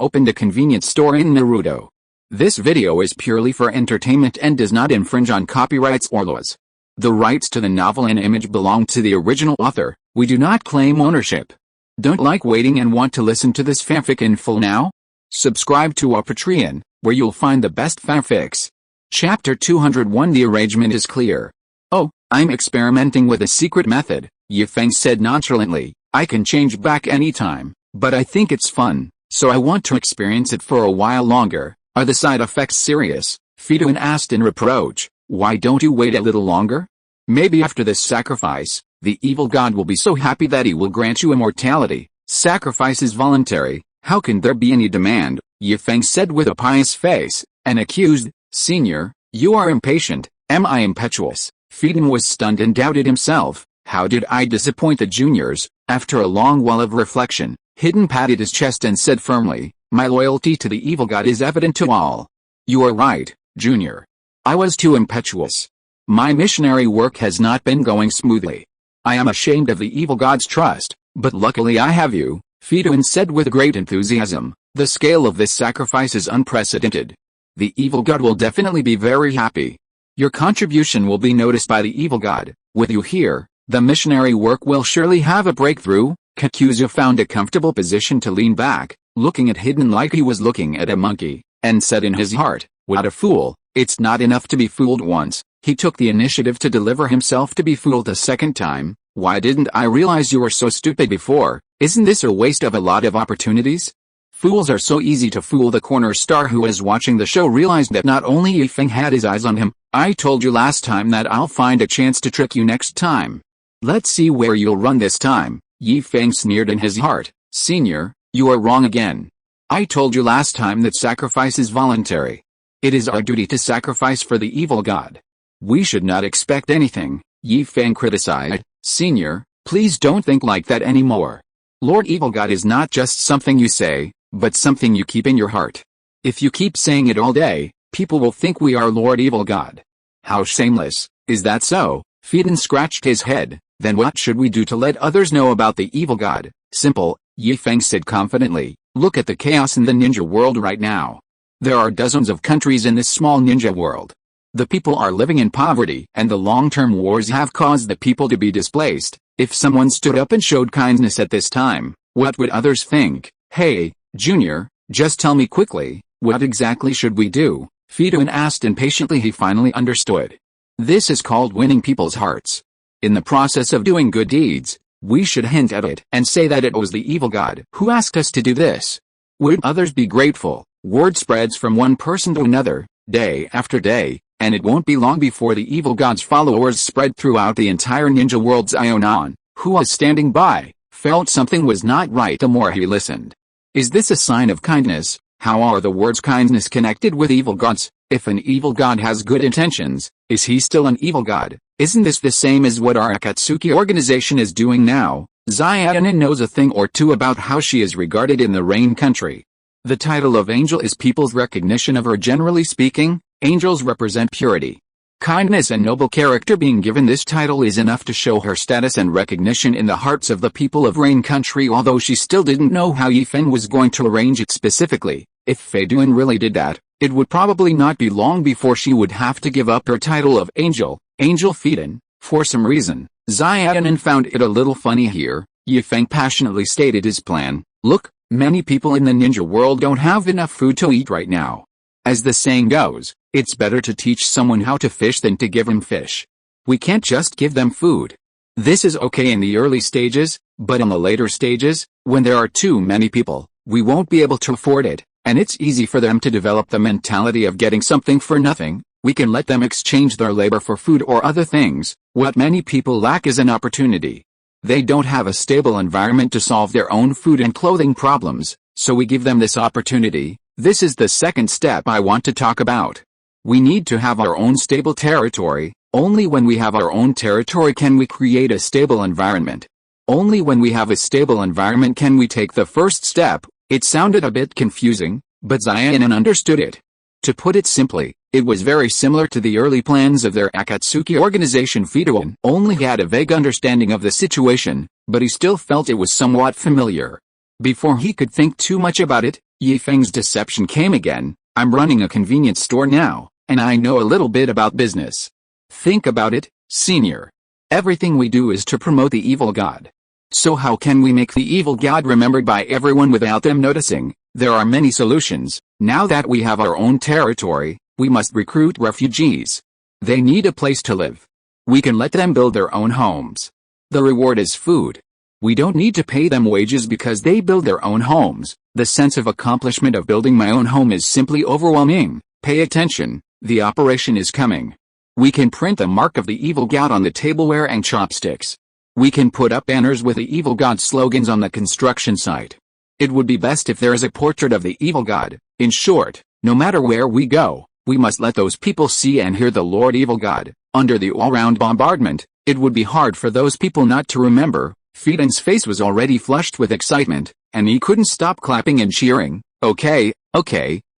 opened a convenience store in Naruto. This video is purely for entertainment and does not infringe on copyrights or laws. The rights to the novel and image belong to the original author. We do not claim ownership. Don't like waiting and want to listen to this fanfic in full now? Subscribe to our Patreon, where you'll find the best fanfics. Chapter 201. The arrangement is clear. Oh, I'm experimenting with a secret method, Feng said nonchalantly. I can change back anytime, but I think it's fun, so I want to experience it for a while longer. Are the side effects serious? Fidun asked in reproach. Why don't you wait a little longer? Maybe after this sacrifice, the evil god will be so happy that he will grant you immortality. Sacrifice is voluntary, how can there be any demand? Feng said with a pious face, and accused, Senior, you are impatient. Am I impetuous? Fidun was stunned and doubted himself. How did I disappoint the juniors? After a long while of reflection, Hidden patted his chest and said firmly, my loyalty to the evil god is evident to all. You are right, Junior. I was too impetuous. My missionary work has not been going smoothly. I am ashamed of the evil god's trust, but luckily I have you, Fidun said with great enthusiasm. The scale of this sacrifice is unprecedented. The evil god will definitely be very happy. Your contribution will be noticed by the evil god. With you here, the missionary work will surely have a breakthrough. Kakuzu found a comfortable position to lean back, looking at Hidden like he was looking at a monkey, and said in his heart, what a fool. It's not enough to be fooled once. He took the initiative to deliver himself to be fooled a second time. Why didn't I realize you were so stupid before? Isn't this a waste of a lot of opportunities? Fools are so easy to fool. The corner star who was watching the show realized that not only Feng had his eyes on him. I told you last time that I'll find a chance to trick you next time. Let's see where you'll run this time. Feng sneered in his heart. Senior, you are wrong again. I told you last time that sacrifice is voluntary. It is our duty to sacrifice for the evil god. We should not expect anything, Feng criticized. Senior, please don't think like that anymore. Lord Evil God is not just something you say, but something you keep in your heart. If you keep saying it all day, people will think we are Lord Evil God. How shameless, is that so? Fidun scratched his head. Then what should we do to let others know about the evil god? Simple, Feng said confidently. Look at the chaos in the ninja world right now. There are dozens of countries in this small ninja world. The people are living in poverty, and the long-term wars have caused the people to be displaced. If someone stood up and showed kindness at this time, what would others think? Hey, Junior, just tell me quickly, what exactly should we do? Fidun asked impatiently. He finally understood. This is called winning people's hearts. In the process of doing good deeds, we should hint at it and say that it was the evil god who asked us to do this. Would others be grateful? Word spreads from one person to another, day after day, and it won't be long before the evil god's followers spread throughout the entire ninja world. Zionon, who was standing by, felt something was not right the more he listened. Is this a sign of kindness? How are the words kindness connected with evil gods? If an evil god has good intentions, is he still an evil god? Isn't this the same as what our Akatsuki organization is doing now? Zionon knows a thing or two about how she is regarded in the Rain country. The title of angel is people's recognition of her. Generally speaking, angels represent purity. Kindness and noble character. Being given this title is enough to show her status and recognition in the hearts of the people of Rain country. Although she still didn't know how Feng was going to arrange it specifically, if Fidun really did that, it would probably not be long before she would have to give up her title of angel. Angel Fidun, for some reason, Zionon found it a little funny here. Feng passionately stated his plan. Look, many people in the ninja world don't have enough food to eat right now. As the saying goes, it's better to teach someone how to fish than to give them fish. We can't just give them food. This is okay in the early stages, but in the later stages, when there are too many people, we won't be able to afford it, and it's easy for them to develop the mentality of getting something for nothing. We can let them exchange their labor for food or other things. What many people lack is an opportunity. They don't have a stable environment to solve their own food and clothing problems, so we give them this opportunity. This is the second step I want to talk about. We need to have our own stable territory. Only when we have our own territory can we create a stable environment. Only when we have a stable environment can we take the first step. It sounded a bit confusing, but Zionon understood it. To put it simply, it was very similar to the early plans of their Akatsuki organization. Fidun only had a vague understanding of the situation, but he still felt it was somewhat familiar. Before he could think too much about it, Yi Feng's deception came again. I'm running a convenience store now, and I know a little bit about business. Think about it, senior. Everything we do is to promote the evil god. So how can we make the evil god remembered by everyone without them noticing? There are many solutions. Now that we have our own territory, we must recruit refugees. They need a place to live. We can let them build their own homes. The reward is food. We don't need to pay them wages because they build their own homes. The sense of accomplishment of building my own home is simply overwhelming. Pay attention, the operation is coming. We can print the mark of the evil god on the tableware and chopsticks. We can put up banners with the evil god slogans on the construction site. It would be best if there is a portrait of the evil god. In short, no matter where we go, we must let those people see and hear the Lord Evil God. Under the all-round bombardment, it would be hard for those people not to remember. Fiden's face was already flushed with excitement, and he couldn't stop clapping and cheering. Okay,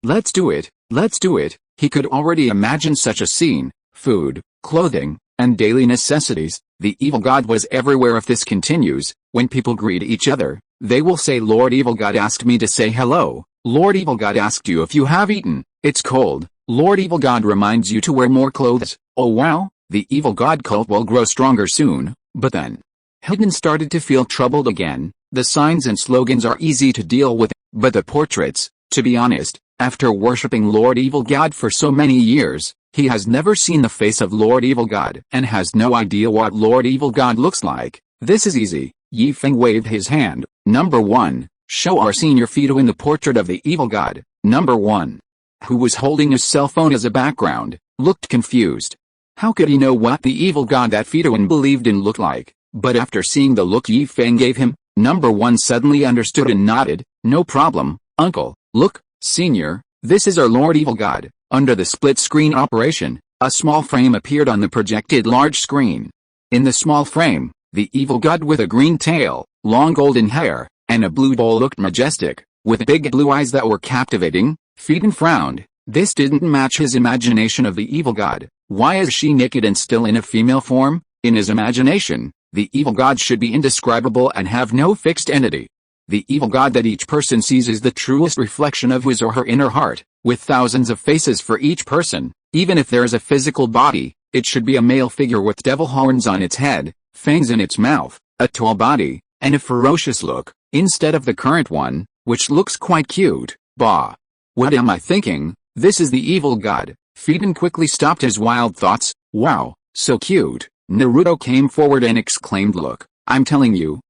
let's do it, let's do it. He could already imagine such a scene. Food, clothing, and daily necessities. The evil god was everywhere. If this continues, when people greet each other, they will say, Lord Evil God asked me to say hello. Lord Evil God asked you if you have eaten. It's cold. Lord Evil God reminds you to wear more clothes. Oh wow, the evil god cult will grow stronger soon. But then, Hilton started to feel troubled again. The signs and slogans are easy to deal with, but the portraits, to be honest, after worshipping Lord Evil God for so many years, he has never seen the face of Lord Evil God and has no idea what Lord Evil God looks like. This is easy. Yi Feng waved his hand. Number 1, show our senior Fido in the portrait of the evil god. Number 1, who was holding his cell phone as a background, looked confused. How could he know what the evil god that Fidoan believed in looked like? But after seeing the look Yi Feng gave him, Number 1 suddenly understood and nodded. No problem, uncle. Look, senior, this is our Lord Evil God. Under the split-screen operation, a small frame appeared on the projected large screen. In the small frame, the evil god with a green tail, long golden hair, and a blue bowl looked majestic, with big blue eyes that were captivating. Fiden frowned. This didn't match his imagination of the evil god. Why is she naked and still in a female form? In his imagination, the evil god should be indescribable and have no fixed entity. The evil god that each person sees is the truest reflection of his or her inner heart, with thousands of faces for each person. Even if there is a physical body, it should be a male figure with devil horns on its head, fangs in its mouth, a tall body, and a ferocious look, instead of the current one, which looks quite cute. Bah! What am I thinking? This is the evil god. Fiden quickly stopped his wild thoughts. Wow, so cute. Naruto came forward and exclaimed, look, I'm telling you,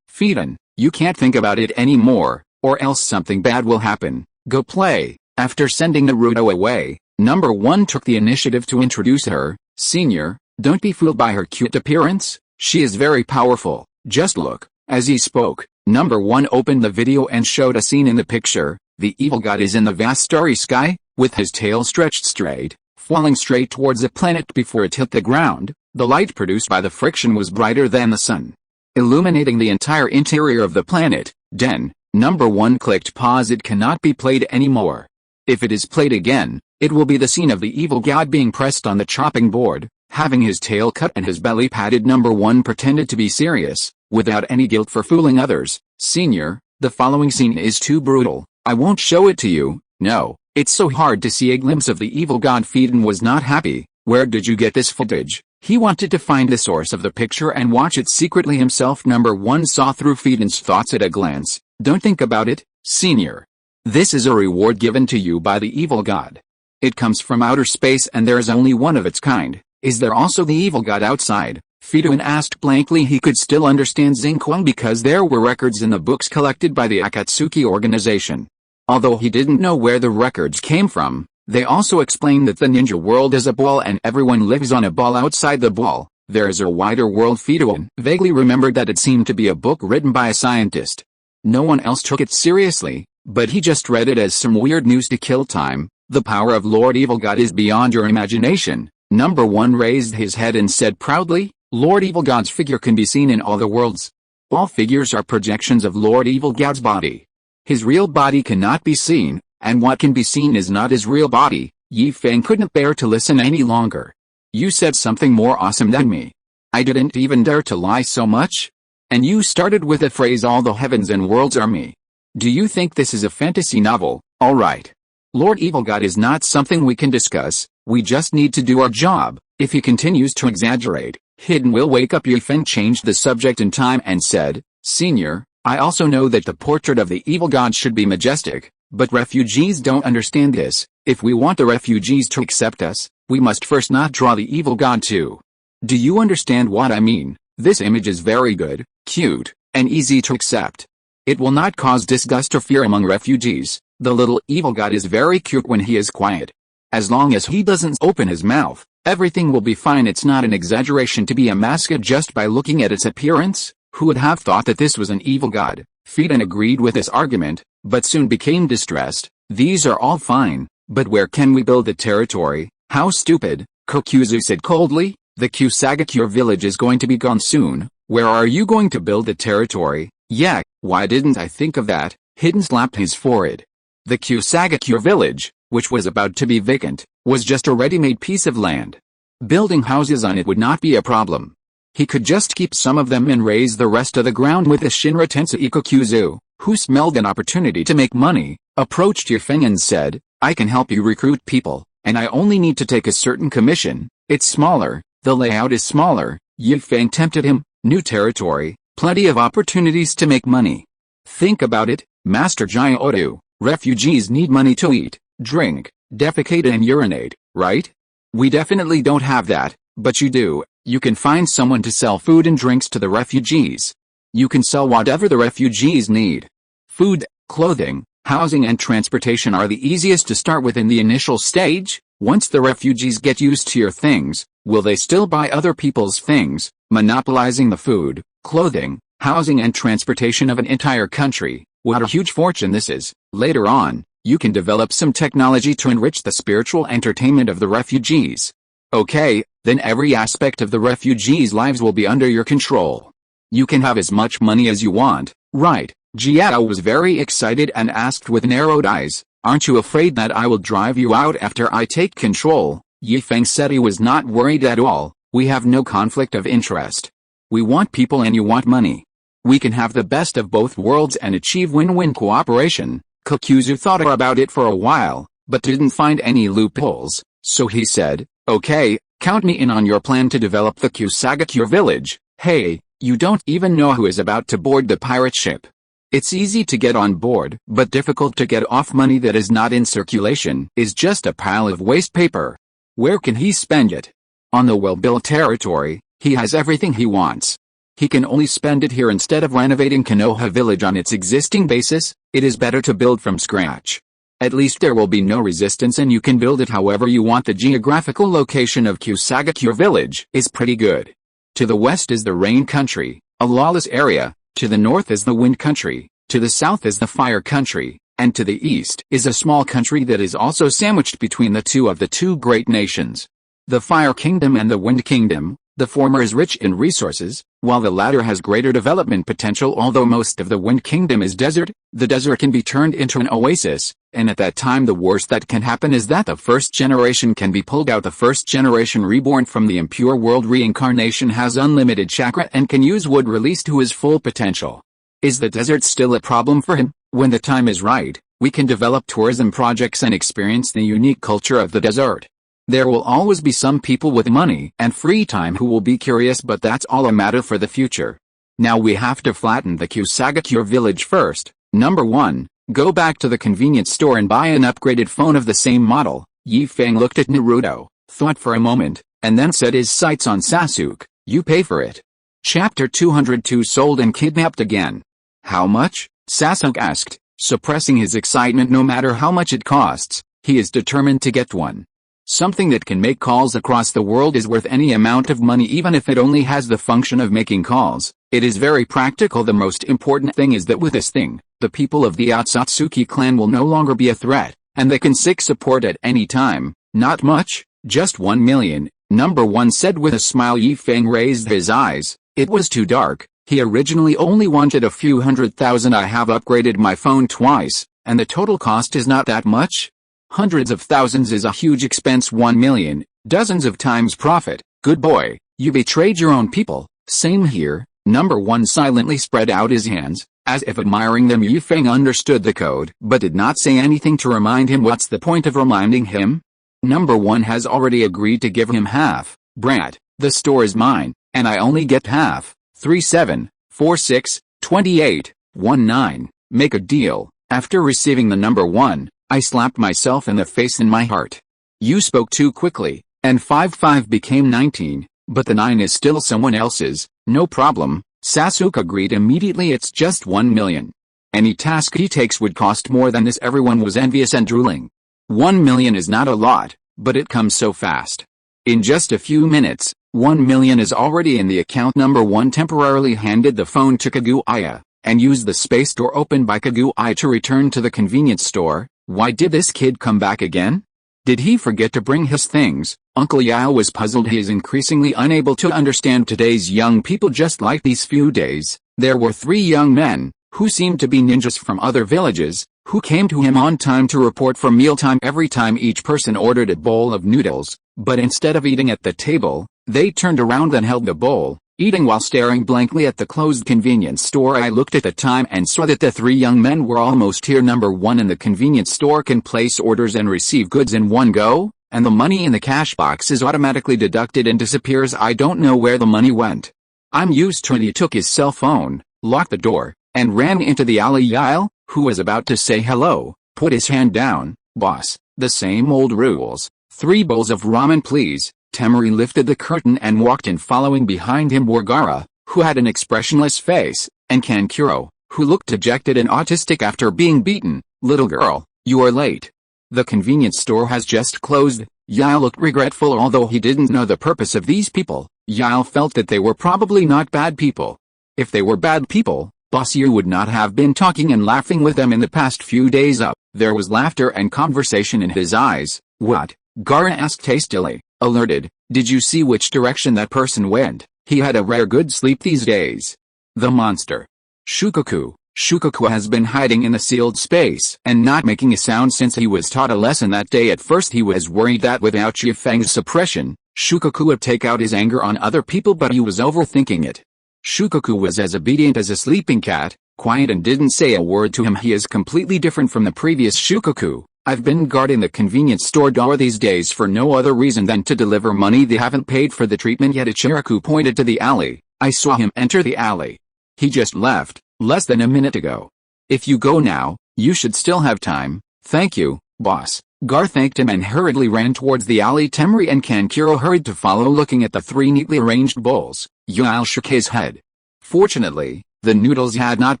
Fiden, you can't think about it anymore, or else something bad will happen. Go play. After sending Naruto away, Number 1 took the initiative to introduce her. Senior, don't be fooled by her cute appearance. She is very powerful. Just look. As he spoke, Number 1 opened the video and showed a scene in the picture. The evil god is in the vast starry sky, with his tail stretched straight, falling straight towards the planet before it hit the ground. The light produced by the friction was brighter than the sun, illuminating the entire interior of the planet. Then, Number 1 clicked pause. It cannot be played anymore. If it is played again, it will be the scene of the evil god being pressed on the chopping board, having his tail cut and his belly padded. Number 1 pretended to be serious, without any guilt for fooling others. Senior, the following scene is too brutal. I won't show it to you. No, it's so hard to see a glimpse of the evil god. Fiden was not happy. Where did you get this footage? He wanted to find the source of the picture and watch it secretly himself. Number 1 saw through Fiden's thoughts at a glance. Don't think about it, senior. This is a reward given to you by the evil god. It comes from outer space and there is only one of its kind. Is there also the evil god outside? Fiden asked blankly. He could still understand Xingguang because there were records in the books collected by the Akatsuki organization. Although he didn't know where the records came from, they also explained that the ninja world is a ball and everyone lives on a ball outside the ball. There is a wider world. Fiden vaguely remembered that it seemed to be a book written by a scientist. No one else took it seriously, but he just read it as some weird news to kill time. The power of Lord Evil God is beyond your imagination. Number 1 raised his head and said proudly, Lord Evil God's figure can be seen in all the worlds. All figures are projections of Lord Evil God's body. His real body cannot be seen, and what can be seen is not his real body. Yi Feng couldn't bear to listen any longer. You said something more awesome than me. I didn't even dare to lie so much. And you started with the phrase all the heavens and worlds are me. Do you think this is a fantasy novel? Alright. Lord Evil God is not something we can discuss, we just need to do our job. If he continues to exaggerate, Hidden will wake up. Feng changed the subject in time and said, Senior, I also know that the portrait of the evil god should be majestic, but refugees don't understand this. If we want the refugees to accept us, we must first not draw the evil god too. Do you understand what I mean? This image is very good, cute, and easy to accept. It will not cause disgust or fear among refugees. The little evil god is very cute when he is quiet. As long as he doesn't open his mouth, everything will be fine. It's not an exaggeration to be a mascot just by looking at its appearance. Who would have thought that this was an evil god? Feng agreed with this argument, but soon became distressed. These are all fine, but where can we build the territory? How stupid, Kokuzu said coldly. The Kusagakure village is going to be gone soon. Where are you going to build the territory? Yeah, why didn't I think of that? Hidden slapped his forehead. The Kusagakure village, which was about to be vacant, was just a ready-made piece of land. Building houses on it would not be a problem. He could just keep some of them and raise the rest of the ground with a Shinra Tensei. Kokuzu, who smelled an opportunity to make money, approached Feng and said, I can help you recruit people, and I only need to take a certain commission. It's smaller, the layout is smaller. Feng tempted him. New territory, plenty of opportunities to make money. Think about it, Master Jyoto. Refugees need money to eat, drink, defecate and urinate, right? We definitely don't have that, but you do. You can find someone to sell food and drinks to the refugees. You can sell whatever the refugees need. Food, clothing, housing and transportation are the easiest to start with in the initial stage. Once the refugees get used to your things, will they still buy other people's things, monopolizing the food, clothing, housing and transportation of an entire country? What a huge fortune this is. Later on, you can develop some technology to enrich the spiritual entertainment of the refugees. Okay, then every aspect of the refugees' lives will be under your control. You can have as much money as you want, right? Jiao was very excited and asked with narrowed eyes, aren't you afraid that I will drive you out after I take control? Feng said he was not worried at all. We have no conflict of interest. We want people and you want money. We can have the best of both worlds and achieve win-win cooperation. Kokuzu thought about it for a while, but didn't find any loopholes, so he said, okay, count me in on your plan to develop the Kusagakure village. Hey, you don't even know who is about to board the pirate ship. It's easy to get on board, but difficult to get off. Money that is not in circulation is just a pile of waste paper. Where can he spend it? On the well-built territory, he has everything he wants. He can only spend it here instead of renovating Konoha village on its existing basis. It is better to build from scratch. At least there will be no resistance and you can build it however you want. The geographical location of Kusagakure village is pretty good. To the west is the rain country, a lawless area, to the north is the wind country, to the south is the fire country, and to the east is a small country that is also sandwiched between the two great nations. The Fire Kingdom and the Wind Kingdom. The former is rich in resources, while the latter has greater development potential. Although most of the Wind Kingdom is desert, the desert can be turned into an oasis, and at that time the worst that can happen is that the first generation can be pulled out. The first generation reborn from the impure world reincarnation has unlimited chakra and can use wood released to his full potential. Is the desert still a problem for him? When the time is right, we can develop tourism projects and experience the unique culture of the desert. There will always be some people with money and free time who will be curious, but that's all a matter for the future. Now we have to flatten the Kusagakure village first. Number 1, go back to the convenience store and buy an upgraded phone of the same model. Feng looked at Naruto, thought for a moment, and then set his sights on Sasuke. You pay for it. Chapter 202 Sold and Kidnapped Again. How much? Sasuke asked, suppressing his excitement. No matter how much it costs, he is determined to get one. Something that can make calls across the world is worth any amount of money, even if it only has the function of making calls. It is very practical. The most important thing is that with this thing, the people of the Otsutsuki clan will no longer be a threat, and they can seek support at any time. Not much, just 1 million, Number 1 said with a smile. Feng raised his eyes. It was too dark. He originally only wanted a few $100,000. I have upgraded my phone twice, and the total cost is not that much. Hundreds of thousands is a huge expense. 1 million, dozens of times profit. Good boy, you betrayed your own people. Same here, Number 1 silently spread out his hands, as if admiring them. Feng understood the code but did not say anything to remind him. What's the point of reminding him? Number 1 has already agreed to give him half. Brat, the store is mine, and I only get half. 37462819. Make a deal. After receiving the number 1, I slapped myself in the face in my heart. You spoke too quickly, and 55 became 19, but the 9 is still someone else's. No problem, Sasuke agreed immediately. It's just 1 million. Any task he takes would cost more than this. Everyone was envious and drooling. 1 million is not a lot, but it comes so fast. In just a few minutes, 1 million is already in the account. Number 1 temporarily handed the phone to Kaguya, and used the space door opened by Kaguya to return to the convenience store. Why did this kid come back again? Did he forget to bring his things? Uncle Yao was puzzled. He is increasingly unable to understand today's young people. Just like these few days, there were 3 young men, who seemed to be ninjas from other villages, who came to him on time to report for mealtime. Every time each person ordered a bowl of noodles, but instead of eating at the table, they turned around and held the bowl, eating while staring blankly at the closed convenience store. I looked at the time and saw that the 3 young men were almost here. Number 1 in the convenience store can place orders and receive goods in one go, and the money in the cash box is automatically deducted and disappears. I don't know where the money went. I'm used to it. He took his cell phone, locked the door, and ran into the alley. Yao, who was about to say hello, put his hand down. Boss, the same old rules. 3 bowls of ramen please. Temari lifted the curtain and walked in. Following behind him were Gaara, who had an expressionless face, and Kankuro, who looked dejected and autistic after being beaten. Little girl, you are late. The convenience store has just closed. Yao looked regretful. Although he didn't know the purpose of these people, Yao felt that they were probably not bad people. If they were bad people, Boss Yu would not have been talking and laughing with them in the past few days. There was laughter and conversation in his eyes. What? Gaara asked hastily, alerted. Did you see which direction that person went? He had a rare good sleep these days. The monster. Shukaku. Shukaku has been hiding in the sealed space and not making a sound since he was taught a lesson that day. At first he was worried that without Feng's suppression, Shukaku would take out his anger on other people, but he was overthinking it. Shukaku was as obedient as a sleeping cat, quiet and didn't say a word to him. He is completely different from the previous Shukaku. I've been guarding the convenience store door these days for no other reason than to deliver money. They haven't paid for the treatment yet. Ichiraku pointed to the alley. I saw him enter the alley. He just left, less than a minute ago. If you go now, you should still have time. Thank you, boss. Gar thanked him and hurriedly ran towards the alley. Temari and Kankuro hurried to follow, looking at the 3 neatly arranged bowls. Yao shook his head. Fortunately, the noodles had not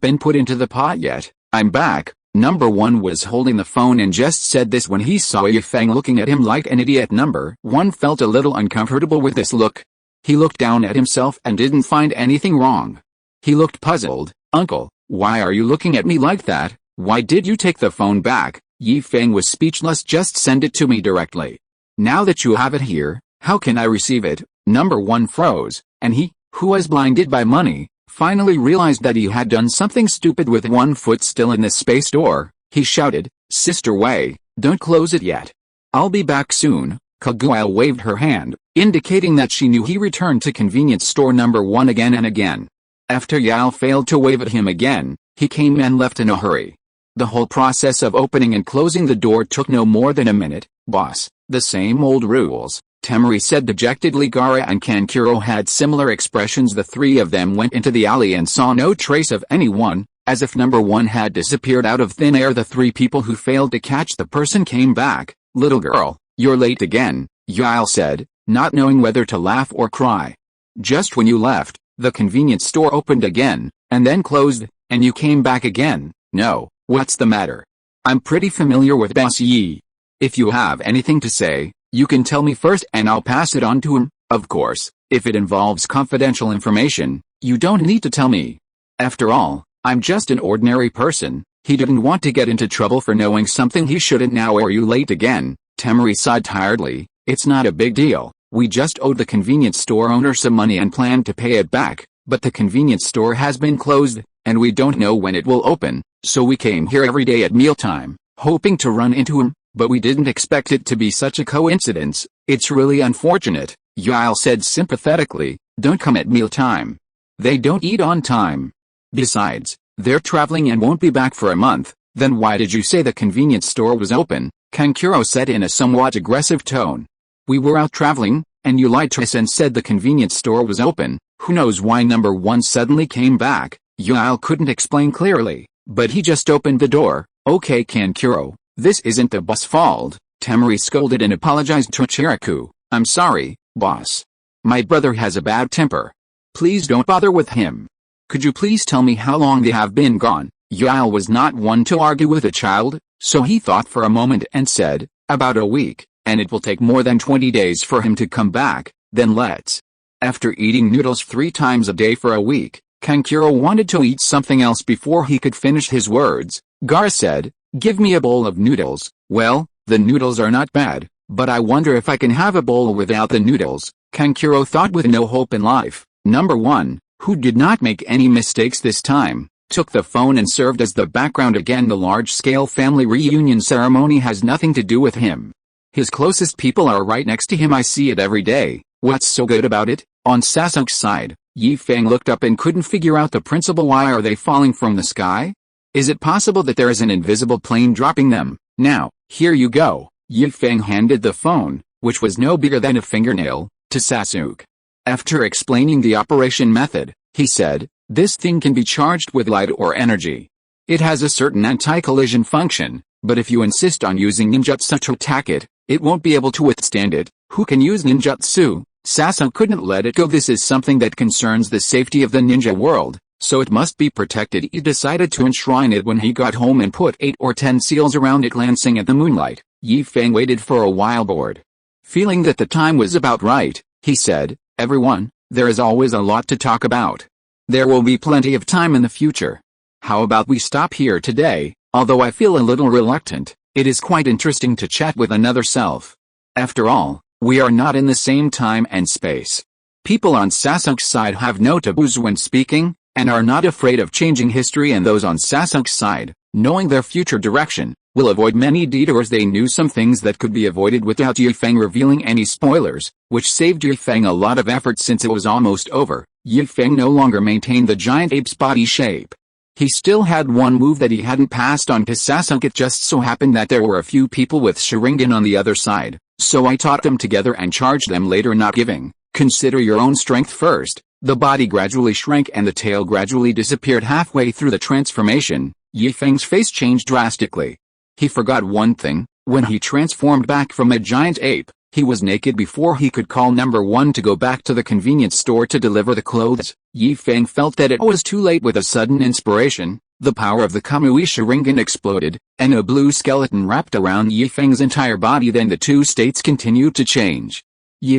been put into the pot yet. I'm back. Number 1 was holding the phone and just said this when he saw Feng looking at him like an idiot. Number 1 felt a little uncomfortable with this look. He looked down at himself and didn't find anything wrong. He looked puzzled. Uncle, why are you looking at me like that? Why did you take the phone back? Feng was speechless. Just send it to me directly. Now that you have it here, how can I receive it? Number 1 froze, and he, who was blinded by money, finally realized that he had done something stupid. With 1 foot still in the space door, he shouted, Sister Wei, don't close it yet. I'll be back soon. Kaguya waved her hand, indicating that she knew. He returned to convenience store number 1 again and again. After Yao failed to wave at him again, he came and left in a hurry. The whole process of opening and closing the door took no more than a minute. Boss, the same old rules, Temari said dejectedly. Gaara and Kankuro had similar expressions. The 3 of them went into the alley and saw no trace of anyone, as if number 1 had disappeared out of thin air. The 3 people who failed to catch the person came back. Little girl, you're late again, Yao said, not knowing whether to laugh or cry. Just when you left, the convenience store opened again, and then closed, and you came back again. No, what's the matter? I'm pretty familiar with Boss Yi. If you have anything to say, you can tell me first and I'll pass it on to him. Of course, if it involves confidential information, you don't need to tell me. After all, I'm just an ordinary person. He didn't want to get into trouble for knowing something he shouldn't. Now are you late again? Temari sighed tiredly. It's not a big deal. We just owed the convenience store owner some money and planned to pay it back, but the convenience store has been closed, and we don't know when it will open, so we came here every day at mealtime, hoping to run into him, but we didn't expect it to be such a coincidence. It's really unfortunate, Yao said sympathetically. Don't come at mealtime. They don't eat on time. Besides, they're traveling and won't be back for a month. Then why did you say the convenience store was open? Kankuro said in a somewhat aggressive tone. We were out traveling, and you lied to us and said the convenience store was open. Who knows why number one suddenly came back? Yuil couldn't explain clearly, but he just opened the door. Okay Kankuro, this isn't the boss' fault. Temari scolded and apologized to Chiraku. I'm sorry, boss. My brother has a bad temper. Please don't bother with him. Could you please tell me how long they have been gone? Yuil was not one to argue with a child, so he thought for a moment and said, about a week, and it will take more than 20 days for him to come back. Then let's. After eating noodles 3 times a day for a week, Kankuro wanted to eat something else before he could finish his words. Gara said, give me a bowl of noodles. Well, the noodles are not bad, but I wonder if I can have a bowl without the noodles. Kankuro thought with no hope in life. Number 1, who did not make any mistakes this time, took the phone and served as the background again. The large-scale family reunion ceremony has nothing to do with him. His closest people are right next to him. I see it every day. What's so good about it? On Sasuke's side, Feng looked up and couldn't figure out the principle. Why are they falling from the sky? Is it possible that there is an invisible plane dropping them? Now, here you go. Feng handed the phone, which was no bigger than a fingernail, to Sasuke. After explaining the operation method, he said, this thing can be charged with light or energy. It has a certain anti-collision function, but if you insist on using ninjutsu to attack it, it won't be able to withstand it. Who can use ninjutsu? Sasuke couldn't let it go. This is something that concerns the safety of the ninja world, so it must be protected. He decided to enshrine it when he got home and put 8 or 10 seals around it glancing at the moonlight. Feng waited for a while bored. Feeling that the time was about right, he said, everyone, there is always a lot to talk about. There will be plenty of time in the future. How about we stop here today? Although I feel a little reluctant, it is quite interesting to chat with another self. After all, we are not in the same time and space. People on Sasuke's side have no taboos when speaking, and are not afraid of changing history, and those on Sasuke's side, knowing their future direction, will avoid many detours. They knew some things that could be avoided without Feng revealing any spoilers, which saved Feng a lot of effort since it was almost over. Feng no longer maintained the giant ape's body shape. He still had one move that he hadn't passed on to Sasuke. It just so happened that there were a few people with Sharingan on the other side, so I taught them together and charged them later. Not giving. Consider your own strength first. The body gradually shrank and the tail gradually disappeared. Halfway through the transformation, Feng's face changed drastically. He forgot one thing. When he transformed back from a giant ape, he was naked before he could call number 1 to go back to the convenience store to deliver the clothes. Feng felt that it was too late. With a sudden inspiration, the power of the Kamui Sharingan exploded, and a blue skeleton wrapped around Feng's entire body. Then the two states continued to change.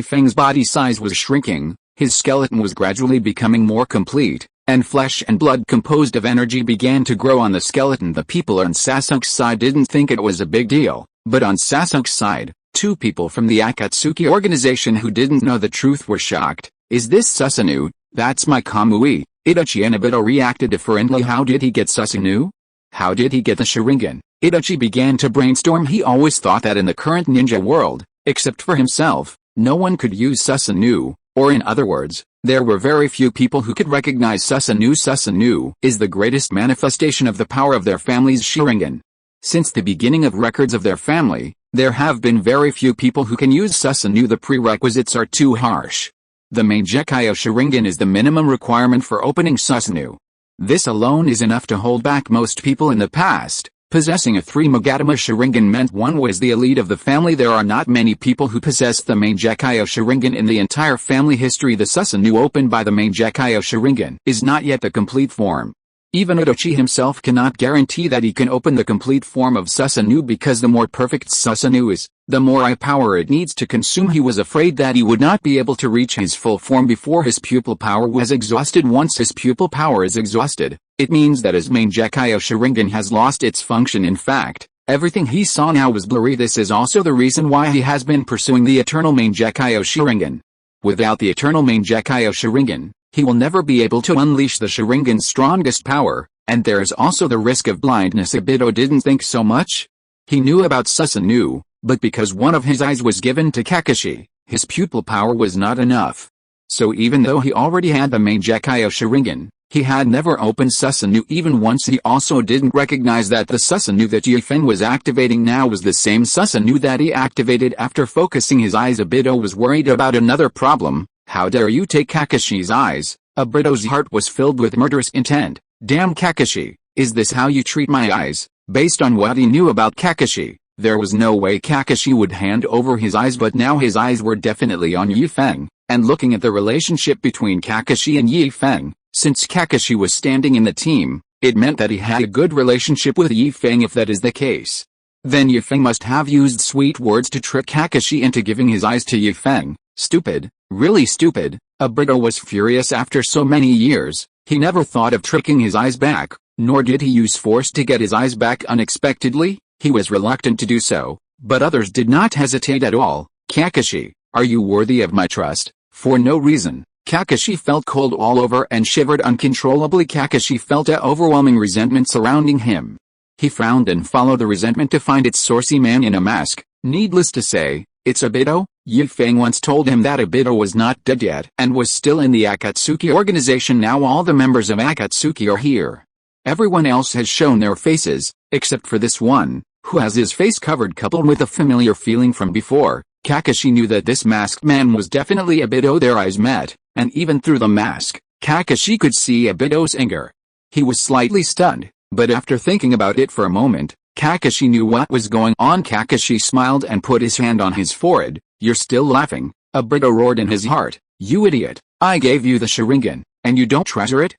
Feng's body size was shrinking, his skeleton was gradually becoming more complete, and flesh and blood composed of energy began to grow on the skeleton. The people on Sasuke's side didn't think it was a big deal, but on Sasuke's side, 2 people from the Akatsuki organization who didn't know the truth were shocked. Is this Susanoo? That's my Kamui. Itachi and Obito reacted differently. How did he get Susanoo? How did he get the Sharingan? Itachi began to brainstorm. He always thought that in the current ninja world, except for himself, no one could use Susanoo, or in other words, there were very few people who could recognize Susanoo. Susanoo is the greatest manifestation of the power of their family's Sharingan. Since the beginning of records of their family, there have been very few people who can use Susanoo. The prerequisites are too harsh. The Mangekyo Sharingan is the minimum requirement for opening Susanoo. This alone is enough to hold back most people. In the past, possessing a 3 Magatama Sharingan meant one was the elite of the family. There are not many people who possess the Mangekyo Sharingan in the entire family history. The Susanoo opened by the Mangekyo Sharingan is not yet the complete form. Even Itachi himself cannot guarantee that he can open the complete form of Susanoo, because the more perfect Susanoo is, the more eye power it needs to consume. He was afraid that he would not be able to reach his full form before his pupil power was exhausted. Once his pupil power is exhausted, it means that his Mangekyo Sharingan has lost its function. In fact, everything he saw now was blurry. This is also the reason why he has been pursuing the eternal Mangekyo Sharingan. Without the eternal Mangekyo Sharingan, he will never be able to unleash the Sharingan's strongest power, and there is also the risk of blindness. Obito didn't think so much. He knew about Susanoo, but because one of his eyes was given to Kakashi, his pupil power was not enough. So even though he already had the Mangekyou Sharingan, he had never opened Susanoo even once. He also didn't recognize that the Susanoo that Feng was activating now was the same Susanoo that he activated after focusing his eyes. Obito was worried about another problem. How dare you take Kakashi's eyes? Obito's heart was filled with murderous intent. Damn Kakashi, is this how you treat my eyes? Based on what he knew about Kakashi, there was no way Kakashi would hand over his eyes, but now his eyes were definitely on Feng. And looking at the relationship between Kakashi and Feng, since Kakashi was standing in the team, it meant that he had a good relationship with Feng. If that is the case, then Feng must have used sweet words to trick Kakashi into giving his eyes to Feng. Stupid, really stupid. Obito was furious. After so many years, he never thought of tricking his eyes back, nor did he use force to get his eyes back unexpectedly. He was reluctant to do so, but others did not hesitate at all. Kakashi, are you worthy of my trust? For no reason, Kakashi felt cold all over and shivered uncontrollably. Kakashi felt an overwhelming resentment surrounding him. He frowned and followed the resentment to find its source: a man in a mask. Needless to say, it's Obito. Feng once told him that Obito was not dead yet and was still in the Akatsuki organization. Now all the members of Akatsuki are here. Everyone else has shown their faces, except for this one, who has his face covered, coupled with a familiar feeling from before. Kakashi knew that this masked man was definitely Obito. Their eyes met, and even through the mask, Kakashi could see Obito's anger. He was slightly stunned, but after thinking about it for a moment, Kakashi knew what was going on. Kakashi smiled and put his hand on his forehead. You're still laughing? Obito roared in his heart. You idiot, I gave you the Sharingan, and you don't treasure it?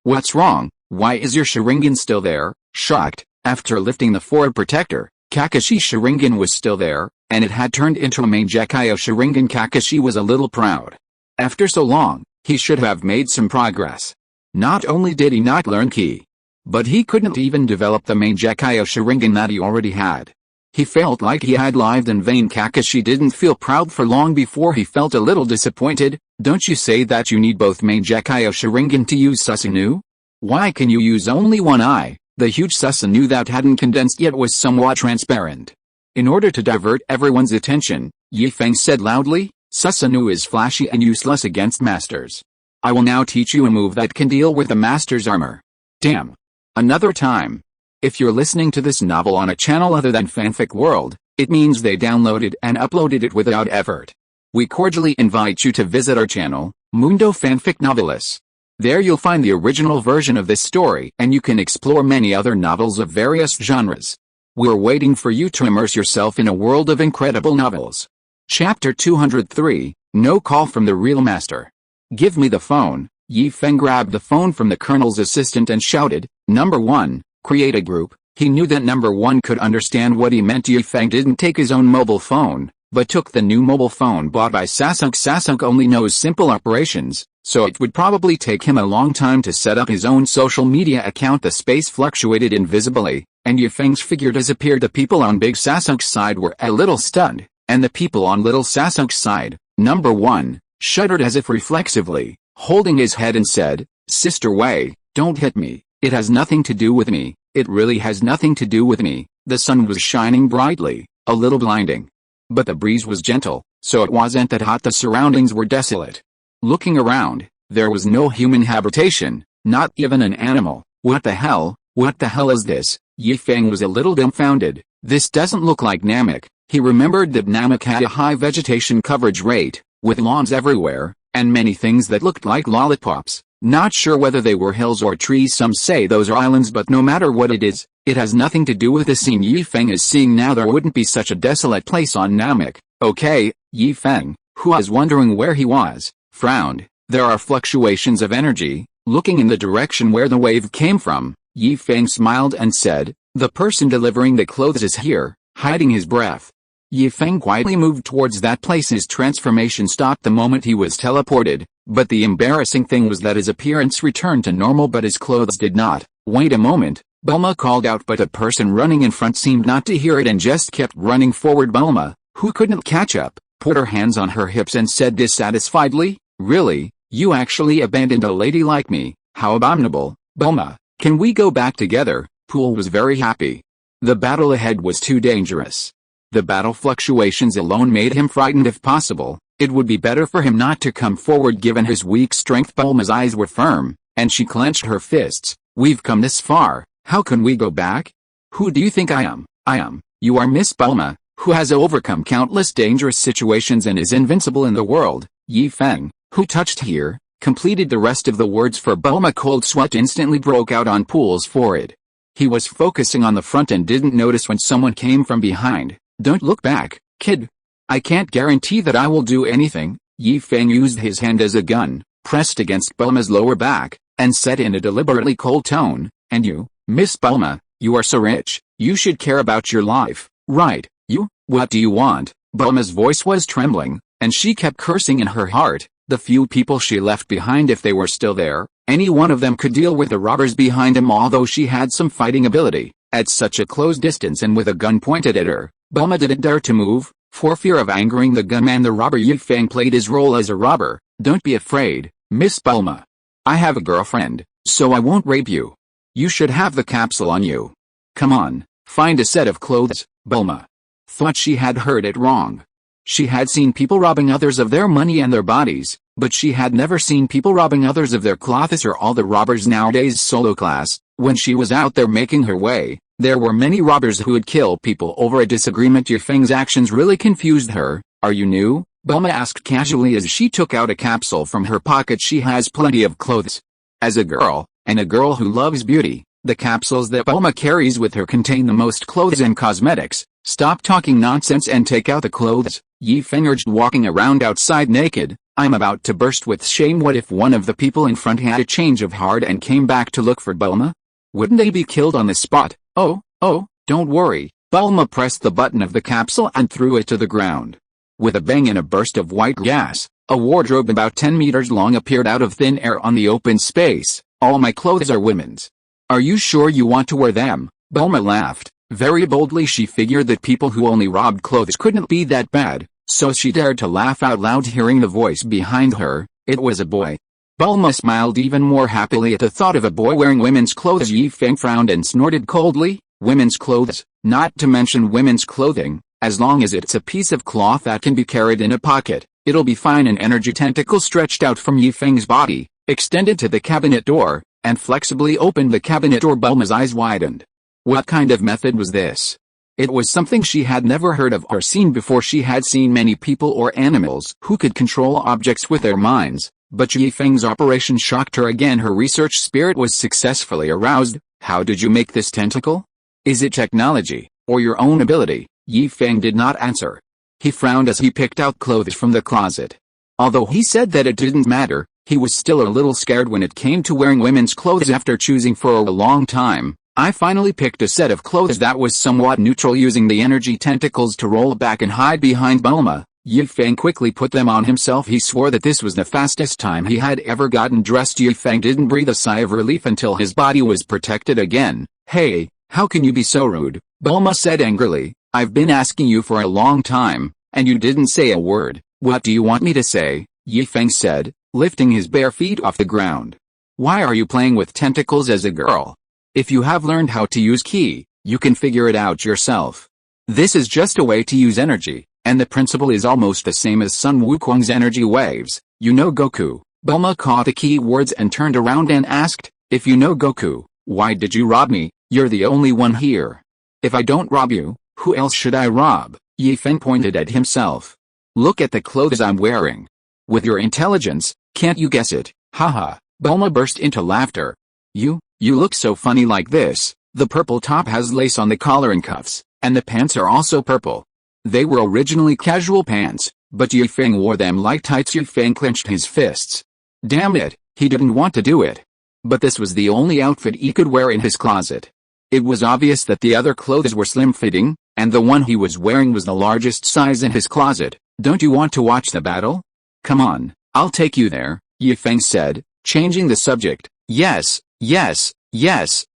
What's wrong? Why is your Sharingan still there? Shocked, after lifting the forehead protector, Kakashi's Sharingan was still there, and it had turned into a Mangekyou Sharingan. Kakashi was a little proud. After so long, he should have made some progress. Not only did he not learn ki, but he couldn't even develop the Mangekyou Sharingan that he already had. He felt like he had lived in vain. Kakashi didn't feel proud for long before he felt a little disappointed. Don't you say that you need both Mangekyou Sharingan to use Susanoo? Why can you use only one eye? The huge Susanoo that hadn't condensed yet was somewhat transparent. In order to divert everyone's attention, Feng said loudly, Susanoo is flashy and useless against masters. I will now teach you a move that can deal with the master's armor. Damn. Another time. If you're listening to this novel on a channel other than Fanfic World, it means they downloaded and uploaded it without effort. We cordially invite you to visit our channel, Mundo Fanfic Novelis. There you'll find the original version of this story, and you can explore many other novels of various genres. We're waiting for you to immerse yourself in a world of incredible novels. Chapter 203, No Call from the Real Master. Give me the phone. Feng grabbed the phone from the colonel's assistant and shouted, Number 1, create a group. He knew that Number 1 could understand what he meant. Feng didn't take his own mobile phone, but took the new mobile phone bought by Sasuke. Sasuke only knows simple operations, so it would probably take him a long time to set up his own social media account. The space fluctuated invisibly, and Feng's figure disappeared. The people on Big Sasuke's side were a little stunned, and the people on Little Sasuke's side, Number 1, shuddered as if reflexively, holding his head, and said, Sister Wei, don't hit me. It has nothing to do with me. It really has nothing to do with me. The sun was shining brightly, a little blinding. But the breeze was gentle, so it wasn't that hot. The surroundings were desolate. Looking around, there was no human habitation, not even an animal. What the hell is this? Feng was a little dumbfounded. This doesn't look like Namek. He remembered that Namek had a high vegetation coverage rate, with lawns everywhere, and many things that looked like lollipops. Not sure whether they were hills or trees. Some say those are islands, but no matter what it is, it has nothing to do with the scene Feng is seeing now. There wouldn't be such a desolate place on Namek. Okay, Feng, who was wondering where he was, frowned. There are fluctuations of energy. Looking in the direction where the wave came from, Feng smiled and said, The person delivering the clothes is here, hiding his breath. Feng quietly moved towards that place. His transformation stopped the moment he was teleported, but the embarrassing thing was that his appearance returned to normal, but his clothes did not. Wait a moment, Bulma called out, but the person running in front seemed not to hear it and just kept running forward. Bulma, who couldn't catch up, put her hands on her hips and said dissatisfiedly, Really, you actually abandoned a lady like me? How abominable. Bulma, can we go back together? Pool was very happy. The battle ahead was too dangerous. The battle fluctuations alone made him frightened. If possible, It would be better for him not to come forward given his weak strength. Bulma's eyes were firm, and she clenched her fists. We've come this far, how can we go back? Who do you think I am? You are Miss Bulma, who has overcome countless dangerous situations and is invincible in the world. Feng, who touched here, completed the rest of the words for Bulma. Cold sweat instantly broke out on Pool's forehead. He was focusing on the front and didn't notice when someone came from behind. Don't look back, kid. I can't guarantee that I will do anything. Feng used his hand as a gun, pressed against Bulma's lower back, and said in a deliberately cold tone, and you, Miss Bulma, you are so rich, you should care about your life, right? You, what do you want? Bulma's voice was trembling, and she kept cursing in her heart. The few people she left behind, if they were still there, any one of them could deal with the robbers behind him. Although she had some fighting ability, at such a close distance and with a gun pointed at her, Bulma didn't dare to move, for fear of angering the gunman. The robber Feng played his role as a robber. Don't be afraid, Miss Bulma. I have a girlfriend, so I won't rape you. You should have the capsule on you. Come on, find a set of clothes. Bulma thought she had heard it wrong. She had seen people robbing others of their money and their bodies, but she had never seen people robbing others of their clothes or all the robbers nowadays. Solo class, when she was out there making her way, there were many robbers who would kill people over a disagreement. Feng's actions really confused her. Are you new? Bulma asked casually as she took out a capsule from her pocket. She has plenty of clothes. As a girl, and a girl who loves beauty, the capsules that Bulma carries with her contain the most clothes and cosmetics. Stop talking nonsense and take out the clothes. Feng urged, walking around outside naked. I'm about to burst with shame. What if one of the people in front had a change of heart and came back to look for Bulma? Wouldn't they be killed on the spot? Oh, don't worry. Bulma pressed the button of the capsule and threw it to the ground. With a bang and a burst of white gas, a wardrobe about 10 meters long appeared out of thin air on the open space. All my clothes are women's. Are you sure you want to wear them? Bulma laughed. Very boldly. She figured that people who only robbed clothes couldn't be that bad, so she dared to laugh out loud. Hearing the voice behind her, it was a boy. Bulma smiled even more happily at the thought of a boy wearing women's clothes. Feng frowned and snorted coldly. Women's clothes, not to mention women's clothing, as long as it's a piece of cloth that can be carried in a pocket, it'll be fine. An energy tentacle stretched out from Feng's body, extended to the cabinet door, and flexibly opened the cabinet door. Bulma's eyes widened. What kind of method was this? It was something she had never heard of or seen before. She had seen many people or animals who could control objects with their minds, but Feng's operation shocked her again. Her research spirit was successfully aroused. How did you make this tentacle? Is it technology, or your own ability? Feng did not answer. He frowned as he picked out clothes from the closet. Although he said that it didn't matter, he was still a little scared when it came to wearing women's clothes. After choosing for a long time, I finally picked a set of clothes that was somewhat neutral. Using the energy tentacles to roll back and hide behind Bulma, Feng quickly put them on himself. He swore that this was the fastest time he had ever gotten dressed. Feng didn't breathe a sigh of relief until his body was protected again. Hey, how can you be so rude? Bulma said angrily. I've been asking you for a long time, and you didn't say a word. What do you want me to say? Feng said, lifting his bare feet off the ground. Why are you playing with tentacles as a girl? If you have learned how to use ki, you can figure it out yourself. This is just a way to use energy, and the principle is almost the same as Sun Wukong's energy waves. You know Goku. Bulma caught the key words and turned around and asked, if you know Goku, why did you rob me? You're the only one here. If I don't rob you, who else should I rob? Feng pointed at himself. Look at the clothes I'm wearing. With your intelligence, can't you guess it? Haha. Bulma burst into laughter. You look so funny like this. The purple top has lace on the collar and cuffs, and the pants are also purple. They were originally casual pants, but Feng wore them like tights. Feng clenched his fists. Damn it, he didn't want to do it. But this was the only outfit he could wear in his closet. It was obvious that the other clothes were slim-fitting, and the one he was wearing was the largest size in his closet. Don't you want to watch the battle? Come on, I'll take you there, Feng said, changing the subject. Yes.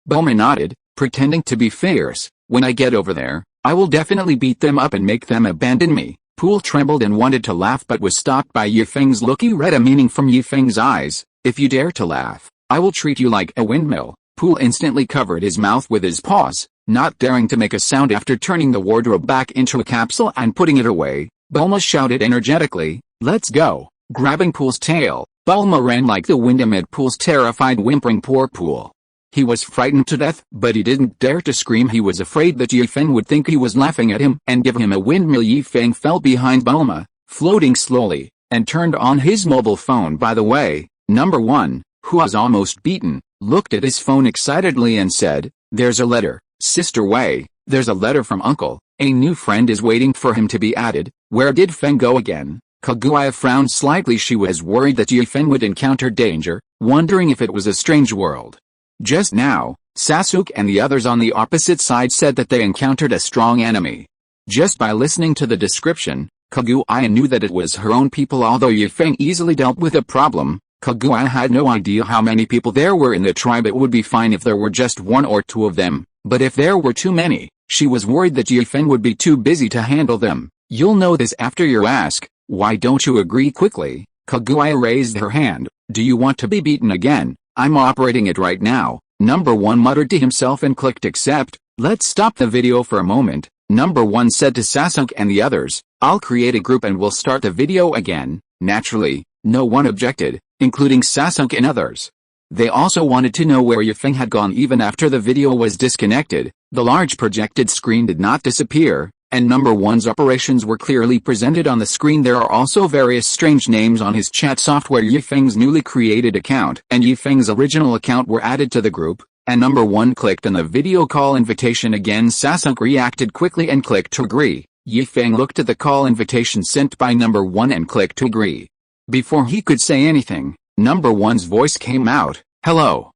Bulma nodded, pretending to be fierce. When I get over there, I will definitely beat them up and make them abandon me. Pool trembled and wanted to laugh but was stopped by Feng's look. He read a meaning from Feng's eyes. If you dare to laugh, I will treat you like a windmill. Pool instantly covered his mouth with his paws, not daring to make a sound. After turning the wardrobe back into a capsule and putting it away, Bulma shouted energetically, Let's go. Grabbing Pool's tail, Bulma ran like the wind amid Pool's terrified whimpering. Poor Pool. He was frightened to death, but he didn't dare to scream. He was afraid that Feng would think he was laughing at him and give him a windmill. Feng fell behind Bulma, floating slowly, and turned on his mobile phone. By the way, number 1, who was almost beaten, looked at his phone excitedly and said, "There's a letter, Sister Wei, there's a letter from Uncle. A new friend is waiting for him to be added." Where did Feng go again? Kaguya frowned slightly. She was worried that Feng would encounter danger, wondering if it was a strange world. Just now, Sasuke and the others on the opposite side said that they encountered a strong enemy. Just by listening to the description, Kaguya knew that it was her own people. Although Feng easily dealt with a problem, Kaguya had no idea how many people there were in the tribe. It would be fine if there were just 1 or 2 of them, but if there were too many, she was worried that Feng would be too busy to handle them. You'll know this after you ask, "Why don't you agree quickly?" Kaguya raised her hand. "Do you want to be beaten again? I'm operating it right now." Number 1 muttered to himself and clicked accept. Let's stop the video for a moment. Number 1 said to Sasuke and the others, "I'll create a group and we'll start the video again." Naturally, no one objected, including Sasuke and others. They also wanted to know where Feng had gone. Even after the video was disconnected, the large projected screen did not disappear, and number 1's operations were clearly presented on the screen. There are also various strange names on his chat software. Feng's newly created account and Feng's original account were added to the group, and number 1 clicked on the video call invitation again. Sasuke reacted quickly and clicked to agree. Feng looked at the call invitation sent by number 1 and clicked to agree. Before he could say anything, number 1's voice came out. "Hello."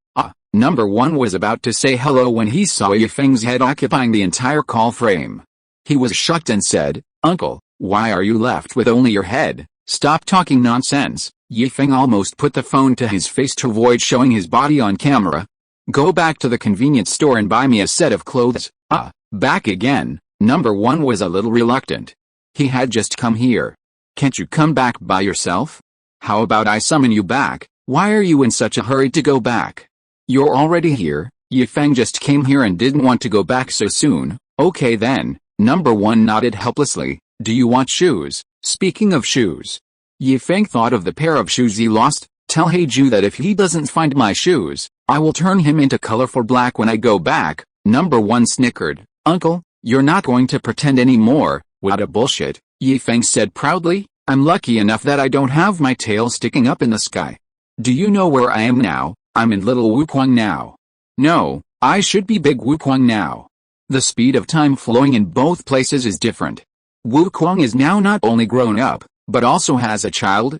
Number 1 was about to say hello when he saw Feng's head occupying the entire call frame. He was shocked and said, "Uncle, why are you left with only your head? Stop talking nonsense." Feng almost put the phone to his face to avoid showing his body on camera. "Go back to the convenience store and buy me a set of clothes." Back again. Number 1 was a little reluctant. He had just come here. "Can't you come back by yourself? How about I summon you back? Why are you in such a hurry to go back? You're already here." Feng just came here and didn't want to go back so soon. "Okay then." Number 1 nodded helplessly. "Do you want shoes?" Speaking of shoes, Feng thought of the pair of shoes he lost. "Tell Heiju that if he doesn't find my shoes, I will turn him into colorful black when I go back." Number 1 snickered. "Uncle, you're not going to pretend anymore." "What a bullshit," Feng said proudly. "I'm lucky enough that I don't have my tail sticking up in the sky. Do you know where I am now? I'm in Little Wukwang now. No, I should be Big Wukwang now. The speed of time flowing in both places is different. Wukwang is now not only grown up, but also has a child."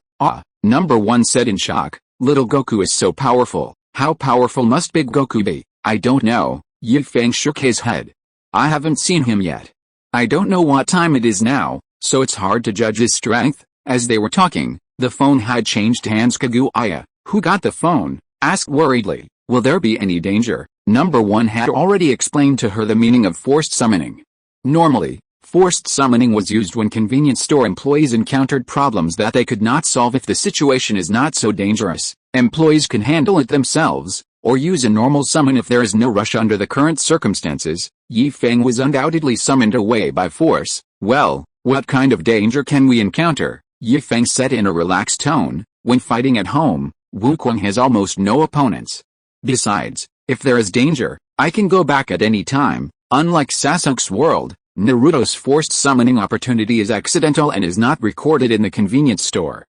Number 1 said in shock. "Little Goku is so powerful. How powerful must Big Goku be?" "I don't know." Feng shook his head. "I haven't seen him yet. I don't know what time it is now, so it's hard to judge his strength." As they were talking, the phone had changed hands. Kaguya, who got the phone, asked worriedly, "Will there be any danger?" Number 1 had already explained to her the meaning of forced summoning. Normally, forced summoning was used when convenience store employees encountered problems that they could not solve. If the situation is not so dangerous, employees can handle it themselves, or use a normal summon if there is no rush under the current circumstances. Feng was undoubtedly summoned away by force. "Well, what kind of danger can we encounter?" Feng said in a relaxed tone. "When fighting at home, Wukwang has almost no opponents. Besides, if there is danger, I can go back at any time. Unlike Sasuke's world, Naruto's forced summoning opportunity is accidental and is not recorded in the convenience store.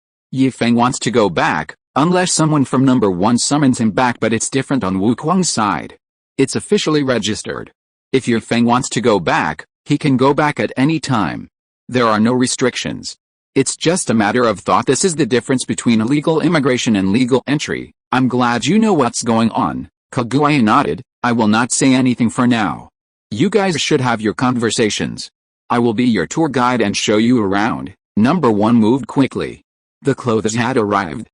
Feng wants to go back, unless someone from number 1 summons him back, but it's different on Wukwang's side. It's officially registered. If Feng wants to go back, he can go back at any time. There are no restrictions. It's just a matter of thought. This is the difference between illegal immigration and legal entry. I'm glad you know what's going on." Kaguya nodded. "I will not say anything for now. You guys should have your conversations. I will be your tour guide and show you around." Number 1 moved quickly. The clothes had arrived.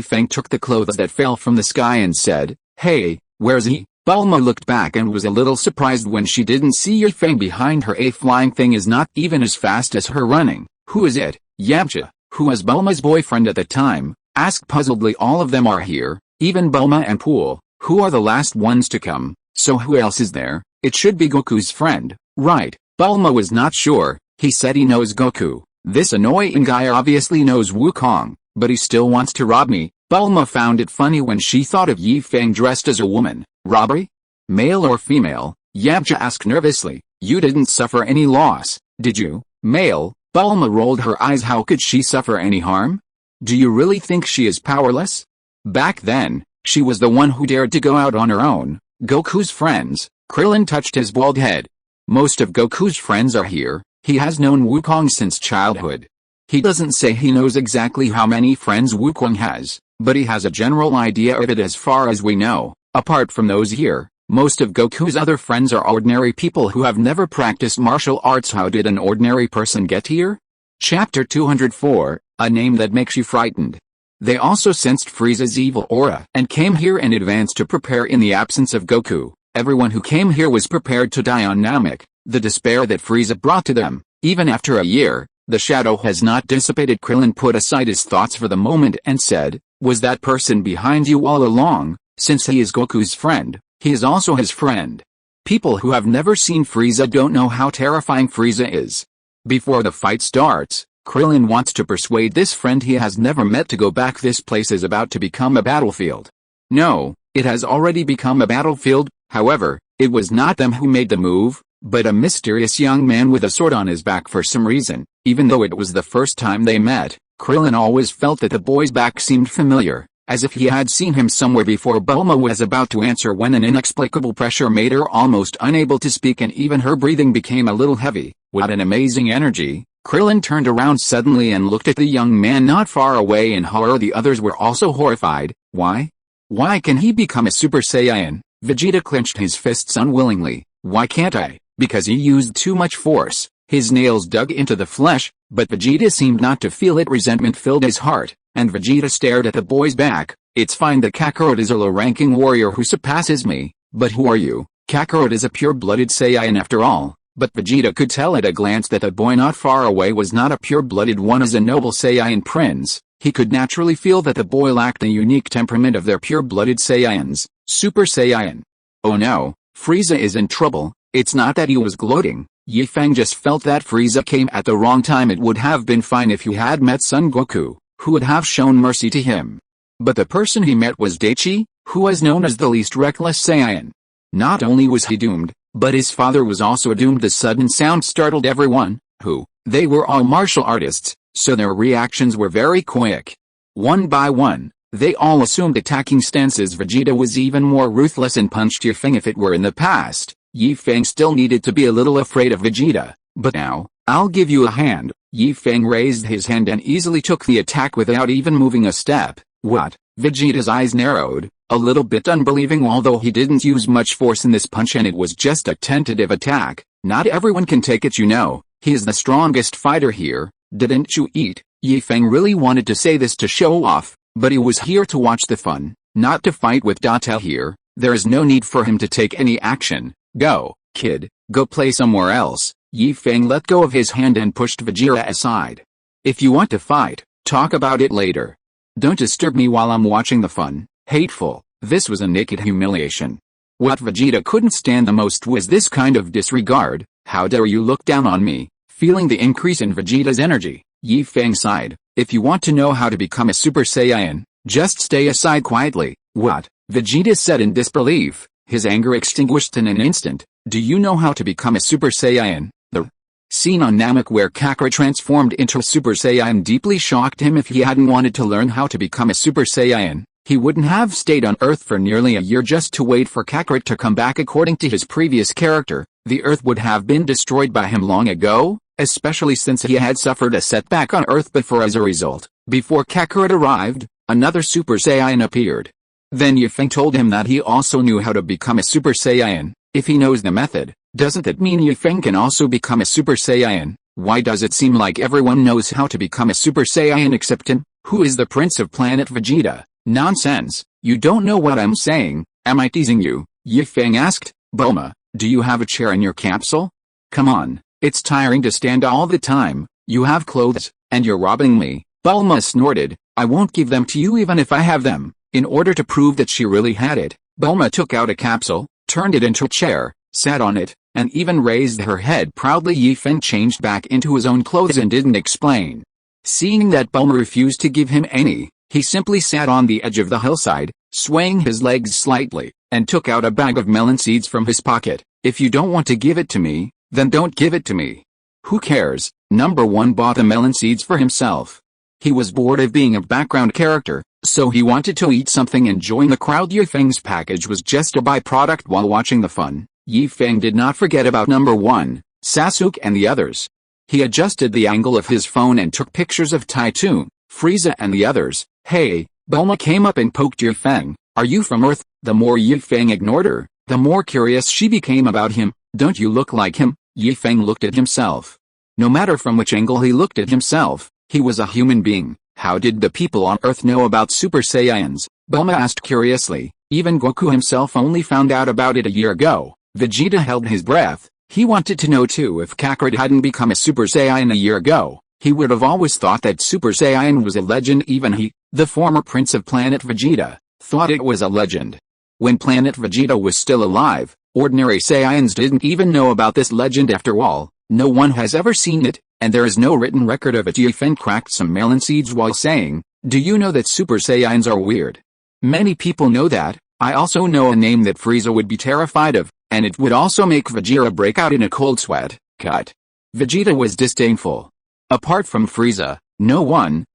Feng took the clothes that fell from the sky and said, "Hey, where's he?" Bulma looked back and was a little surprised when she didn't see Feng behind her. A flying thing is not even as fast as her running. "Who is it?" Yamcha, who was Bulma's boyfriend at the time, asked puzzledly. "All of them are here, even Bulma and Pool, who are the last ones to come, so who else is there?" "It should be Goku's friend, right?" Bulma was not sure. "He said he knows Goku. This annoying guy obviously knows Wukong, but he still wants to rob me. Bulma found it funny when she thought of Yi Feng dressed as a woman. Robbery? Male or female? Yamcha asked nervously. You didn't suffer any loss, did you? Male. Bulma rolled her eyes. How could she suffer any harm? Do you really think she is powerless? Back then, she was the one who dared to go out on her own. Goku's friends. Krillin touched his bald head. Most of Goku's friends are here. He has known Wukong since childhood. He doesn't say he knows exactly how many friends Wukong has, but he has a general idea of it as far as we know. Apart from those here, most of Goku's other friends are ordinary people who have never practiced martial arts. How did an ordinary person get here? Chapter 204, a name that makes you frightened. They also sensed Frieza's evil aura and came here in advance to prepare in the absence of Goku. Everyone who came here was prepared to die on Namek. The despair that Frieza brought to them, even after a year, the shadow has not dissipated. Krillin put aside his thoughts for the moment and said, was that person behind you all along? Since he is Goku's friend, he is also his friend. People who have never seen Frieza don't know how terrifying Frieza is. Before the fight starts, Krillin wants to persuade this friend he has never met to go back. This place is about to become a battlefield. No, it has already become a battlefield. However, it was not them who made the move, but a mysterious young man with a sword on his back for some reason. Even though it was the first time they met, Krillin always felt that the boy's back seemed familiar, as if he had seen him somewhere before. Bulma was about to answer when an inexplicable pressure made her almost unable to speak, and even her breathing became a little heavy. What an amazing energy! Krillin turned around suddenly and looked at the young man not far away in horror. The others were also horrified. Why? Why can he become a Super Saiyan? Vegeta clenched his fists unwillingly. Why can't I? Because he used too much force. His nails dug into the flesh, but Vegeta seemed not to feel it. Resentment filled his heart, and Vegeta stared at the boy's back. It's fine that Kakarot is a low-ranking warrior who surpasses me, but who are you? Kakarot is a pure-blooded Saiyan after all. But Vegeta could tell at a glance that the boy not far away was not a pure-blooded one. As a noble Saiyan prince, he could naturally feel that the boy lacked the unique temperament of their pure-blooded Saiyans. Super Saiyan. Oh no, Frieza is in trouble. It's not that he was gloating. Yi Feng just felt that Frieza came at the wrong time. It would have been fine if he had met Son Goku, who would have shown mercy to him. But the person he met was Daichi, who was known as the least reckless Saiyan. Not only was he doomed, but his father was also doomed. The sudden sound startled everyone. Who? They were all martial artists, so their reactions were very quick. One by one, they all assumed attacking stances. Vegeta was even more ruthless and punched Yi Feng. If it were in the past, Yi Feng still needed to be a little afraid of Vegeta, but now, I'll give you a hand. Yi Feng raised his hand and easily took the attack without even moving a step. What? Vegeta's eyes narrowed, a little bit unbelieving. Although he didn't use much force in this punch and it was just a tentative attack, not everyone can take it, you know. He is the strongest fighter here, didn't you eat? Yi Feng really wanted to say this to show off, but he was here to watch the fun, not to fight with Datel here. There is no need for him to take any action. Go, kid, go play somewhere else. Yi Feng let go of his hand and pushed Vegeta aside. If you want to fight, talk about it later. Don't disturb me while I'm watching the fun. Hateful. This was a naked humiliation. What Vegeta couldn't stand the most was this kind of disregard. How dare you look down on me? Feeling the increase in Vegeta's energy, Yi Feng sighed. If you want to know how to become a Super Saiyan, just stay aside quietly. What? Vegeta said in disbelief, his anger extinguished in an instant. Do you know how to become a Super Saiyan? The scene on Namek where Kakarot transformed into a Super Saiyan deeply shocked him. If he hadn't wanted to learn how to become a Super Saiyan, he wouldn't have stayed on Earth for nearly a year just to wait for Kakarot to come back. According to his previous character, the Earth would have been destroyed by him long ago, especially since he had suffered a setback on Earth before. As a result, before Kakarot arrived, another Super Saiyan appeared. Then Yi Feng told him that he also knew how to become a Super Saiyan. If he knows the method, doesn't that mean Yi Feng can also become a Super Saiyan? Why does it seem like everyone knows how to become a Super Saiyan except him? Who is the Prince of Planet Vegeta? Nonsense, you don't know what I'm saying, am I teasing you? Yi Feng asked. Bulma, do you have a chair in your capsule? Come on, it's tiring to stand all the time. You have clothes, and you're robbing me. Bulma snorted. I won't give them to you even if I have them. In order to prove that she really had it, Bulma took out a capsule, turned it into a chair, sat on it, and even raised her head proudly. Yi Feng changed back into his own clothes and didn't explain. Seeing that Bulma refused to give him any, he simply sat on the edge of the hillside, swaying his legs slightly, and took out a bag of melon seeds from his pocket. If you don't want to give it to me, then don't give it to me. Who cares? Number 1 bought the melon seeds for himself. He was bored of being a background character, so he wanted to eat something and join the crowd. Yi Feng's package was just a byproduct. While watching the fun, Yi Feng did not forget about number 1, Sasuke and the others. He adjusted the angle of his phone and took pictures of Taichung, Frieza and the others. Hey, Bulma came up and poked Yi Feng. Are you from Earth? The more Yi Feng ignored her, the more curious she became about him. Don't you look like him? Yi Feng looked at himself. No matter from which angle he looked at himself, he was a human being. How did the people on Earth know about Super Saiyans? Bulma asked curiously. Even Goku himself only found out about it a year ago. Vegeta held his breath. He wanted to know too. If Kakarot hadn't become a Super Saiyan a year ago, he would have always thought that Super Saiyan was a legend. Even he, the former prince of Planet Vegeta, thought it was a legend. When Planet Vegeta was still alive, ordinary Saiyans didn't even know about this legend. After all, no one has ever seen it, and there is no written record of it. Yi Feng cracked some melon seeds while saying, do you know that Super Saiyans are weird? Many people know that. I also know a name that Frieza would be terrified of, and it would also make Vegeta break out in a cold sweat. Cut. Vegeta was disdainful. Apart from Frieza, no one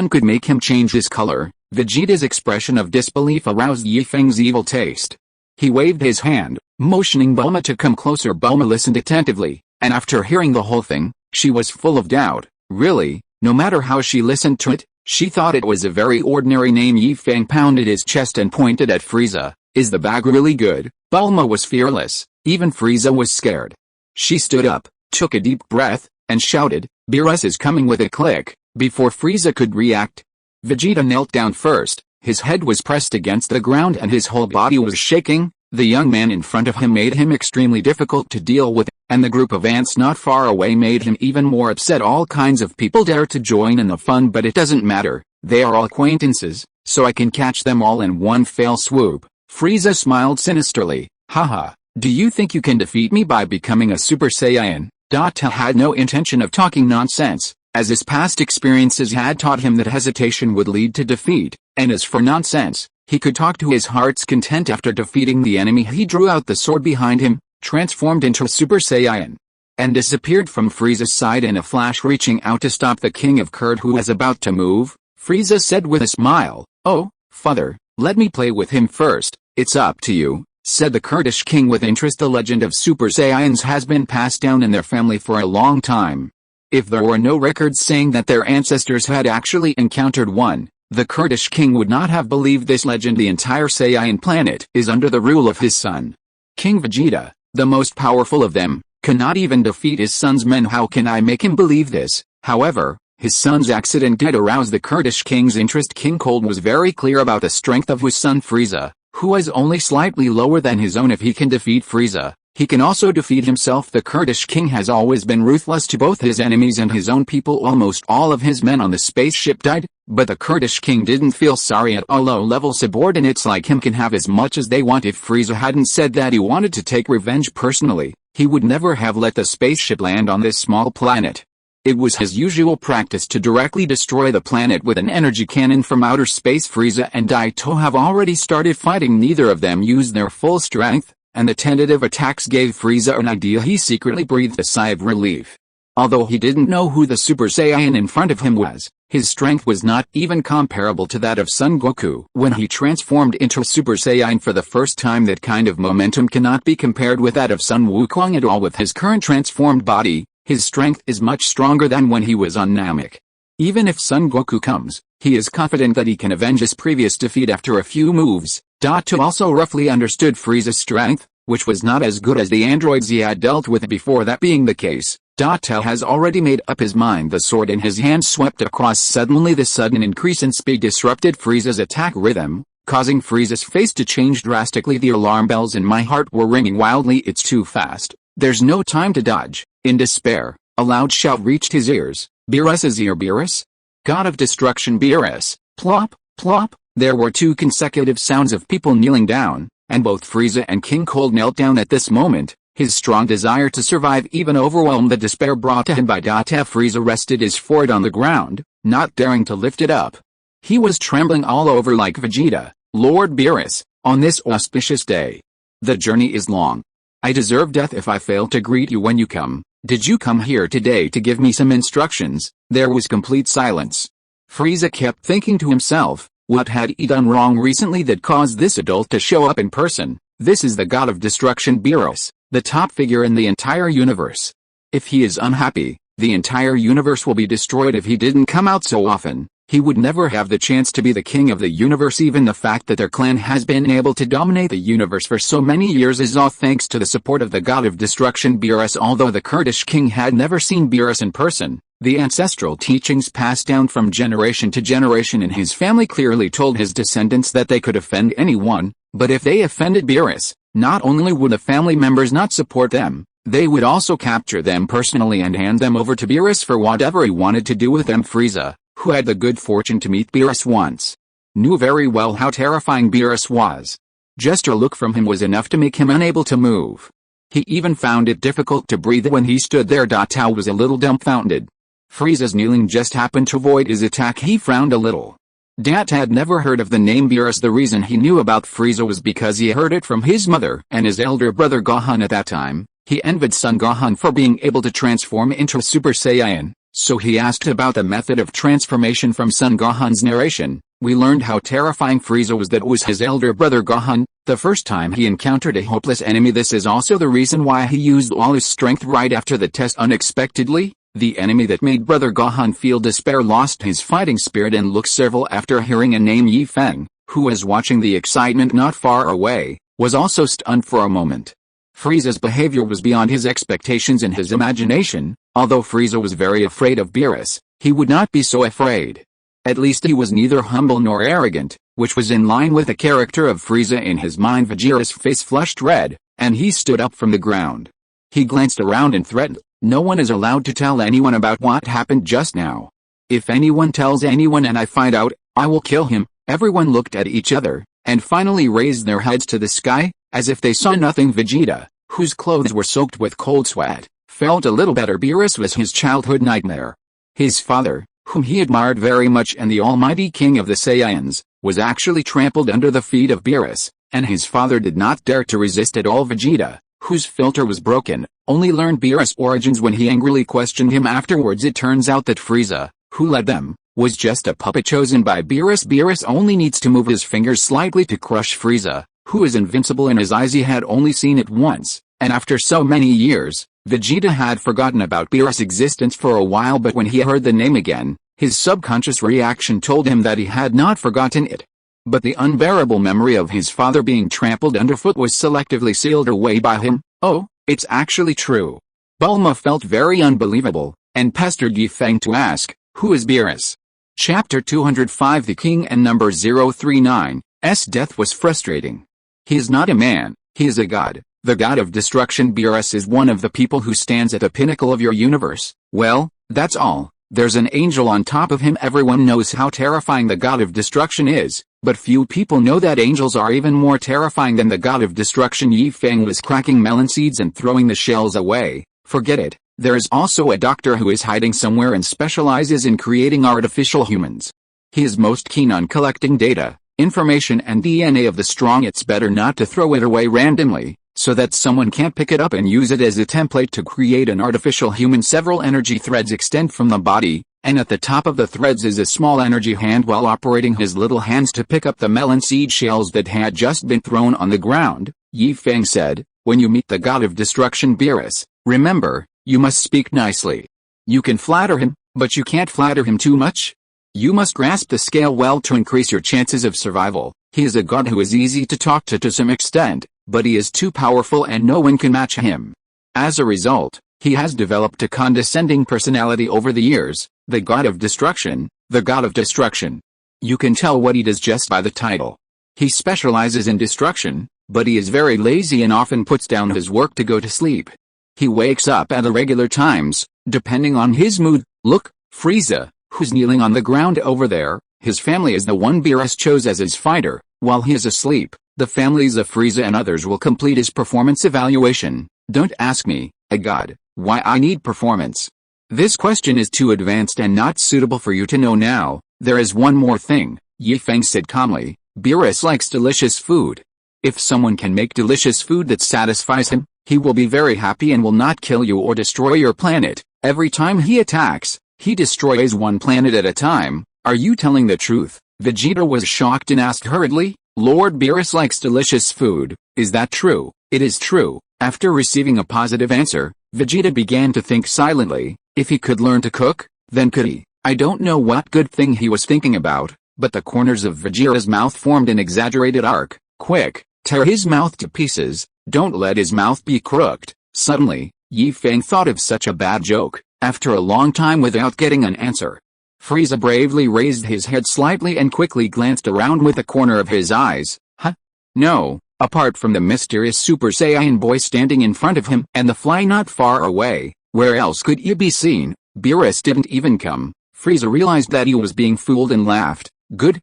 could make him change his color. Vegeta's expression of disbelief aroused Yi Feng's evil taste. He waved his hand, motioning Bulma to come closer. Bulma listened attentively, and after hearing the whole thing, she was full of doubt. Really, no matter how she listened to it, she thought it was a very ordinary name. Yi Feng pounded his chest and pointed at Frieza. Is the bag really good? Bulma was fearless. Even Frieza was scared. She stood up, took a deep breath, and shouted, Beerus is coming. With a click, before Frieza could react, Vegeta knelt down first. His head was pressed against the ground and his whole body was shaking. The young man in front of him made him extremely difficult to deal with, and the group of ants not far away made him even more upset. All kinds of people dare to join in the fun, but it doesn't matter. They are all acquaintances, so I can catch them all in one fell swoop. Frieza smiled sinisterly. Haha, do you think you can defeat me by becoming a Super Saiyan? Data had no intention of talking nonsense, as his past experiences had taught him that hesitation would lead to defeat, and as for nonsense, he could talk to his heart's content. After defeating the enemy, he drew out the sword behind him, transformed into a Super Saiyan, and disappeared from Frieza's side in a flash. Reaching out to stop the king of Kurd who was about to move, Frieza said with a smile, Oh, father, let me play with him first. It's up to you, said the Kurdish king with interest. The legend of Super Saiyans has been passed down in their family for a long time. If there were no records saying that their ancestors had actually encountered one, the Kurdish king would not have believed this legend. The entire Saiyan planet is under the rule of his son, King Vegeta, the most powerful of them, cannot even defeat his son's men. How can I make him believe this? However, his son's accident did arouse the Kurdish king's interest. King Cold was very clear about the strength of his son Frieza, who was only slightly lower than his own. If he can defeat Frieza, he can also defeat himself. The Kurdish king has always been ruthless to both his enemies and his own people. Almost all of his men on the spaceship died, but the Kurdish king didn't feel sorry at all. Low-level subordinates like him can have as much as they want. If Frieza hadn't said that he wanted to take revenge personally, he would never have let the spaceship land on this small planet. It was his usual practice to directly destroy the planet with an energy cannon from outer space. Frieza and Daito have already started fighting. Neither of them used their full strength, and the tentative attacks gave Frieza an idea. He secretly breathed a sigh of relief. Although he didn't know who the Super Saiyan in front of him was, his strength was not even comparable to that of Son Goku. When he transformed into a Super Saiyan for the first time, that kind of momentum cannot be compared with that of Sun Wukong at all. With his current transformed body, his strength is much stronger than when he was on Namek. Even if Son Goku comes, he is confident that he can avenge his previous defeat after a few moves. Dato also roughly understood Frieza's strength, which was not as good as the androids he had dealt with before. That being the case, Dato has already made up his mind. The sword in his hand swept across. Suddenly the sudden increase in speed disrupted Frieza's attack rhythm, causing Frieza's face to change drastically. The alarm bells in my heart were ringing wildly. It's too fast. There's no time to dodge. In despair, a loud shout reached his ears. Beerus is here. Beerus? God of destruction. Beerus. Plop, plop. There were two consecutive sounds of people kneeling down, and both Frieza and King Cold knelt down at this moment. His strong desire to survive even overwhelmed the despair brought to him by Frieza rested his forehead on the ground, not daring to lift it up. He was trembling all over like Vegeta. Lord Beerus, on this auspicious day. The journey is long. I deserve death if I fail to greet you when you come. Did you come here today to give me some instructions? There was complete silence. Frieza kept thinking to himself, what had he done wrong recently that caused this adult to show up in person? This is the god of destruction Beerus, the top figure in the entire universe. If he is unhappy, the entire universe will be destroyed. If he didn't come out so often, he would never have the chance to be the king of the universe. Even the fact that their clan has been able to dominate the universe for so many years is all thanks to the support of the god of destruction Beerus. Although the Kurdish king had never seen Beerus in person, the ancestral teachings passed down from generation to generation in his family clearly told his descendants that they could offend anyone, but if they offended Beerus, not only would the family members not support them, they would also capture them personally and hand them over to Beerus for whatever he wanted to do with them. Frieza, who had the good fortune to meet Beerus once, knew very well how terrifying Beerus was. Just a look from him was enough to make him unable to move. He even found it difficult to breathe when he stood there. Tao was a little dumbfounded. Frieza's kneeling just happened to avoid his attack. He frowned a little. Dat had never heard of the name Beerus. The reason he knew about Frieza was because he heard it from his mother and his elder brother Gohan. At that time, he envied Son Gohan for being able to transform into a Super Saiyan, so he asked about the method of transformation from Son Gohan's narration. We learned how terrifying Frieza was. That was his elder brother Gohan, the first time he encountered a hopeless enemy. This is also the reason why he used all his strength right after the test unexpectedly. The enemy that made Brother Gohan feel despair lost his fighting spirit and looked several after hearing a name. Feng, who was watching the excitement not far away, was also stunned for a moment. Frieza's behavior was beyond his expectations and his imagination. Although Frieza was very afraid of Beerus, he would not be so afraid. At least he was neither humble nor arrogant, which was in line with the character of Frieza in his mind. Vegeta's face flushed red, and he stood up from the ground. He glanced around and threatened, no one is allowed to tell anyone about what happened just now. If anyone tells anyone and I find out, I will kill him. Everyone looked at each other, and finally raised their heads to the sky, as if they saw nothing. Vegeta, whose clothes were soaked with cold sweat, felt a little better. Beerus was his childhood nightmare. His father, whom he admired very much and the almighty king of the Saiyans, was actually trampled under the feet of Beerus, and his father did not dare to resist at all. Vegeta, whose filter was broken, only learned Beerus' origins when he angrily questioned him afterwards. It turns out that Frieza, who led them, was just a puppet chosen by Beerus. Beerus only needs to move his fingers slightly to crush Frieza, who is invincible in his eyes. He had only seen it once, and after so many years, Vegeta had forgotten about Beerus' existence for a while, but when he heard the name again, his subconscious reaction told him that he had not forgotten it. But the unbearable memory of his father being trampled underfoot was selectively sealed away by him. Oh, it's actually true. Bulma felt very unbelievable, and pestered Feng to ask, who is Beerus? Chapter 205 The King and number 039's death was frustrating. He is not a man, he is a god, the god of destruction. Beerus is one of the people who stands at the pinnacle of your universe. Well, that's all. There's an angel on top of him. Everyone knows how terrifying the god of destruction is, but few people know that angels are even more terrifying than the god of destruction. Feng was cracking melon seeds and throwing the shells away. Forget it. There is also a doctor who is hiding somewhere and specializes in creating artificial humans. He is most keen on collecting data, information and DNA of the strong. It's better not to throw it away randomly, so that someone can't pick it up and use it as a template to create an artificial human. Several energy threads extend from the body, and at the top of the threads is a small energy hand. While operating his little hands to pick up the melon seed shells that had just been thrown on the ground, Feng said, when you meet the god of destruction Beerus, remember, you must speak nicely. You can flatter him, but you can't flatter him too much. You must grasp the scale well to increase your chances of survival. He is a god who is easy to talk to some extent, but he is too powerful and no one can match him. As a result, he has developed a condescending personality over the years, the god of destruction, the god of destruction. You can tell what he does just by the title. He specializes in destruction, but he is very lazy and often puts down his work to go to sleep. He wakes up at irregular times, depending on his mood. Look, Frieza, who's kneeling on the ground over there, his family is the one Beerus chose as his fighter. While he is asleep, the families of Frieza and others will complete his performance evaluation. Don't ask me, a god, why I need performance. This question is too advanced and not suitable for you to know now. There is one more thing, Feng said calmly. Beerus likes delicious food. If someone can make delicious food that satisfies him, he will be very happy and will not kill you or destroy your planet. Every time he attacks, he destroys one planet at a time. Are you telling the truth? Vegeta was shocked and asked hurriedly. Lord Beerus likes delicious food. Is that true? It is true. After receiving a positive answer, Vegeta began to think silently. If he could learn to cook, then could he? I don't know what good thing he was thinking about, but the corners of Vegeta's mouth formed an exaggerated arc. Quick, tear his mouth to pieces. Don't let his mouth be crooked. Suddenly, Feng thought of such a bad joke, after a long time without getting an answer. Frieza bravely raised his head slightly and quickly glanced around with the corner of his eyes. Huh? No, apart from the mysterious Super Saiyan boy standing in front of him and the fly not far away, where else could he be seen? Beerus didn't even come. Frieza realized that he was being fooled and laughed. Good,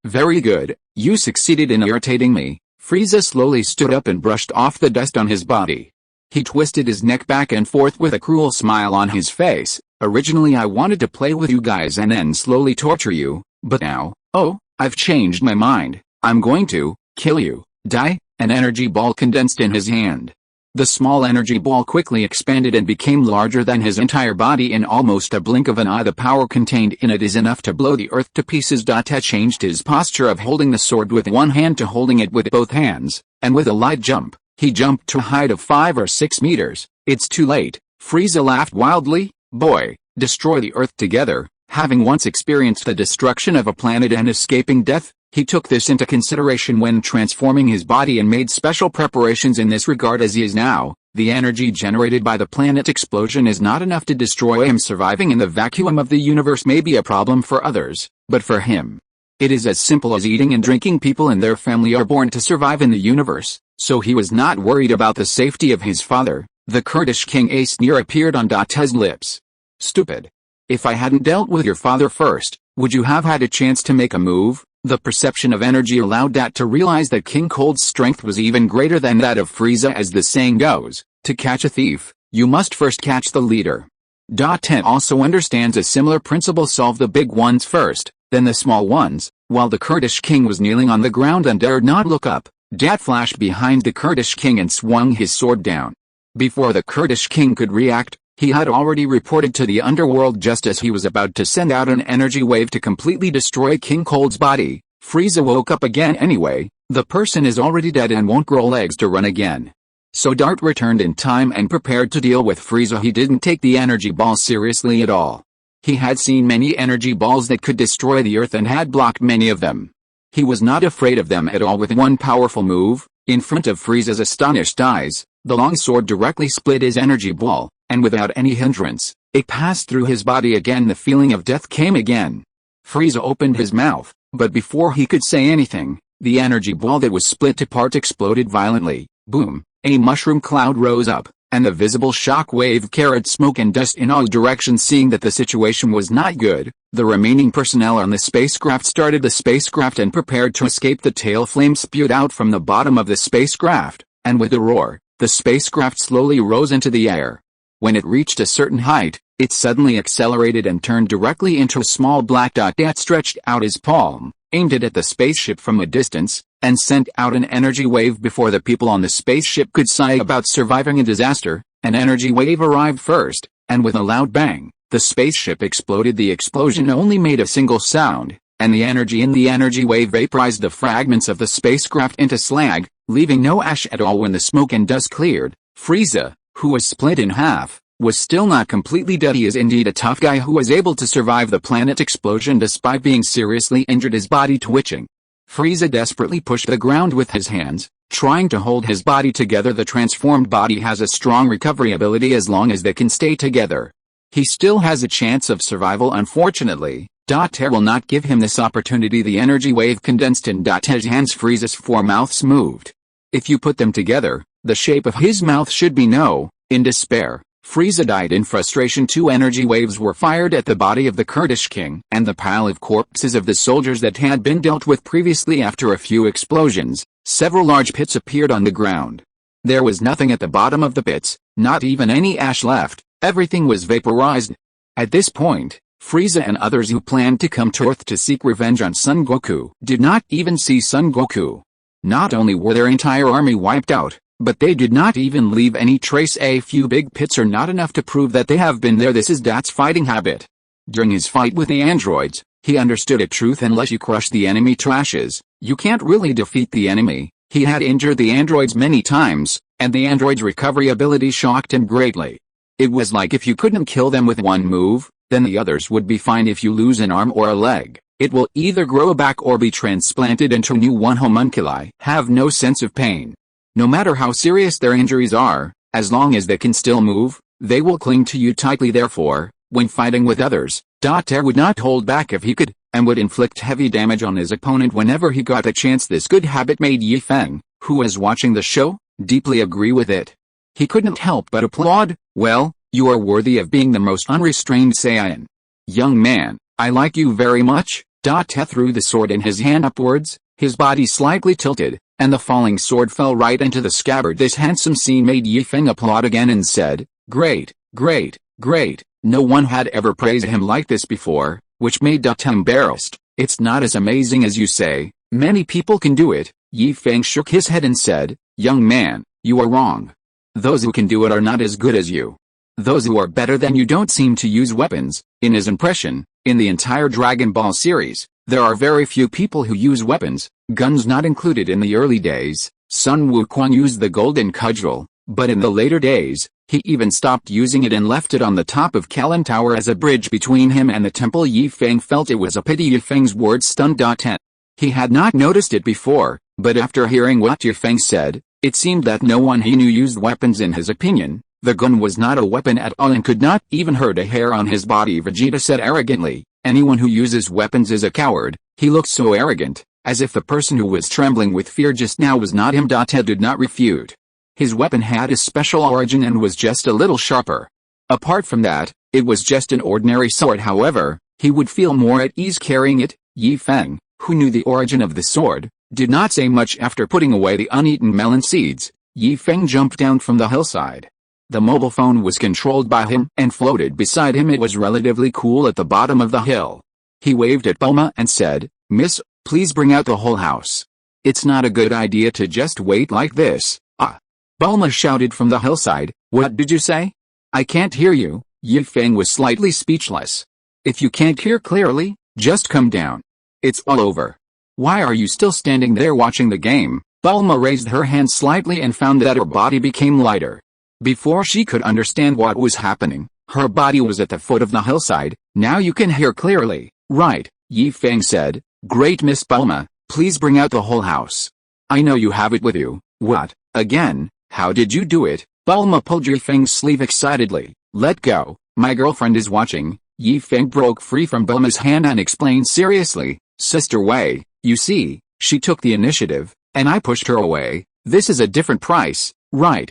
very good, you succeeded in irritating me. Frieza slowly stood up and brushed off the dust on his body. He twisted his neck back and forth with a cruel smile on his face. Originally I wanted to play with you guys and then slowly torture you, but now, oh, I've changed my mind. I'm going to kill you. Die. An energy ball condensed in his hand. The small energy ball quickly expanded and became larger than his entire body in almost a blink of an eye. The power contained in it is enough to blow the earth to pieces. He changed his posture of holding the sword with one hand to holding it with both hands, and with a light jump, he jumped to a height of 5 or 6 meters. It's too late. Frieza laughed wildly. Boy, destroy the earth together. Having once experienced the destruction of a planet and escaping death, he took this into consideration when transforming his body and made special preparations in this regard. As he is now, the energy generated by the planet explosion is not enough to destroy him. Surviving in the vacuum of the universe may be a problem for others, but for him, it is as simple as eating and drinking. People and their family are born to survive in the universe, so he was not worried about the safety of his father. The Kurdish king, a sneer appeared on Date's lips. Stupid. If I hadn't dealt with your father first, would you have had a chance to make a move? The perception of energy allowed Dat to realize that King Cold's strength was even greater than that of Frieza. As the saying goes, to catch a thief, you must first catch the leader. Dat also understands a similar principle: solve the big ones first, then the small ones. While the Kurdish king was kneeling on the ground and dared not look up, Dat flashed behind the Kurdish king and swung his sword down. Before the Kurdish king could react, he had already reported to the underworld just as he was about to send out an energy wave to completely destroy King Cold's body. Frieza woke up again anyway. The person is already dead and won't grow legs to run again. So Dart returned in time and prepared to deal with Frieza. He didn't take the energy ball seriously at all. He had seen many energy balls that could destroy the earth and had blocked many of them. He was not afraid of them at all. With one powerful move, in front of Frieza's astonished eyes, the long sword directly split his energy ball, and without any hindrance, it passed through his body again. The feeling of death came again. Frieza opened his mouth, but before he could say anything, the energy ball that was split apart exploded violently. Boom! A mushroom cloud rose up, and the visible shock wave carried smoke and dust in all directions. Seeing that the situation was not good, the remaining personnel on the spacecraft started the spacecraft and prepared to escape. The tail flame spewed out from the bottom of the spacecraft, and with a roar, the spacecraft slowly rose into the air. When it reached a certain height, it suddenly accelerated and turned directly into a small black dot. Dat stretched out his palm, aimed it at the spaceship from a distance, and sent out an energy wave. Before the people on the spaceship could sigh about surviving a disaster, an energy wave arrived first, and with a loud bang, the spaceship exploded. The explosion only made a single sound, and the energy in the energy wave vaporized the fragments of the spacecraft into slag, leaving no ash at all. When the smoke and dust cleared, Frieza, who was split in half, was still not completely dead. He is indeed a tough guy who was able to survive the planet explosion despite being seriously injured, his body twitching. Frieza desperately pushed the ground with his hands, trying to hold his body together. The transformed body has a strong recovery ability as long as they can stay together. He still has a chance of survival. Unfortunately, Dater will not give him this opportunity. The energy wave condensed in Dater's hands. Frieza's 4 mouths moved. If you put them together, the shape of his mouth should be no. In despair, Frieza died. In frustration, 2 energy waves were fired at the body of the Kurdish king and the pile of corpses of the soldiers that had been dealt with previously. After a few explosions, several large pits appeared on the ground. There was nothing at the bottom of the pits, not even any ash left, everything was vaporized. At this point, Frieza and others who planned to come to Earth to seek revenge on Son Goku did not even see Son Goku. Not only were their entire army wiped out, but they did not even leave any trace. A few big pits are not enough to prove that they have been there. This is Dat's fighting habit. During his fight with the androids, he understood a truth: unless you crush the enemy to ashes, you can't really defeat the enemy. He had injured the androids many times, and the androids' recovery ability shocked him greatly. It was like if you couldn't kill them with one move, then the others would be fine. If you lose an arm or a leg, it will either grow back or be transplanted into new one. Homunculi have no sense of pain. No matter how serious their injuries are, as long as they can still move, they will cling to you tightly. Therefore, when fighting with others, Date would not hold back if he could, and would inflict heavy damage on his opponent whenever he got a chance. This good habit made Feng, who was watching the show, deeply agree with it. He couldn't help but applaud. Well, you are worthy of being the most unrestrained Saiyan. Young man, I like you very much. Date threw the sword in his hand upwards, his body slightly tilted, and the falling sword fell right into the scabbard. This handsome scene made Feng applaud again and said, "Great, great, great." No one had ever praised him like this before, which made Date embarrassed. "It's not as amazing as you say, many people can do it." Feng shook his head and said, "Young man, you are wrong. Those who can do it are not as good as you. Those who are better than you don't seem to use weapons." In his impression, in the entire Dragon Ball series, there are very few people who use weapons, guns not included. In the early days, Sun Wukong used the golden cudgel, but in the later days, he even stopped using it and left it on the top of Kallen Tower as a bridge between him and the temple. Feng felt it was a pity. Feng's words stunned Date. He had not noticed it before, but after hearing what Feng said, it seemed that no one he knew used weapons. In his opinion, the gun was not a weapon at all and could not even hurt a hair on his body. Vegeta said arrogantly, "Anyone who uses weapons is a coward." He looked so arrogant, as if the person who was trembling with fear just now was not him. Date did not refute. His weapon had a special origin and was just a little sharper. Apart from that, it was just an ordinary sword. However, he would feel more at ease carrying it. Feng, who knew the origin of the sword, did not say much. After putting away the uneaten melon seeds, Feng jumped down from the hillside. The mobile phone was controlled by him and floated beside him. It was relatively cool at the bottom of the hill. He waved at Bulma and said, "Miss, please bring out the whole house. It's not a good idea to just wait like this." "Ah!" Bulma shouted from the hillside. "What did you say? I can't hear you." Feng was slightly speechless. "If you can't hear clearly, just come down. It's all over. Why are you still standing there watching the game?" Bulma raised her hand slightly and found that her body became lighter. Before she could understand what was happening, her body was at the foot of the hillside. "Now you can hear clearly, right?" Feng said. "Great, Miss Bulma, please bring out the whole house. I know you have it with you." "What, again? How did you do it?" Bulma pulled Feng's sleeve excitedly. "Let go, my girlfriend is watching." Feng broke free from Bulma's hand and explained seriously, "Sister Wei, you see, she took the initiative, and I pushed her away. This is a different price, right?"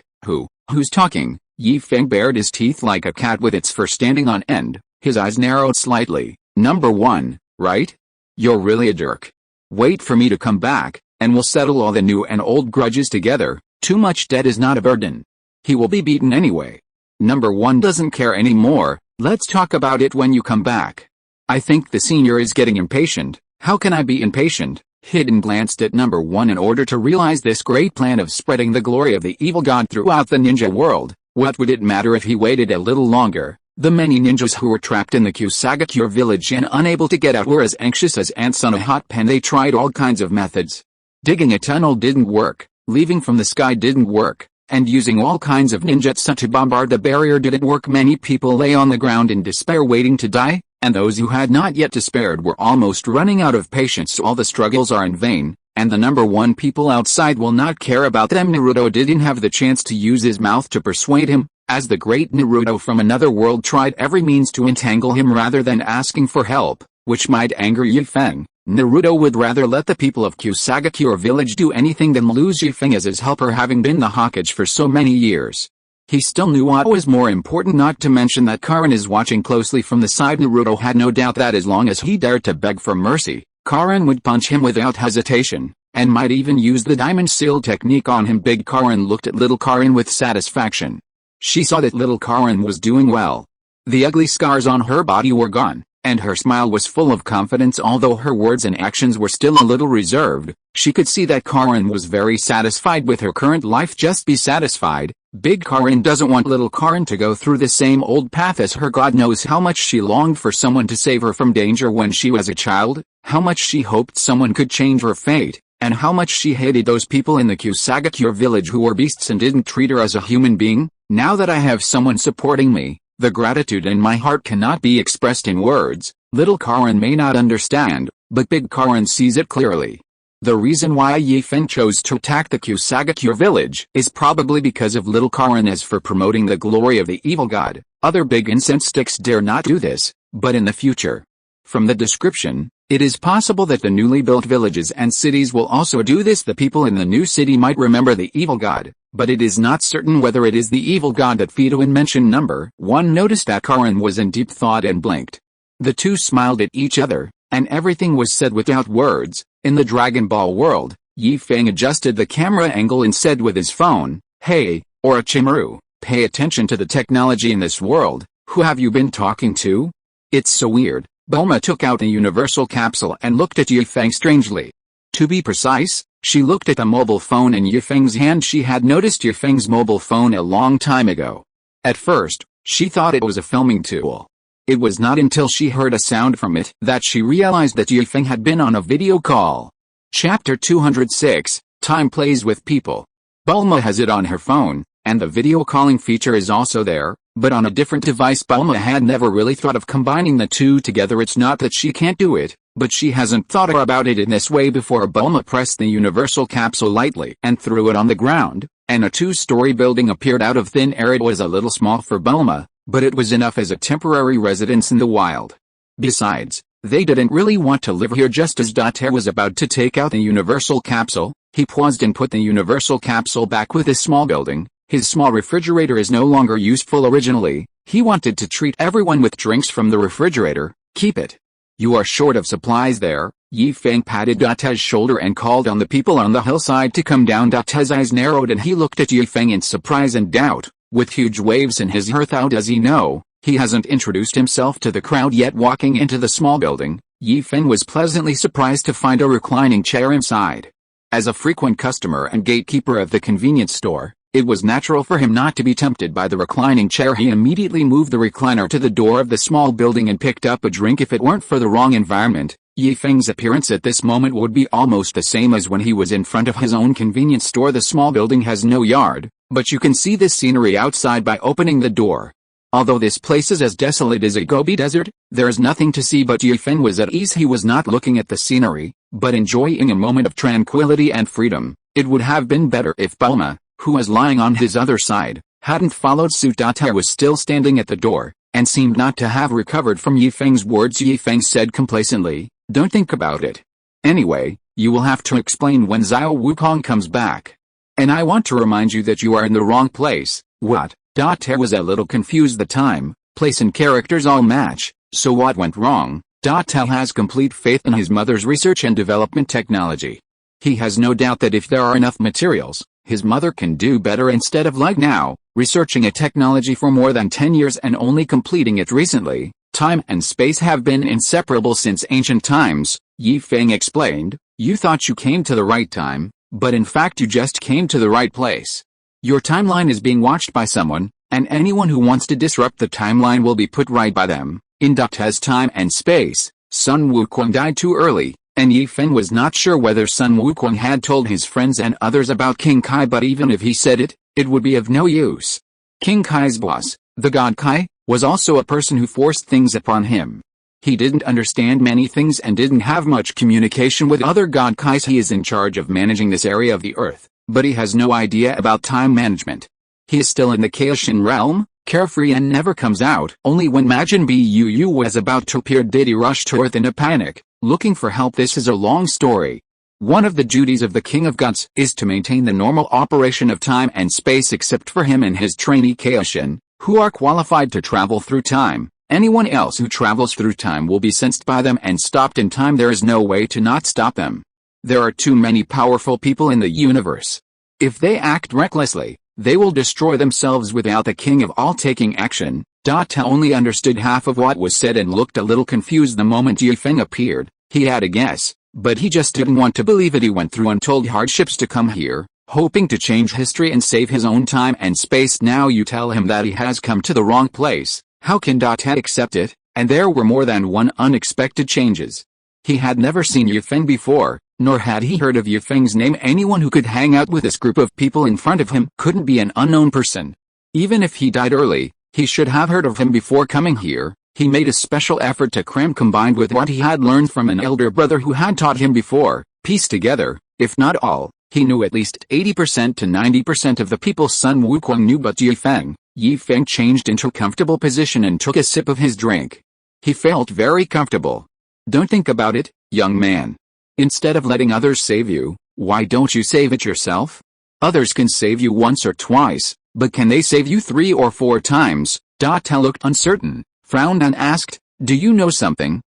Who's talking?" Feng bared his teeth like a cat with its fur standing on end. His eyes narrowed slightly. "Number one, right? You're really a jerk. Wait for me to come back, and we'll settle all the new and old grudges together. Too much debt is not a burden. He will be beaten anyway. Number one doesn't care anymore. Let's talk about it when you come back." "I think the senior is getting impatient." "How can I be impatient?" Hidden glanced at number one in order to realize this great plan of spreading the glory of the evil god throughout the ninja world. What would it matter if he waited a little longer? The many ninjas who were trapped in the Kusagakure village and unable to get out were as anxious as ants on a hot pan. They tried all kinds of methods. Digging a tunnel didn't work, leaving from the sky didn't work, and using all kinds of ninjutsu to bombard the barrier didn't work. Many people lay on the ground in despair waiting to die, and those who had not yet despaired were almost running out of patience. All the struggles are in vain, and the number one people outside will not care about them. Naruto didn't have the chance to use his mouth to persuade him, as the great Naruto from another world tried every means to entangle him rather than asking for help, which might anger Feng. Naruto would rather let the people of Kusagakure village do anything than lose Feng as his helper, having been the Hokage for so many years. He still knew what was more important, not to mention that Karin is watching closely from the side. Naruto had no doubt that as long as he dared to beg for mercy, Karin would punch him without hesitation. and might even use the diamond seal technique on him. Big Karen looked at little Karen with satisfaction. She saw that little Karen was doing well. The ugly scars on her body were gone, and her smile was full of confidence. Although her words and actions were still a little reserved, she could see that Karen was very satisfied with her current life. Just be satisfied. Big Karen doesn't want little Karen to go through the same old path as her. God knows how much she longed for someone to save her from danger when she was a child, how much she hoped someone could change her fate, and how much she hated those people in the Kusagakure village who were beasts and didn't treat her as a human being. Now that I have someone supporting me, the gratitude in my heart cannot be expressed in words. Little Karen may not understand, but Big Karen sees it clearly. The reason why Feng chose to attack the Kusagakure village is probably because of little Karen. As for promoting the glory of the evil god, other big incense sticks dare not do this, but in the future. From the description, it is possible that the newly built villages and cities will also do this. The people in the new city might remember the evil god, but it is not certain whether it is the evil god that Fitoin mentioned. Number 1 noticed that Karen was in deep thought and blinked. The two smiled at each other, and everything was said without words. In the Dragon Ball world, Feng adjusted the camera angle and said with his phone, "Hey, Orochimaru, pay attention to the technology in this world. Who have you been talking to? It's so weird." Bulma took out a universal capsule and looked at Feng strangely. To be precise, she looked at the mobile phone in Feng's hand. She had noticed Feng's mobile phone a long time ago. At first, she thought it was a filming tool. It was not until she heard a sound from it that she realized that Feng had been on a video call. Chapter 206, Time Plays with People. Bulma has it on her phone, and the video calling feature is also there, but on a different device. Bulma had never really thought of combining the two together. It's not that she can't do it, but she hasn't thought about it in this way before. Bulma pressed the universal capsule lightly and threw it on the ground, and a two-story building appeared out of thin air. It was a little small for Bulma, but it was enough as a temporary residence in the wild. Besides, they didn't really want to live here. Just as Dater was about to take out the universal capsule, he paused and put the universal capsule back with his small building. His small refrigerator is no longer useful. Originally, he wanted to treat everyone with drinks from the refrigerator. Keep it. You are short of supplies there. Feng patted Date's shoulder and called on the people on the hillside to come down. Date's eyes narrowed and he looked at Feng in surprise and doubt. With huge waves in his earth, how does he know? He hasn't introduced himself to the crowd yet. Walking into the small building, Feng was pleasantly surprised to find a reclining chair inside. As a frequent customer and gatekeeper of the convenience store, it was natural for him not to be tempted by the reclining chair. He immediately moved the recliner to the door of the small building and picked up a drink. If it weren't for the wrong environment, Feng's appearance at this moment would be almost the same as when he was in front of his own convenience store. The small building has no yard, but you can see this scenery outside by opening the door. Although this place is as desolate as a Gobi Desert, there is nothing to see. But Feng was at ease. He was not looking at the scenery, but enjoying a moment of tranquility and freedom. It would have been better if Bulma, who was lying on his other side, hadn't followed suit. Dater was still standing at the door, and seemed not to have recovered from Feng's words. Feng said complacently, "Don't think about it. Anyway, you will have to explain when Xiao Wukong comes back. And I want to remind you that you are in the wrong place." "What?" Dater was a little confused. The time, place and characters all match, so what went wrong? Dater has complete faith in his mother's research and development technology. He has no doubt that if there are enough materials, his mother can do better instead of like now, researching a technology for more than 10 years and only completing it recently. Time and space have been inseparable since ancient times, Feng explained. You thought you came to the right time, but in fact you just came to the right place. Your timeline is being watched by someone, and anyone who wants to disrupt the timeline will be put right by them. In Date's time and space, Sun Wukong died too early, and Feng was not sure whether Sun Wukong had told his friends and others about King Kai, but even if he said it, it would be of no use. King Kai's boss, the god Kai, was also a person who forced things upon him. He didn't understand many things and didn't have much communication with other god Kais. He is in charge of managing this area of the earth, but he has no idea about time management. He is still in the Kaishin realm, carefree and never comes out. Only when Majin Buu was about to appear did he rush to Earth in a panic, looking for help. This is a long story. One of the duties of the King of Gods is to maintain the normal operation of time and space except for him and his trainee Kaishin, who are qualified to travel through time. Anyone else who travels through time will be sensed by them and stopped in time. There is no way to not stop them. There are too many powerful people in the universe. If they act recklessly, they will destroy themselves without the king of all taking action. Ta only understood half of what was said and looked a little confused the moment Feng appeared. He had a guess, but he just didn't want to believe it. He went through untold hardships to come here, hoping to change history and save his own time and space. Now you tell him that he has come to the wrong place. How can Ted accept it? And there were more than one unexpected changes. He had never seen Feng before, nor had he heard of Feng's name. Anyone who could hang out with this group of people in front of him couldn't be an unknown person. Even if he died early, he should have heard of him before coming here. He made a special effort to cram, combined with what he had learned from an elder brother who had taught him before, piece together, if not all. He knew at least 80% to 90% of the people Sun Wukong knew but Feng. Feng changed into a comfortable position and took a sip of his drink. He felt very comfortable. Don't think about it, young man. Instead of letting others save you, why don't you save it yourself? Others can save you once or twice, but can they save you 3 or 4 times? Ta looked uncertain, frowned and asked, do you know something?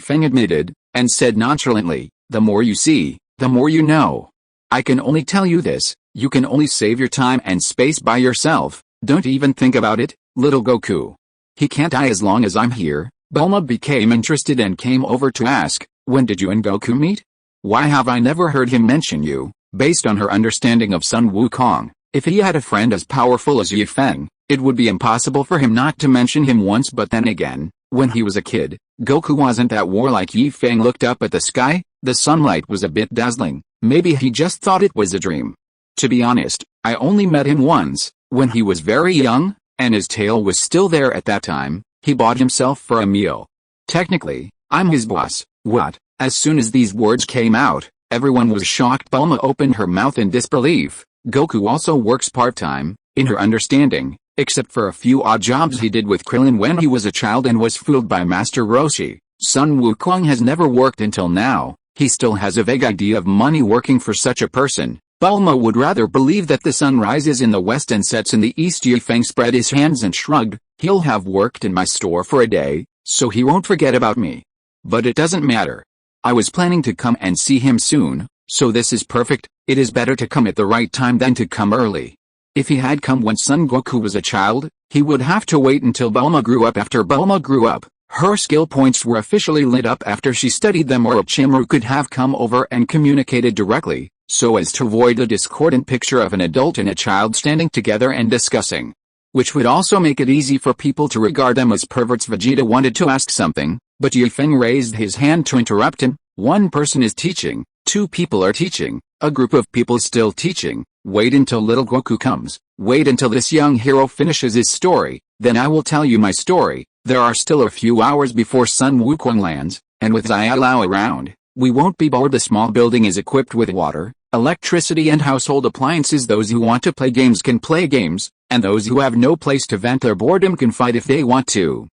Feng admitted, and said nonchalantly, the more you see, the more you know. I can only tell you this, you can only save your time and space by yourself. Don't even think about it, little Goku. He can't die as long as I'm here. Bulma became interested and came over to ask, when did you and Goku meet? Why have I never heard him mention you? Based on her understanding of Sun Wukong, if he had a friend as powerful as Feng, it would be impossible for him not to mention him once. But then again, when he was a kid, Goku wasn't that warlike. Feng looked up at the sky. The sunlight was a bit dazzling. Maybe he just thought it was a dream. To be honest, I only met him once, when he was very young, and his tail was still there at that time. He bought himself for a meal. Technically, I'm his boss. What? As soon as these words came out, everyone was shocked. Bulma opened her mouth in disbelief. Goku also works part-time, in her understanding, except for a few odd jobs he did with Krillin when he was a child and was fooled by Master Roshi. Sun Wukong has never worked until now. He still has a vague idea of money working for such a person. Bulma would rather believe that the sun rises in the west and sets in the east. Feng spread his hands and shrugged. He'll have worked in my store for a day, so he won't forget about me. But it doesn't matter. I was planning to come and see him soon, so this is perfect. It is better to come at the right time than to come early. If he had come when Son Goku was a child, he would have to wait until Bulma grew up. After Bulma grew up, her skill points were officially lit up after she studied them, or Orochimaru could have come over and communicated directly, so as to avoid a discordant picture of an adult and a child standing together and discussing. Which would also make it easy for people to regard them as perverts. Vegeta wanted to ask something, but Feng raised his hand to interrupt him. One person is teaching, 2 people are teaching, a group of people still teaching. Wait until little Goku comes. Wait until this young hero finishes his story, then I will tell you my story. There are still a few hours before Sun Wukong lands, and with Xiaolao around, we won't be bored. The small building is equipped with water, electricity and household appliances. Those who want to play games can play games, and those who have no place to vent their boredom can fight if they want to.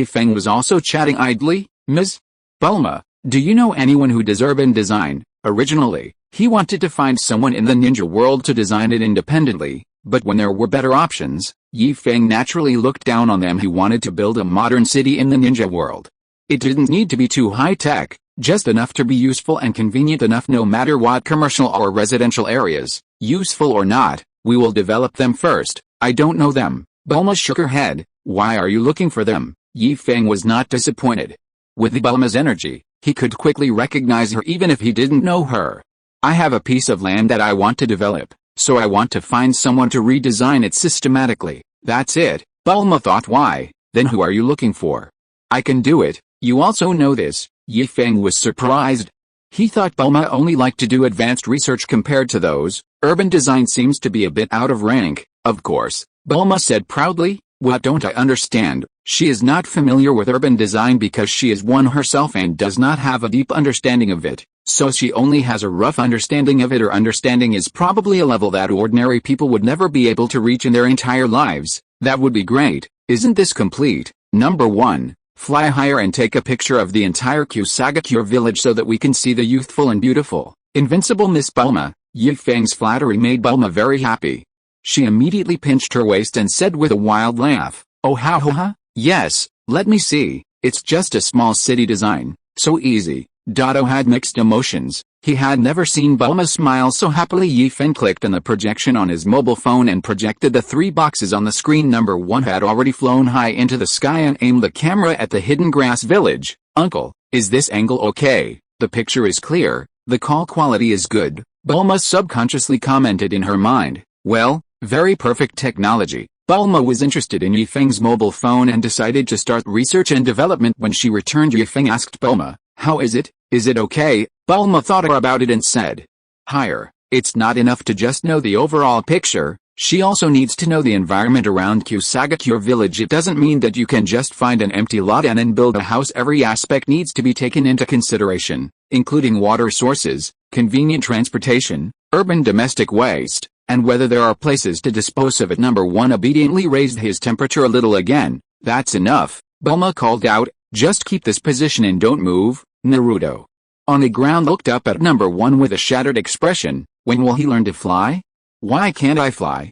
Feng was also chatting idly. Ms. Bulma, do you know anyone who does urban design? Originally, he wanted to find someone in the ninja world to design it independently, but when there were better options, Feng naturally looked down on them. He wanted to build a modern city in the ninja world. It didn't need to be too high-tech, just enough to be useful and convenient enough no matter what commercial or residential areas, useful or not, we will develop them first. I don't know them. Bulma shook her head. Why are you looking for them? Feng was not disappointed. With Bulma's energy, he could quickly recognize her even if he didn't know her. I have a piece of land that I want to develop, so I want to find someone to redesign it systematically. That's it. Bulma thought, why? Then who are you looking for? I can do it. You also know this. Feng was surprised. He thought Bulma only liked to do advanced research compared to those. Urban design seems to be a bit out of rank. Of course, Bulma said proudly. What don't I understand? She is not familiar with urban design because she is one herself and does not have a deep understanding of it, so she only has a rough understanding of it. Her understanding is probably a level that ordinary people would never be able to reach in their entire lives. That would be great. Isn't this complete? Number 1. Fly higher and take a picture of the entire Kusagakure village so that we can see the youthful and beautiful, invincible Miss Bulma. Feng's flattery made Bulma very happy. She immediately pinched her waist and said with a wild laugh, oh ha, yes, let me see, it's just a small city design, so easy. Dotto had mixed emotions. He had never seen Bulma smile so happily. Feng clicked on the projection on his mobile phone and projected the 3 boxes on the screen. Number 1 had already flown high into the sky and aimed the camera at the hidden grass village. "Uncle, is this angle okay? The picture is clear, the call quality is good," Bulma subconsciously commented in her mind. Well, very perfect technology. Bulma was interested in Feng's mobile phone and decided to start research and development. When she returned, Feng asked Bulma, "How is it? Is it okay?" Bulma thought about it and said, "Higher. It's not enough to just know the overall picture. She also needs to know the environment around Kusagakure village. It doesn't mean that you can just find an empty lot and then build a house. Every aspect needs to be taken into consideration, including water sources, convenient transportation, urban domestic waste, and whether there are places to dispose of it." Number 1 obediently raised his temperature a little again. "That's enough," Bulma called out. "Just keep this position and don't move." Naruto, on the ground, looked up at Number 1 with a shattered expression. "When will he learn to fly? Why can't I fly?"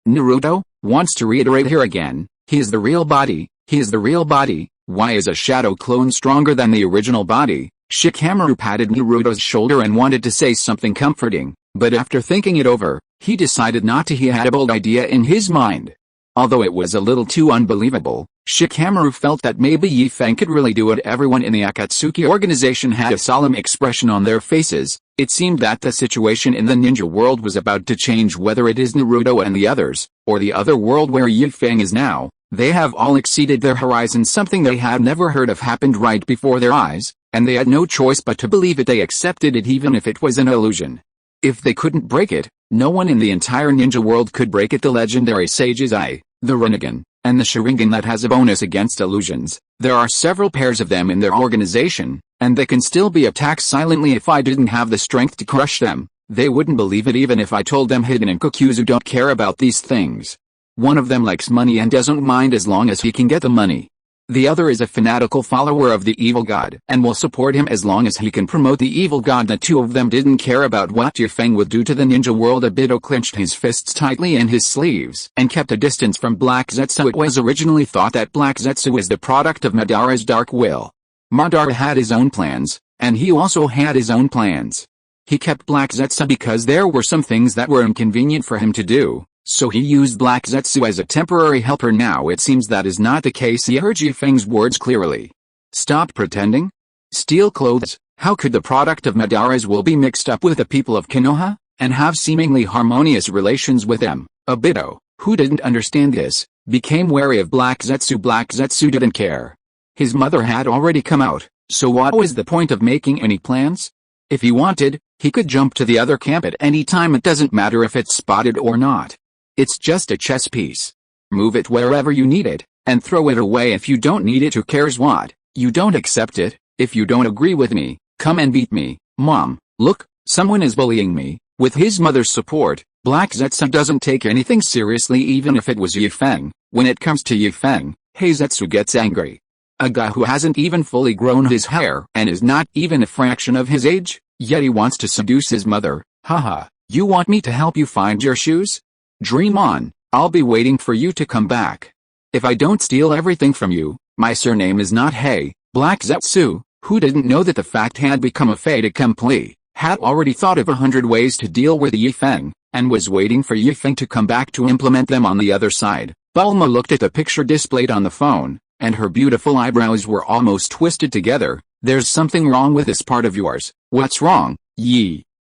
Naruto wants to reiterate here again. He is the real body. He is the real body. Why is a shadow clone stronger than the original body? Shikamaru patted Naruto's shoulder and wanted to say something comforting, but after thinking it over, he decided not to. He had a bold idea in his mind. Although it was a little too unbelievable, Shikamaru felt that maybe Feng could really do it. Everyone in the Akatsuki organization had a solemn expression on their faces. It seemed that the situation in the ninja world was about to change. Whether it is Naruto and the others, or the other world where Feng is now, they have all exceeded their horizons. Something they had never heard of happened right before their eyes, and they had no choice but to believe it. They accepted it even if it was an illusion. If they couldn't break it, no one in the entire ninja world could break it. The legendary sages the Rinnegan, and the Sharingan that has a bonus against illusions. There are several pairs of them in their organization, and they can still be attacked silently. If I didn't have the strength to crush them, they wouldn't believe it even if I told them. Hidden and Kokuzu don't care about these things. One of them likes money and doesn't mind as long as he can get the money. The other is a fanatical follower of the evil god and will support him as long as he can promote the evil god. The two of them didn't care about what Feng would do to the ninja world. Obito clenched his fists tightly in his sleeves and kept a distance from Black Zetsu. It was originally thought that Black Zetsu is the product of Madara's dark will. Madara had his own plans, and he also had his own plans. He kept Black Zetsu because there were some things that were inconvenient for him to do. So he used Black Zetsu as a temporary helper. Now it seems that is not the case. He heard Feng's words clearly. "Stop pretending? Steal clothes? How could the product of Madara's will be mixed up with the people of Konoha, and have seemingly harmonious relations with them?" Obito, who didn't understand this, became wary of Black Zetsu. Black Zetsu didn't care. His mother had already come out, so what was the point of making any plans? If he wanted, he could jump to the other camp at any time. It doesn't matter if it's spotted or not. It's just a chess piece. Move it wherever you need it, and throw it away if you don't need it. Who cares what? You don't accept it. If you don't agree with me, come and beat me. "Mom, look, someone is bullying me." With his mother's support, Black Zetsu doesn't take anything seriously even if it was Feng. When it comes to Feng, Heizetsu gets angry. A guy who hasn't even fully grown his hair and is not even a fraction of his age, yet he wants to seduce his mother. Haha, you want me to help you find your shoes? Dream on, I'll be waiting for you to come back. If I don't steal everything from you, my surname is not Hei. Black Zetsu, who didn't know that the fact had become a fait accompli, had already thought of 100 ways to deal with Feng, and was waiting for Feng to come back to implement them. On the other side, Bulma looked at the picture displayed on the phone, and her beautiful eyebrows were almost twisted together. "There's something wrong with this part of yours. What's wrong,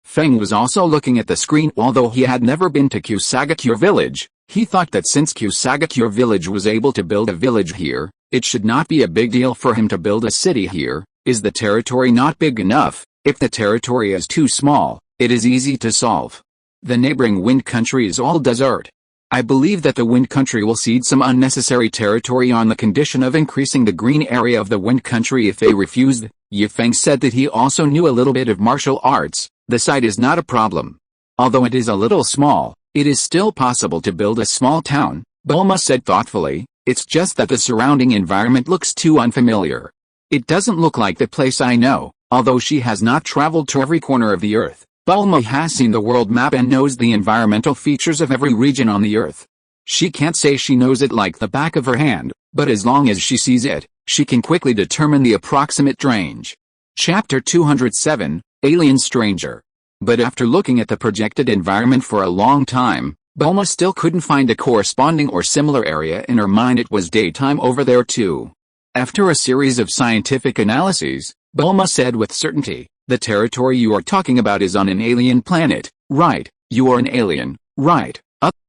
Feng was also looking at the screen. Although he had never been to Kusagakure village, he thought that since Kusagakure village was able to build a village here, it should not be a big deal for him to build a city here. Is the territory not big enough? If the territory is too small, it is easy to solve. The neighboring wind country is all desert. I believe that the wind country will cede some unnecessary territory on the condition of increasing the green area of the wind country if they refused." Feng said that he also knew a little bit of martial arts. "The site is not a problem. Although it is a little small, it is still possible to build a small town," Bulma said thoughtfully. "It's just that the surrounding environment looks too unfamiliar. It doesn't look like the place I know." Although she has not traveled to every corner of the earth, Bulma has seen the world map and knows the environmental features of every region on the earth. She can't say she knows it like the back of her hand, but as long as she sees it, she can quickly determine the approximate range. Chapter 207, alien stranger. But after looking at the projected environment for a long time, Bulma still couldn't find a corresponding or similar area in her mind. It was daytime over there too. After a series of scientific analyses, Bulma said with certainty, "The territory you are talking about is on an alien planet, right? You are an alien, right?"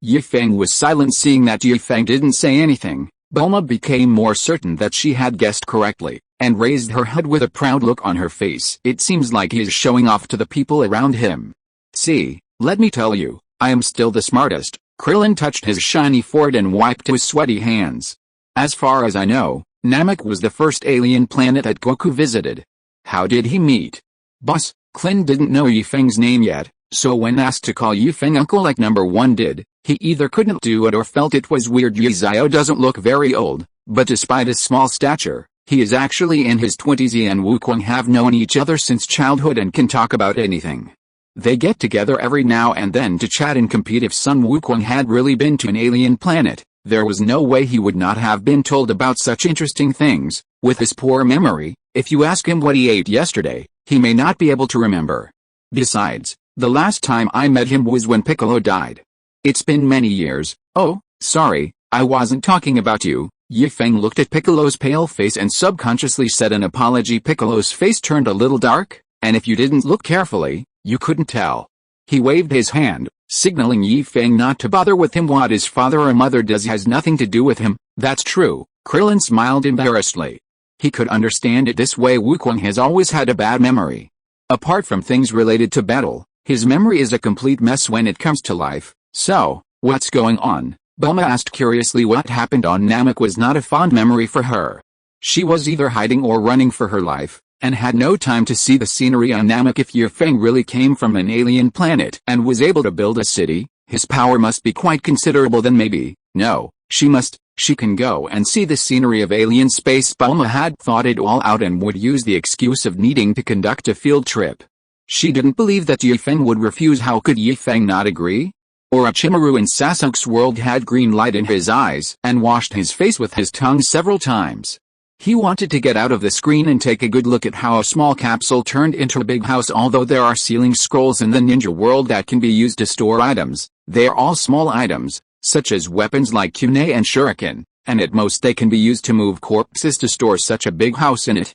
Yifeng was silent. Seeing that Yifeng didn't say anything, Bulma became more certain that she had guessed correctly, and raised her head with a proud look on her face. "It seems like he is showing off to the people around him. See, let me tell you, I am still the smartest." Krillin touched his shiny forehead and wiped his sweaty hands. "As far as I know, Namek was the first alien planet that Goku visited. How did he meet?" Boss, Krillin didn't know Yifeng's name yet, so when asked to call Yifeng uncle like number 1 did, he either couldn't do it or felt it was weird. Yizio doesn't look very old, but despite his small stature, he is actually in his 20s. He and Wukong have known each other since childhood and can talk about anything. They get together every now and then to chat and compete. If Sun Wukong had really been to an alien planet, there was no way he would not have been told about such interesting things. With his poor memory, if you ask him what he ate yesterday, he may not be able to remember. Besides, the last time I met him was when Piccolo died. It's been many years. Oh, sorry, I wasn't talking about you. Yifeng looked at Piccolo's pale face and subconsciously said an apology. Piccolo's face turned a little dark, and if you didn't look carefully, you couldn't tell. He waved his hand, signaling Yifeng not to bother with him. What his father or mother does has nothing to do with him. That's true. Krillin smiled embarrassedly. He could understand it this way. Wukong has always had a bad memory. Apart from things related to battle, his memory is a complete mess when it comes to life. So, what's going on? Bulma asked curiously. What happened on Namek was not a fond memory for her. She was either hiding or running for her life, and had no time to see the scenery on Namek. If Yifeng really came from an alien planet and was able to build a city, his power must be quite considerable. Then maybe, no, she can go and see the scenery of alien space. Bulma had thought it all out and would use the excuse of needing to conduct a field trip. She didn't believe that Yifeng would refuse. How could Yifeng not agree? Orochimaru in Sasuke's world had green light in his eyes and washed his face with his tongue several times. He wanted to get out of the screen and take a good look at how a small capsule turned into a big house. Although there are ceiling scrolls in the ninja world that can be used to store items, they are all small items, such as weapons like kunai and shuriken, and at most they can be used to move corpses. To store such a big house in it,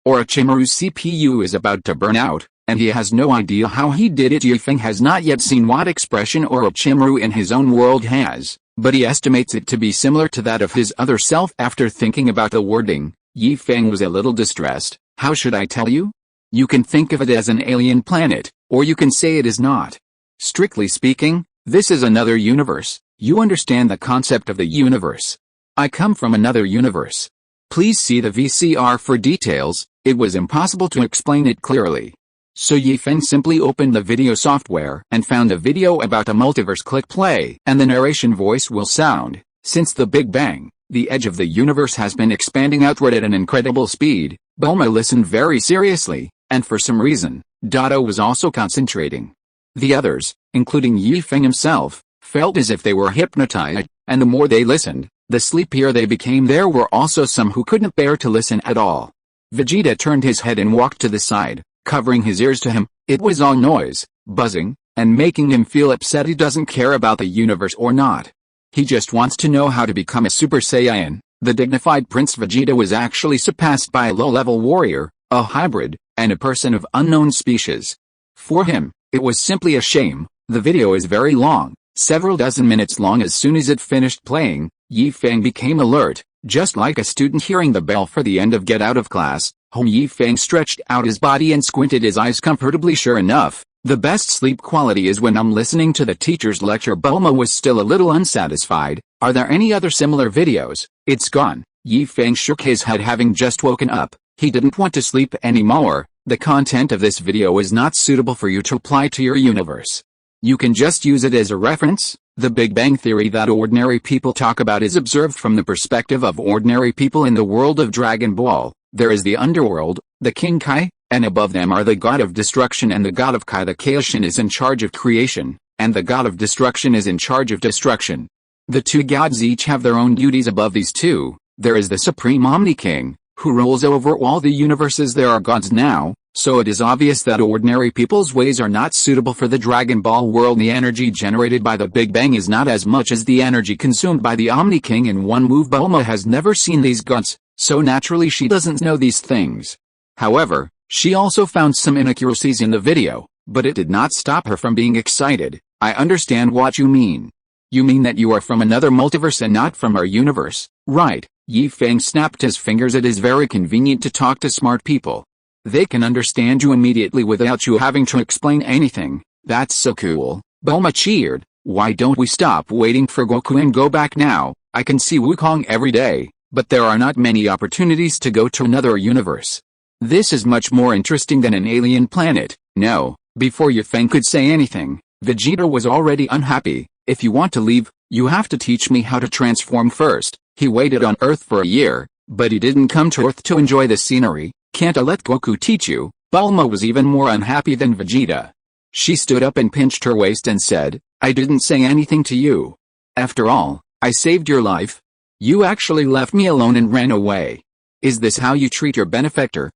Orochimaru's CPU is about to burn out, and he has no idea how he did it. Yifeng has not yet seen what expression Orochimaru in his own world has, but he estimates it to be similar to that of his other self. After thinking about the wording, Yifeng was a little distressed. How should I tell you? You can think of it as an alien planet, or you can say it is not. Strictly speaking, this is another universe. You understand the concept of the universe. I come from another universe. Please see the VCR for details. It was impossible to explain it clearly. So Yifeng simply opened the video software and found a video about the multiverse. Click play, and the narration voice will sound. Since the Big Bang, the edge of the universe has been expanding outward at an incredible speed. Bulma listened very seriously, and for some reason, Dotto was also concentrating. The others, including Yifeng himself, felt as if they were hypnotized, and the more they listened, the sleepier they became. There were also some who couldn't bear to listen at all. Vegeta turned his head and walked to the side, covering his ears to him. It was all noise, buzzing, and making him feel upset. He doesn't care about the universe or not. He just wants to know how to become a Super Saiyan. The dignified Prince Vegeta was actually surpassed by a low-level warrior, a hybrid, and a person of unknown species. For him, it was simply a shame. The video is very long, several dozen minutes long. As soon as it finished playing, Yifeng became alert, just like a student hearing the bell for the end of get out of class. Yifeng stretched out his body and squinted his eyes comfortably. Sure enough, the best sleep quality is when I'm listening to the teacher's lecture. Bulma was still a little unsatisfied. Are there any other similar videos? It's gone. Yifeng shook his head. Having just woken up, he didn't want to sleep anymore. The content of this video is not suitable for you to apply to your universe. You can just use it as a reference. The Big Bang Theory that ordinary people talk about is observed from the perspective of ordinary people in the world of Dragon Ball. There is the underworld, the King Kai, and above them are the God of Destruction and the God of Kai. The Kaishin is in charge of creation, and the God of Destruction is in charge of destruction. The two gods each have their own duties. Above these two, there is the Supreme Omni King, who rules over all the universes. There are gods now, So it is obvious that ordinary people's ways are not suitable for the Dragon Ball world. The energy generated by the Big Bang is not as much as the energy consumed by the Omni King in one move. Bulma has never seen these guts, so naturally she doesn't know these things. However, she also found some inaccuracies in the video, but it did not stop her from being excited. I understand what you mean. You mean that you are from another multiverse and not from our universe, right? Yi Feng snapped his fingers. It is very convenient to talk to smart people. They can understand you immediately without you having to explain anything. That's so cool. Bulma cheered. Why don't we stop waiting for Goku and go back now? I can see Wukong every day, but there are not many opportunities to go to another universe. This is much more interesting than an alien planet. No, before Yi Feng could say anything, Vegeta was already unhappy. If you want to leave, you have to teach me how to transform first. He waited on Earth for a year, but he didn't come to Earth to enjoy the scenery. Can't I let Goku teach you? Bulma was even more unhappy than Vegeta. She stood up and pinched her waist and said, I didn't say anything to you. After all, I saved your life. You actually left me alone and ran away. Is this how you treat your benefactor?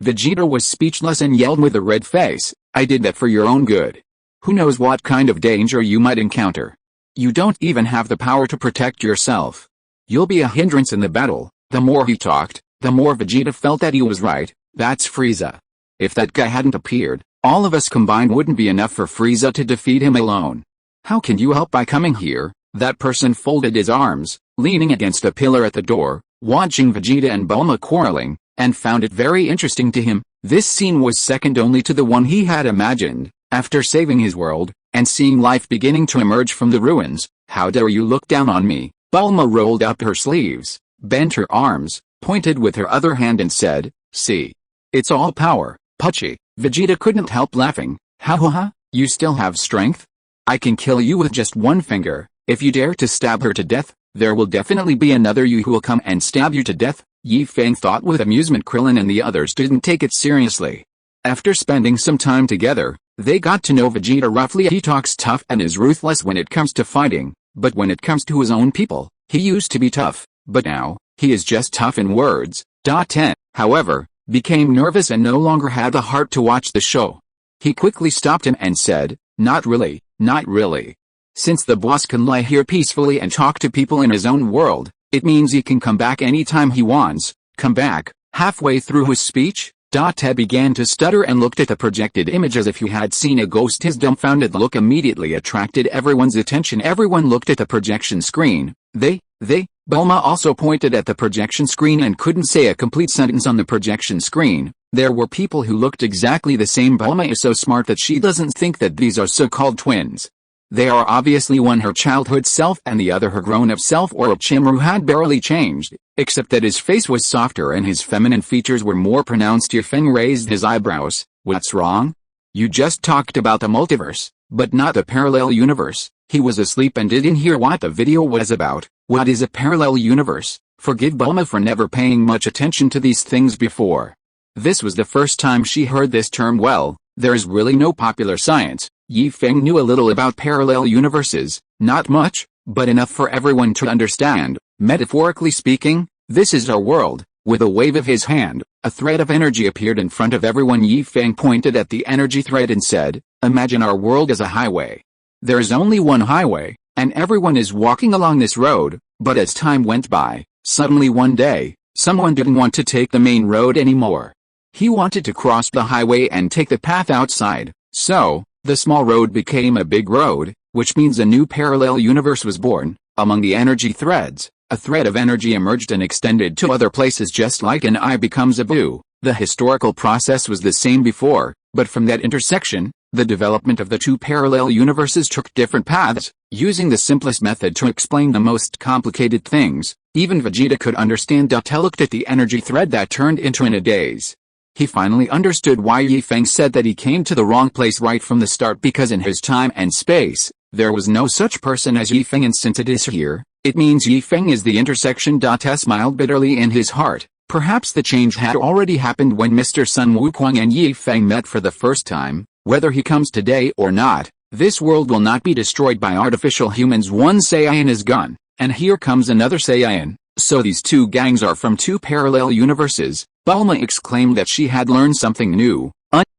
Vegeta was speechless and yelled with a red face, I did that for your own good. Who knows what kind of danger you might encounter? You don't even have the power to protect yourself. You'll be a hindrance in the battle. The more he talked, the more Vegeta felt that he was right. That's Frieza. If that guy hadn't appeared, all of us combined wouldn't be enough for Frieza to defeat him alone. How can you help by coming here? That person folded his arms, leaning against a pillar at the door, watching Vegeta and Bulma quarreling, and found it very interesting to him. This scene was second only to the one he had imagined. After saving his world, and seeing life beginning to emerge from the ruins, how dare you look down on me? Bulma rolled up her sleeves, bent her arms, pointed with her other hand and said, see. It's all power, Pucci. Vegeta couldn't help laughing. Ha, you still have strength? I can kill you with just one finger. If you dare to stab her to death, there will definitely be another you who will come and stab you to death. Yi Feng thought with amusement. Krillin and the others didn't take it seriously. After spending some time together, they got to know Vegeta roughly. He talks tough and is ruthless when it comes to fighting, but when it comes to his own people, he used to be tough, but now, he is just tough in words. 10, however, became nervous and no longer had the heart to watch the show. He quickly stopped him and said, not really, not really. Since the boss can lie here peacefully and talk to people in his own world, it means he can come back anytime he wants. Come back. Halfway through his speech, Ted began to stutter and looked at the projected image as if he had seen a ghost. His dumbfounded look immediately attracted everyone's attention. Everyone looked at the projection screen. Bulma also pointed at the projection screen and couldn't say a complete sentence on the projection screen. There were people who looked exactly the same. Bulma is so smart that she doesn't think that these are so-called twins. They are obviously one her childhood self and the other her grown-up self. Orochimaru had barely changed, except that his face was softer and his feminine features were more pronounced. Yi Feng raised his eyebrows. What's wrong? You just talked about the multiverse, but not the parallel universe. He was asleep and didn't hear what the video was about. What is a parallel universe? Forgive Bulma for never paying much attention to these things before. This was the first time she heard this term. Well, there's really no popular science. Yi Feng knew a little about parallel universes, not much, but enough for everyone to understand. Metaphorically speaking, this is our world. With a wave of his hand, a thread of energy appeared in front of everyone. Yi Feng pointed at the energy thread and said, imagine our world as a highway. There is only one highway, and everyone is walking along this road, but as time went by, suddenly one day, someone didn't want to take the main road anymore. He wanted to cross the highway and take the path outside, so the small road became a big road, which means a new parallel universe was born. Among the energy threads, a thread of energy emerged and extended to other places, just like an eye becomes a boo. The historical process was the same before, but from that intersection, the development of the two parallel universes took different paths. Using the simplest method to explain the most complicated things, even Vegeta could understand. He looked at the energy thread that turned into in a daze. He finally understood why Yi Feng said that he came to the wrong place right from the start, because in his time and space, there was no such person as Yi Feng, and since it is here, it means Yi Feng is the intersection. He smiled bitterly in his heart. Perhaps the change had already happened when Mr. Sun Wukong and Yi Feng met for the first time. Whether he comes today or not, this world will not be destroyed by artificial humans. One Saiyan is gone, and here comes another Saiyan. So these two gangs are from two parallel universes, Bulma exclaimed that she had learned something new.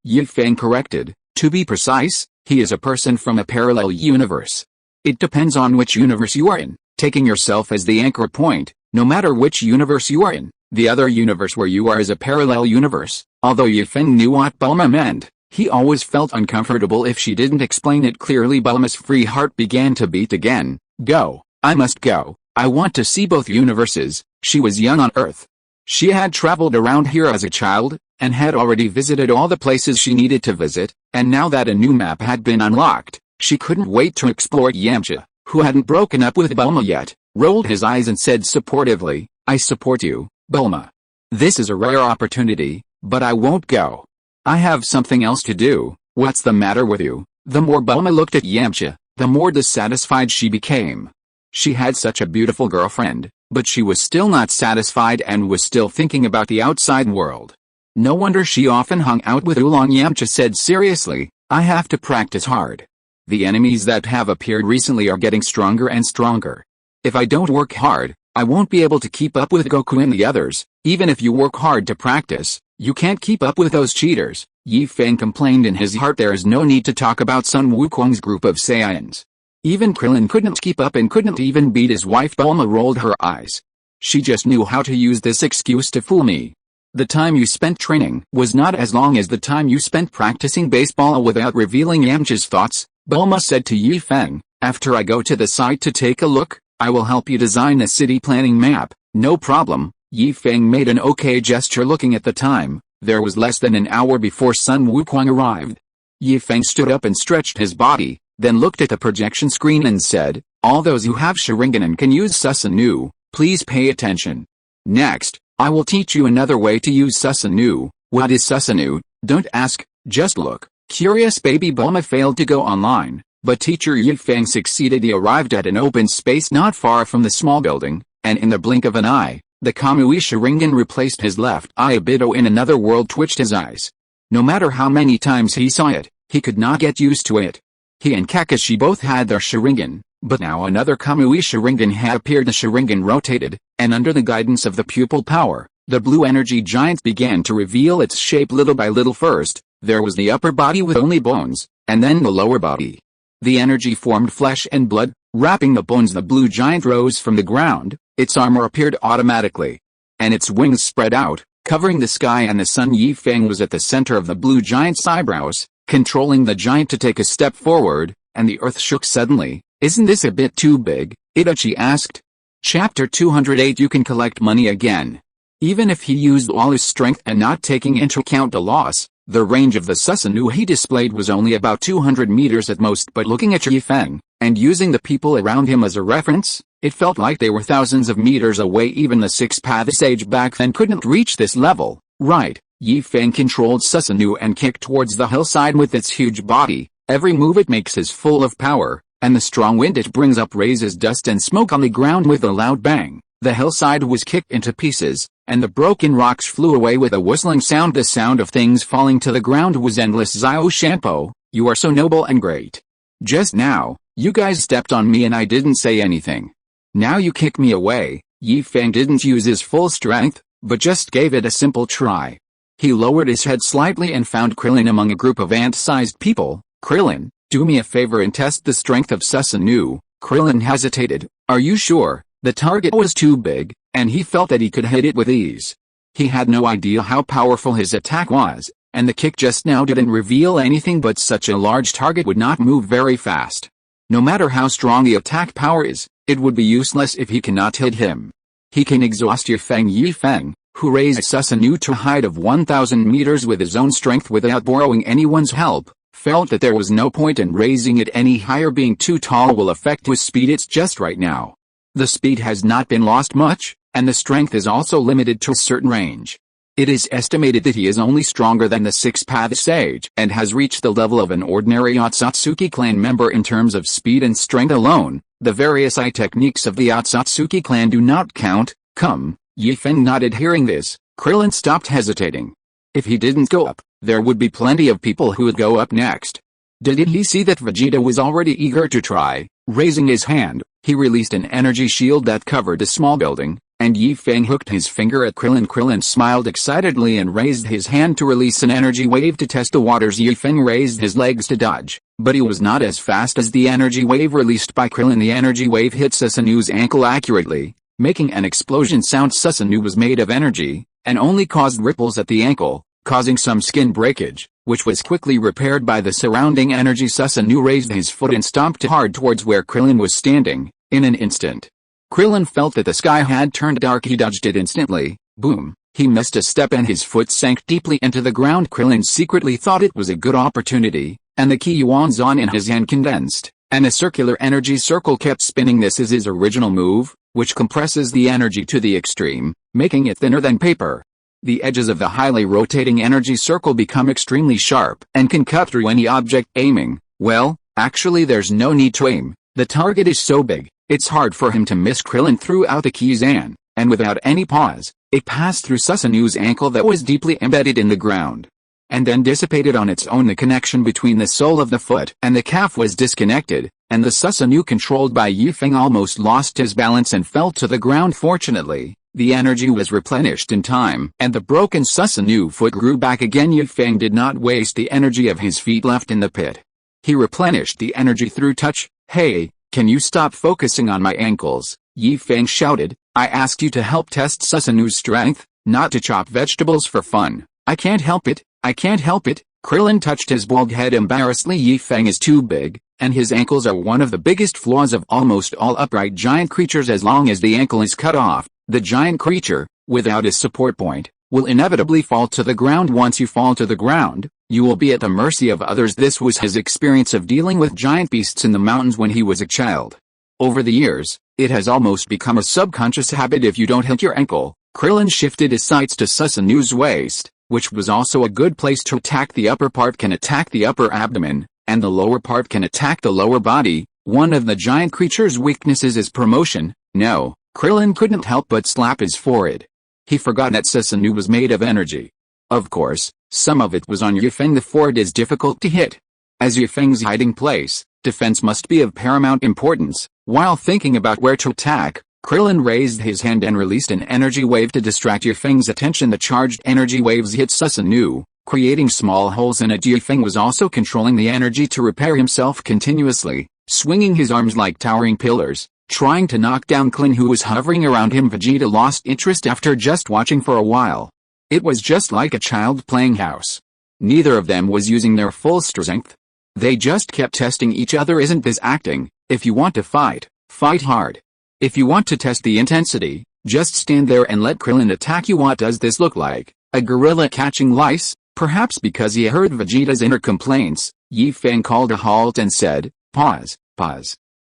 Yi Feng corrected, to be precise, he is a person from a parallel universe. It depends on which universe you are in, taking yourself as the anchor point, no matter which universe you are in, the other universe where you are is a parallel universe. Although Yi Feng knew what Bulma meant, he always felt uncomfortable if she didn't explain it clearly. Bulma's free heart began to beat again. Go, I must go, I want to see both universes. She was young on Earth. She had traveled around here as a child, and had already visited all the places she needed to visit, and now that a new map had been unlocked, she couldn't wait to explore. Yamcha, who hadn't broken up with Bulma yet, rolled his eyes and said supportively, I support you, Bulma. This is a rare opportunity, but I won't go. I have something else to do. What's the matter with you? The more Bulma looked at Yamcha, the more dissatisfied she became. She had such a beautiful girlfriend, but she was still not satisfied and was still thinking about the outside world. No wonder she often hung out with Oolong. Yamcha said seriously, I have to practice hard. The enemies that have appeared recently are getting stronger and stronger. If I don't work hard, I won't be able to keep up with Goku and the others. Even if you work hard to practice, you can't keep up with those cheaters. Yi Feng complained in his heart. There is no need to talk about Sun Wukong's group of Saiyans. Even Krillin couldn't keep up and couldn't even beat his wife. Bulma rolled her eyes. She just knew how to use this excuse to fool me. The time you spent training was not as long as the time you spent practicing baseball. Without revealing Yamcha's thoughts, Bulma said to Yi Feng, after I go to the site to take a look, I will help you design a city planning map. No problem. Yi Feng made an okay gesture. Looking at the time, there was less than an hour before Sun Wukong arrived. Yi Feng stood up and stretched his body, then looked at the projection screen and said, all those who have Sharingan and can use Susanoo, please pay attention. Next, I will teach you another way to use Susanoo. What is Susanoo? Don't ask, just look. Curious baby Bulma failed to go online, but teacher Yi Feng succeeded. He arrived at an open space not far from the small building, and in the blink of an eye, the Kamui Sharingan replaced his left eye. Obito in another world twitched his eyes. No matter how many times he saw it, he could not get used to it. He and Kakashi both had their Sharingan, but now another Kamui Sharingan had appeared. The Sharingan rotated, and under the guidance of the pupil power, the blue energy giant began to reveal its shape little by little. First, there was the upper body with only bones, and then the lower body. The energy formed flesh and blood, wrapping the bones. The blue giant rose from the ground, its armor appeared automatically, and its wings spread out, covering the sky and the sun. Yi Feng was at the center of the blue giant's eyebrows, controlling the giant to take a step forward, and the earth shook suddenly. Isn't this a bit too big? Itachi asked. Chapter 208. You can collect money again. Even if he used all his strength and not taking into account the loss, the range of the Susanoo he displayed was only about 200 meters at most. But looking at Yi Feng, and using the people around him as a reference, it felt like they were thousands of meters away. Even the six-path sage back then couldn't reach this level. Right. Yi Feng controlled Susanoo and kicked towards the hillside with its huge body. Every move it makes is full of power, and the strong wind it brings up raises dust and smoke on the ground with a loud bang. The hillside was kicked into pieces, and the broken rocks flew away with a whistling sound. The sound of things falling to the ground was endless. Xiao Shanpo, you are so noble and great. Just now, you guys stepped on me and I didn't say anything. Now you kick me away. Yi Feng didn't use his full strength, but just gave it a simple try. He lowered his head slightly and found Krillin among a group of ant-sized people. Krillin, do me a favor and test the strength of Susanoo. Krillin hesitated. Are you sure? The target was too big, and he felt that he could hit it with ease. He had no idea how powerful his attack was, and the kick just now didn't reveal anything, but such a large target would not move very fast. No matter how strong the attack power is, it would be useless if he cannot hit him. He can exhaust Yi Feng, who raised Susanoo to a height of 1,000 meters with his own strength without borrowing anyone's help, felt that there was no point in raising it any higher. Being too tall will affect his speed. It's just right now. The speed has not been lost much, and the strength is also limited to a certain range. It is estimated that he is only stronger than the six-path sage and has reached the level of an ordinary Otsutsuki clan member in terms of speed and strength alone. The various eye techniques of the Otsutsuki clan do not count. Come. Yi Feng nodded. Hearing this, Krillin stopped hesitating. If he didn't go up, there would be plenty of people who would go up next. Did he see that Vegeta was already eager to try? Raising his hand, he released an energy shield that covered a small building, and Yi Feng hooked his finger at Krillin. Krillin smiled excitedly and raised his hand to release an energy wave to test the waters. Yi Feng raised his legs to dodge, but he was not as fast as the energy wave released by Krillin. The energy wave hit Susanu's ankle accurately, making an explosion sound. Susanu was made of energy, and only caused ripples at the ankle, causing some skin breakage, which was quickly repaired by the surrounding energy. Susanu raised his foot and stomped hard towards where Krillin was standing. In an instant, Krillin felt that the sky had turned dark. He dodged it instantly. Boom! He missed a step and his foot sank deeply into the ground. Krillin secretly thought it was a good opportunity, and the Ki Yuan Zhan in his hand condensed, and a circular energy circle kept spinning. This is his original move, which compresses the energy to the extreme, making it thinner than paper. The edges of the highly rotating energy circle become extremely sharp and can cut through any object. Aiming, well, actually there's no need to aim. The target is so big, it's hard for him to miss. Krillin threw out the Ki Zhan, and without any pause, it passed through Susanu's ankle that was deeply embedded in the ground, and then dissipated on its own. The connection between the sole of the foot and the calf was disconnected, and the Susanu controlled by Yi Feng almost lost his balance and fell to the ground. Fortunately, the energy was replenished in time, and the broken Susanu foot grew back again. Yi Feng did not waste the energy of his feet left in the pit. He replenished the energy through touch. Hey, can you stop focusing on my ankles? Yi Feng shouted. I asked you to help test Susanu's strength, not to chop vegetables for fun. I can't help it, I can't help it. Krillin touched his bald head embarrassedly. Yi Feng is too big, and his ankles are one of the biggest flaws of almost all upright giant creatures. As long as the ankle is cut off, the giant creature, without a support point, will inevitably fall to the ground. Once you fall to the ground, you will be at the mercy of others. This was his experience of dealing with giant beasts in the mountains when he was a child. Over the years, it has almost become a subconscious habit. If you don't hit your ankle, Krillin shifted his sights to Susanu's waist, which was also a good place to attack. The upper part can attack the upper abdomen, and the lower part can attack the lower body. One of the giant creature's weaknesses is promotion. No, Krillin couldn't help but slap his forehead. He forgot that Susanu was made of energy. Of course, some of it was on Yi Feng. The forehead is difficult to hit. As Yi Feng's hiding place, defense must be of paramount importance. While thinking about where to attack, Krillin raised his hand and released an energy wave to distract Yi Feng's attention. The charged energy waves hit Susanu, creating small holes in it. Yi Feng was also controlling the energy to repair himself continuously, swinging his arms like towering pillars, trying to knock down Krillin, who was hovering around him. Vegeta lost interest after just watching for a while. It was just like a child playing house. Neither of them was using their full strength. They just kept testing each other. Isn't this acting? If you want to fight, fight hard. If you want to test the intensity, just stand there and let Krillin attack you. What does this look like? A gorilla catching lice? Perhaps because he heard Vegeta's inner complaints, Yi Feng called a halt and said, Pause.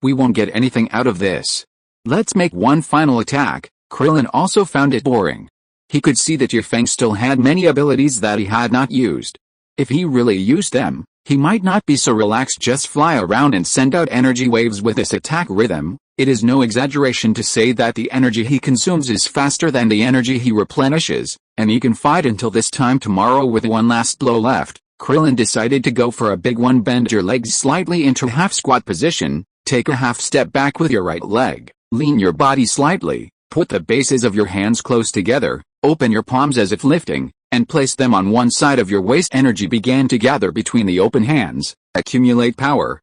We won't get anything out of this. Let's make one final attack. Krillin also found it boring. He could see that Yi Feng still had many abilities that he had not used. If he really used them, he might not be so relaxed. Just fly around and send out energy waves with this attack rhythm. It is no exaggeration to say that the energy he consumes is faster than the energy he replenishes, and he can fight until this time tomorrow with one last blow left. Krillin decided to go for a big one. Bend your legs slightly into half squat position, take a half step back with your right leg, lean your body slightly, put the bases of your hands close together, open your palms as if lifting, and place them on one side of your waist. Energy began to gather between the open hands. Accumulate power,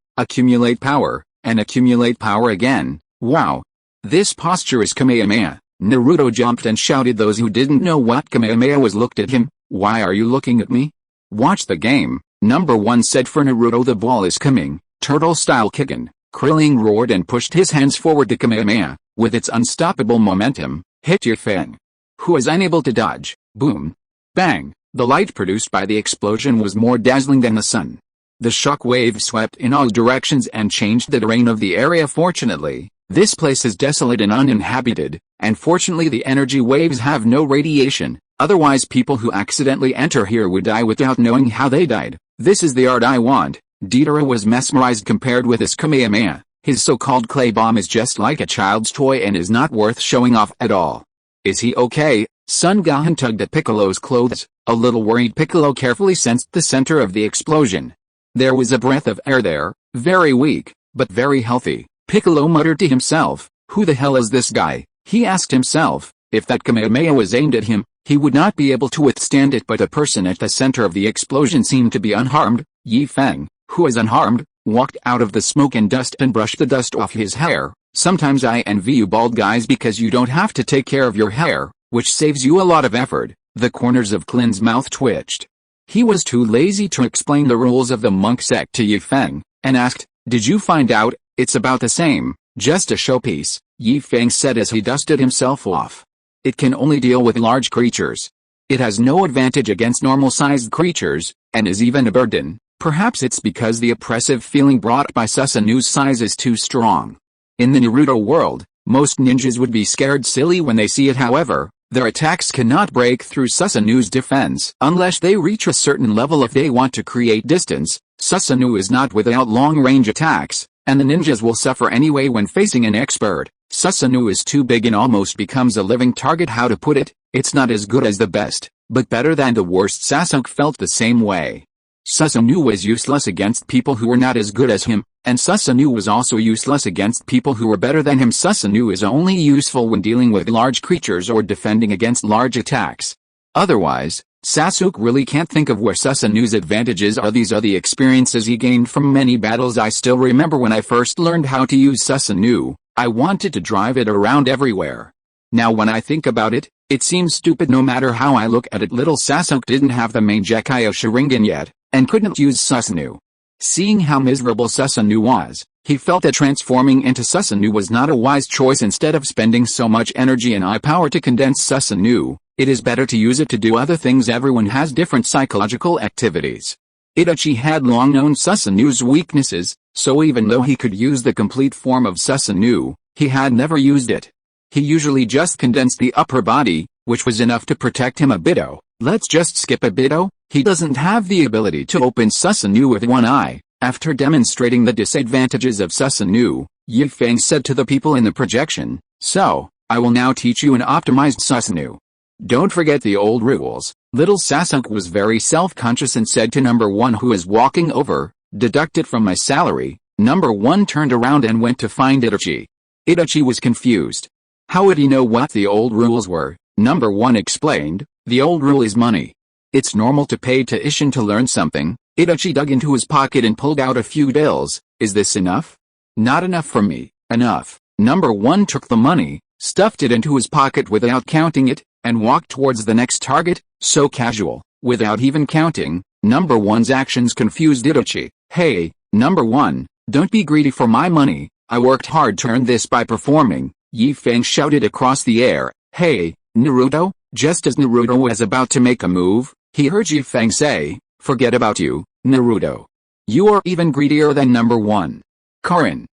and accumulate power again. Wow! This posture is Kamehameha. Naruto jumped and shouted. Those who didn't know what Kamehameha was looked at him. Why are you looking at me? Watch the game. Number 1 said for Naruto. The ball is coming. Turtle style kickin'. Krillin roared and pushed his hands forward. The Kamehameha, with its unstoppable momentum, hit Yi Feng, who was unable to dodge. Boom! Bang! The light produced by the explosion was more dazzling than the sun. The shock wave swept in all directions and changed the terrain of the area. Fortunately, this place is desolate and uninhabited, and fortunately the energy waves have no radiation, otherwise people who accidentally enter here would die without knowing how they died. This is the art I want. Deidara was mesmerized compared with his Kamehameha. His so-called clay bomb is just like a child's toy and is not worth showing off at all. Is he okay? Son Gohan tugged at Piccolo's clothes. A little worried, Piccolo carefully sensed the center of the explosion. There was a breath of air there, very weak, but very healthy. Piccolo muttered to himself, who the hell is this guy? He asked himself, if that Kamehameha was aimed at him, he would not be able to withstand it, but the person at the center of the explosion seemed to be unharmed. Feng, who is unharmed, walked out of the smoke and dust and brushed the dust off his hair. Sometimes I envy you bald guys because you don't have to take care of your hair, which saves you a lot of effort. The corners of Clint's mouth twitched. He was too lazy to explain the rules of the monk sect to Feng, and asked, did you find out? It's about the same, just a showpiece, Feng said as he dusted himself off. It can only deal with large creatures. It has no advantage against normal-sized creatures, and is even a burden. Perhaps it's because the oppressive feeling brought by Susanu's size is too strong. In the Naruto world, most ninjas would be scared silly when they see it. However, their attacks cannot break through Susanu's defense unless they reach a certain level. If they want to create distance, Susanoo is not without long-range attacks, and the ninjas will suffer anyway when facing an expert. Susanoo is too big and almost becomes a living target. How to put it? It's not as good as the best, but better than the worst. Sasuke felt the same way. Susanoo was useless against people who were not as good as him, and Susanoo was also useless against people who were better than him. Susanoo is only useful when dealing with large creatures or defending against large attacks. Otherwise, Sasuke really can't think of where Susanoo's advantages are. These are the experiences he gained from many battles. I still remember when I first learned how to use Susanoo, I wanted to drive it around everywhere. Now when I think about it, it seems stupid no matter how I look at it. Little Sasuke didn't have the main Gekkai Sharingan yet, and couldn't use Susanoo. Seeing how miserable Susanoo was, he felt that transforming into Susanoo was not a wise choice. Instead of spending so much energy and eye power to condense Susanoo, it is better to use it to do other things. Everyone has different psychological activities. Itachi had long known Susanoo's weaknesses, so even though he could use the complete form of Susanoo, he had never used it. He usually just condensed the upper body, which was enough to protect him a bit. Let's just skip a bit. He doesn't have the ability to open Susanoo with one eye. After demonstrating the disadvantages of Susanoo, Feng said to the people in the projection, so, I will now teach you an optimized Susanoo. Don't forget the old rules. Little Sasuke was very self-conscious and said to number one, who is walking over, deduct it from my salary. Number one turned around and went to find Itachi. Itachi was confused. How would he know what the old rules were? Number one explained, the old rule is money. It's normal to pay tuition to learn something. Itachi dug into his pocket and pulled out a few bills. Is this enough? Not enough for me. Enough. Number one took the money, stuffed it into his pocket without counting it, and walked towards the next target, so casual, without even counting. Number one's actions confused Itachi. Hey, number one, don't be greedy for my money. I worked hard to earn this by performing. Feng shouted across the air. Hey, Naruto. Just as Naruto was about to make a move, he heard Feng say, forget about you, Naruto. You are even greedier than number one. Karin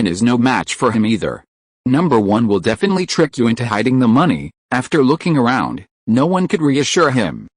is no match for him either. Number one will definitely trick you into hiding the money. After looking around, no one could reassure him.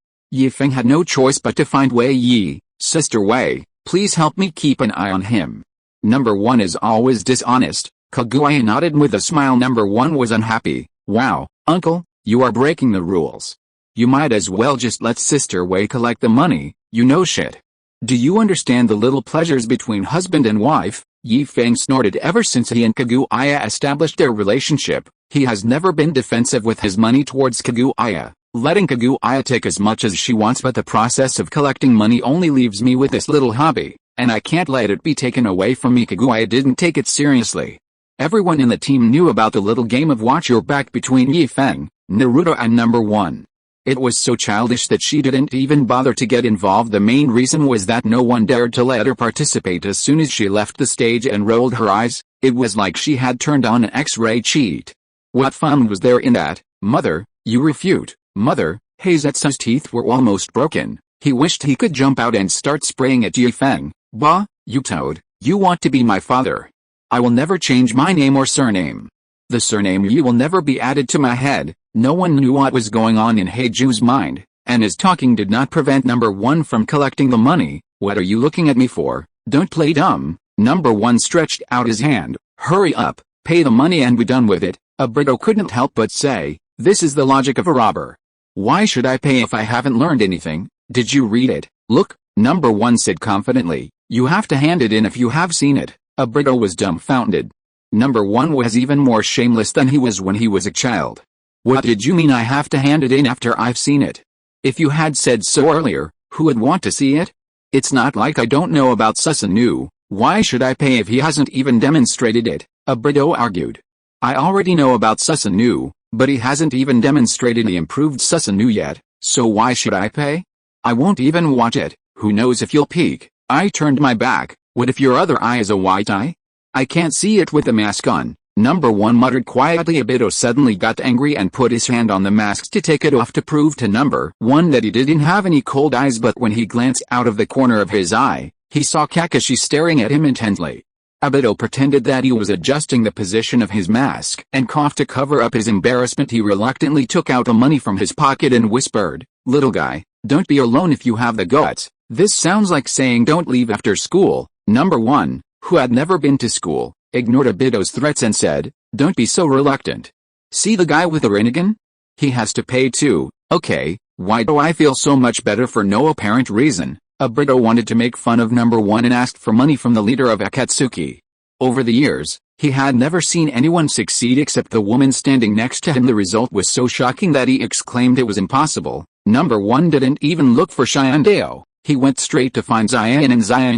Feng had no choice but to find Wei. Sister Wei, please help me keep an eye on him. Number one is always dishonest. Kaguya nodded with a smile. Number one was unhappy. Wow, uncle, you are breaking the rules. You might as well just let Sister Wei collect the money, you know shit. Do you understand the little pleasures between husband and wife? Feng snorted. Ever since he and Kaguya established their relationship, he has never been defensive with his money towards Kaguya, letting Kaguya take as much as she wants. But the process of collecting money only leaves me with this little hobby, and I can't let it be taken away from me. Kaguya didn't take it seriously. Everyone in the team knew about the little game of watch your back between Feng, Naruto and number one. It was so childish that she didn't even bother to get involved. The main reason was that no one dared to let her participate. As soon as she left the stage and rolled her eyes, it was like she had turned on an X-ray cheat. What fun was there in that? Mother, you refute. Mother, Heizetsu's teeth were almost broken. He wished he could jump out and start spraying at Feng. Bah, you toad, you want to be my father. I will never change my name or surname. The surname Yu will never be added to my head. No one knew what was going on in Heiju's mind, and his talking did not prevent number one from collecting the money. What are you looking at me for? Don't play dumb. Number one stretched out his hand. Hurry up, pay the money and be done with it. Abrito couldn't help but say, this is the logic of a robber. Why should I pay if I haven't learned anything? Did you read it? Look, number one said confidently, you have to hand it in if you have seen it. Abrito was dumbfounded. Number 1 was even more shameless than he was when he was a child. What did you mean I have to hand it in after I've seen it? If you had said so earlier, who would want to see it? It's not like I don't know about Susanoo. Why should I pay if he hasn't even demonstrated it? Abrito argued. I already know about Susanoo, but he hasn't even demonstrated the improved Susanoo yet, so why should I pay? I won't even watch it. Who knows if you'll peek? I turned my back. What if your other eye is a white eye? I can't see it with the mask on. Number 1 muttered quietly. Abrito suddenly got angry and put his hand on the mask to take it off to prove to Number 1 that he didn't have any cold eyes, but when he glanced out of the corner of his eye, he saw Kakashi staring at him intently. Abrito pretended that he was adjusting the position of his mask and coughed to cover up his embarrassment. He reluctantly took out the money from his pocket and whispered, "Little guy, don't be alone if you have the guts." This sounds like saying don't leave after school. Number 1, who had never been to school, ignored Abrito's threats and said, "Don't be so reluctant. See the guy with the Rinnegan? He has to pay too. Okay, why do I feel so much better for no apparent reason?" Abrito wanted to make fun of Number 1 and asked for money from the leader of Akatsuki. Over the years, he had never seen anyone succeed except the woman standing next to him. The result was so shocking that he exclaimed it was impossible. Number 1 didn't even look for Shiandeo. He went straight to find Zion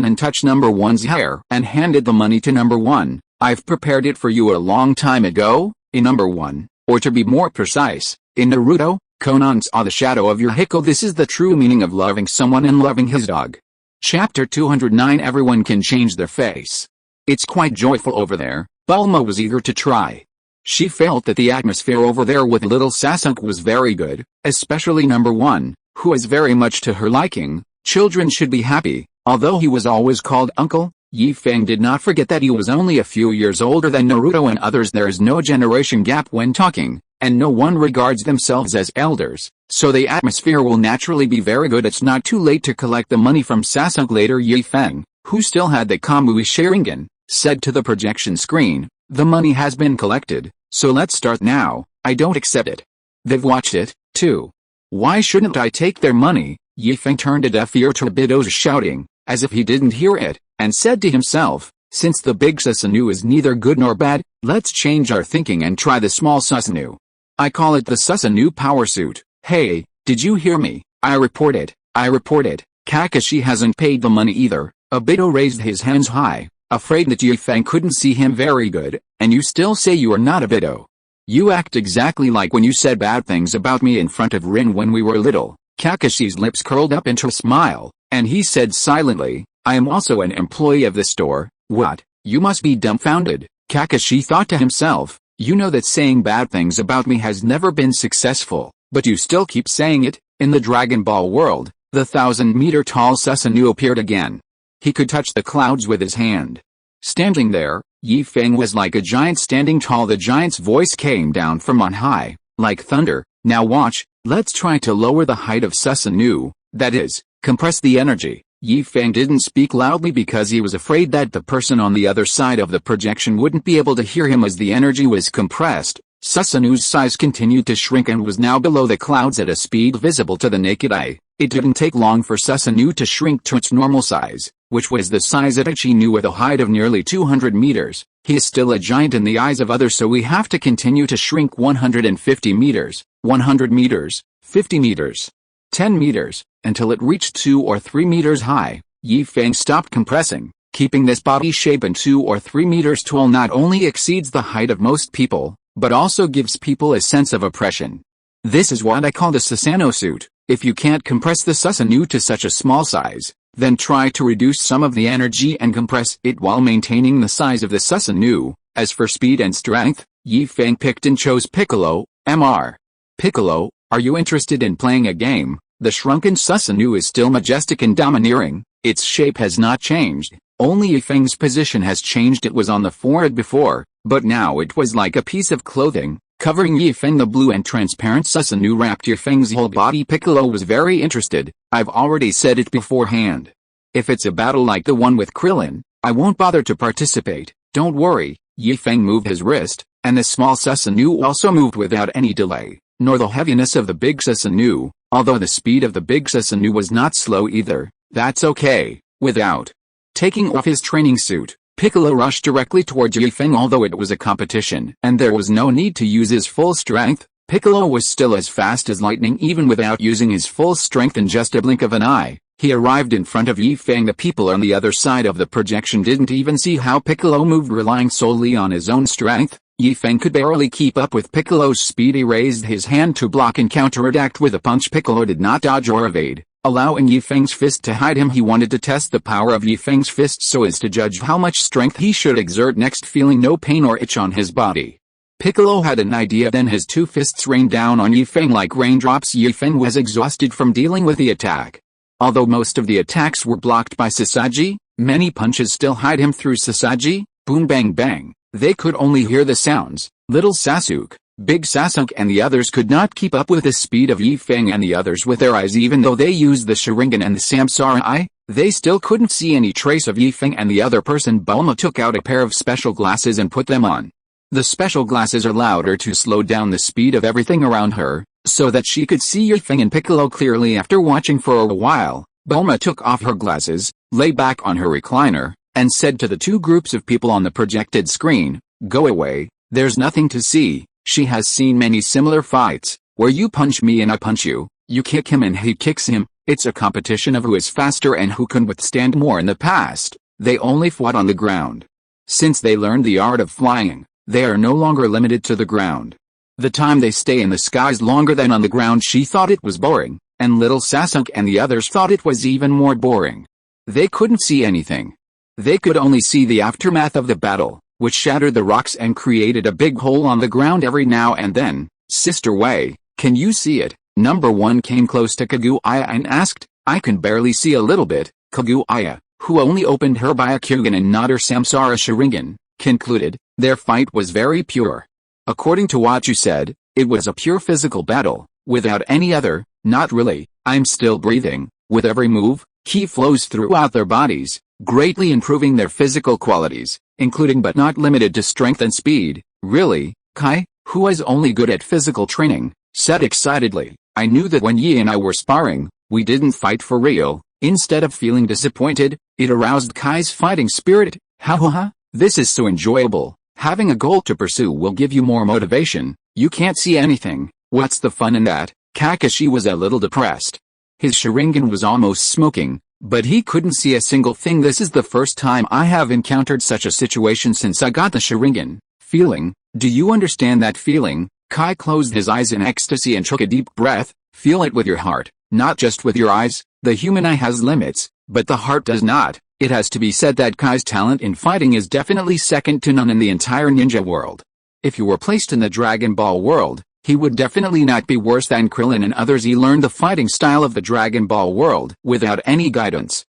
and touched Number 1's hair and handed the money to Number 1. "I've prepared it for you a long time ago, Number 1, or to be more precise, in Naruto, Conan saw the shadow of your Hiko. This is the true meaning of loving someone and loving his dog." Chapter 209. Everyone can change their face. It's quite joyful over there. Bulma was eager to try. She felt that the atmosphere over there with little Sasuke was very good, especially Number 1, who is very much to her liking. Children should be happy. Although he was always called Uncle, Feng did not forget that he was only a few years older than Naruto and others. There is no generation gap when talking, and no one regards themselves as elders, so the atmosphere will naturally be very good. It's not too late to collect the money from Sasuke. Later Feng, who still had the Kamui Sharingan, said to the projection screen, "The money has been collected, so let's start now." "I don't accept it. They've watched it, too. Why shouldn't I take their money?" Feng turned a deaf ear to Abrito's shouting, as if he didn't hear it, and said to himself, "Since the big Susanoo is neither good nor bad, let's change our thinking and try the small Susanoo. I call it the Susanoo power suit." "Hey, did you hear me? I reported. Kakashi hasn't paid the money either." Abrito raised his hands high, afraid that Feng couldn't see him very good. "And you still say you are not Abrito? You act exactly like when you said bad things about me in front of Rin when we were little." Kakashi's lips curled up into a smile, and he said silently, "I am also an employee of the store." "What? You must be dumbfounded," Kakashi thought to himself. "You know that saying bad things about me has never been successful, but you still keep saying it." In the Dragon Ball world, the 1,000-meter-tall Susanoo appeared again. He could touch the clouds with his hand. Standing there, Feng was like a giant standing tall. The giant's voice came down from on high, like thunder. "Now watch, let's try to lower the height of Susanoo, that is, compress the energy." Feng didn't speak loudly because he was afraid that the person on the other side of the projection wouldn't be able to hear him as the energy was compressed. Susanoo's size continued to shrink and was now below the clouds at a speed visible to the naked eye. It didn't take long for Susanoo to shrink to its normal size, which was the size that Ichi knew with a height of nearly 200 meters. He is still a giant in the eyes of others, so we have to continue to shrink. 150 meters, 100 meters, 50 meters, 10 meters, until it reached 2 or 3 meters high. Feng stopped compressing. Keeping this body shape and 2 or 3 meters tall not only exceeds the height of most people, but also gives people a sense of oppression. This is what I call the Susanoo suit. If you can't compress the Susanoo to such a small size, then try to reduce some of the energy and compress it while maintaining the size of the Susanoo. As for speed and strength, Feng picked and chose Piccolo, Mr. Piccolo, are you interested in playing a game? The shrunken Susanoo is still majestic and domineering. Its shape has not changed, only Feng's position has changed. It was on the forehead before, but now it was like a piece of clothing, covering Feng. The blue and transparent Susanoo wrapped Feng's whole body. Piccolo was very interested. "I've already said it beforehand. If it's a battle like the one with Krillin, I won't bother to participate." "Don't worry." Feng moved his wrist, and the small Susanoo also moved without any delay, nor the heaviness of the big Susanoo, although the speed of the big Susanoo was not slow either. "That's okay." Without taking off his training suit, Piccolo rushed directly towards Feng. Although it was a competition and there was no need to use his full strength, Piccolo was still as fast as lightning. Even without using his full strength in just a blink of an eye, he arrived in front of Feng. The people on the other side of the projection didn't even see how Piccolo moved. Relying solely on his own strength, Feng could barely keep up with Piccolo's speed. He raised his hand to block and counterattack with a punch. Piccolo did not dodge or evade, allowing Feng's fist to hide him. He wanted to test the power of Feng's fist so as to judge how much strength he should exert next. Feeling no pain or itch on his body, Piccolo had an idea. Then his two fists rained down on Feng like raindrops. Feng was exhausted from dealing with the attack. Although most of the attacks were blocked by Sasagi, many punches still hide him through Sasagi. Boom bang bang, they could only hear the sounds. Little Sasuke, Big Sasuke and the others could not keep up with the speed of Feng and the others with their eyes. Even though they used the Sharingan and the Samsara Eye, they still couldn't see any trace of Feng and the other person. Bulma took out a pair of special glasses and put them on. The special glasses allowed her to slow down the speed of everything around her, so that she could see Feng and Piccolo clearly. After watching for a while, Bulma took off her glasses, lay back on her recliner, and said to the two groups of people on the projected screen, "Go away, there's nothing to see." She has seen many similar fights, where you punch me and I punch you, you kick him and he kicks him. It's a competition of who is faster and who can withstand more. In the past, they only fought on the ground. Since they learned the art of flying, they are no longer limited to the ground. The time they stay in the sky is longer than on the ground. She thought it was boring, and little Sasuke and the others thought it was even more boring. They couldn't see anything. They could only see the aftermath of the battle, which shattered the rocks and created a big hole on the ground every now and then. "Sister Wei, can you see it?" Number 1 came close to Kaguya and asked. "I can barely see a little bit," Kaguya, who only opened her Byakugan and not her Samsara Sharingan, concluded. Their fight was very pure. "According to what you said, it was a pure physical battle, without any other." "Not really, I'm still breathing." With every move, ki flows throughout their bodies, greatly improving their physical qualities, including but not limited to strength and speed. "Really?" Kai, who was only good at physical training, said excitedly. "I knew that when Yi and I were sparring, we didn't fight for real." Instead of feeling disappointed, it aroused Kai's fighting spirit. "Ha ha ha, this is so enjoyable. Having a goal to pursue will give you more motivation. You can't see anything. What's the fun in that?" Kakashi was a little depressed. His Sharingan was almost smoking, but he couldn't see a single thing. "This is the first time I have encountered such a situation since I got the Sharingan." "Feeling? Do you understand that feeling?" Kai closed his eyes in ecstasy and took a deep breath. "Feel it with your heart, not just with your eyes." The human eye has limits, but the heart does not. It has to be said that Kai's talent in fighting is definitely second to none in the entire ninja world. If he were placed in the Dragon Ball world, he would definitely not be worse than Krillin and others. He learned the fighting style of the Dragon Ball world without any guidance.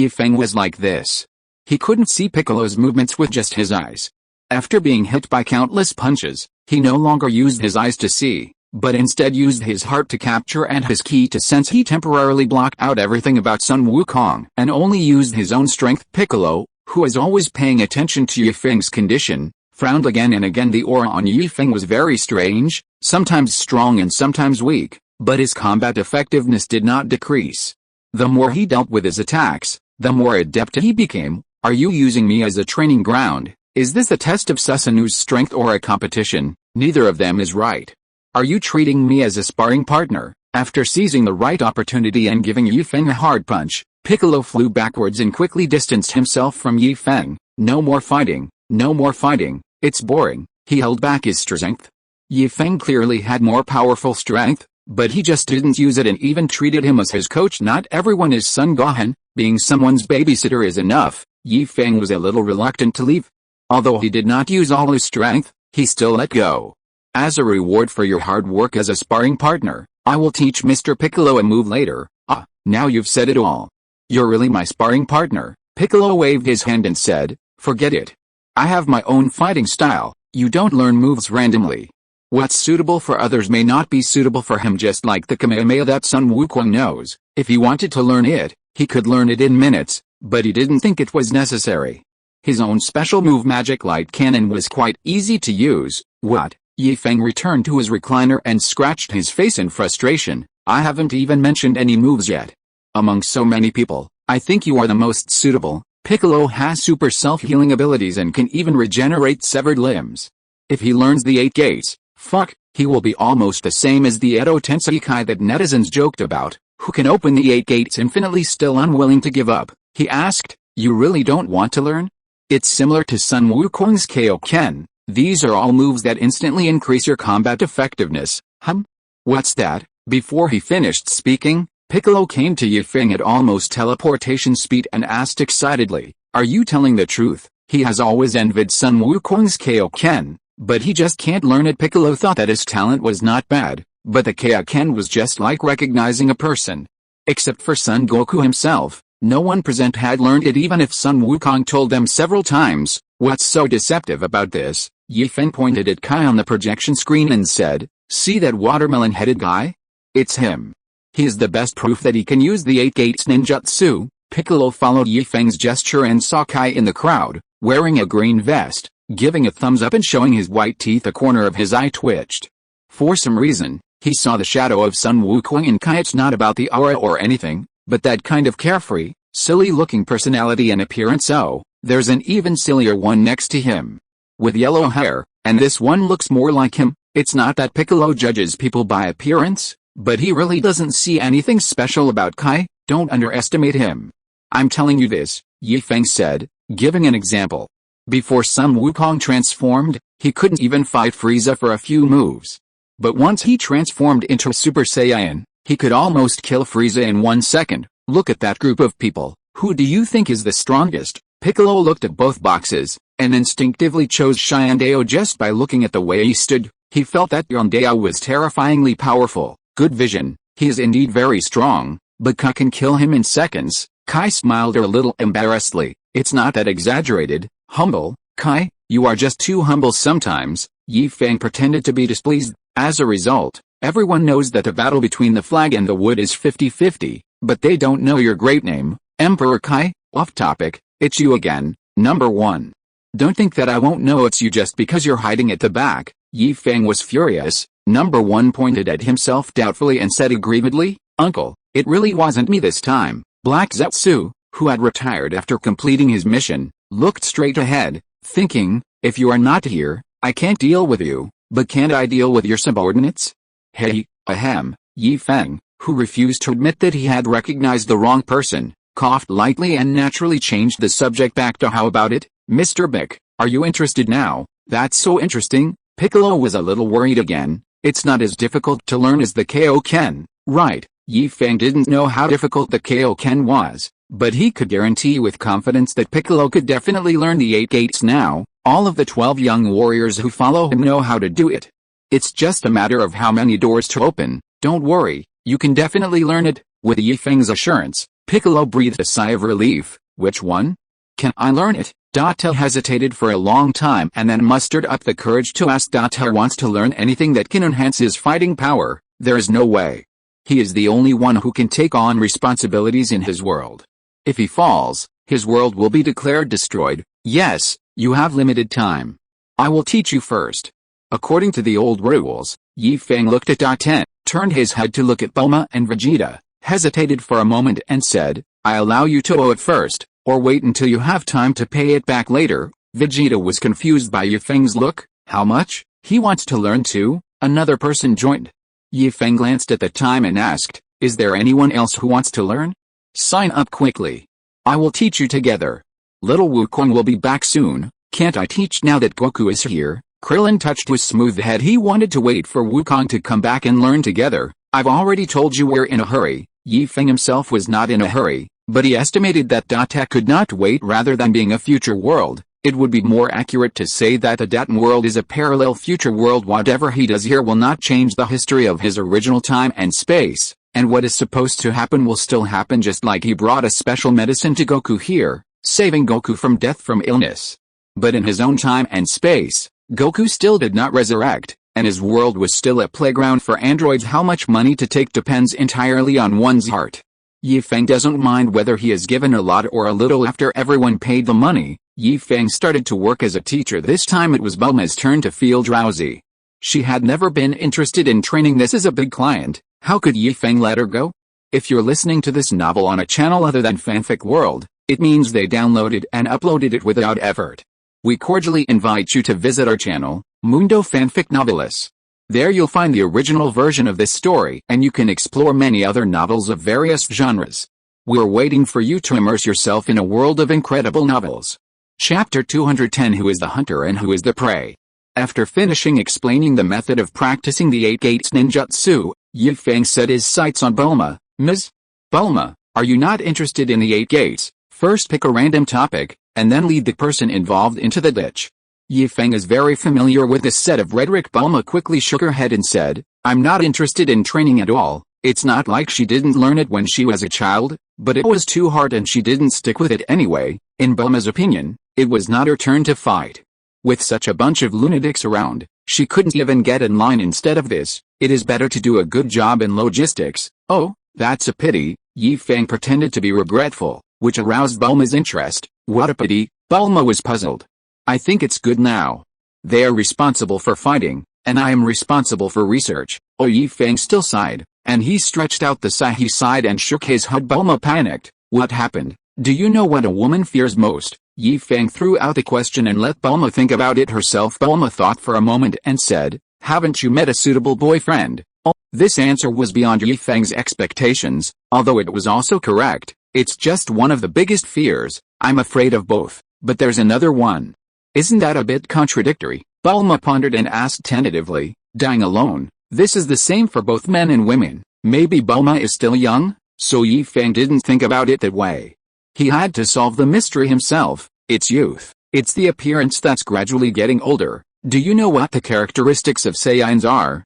Feng was like this. He couldn't see Piccolo's movements with just his eyes. After being hit by countless punches, he no longer used his eyes to see, but instead used his heart to capture and his ki to sense. He temporarily blocked out everything about Sun Wukong and only used his own strength. Piccolo, who was always paying attention to Feng's condition, frowned again and again. The aura on Feng was very strange, sometimes strong and sometimes weak, but his combat effectiveness did not decrease. The more he dealt with his attacks, the more adept he became. "Are you using me as a training ground? Is this a test of Susanu's strength or a competition?" "Neither of them is right. Are you treating me as a sparring partner?" After seizing the right opportunity and giving Feng a hard punch, Piccolo flew backwards and quickly distanced himself from Feng. "No more fighting, no more fighting, it's boring." He held back his strength. Feng clearly had more powerful strength, but he just didn't use it and even treated him as his coach. Not everyone is Son Gohan, being someone's babysitter is enough. Feng was a little reluctant to leave. Although he did not use all his strength, he still let go. "As a reward for your hard work as a sparring partner, I will teach Mr. Piccolo a move later." "Ah, now you've said it all. You're really my sparring partner." Piccolo waved his hand and said, "Forget it. I have my own fighting style. You don't learn moves randomly. What's suitable for others may not be suitable for him." Just like the Kamehameha that Sun Wukong knows, if he wanted to learn it, he could learn it in minutes, but he didn't think it was necessary. His own special move, Magic Light Cannon, was quite easy to use. "What?" Feng returned to his recliner and scratched his face in frustration. "I haven't even mentioned any moves yet. Among so many people, I think you are the most suitable." Piccolo has super self-healing abilities and can even regenerate severed limbs. If he learns the 8 gates, he will be almost the same as the Edo Tensei Kai that netizens joked about, who can open the 8 gates infinitely still unwilling to give up. He asked, "You really don't want to learn?" It's similar to Sun Wukong's Kaioken. These are all moves that instantly increase your combat effectiveness. What's that? Before he finished speaking, Piccolo came to Feng at almost teleportation speed and asked excitedly, "Are you telling the truth? He has always envied Sun Wukong's Kaioken, but he just can't learn it." Piccolo thought that his talent was not bad, but the Kaioken was just like recognizing a person. Except for Son Goku himself, no one present had learned it even if Sun Wukong told them several times. What's so deceptive about this? Feng pointed at Kai on the projection screen and said, "See that watermelon-headed guy? It's him. He is the best proof that he can use the 8 gates ninjutsu." Piccolo followed Feng's gesture and saw Kai in the crowd, wearing a green vest, giving a thumbs up and showing his white teeth. A corner of his eye twitched. For some reason, he saw the shadow of Sun Wukong in Kai. It's not about the aura or anything, but that kind of carefree, silly-looking personality and appearance. Oh, there's an even sillier one next to him. With yellow hair, and this one looks more like him. It's not that Piccolo judges people by appearance, but he really doesn't see anything special about Kai. Don't underestimate him. I'm telling you this, Feng said, giving an example. Before Sun Wukong transformed, he couldn't even fight Frieza for a few moves. But once he transformed into Super Saiyan, he could almost kill Frieza in 1 second. Look at that group of people. Who do you think is the strongest? Piccolo looked at both boxes, and instinctively chose Xiandao just by looking at the way he stood. He felt that Xiandao was terrifyingly powerful. Good vision. He is indeed very strong, but Kai can kill him in seconds. Kai smiled a little embarrassedly. It's not that exaggerated. Humble, Kai, you are just too humble sometimes. Feng pretended to be displeased. As a result, everyone knows that the battle between the flag and the wood is 50-50, but they don't know your great name, Emperor Kai. Off topic, it's you again, number 1. Don't think that I won't know it's you just because you're hiding at the back. Feng was furious. Number 1 pointed at himself doubtfully and said aggrievedly, "Uncle, it really wasn't me this time." Black Zetsu, who had retired after completing his mission, looked straight ahead, thinking, "If you are not here, I can't deal with you, but can't I deal with your subordinates?" Hey, ahem. Feng, who refused to admit that he had recognized the wrong person, coughed lightly and naturally changed the subject back to "How about it, Mr. Bick? Are you interested now?" "That's so interesting." Piccolo was a little worried again. It's not as difficult to learn as the Kaioken, right? Feng didn't know how difficult the Kaioken was, but he could guarantee with confidence that Piccolo could definitely learn the 8 gates now. All of the 12 young warriors who follow him know how to do it. It's just a matter of how many doors to open. Don't worry, you can definitely learn it. With Feng's assurance, Piccolo breathed a sigh of relief. Which one? Can I learn it? Data hesitated for a long time and then mustered up the courage to ask. Data wants to learn anything that can enhance his fighting power. There is no way. He is the only one who can take on responsibilities in his world. If he falls, his world will be declared destroyed. Yes, you have limited time. I will teach you first. According to the old rules, Feng looked at Daten, turned his head to look at Bulma and Vegeta, hesitated for a moment and said, "I allow you to owe it first, or wait until you have time to pay it back later." Vegeta was confused by Feng's look. How much? He wants to learn too? Another person joined. Feng glanced at the time and asked, "Is there anyone else who wants to learn? Sign up quickly. I will teach you together. Little Wukong will be back soon. Can't I teach now that Goku is here?" Krillin touched his smooth head. He wanted to wait for Wukong to come back and learn together. "I've already told you we're in a hurry." Feng himself was not in a hurry, but he estimated that Data could not wait. Rather than being a future world, it would be more accurate to say that the Daten world is a parallel future world. Whatever he does here will not change the history of his original time and space, and what is supposed to happen will still happen, just like he brought a special medicine to Goku here, saving Goku from death from illness. But in his own time and space, Goku still did not resurrect, and his world was still a playground for androids. How much money to take depends entirely on one's heart. Feng doesn't mind whether he is given a lot or a little. After everyone paid the money, Feng started to work as a teacher. This time it was Bulma's turn to feel drowsy. She had never been interested in training. This is a big client. How could Feng let her go? If you're listening to this novel on a channel other than Fanfic World, It means they downloaded and uploaded it without effort. We cordially invite you to visit our channel, Mundo Fanfic Novelis. There you'll find the original version of this story and you can explore many other novels of various genres. We're waiting for you to immerse yourself in a world of incredible novels. Chapter 210 Who is the hunter and who is the prey? After finishing explaining the method of practicing the 8 gates ninjutsu, Feng set his sights on Bulma. Ms. Bulma, are you not interested in the 8 gates? First pick a random topic, and then lead the person involved into the ditch. Feng is very familiar with this set of rhetoric. Bulma quickly shook her head and said, I'm not interested in training at all. It's not like she didn't learn it when she was a child, but it was too hard and she didn't stick with it anyway. In Bulma's opinion, it was not her turn to fight. With such a bunch of lunatics around, she couldn't even get in line. Instead of this, it is better to do a good job in logistics. Oh, that's a pity. Feng pretended to be regretful, which aroused Bulma's interest. What a pity, Bulma was puzzled. I think it's good now. They are responsible for fighting, and I am responsible for research. Oh, Feng still sighed, and he stretched out the sigh. He sighed and shook his head. Bulma panicked. What happened? Do you know what a woman fears most? Feng threw out the question and let Bulma think about it herself. Bulma thought for a moment and said, haven't you met a suitable boyfriend? Oh, this answer was beyond Feng's expectations, although it was also correct. It's just one of the biggest fears. I'm afraid of both, but there's another one. Isn't that a bit contradictory? Bulma pondered and asked tentatively, dying alone. This is the same for both men and women. Maybe Bulma is still young, so Feng didn't think about it that way. He had to solve the mystery himself. It's youth. It's the appearance that's gradually getting older. Do you know what the characteristics of Saiyans are?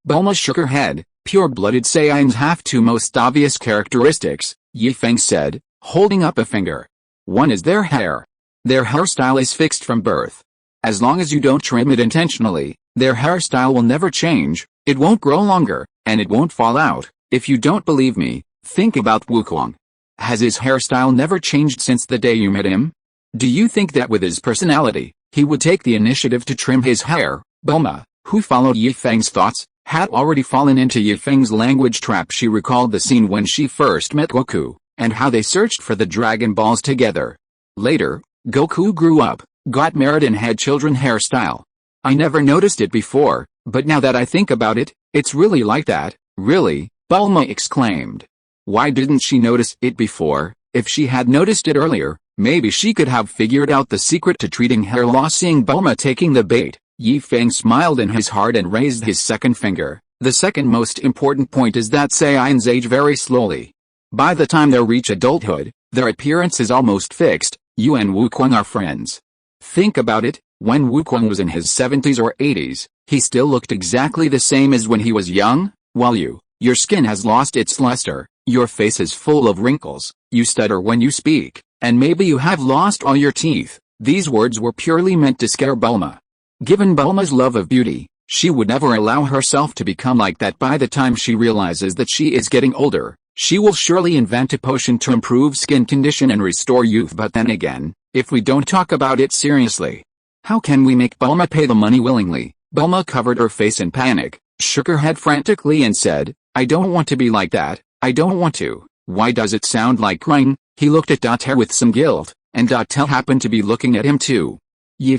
Bulma shook her head. Pure-blooded Saiyans have 2 most obvious characteristics, Feng said, holding up a finger. One is their hair. Their hairstyle is fixed from birth. As long as you don't trim it intentionally, their hairstyle will never change. It won't grow longer, and it won't fall out. If you don't believe me, think about Wukong. Has his hairstyle never changed since the day you met him? Do you think that with his personality, he would take the initiative to trim his hair? Bulma, who followed Feng's thoughts, had already fallen into Feng's language trap. She recalled the scene when she first met Goku, and how they searched for the Dragon Balls together. Later, Goku grew up, got married and had children. Hairstyle. I never noticed it before, but now that I think about it, it's really like that. Really? Bulma exclaimed. Why didn't she notice it before? If she had noticed it earlier, maybe she could have figured out the secret to treating hair loss. Seeing Bulma taking the bait, Feng smiled in his heart and raised his second finger. The second most important point is that Saiyans age very slowly. By the time they reach adulthood, their appearance is almost fixed. You and Wukong are friends. Think about it, when Wukong was in his 70s or 80s, he still looked exactly the same as when he was young, while your skin has lost its luster, your face is full of wrinkles, you stutter when you speak, and maybe you have lost all your teeth. These words were purely meant to scare Bulma. Given Bulma's love of beauty, she would never allow herself to become like that. By the time she realizes that she is getting older, she will surely invent a potion to improve skin condition and restore youth. But then again, if we don't talk about it seriously, how can we make Bulma pay the money willingly? Bulma covered her face in panic, shook her head frantically and said, I don't want to be like that, I don't want to. Why does it sound like crying? He looked at Datel with some guilt, and Datel happened to be looking at him too.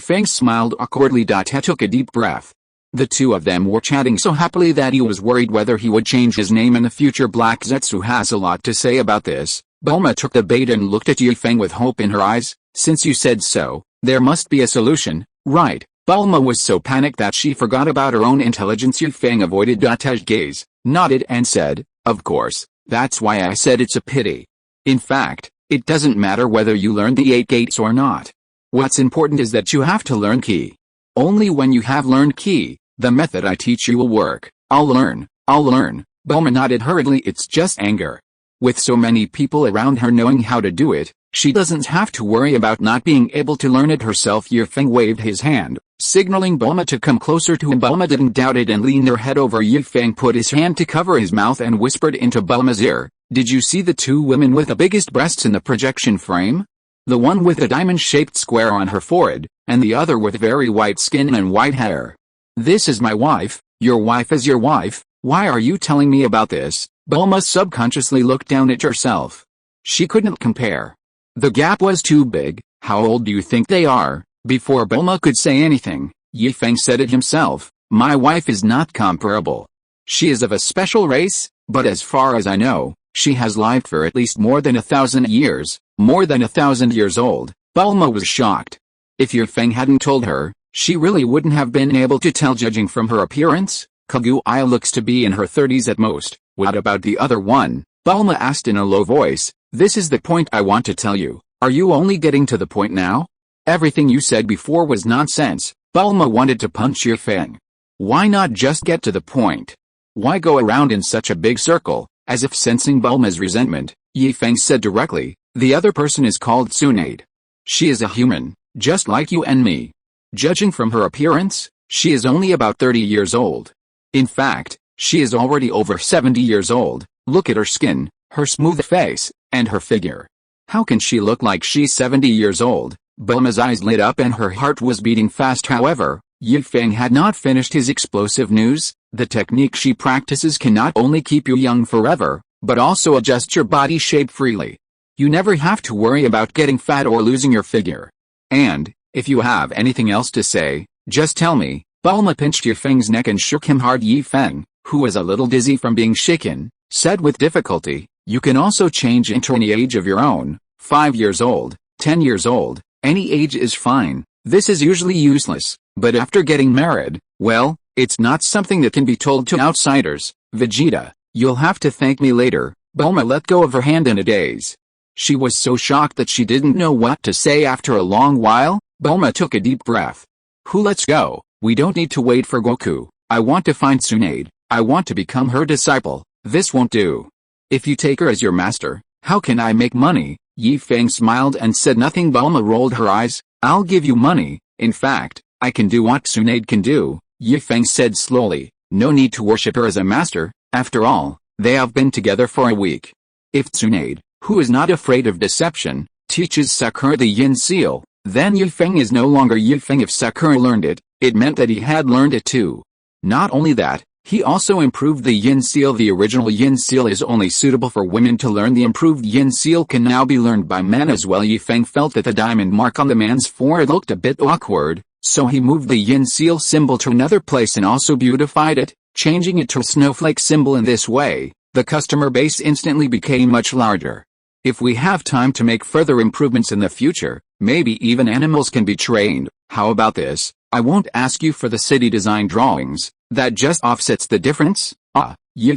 Feng smiled awkwardly. Datel took a deep breath. The two of them were chatting so happily that he was worried whether he would change his name in the future. Black Zetsu has a lot to say about this. Bulma took the bait and looked at Feng with hope in her eyes. Since you said so, there must be a solution, right? Bulma was so panicked that she forgot about her own intelligence. Feng avoided Datel's gaze, nodded and said, of course, that's why I said it's a pity. In fact, it doesn't matter whether you learn the 8 gates or not. What's important is that you have to learn Ki. Only when you have learned Ki, the method I teach you will work. I'll learn. Bulma nodded hurriedly. It's just anger. With so many people around her knowing how to do it, she doesn't have to worry about not being able to learn it herself. Feng waved his hand, signaling Bulma to come closer to him. Bulma didn't doubt it and leaned her head over. Feng put his hand to cover his mouth and whispered into Bulma's ear, did you see the 2 women with the biggest breasts in the projection frame? The one with a diamond-shaped square on her forehead, and the other with very white skin and white hair. This is my wife. Your wife is your wife. Why are you telling me about this? Bulma subconsciously looked down at herself. She couldn't compare. The gap was too big. How old do you think they are? Before Bulma could say anything, Feng said it himself. My wife is not comparable. She is of a special race, but as far as I know, she has lived for at least more than 1,000 years, more than 1,000 years old. Bulma was shocked. If Feng hadn't told her, she really wouldn't have been able to tell judging from her appearance. Kaguya looks to be in her 30s at most. What about the other one? Bulma asked in a low voice. This is the point I want to tell you. Are you only getting to the point now? Everything you said before was nonsense. Bulma wanted to punch Feng. Why not just get to the point? Why go around in such a big circle? As if sensing Bulma's resentment, Feng said directly, the other person is called Tsunade. She is a human, just like you and me. Judging from her appearance, she is only about 30 years old. In fact, she is already over 70 years old. Look at her skin, her smooth face, and her figure. How can she look like she's 70 years old? Bulma's eyes lit up and her heart was beating fast. However, Feng had not finished his explosive news. The technique she practices can not only keep you young forever, but also adjust your body shape freely. You never have to worry about getting fat or losing your figure. And, if you have anything else to say, just tell me. Bulma pinched Feng's neck and shook him hard. Feng, who was a little dizzy from being shaken, said with difficulty, you can also change into any age of your own, 5 years old, 10 years old, any age is fine. This is usually useless, but after getting married, well, it's not something that can be told to outsiders. Vegeta, you'll have to thank me later. Bulma let go of her hand in a daze. She was so shocked that she didn't know what to say. After a long while, Bulma took a deep breath. Let's go. We don't need to wait for Goku. I want to find Tsunade. I want to become her disciple. This won't do. If you take her as your master, how can I make money? Feng smiled and said nothing. Bulma rolled her eyes. I'll give you money. In fact, I can do what Tsunade can do. Feng said slowly. No need to worship her as a master. After all, they have been together for a week. If Tsunade, who is not afraid of deception, teaches Sakura the Yin seal, then Feng is no longer Feng. If Sakura learned it, it meant that he had learned it too. Not only that, he also improved the Yin seal. The original Yin seal is only suitable for women to learn. The improved Yin seal can now be learned by men as well. Feng felt that the diamond mark on the man's forehead looked a bit awkward, so he moved the Yin seal symbol to another place and also beautified it, changing it to a snowflake symbol. In this way, the customer base instantly became much larger. If we have time to make further improvements in the future, maybe even animals can be trained. How about this? I won't ask you for the city design drawings. That just offsets the difference?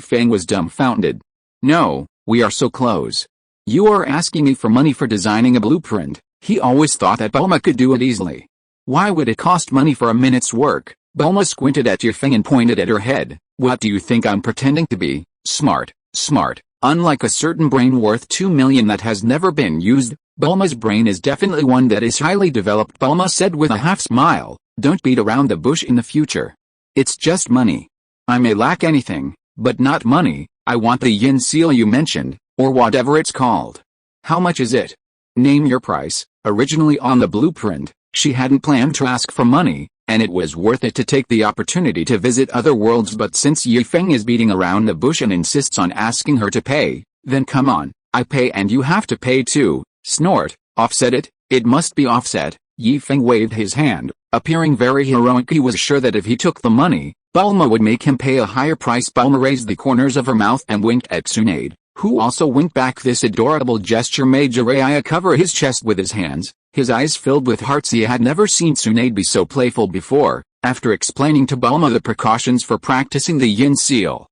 Feng was dumbfounded. No, we are so close. You are asking me for money for designing a blueprint. He always thought that Bulma could do it easily. Why would it cost money for a minute's work? Bulma squinted at Feng and pointed at her head. What do you think I'm pretending to be? Smart. Unlike a certain brain worth 2 million that has never been used, Bulma's brain is definitely one that is highly developed. Bulma said with a half smile. Don't beat around the bush in the future. It's just money. I may lack anything, but not money. I want the Yin seal you mentioned, or whatever it's called. How much is it? Name your price. Originally on the blueprint, she hadn't planned to ask for money, and it was worth it to take the opportunity to visit other worlds. But since Feng is beating around the bush and insists on asking her to pay, then come on, I pay and you have to pay too. Snort. Offset it? It must be offset. Feng waved his hand, appearing very heroic. He was sure that if he took the money, Bulma would make him pay a higher price. Bulma raised the corners of her mouth and winked at Tsunade, who also winked back. This adorable gesture made Jiraiya cover his chest with his hands, his eyes filled with hearts. He had never seen Tsunade be so playful before. After explaining to Bulma the precautions for practicing the Yin seal,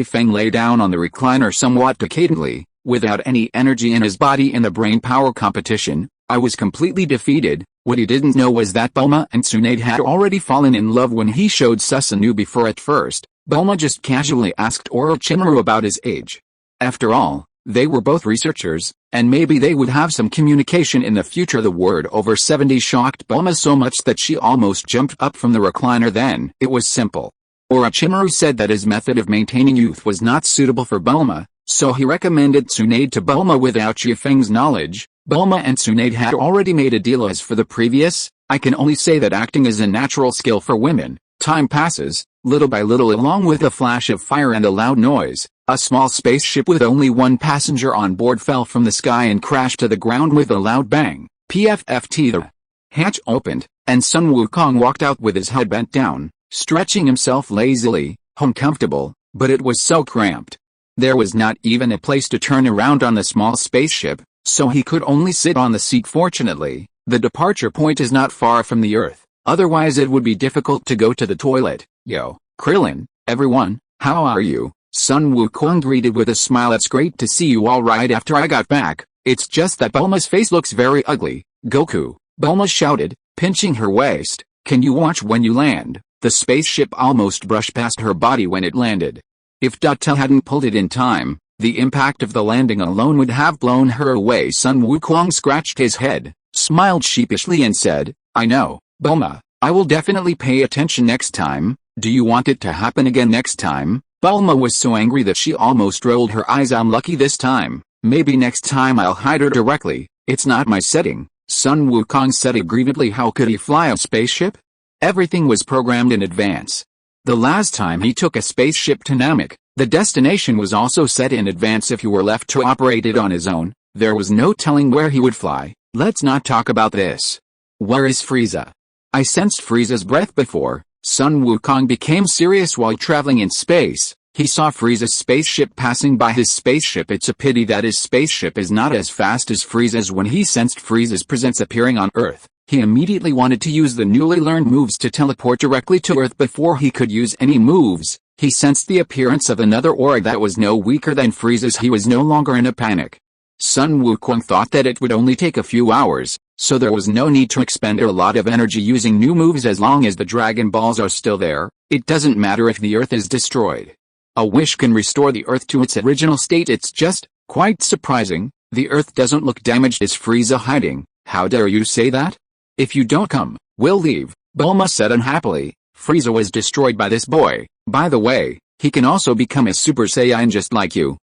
Feng lay down on the recliner somewhat decadently, without any energy in his body. In the brain power competition, I was completely defeated. What he didn't know was that Bulma and Tsunade had already fallen in love when he showed Susanoo before. At first, Bulma just casually asked Orochimaru about his age. After all, they were both researchers, and maybe they would have some communication in the future. The word over 70 shocked Bulma so much that she almost jumped up from the recliner. Then, it was simple. Orochimaru said that his method of maintaining youth was not suitable for Bulma, so he recommended Tsunade to Bulma without Feng's knowledge. Bulma and Tsunade had already made a deal. As for the previous, I can only say that acting is a natural skill for women. Time passes, little by little. Along with a flash of fire and a loud noise, A small spaceship with only one passenger on board fell from the sky and crashed to the ground with a loud bang. PFFT. The hatch opened, and Sun Wukong walked out with his head bent down, stretching himself lazily, uncomfortable, but it was so cramped. There was not even a place to turn around on the small spaceship, so he could only sit on the seat. Fortunately, the departure point is not far from the Earth, otherwise it would be difficult to go to the toilet. Yo, Krillin, everyone, how are you? Sun Wukong greeted with a smile. It's great to see you all right after I got back. It's just that Bulma's face looks very ugly. Goku, Bulma shouted, pinching her waist. Can you watch when you land? The spaceship almost brushed past her body when it landed. If Dottel hadn't pulled it in time, the impact of the landing alone would have blown her away. Sun Wukong scratched his head, smiled sheepishly and said, I know, Bulma, I will definitely pay attention next time. Do you want it to happen again next time? Bulma was so angry that she almost rolled her eyes. I'm lucky this time. Maybe next time I'll hide her directly. It's not my setting. Sun Wukong said aggrievedly. How could he fly a spaceship? Everything was programmed in advance. The last time he took a spaceship to Namek, the destination was also set in advance. If he were left to operate it on his own, there was no telling where he would fly. Let's not talk about this. Where is Frieza? I sensed Frieza's breath before. Sun Wukong became serious while traveling in space. He saw Frieza's spaceship passing by his spaceship. It's a pity that his spaceship is not as fast as Frieza's. When he sensed Frieza's presence appearing on Earth, he immediately wanted to use the newly learned moves to teleport directly to Earth. Before he could use any moves, he sensed the appearance of another aura that was no weaker than Frieza's. He was no longer in a panic. Sun Wukong thought that it would only take a few hours, so there was no need to expend a lot of energy using new moves. As long as the Dragon Balls are still there, it doesn't matter if the Earth is destroyed. A wish can restore the Earth to its original state. It's just quite surprising. The Earth doesn't look damaged. Is Frieza hiding? How dare you say that? If you don't come, we'll leave, Bulma said unhappily. Frieza was destroyed by this boy. By the way, he can also become a Super Saiyan just like you.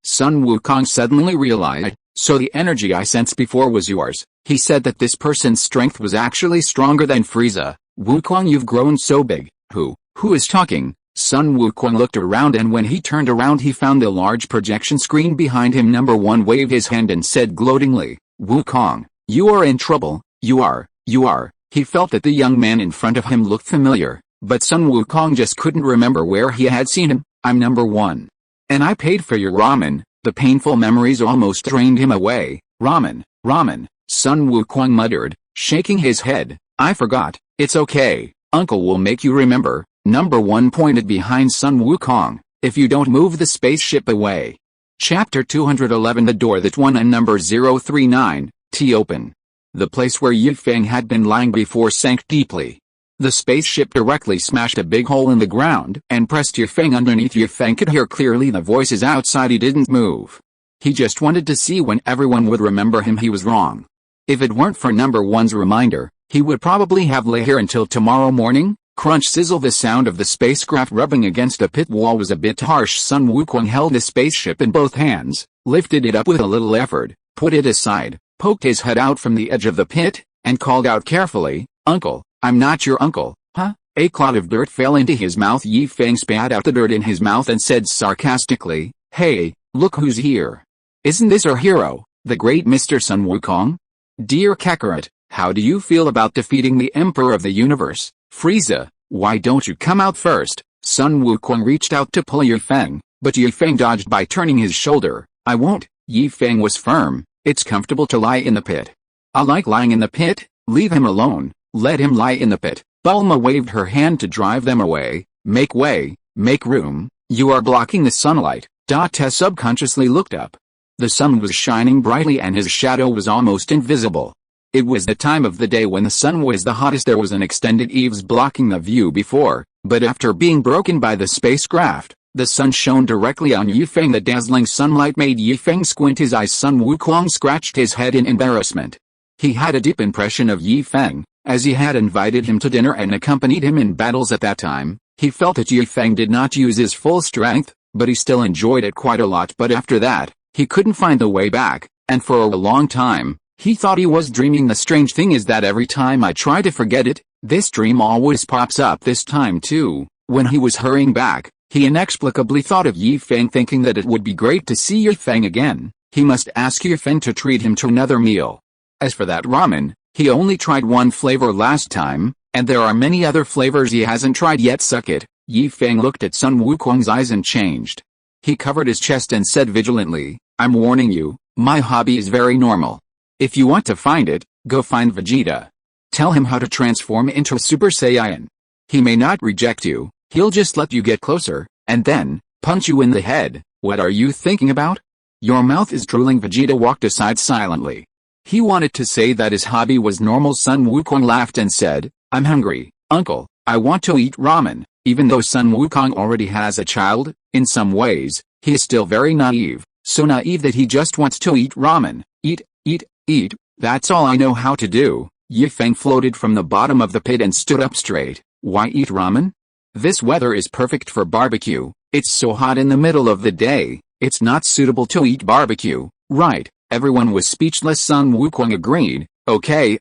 Sun Wukong suddenly realized, so the energy I sensed before was yours. He said that this person's strength was actually stronger than Frieza. Wukong, you've grown so big. Who is talking? Sun Wukong looked around, and when he turned around he found the large projection screen behind him. Number one waved his hand and said gloatingly, Wukong, you are in trouble. You are. He felt that the young man in front of him looked familiar, but Sun Wukong just couldn't remember where he had seen him. I'm number one. And I paid for your ramen. The painful memories almost drained him away. Ramen. Sun Wukong muttered, shaking his head. I forgot. It's okay. Uncle will make you remember. Number one pointed behind Sun Wukong. If you don't move the spaceship away. Chapter 211. The door that one and number 039, T open. The place where Yi Feng had been lying before sank deeply. The spaceship directly smashed a big hole in the ground and pressed Yi Feng underneath. Yi Feng could hear clearly the voices outside. He didn't move. He just wanted to see when everyone would remember him. He was wrong. If it weren't for number one's reminder, he would probably have lay here until tomorrow morning. Crunch sizzle. The sound of the spacecraft rubbing against a pit wall was a bit harsh. Sun Wukong held the spaceship in both hands, lifted it up with a little effort, put it aside, poked his head out from the edge of the pit, and called out carefully, Uncle, I'm not your uncle. Huh? A clod of dirt fell into his mouth. Yi Feng spat out the dirt in his mouth and said sarcastically, Hey, look who's here. Isn't this our hero, the great Mr. Sun Wukong? Dear Kakarot, how do you feel about defeating the Emperor of the Universe? Frieza, why don't you come out first? Sun Wukong reached out to pull Yi Feng, but Yi Feng dodged by turning his shoulder. I won't. Yi Feng was firm. It's comfortable to lie in the pit. I like lying in the pit. Leave him alone. Let him lie in the pit. Bulma waved her hand to drive them away. Make way. Make room. You are blocking the sunlight. Tess subconsciously looked up. The sun was shining brightly and his shadow was almost invisible. It was the time of the day when the sun was the hottest. There was an extended eaves blocking the view before, but after being broken by the spacecraft, the sun shone directly on Yi Feng. The dazzling sunlight made Yi Feng squint his eyes. Sun Wukong scratched his head in embarrassment. He had a deep impression of Yi Feng, as he had invited him to dinner and accompanied him in battles at that time. He felt that Yi Feng did not use his full strength, but he still enjoyed it quite a lot. But after that, he couldn't find the way back, and for a long time, he thought he was dreaming. The strange thing is that every time I try to forget it, this dream always pops up. This time too, when he was hurrying back, He inexplicably thought of Yi Feng, thinking that it would be great to see Yi Feng again. He must ask Yi Feng to treat him to another meal. As for that ramen, he only tried one flavor last time, and there are many other flavors he hasn't tried yet. Suck it. Yi Feng looked at Sun Wukong's eyes and changed. He covered his chest and said vigilantly, "I'm warning you, my hobby is very normal. If you want to find it, go find Vegeta. Tell him how to transform into a Super Saiyan. He may not reject you, he'll just let you get closer, and then punch you in the head. What are you thinking about? Your mouth is drooling." Vegeta walked aside silently. He wanted to say that his hobby was normal. Sun Wukong laughed and said, "I'm hungry, uncle. I want to eat ramen." Even though Sun Wukong already has a child, in some ways, he is still very naive, so naive that he just wants to eat ramen. Eat, that's all I know how to do. Yi Feng floated from the bottom of the pit and stood up straight. Why eat ramen? This weather is perfect for barbecue. It's so hot in the middle of the day, it's not suitable to eat barbecue, right? Everyone was speechless. Sun Wukong agreed. Okay,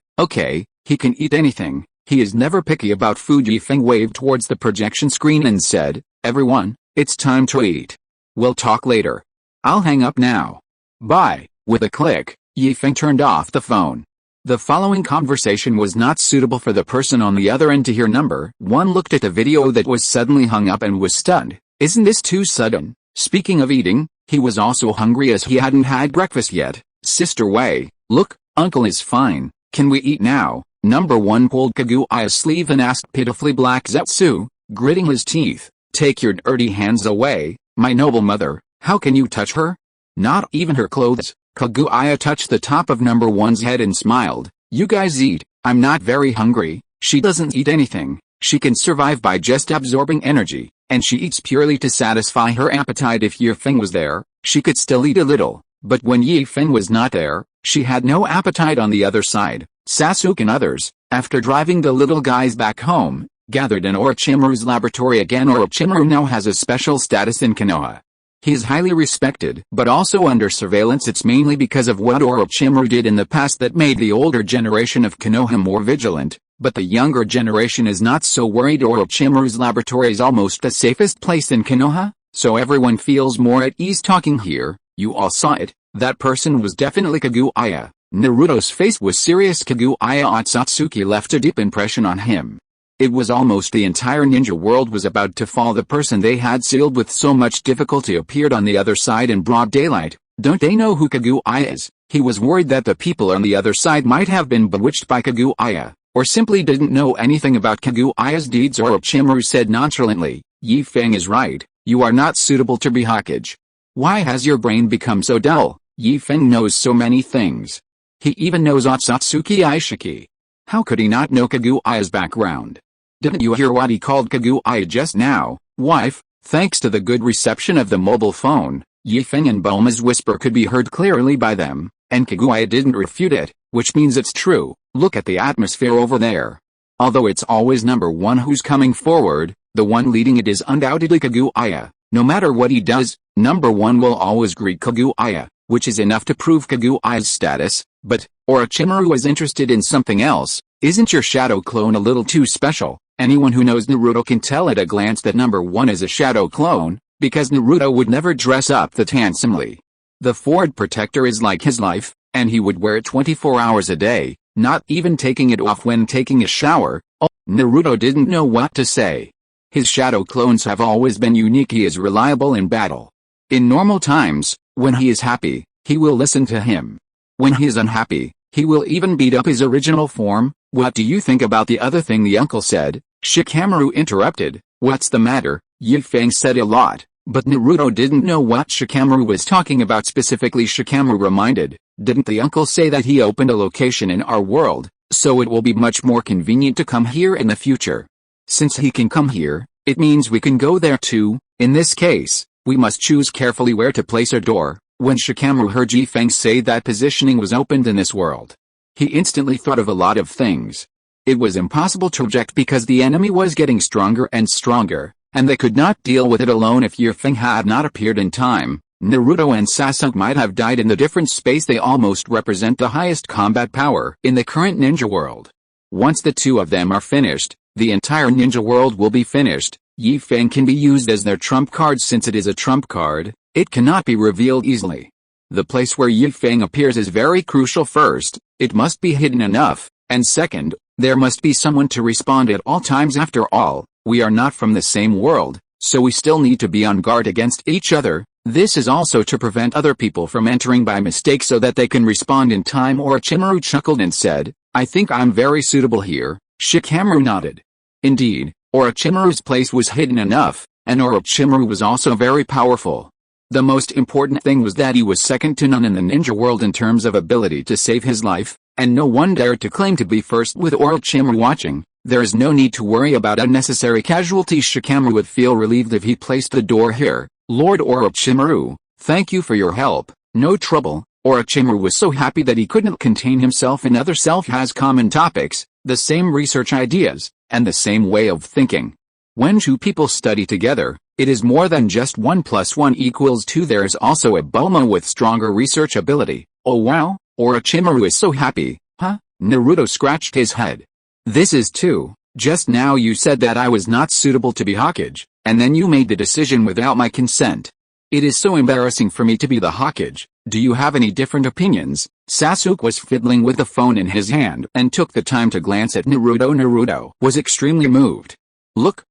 he can eat anything. He is never picky about food. Yi Feng waved towards the projection screen and said, "Everyone, it's time to eat. We'll talk later. I'll hang up now. Bye." With a click, Yi Feng turned off the phone. The following conversation was not suitable for the person on the other end to hear. Number 1 looked at the video that was suddenly hung up and was stunned. Isn't this too sudden? Speaking of eating, he was also hungry as he hadn't had breakfast yet. Sister Wei, look, uncle is fine. Can we eat now? Number 1 pulled Kaguya's sleeve and asked pitifully. Black Zetsu, gritting his teeth, "Take your dirty hands away, my noble mother. How can you touch her? Not even her clothes." Kaguya touched the top of number 1's head and smiled. "You guys eat, I'm not very hungry." She doesn't eat anything. She can survive by just absorbing energy, and she eats purely to satisfy her appetite. If Yi Feng was there, she could still eat a little, but when Yi Feng was not there, she had no appetite. On the other side, Sasuke and others, after driving the little guys back home, gathered in Orochimaru's laboratory again. Orochimaru now has a special status in Konoha. He is highly respected, but also under surveillance. It's mainly because of what Orochimaru did in the past that made the older generation of Konoha more vigilant, but the younger generation is not so worried. Orochimaru's laboratory is almost the safest place in Konoha, so everyone feels more at ease talking here. You all saw it, that person was definitely Kaguya. Naruto's face was serious. Kaguya Otsutsuki left a deep impression on him. It was almost the entire ninja world was about to fall. The person they had sealed with so much difficulty appeared on the other side in broad daylight. Don't they know who Kaguya is? He was worried that the people on the other side might have been bewitched by Kaguya, or simply didn't know anything about Kaguya's deeds. Orochimaru said nonchalantly, "Yi Feng is right, you are not suitable to be Hokage. Why has your brain become so dull? Yi Feng knows so many things. He even knows Otsutsuki Ishiki. How could he not know Kaguya's background? Didn't you hear what he called Kaguya just now, wife?" Thanks to the good reception of the mobile phone, Yi Feng and Bulma's whisper could be heard clearly by them, and Kaguya didn't refute it, which means it's true. Look at the atmosphere over there. Although it's always number 1 who's coming forward, the one leading it is undoubtedly Kaguya. No matter what he does, number 1 will always greet Kaguya, which is enough to prove Kaguya's status. But Orochimaru was interested in something else. Isn't your shadow clone a little too special? Anyone who knows Naruto can tell at a glance that number 1 is a shadow clone, because Naruto would never dress up that handsomely. The Ford Protector is like his life, and he would wear it 24 hours a day, not even taking it off when taking a shower. Oh, Naruto didn't know what to say. His shadow clones have always been unique. He is reliable in battle. In normal times, when he is happy, he will listen to him. When he is unhappy, he will even beat up his original form. What do you think about the other thing the uncle said? Shikamaru interrupted. What's the matter? Yi Feng said a lot, but Naruto didn't know what Shikamaru was talking about specifically. Shikamaru reminded, didn't the uncle say that he opened a location in our world, so it will be much more convenient to come here in the future? Since he can come here, it means we can go there too. In this case, we must choose carefully where to place our door. When Shikamaru heard Yi Feng say that positioning was opened in this world, he instantly thought of a lot of things. It was impossible to reject because the enemy was getting stronger and stronger, and they could not deal with it alone. If Yi Feng had not appeared in time, Naruto and Sasuke might have died in the different space. They almost represent the highest combat power in the current ninja world. Once the two of them are finished, the entire ninja world will be finished. Yi Feng can be used as their trump card. Since it is a trump card, it cannot be revealed easily. The place where Yi Feng appears is very crucial. First, it must be hidden enough, and second, there must be someone to respond at all times. After all, we are not from the same world, so we still need to be on guard against each other. This is also to prevent other people from entering by mistake so that they can respond in time. Orochimaru chuckled and said, I think I'm very suitable here. Shikamaru nodded. Indeed, Orochimaru's place was hidden enough, and Orochimaru was also very powerful. The most important thing was that he was second to none in the ninja world in terms of ability to save his life, and no one dared to claim to be first. With Orochimaru watching, there is no need to worry about unnecessary casualties. Shikamaru would feel relieved if he placed the door here. Lord Orochimaru, thank you for your help. No trouble. Orochimaru was so happy that he couldn't contain himself. Another self has common topics, the same research ideas, and the same way of thinking. When two people study together, it is more than just 1 + 1 = 2. There is also a Bulma with stronger research ability. Oh wow, Orochimaru is so happy, huh? Naruto scratched his head. This is too. Just now you said that I was not suitable to be Hokage, and then you made the decision without my consent. It is so embarrassing for me to be the Hokage. Do you have any different opinions? Sasuke was fiddling with the phone in his hand and took the time to glance at Naruto. Naruto was extremely moved. Look,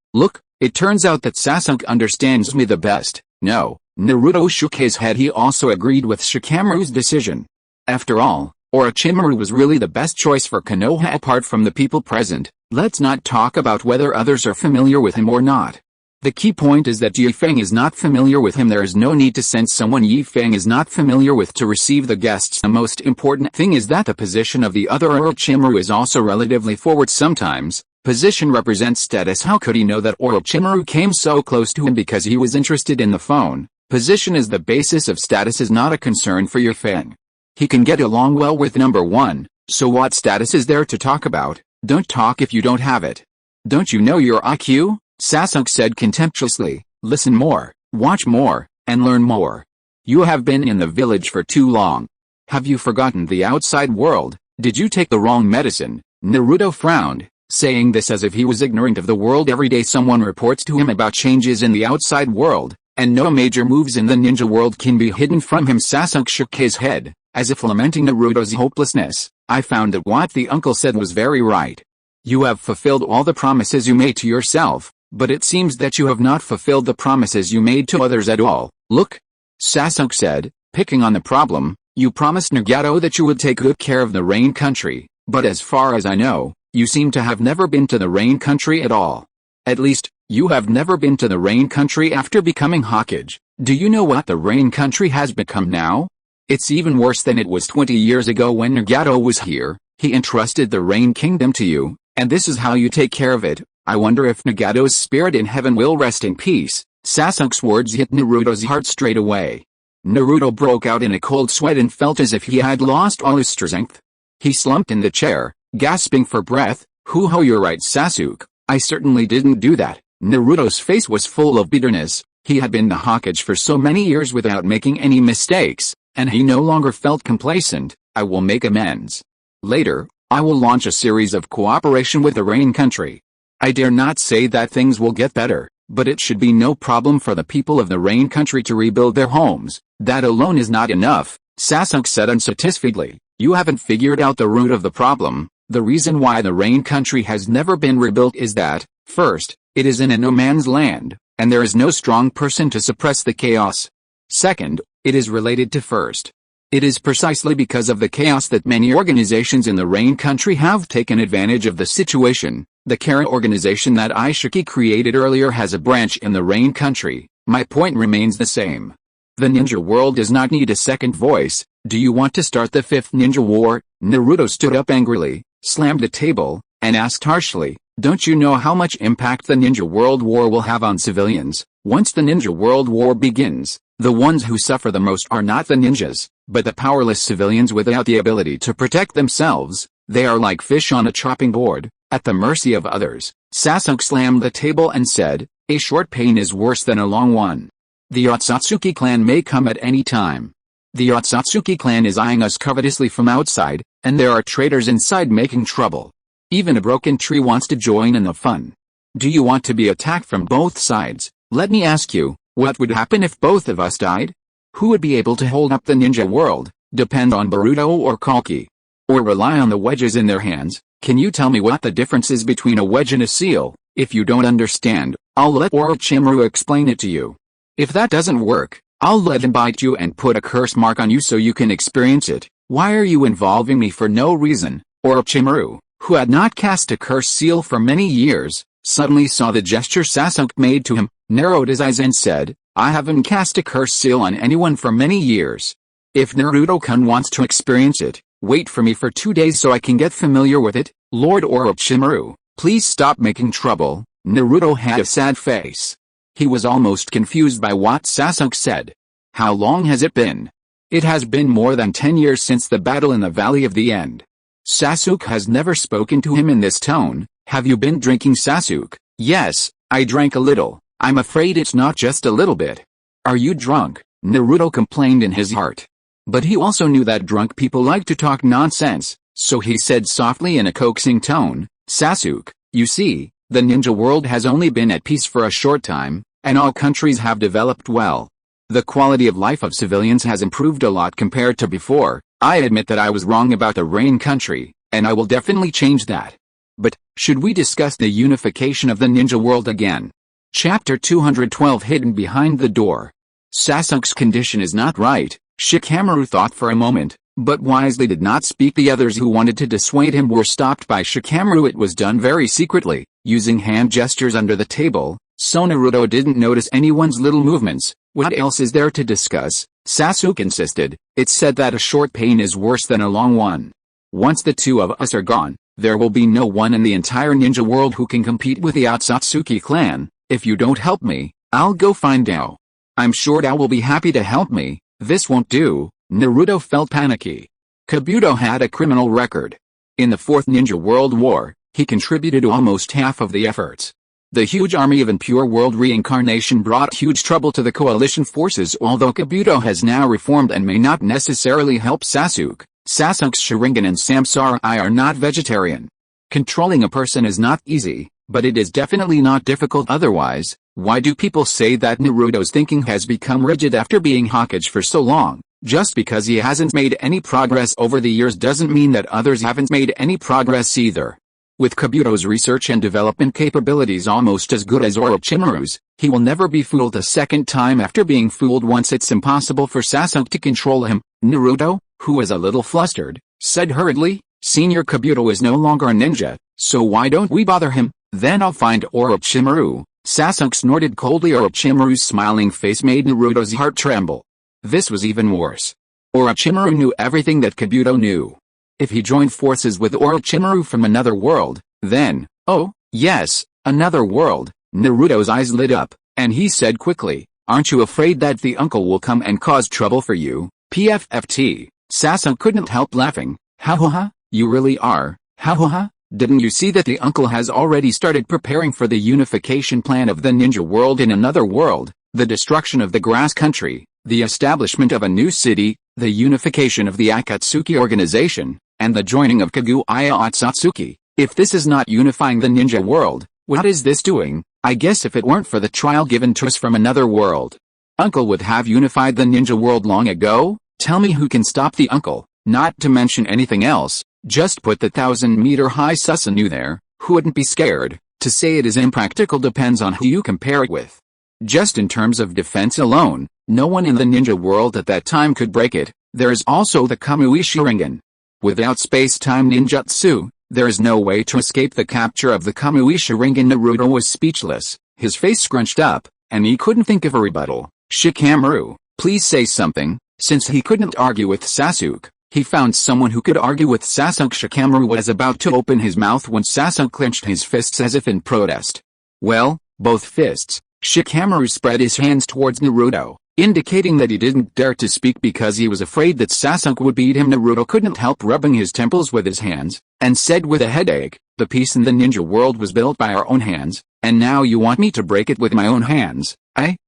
it turns out that Sasuke understands me the best. No, Naruto shook his head. He also agreed with Shikamaru's decision. After all, Orochimaru was really the best choice for Konoha. Apart from the people present, let's not talk about whether others are familiar with him or not. The key point is that Yi Feng is not familiar with him. There is no need to send someone Yi Feng is not familiar with to receive the guests. The most important thing is that the position of the other Orochimaru is also relatively forward. Sometimes, position represents status. How could he know that Orochimaru came so close to him? Because he was interested in the phone. Position is the basis of status, is not a concern for Yi Feng. He can get along well with number one, so what status is there to talk about? Don't talk if you don't have it. Don't you know your IQ? Sasuke said contemptuously. Listen more, watch more, and learn more. You have been in the village for too long. Have you forgotten the outside world? Did you take the wrong medicine? Naruto frowned, saying this as if he was ignorant of the world. Every day someone reports to him about changes in the outside world, and no major moves in the ninja world can be hidden from him. Sasuke shook his head, as if lamenting Naruto's hopelessness. I found that what the uncle said was very right. You have fulfilled all the promises you made to yourself, but it seems that you have not fulfilled the promises you made to others at all. Look, Sasuke said, picking on the problem, you promised Nagato that you would take good care of the Rain Country, but as far as I know, you seem to have never been to the Rain Country at all. At least, you have never been to the Rain Country after becoming Hokage. Do you know what the Rain Country has become now? It's even worse than it was 20 years ago when Nagato was here. He entrusted the Rain Kingdom to you, and this is how you take care of it. I wonder if Nagato's spirit in heaven will rest in peace. Sasuke's words hit Naruto's heart straight away. Naruto broke out in a cold sweat and felt as if he had lost all his strength. He slumped in the chair, gasping for breath. Hoo-ho, you're right, Sasuke. I certainly didn't do that. Naruto's face was full of bitterness. He had been the Hokage for so many years without making any mistakes, and he no longer felt complacent. I will make amends. Later, I will launch a series of cooperation with the Rain Country. I dare not say that things will get better, but it should be no problem for the people of the Rain Country to rebuild their homes. That alone is not enough, Sasuke said unsatisfiedly. You haven't figured out the root of the problem. The reason why the Rain Country has never been rebuilt is that, first, it is in a no man's land, and there is no strong person to suppress the chaos. Second, it is related to first. It is precisely because of the chaos that many organizations in the Rain Country have taken advantage of the situation. The Kara organization that Ishiki created earlier has a branch in the Rain Country. My point remains the same. The ninja world does not need a second voice. Do you want to start the fifth ninja war? Naruto stood up angrily, slammed the table, and asked harshly, don't you know how much impact the ninja world war will have on civilians? Once the ninja world war begins, the ones who suffer the most are not the ninjas, but the powerless civilians without the ability to protect themselves. They are like fish on a chopping board, at the mercy of others. Sasuke slammed the table and said, a short pain is worse than a long one. The Otsutsuki clan may come at any time. The Otsutsuki clan is eyeing us covetously from outside, and there are traitors inside making trouble. Even a broken tree wants to join in the fun. Do you want to be attacked from both sides? Let me ask you, what would happen if both of us died? Who would be able to hold up the ninja world, depend on Naruto or Kalki? Or rely on the wedges in their hands? Can you tell me what the difference is between a wedge and a seal? If you don't understand, I'll let Orochimaru explain it to you. If that doesn't work, I'll let him bite you and put a curse mark on you so you can experience it. Why are you involving me for no reason? Orochimaru, who had not cast a curse seal for many years, suddenly saw the gesture Sasuke made to him, narrowed his eyes and said, I haven't cast a curse seal on anyone for many years. If Naruto-kun wants to experience it, wait for me for 2 days so I can get familiar with it. Lord Orochimaru, please stop making trouble. Naruto had a sad face. He was almost confused by what Sasuke said. How long has it been? It has been more than 10 years since the battle in the Valley of the End. Sasuke has never spoken to him in this tone. Have you been drinking, Sasuke? Yes, I drank a little. I'm afraid it's not just a little bit. Are you drunk? Naruto complained in his heart. But he also knew that drunk people like to talk nonsense, so he said softly in a coaxing tone, Sasuke, you see, the ninja world has only been at peace for a short time, and all countries have developed well. The quality of life of civilians has improved a lot compared to before. I admit that I was wrong about the Rain country, and I will definitely change that. But, should we discuss the unification of the ninja world again? Chapter 212 Hidden Behind the Door. Sasuke's condition is not right, Shikamaru thought for a moment, but wisely did not speak. The others who wanted to dissuade him were stopped by Shikamaru. It was done very secretly, using hand gestures under the table, so Naruto didn't notice anyone's little movements. What else is there to discuss? Sasuke insisted. It's said that a short pain is worse than a long one. Once the two of us are gone, there will be no one in the entire ninja world who can compete with the Otsutsuki clan. If you don't help me, I'll go find Dao. I'm sure Dao will be happy to help me. This won't do. Naruto felt panicky. Kabuto had a criminal record. In the Fourth Ninja World War, he contributed almost half of the efforts. The huge army of impure world reincarnation brought huge trouble to the coalition forces. Although Kabuto has now reformed and may not necessarily help Sasuke, Sasuke's Sharingan and Samsara Eye are not vegetarian. Controlling a person is not easy, but it is definitely not difficult otherwise. Why do people say that Naruto's thinking has become rigid after being Hokage for so long? Just because he hasn't made any progress over the years doesn't mean that others haven't made any progress either. With Kabuto's research and development capabilities almost as good as Orochimaru's, he will never be fooled a second time. After being fooled once, it's impossible for Sasuke to control him. Naruto, who was a little flustered, said hurriedly, Senior Kabuto is no longer a ninja, so why don't we bother him? Then I'll find Orochimaru. Sasuke snorted coldly. Orochimaru's smiling face made Naruto's heart tremble. This was even worse. Orochimaru knew everything that Kabuto knew. If he joined forces with Orochimaru from another world, then, oh, yes, another world. Naruto's eyes lit up, and he said quickly, aren't you afraid that the uncle will come and cause trouble for you? PFFT. Sasuke couldn't help laughing. Ha ha ha, you really are. Ha ha ha. Didn't you see that the uncle has already started preparing for the unification plan of the ninja world in another world, the destruction of the grass country, the establishment of a new city, the unification of the Akatsuki organization, and the joining of Kaguya Otsutsuki? If this is not unifying the ninja world, what is this doing? I guess if it weren't for the trial given to us from another world, Uncle would have unified the ninja world long ago. Tell me who can stop the uncle, not to mention anything else. Just put the 1,000-meter-high Susanoo there, who wouldn't be scared? To say it is impractical depends on who you compare it with. Just in terms of defense alone, no one in the ninja world at that time could break it. There is also the Kamui Sharingan. Without space-time ninjutsu, there is no way to escape the capture of the Kamui Sharingan. Naruto was speechless, his face scrunched up, and he couldn't think of a rebuttal. Shikamaru, please say something. Since he couldn't argue with Sasuke, he found someone who could argue with Sasuke. Shikamaru was about to open his mouth when Sasuke clenched his fists as if in protest. Well, both fists. Shikamaru spread his hands towards Naruto, indicating that he didn't dare to speak because he was afraid that Sasuke would beat him. Naruto couldn't help rubbing his temples with his hands, and said with a headache, the peace in the ninja world was built by our own hands, and now you want me to break it with my own hands?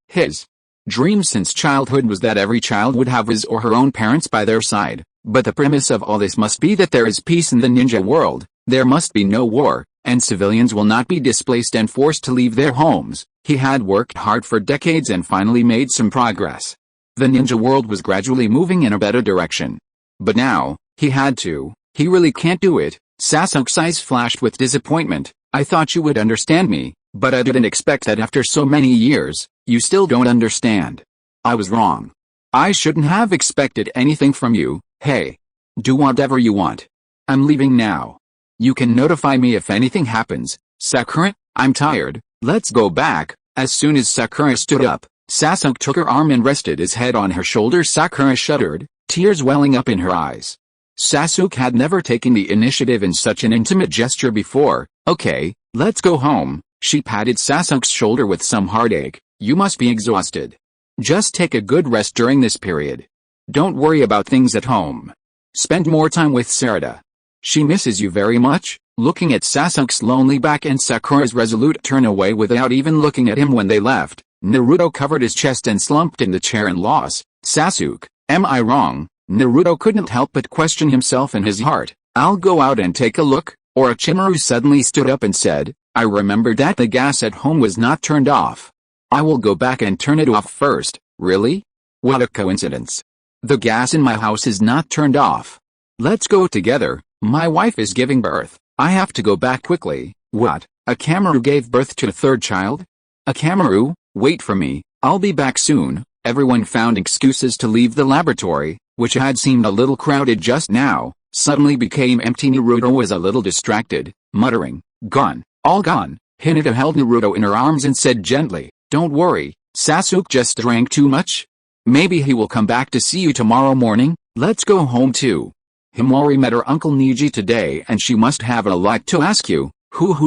His dream since childhood was that every child would have his or her own parents by their side, but the premise of all this must be that there is peace in the ninja world. There must be no war, and civilians will not be displaced and forced to leave their homes. He had worked hard for decades and finally made some progress. The ninja world was gradually moving in a better direction. But now, he really can't do it. Sasuke's eyes flashed with disappointment. I thought you would understand me, but I didn't expect that after so many years, you still don't understand. I was wrong. I shouldn't have expected anything from you. Hey. Do whatever you want. I'm leaving now. You can notify me if anything happens. Sakura, I'm tired, let's go back. As soon as Sakura stood up, Sasuke took her arm and rested his head on her shoulder. Sakura shuddered, tears welling up in her eyes. Sasuke had never taken the initiative in such an intimate gesture before. Okay, let's go home. She patted Sasuke's shoulder with some heartache. You must be exhausted. Just take a good rest during this period. Don't worry about things at home. Spend more time with Sarada. She misses you very much. Looking at Sasuke's lonely back and Sakura's resolute turn away without even looking at him when they left, Naruto covered his chest and slumped in the chair in loss. Sasuke, am I wrong? Naruto couldn't help but question himself in his heart. I'll go out and take a look. Orochimaru suddenly stood up and said, I remembered that the gas at home was not turned off. I will go back and turn it off first. Really? What a coincidence. The gas in my house is not turned off. Let's go together. My wife is giving birth. I have to go back quickly. What? Akamaru gave birth to a third child? Akamaru, wait for me. I'll be back soon. Everyone found excuses to leave the laboratory, which had seemed a little crowded just now, suddenly became empty. Naruto was a little distracted, muttering, Gone. All gone. Hinata held Naruto in her arms and said gently, Don't worry, Sasuke just drank too much. Maybe he will come back to see you tomorrow morning. Let's go home too. Himori met her Uncle Neji today and she must have a lot to ask you.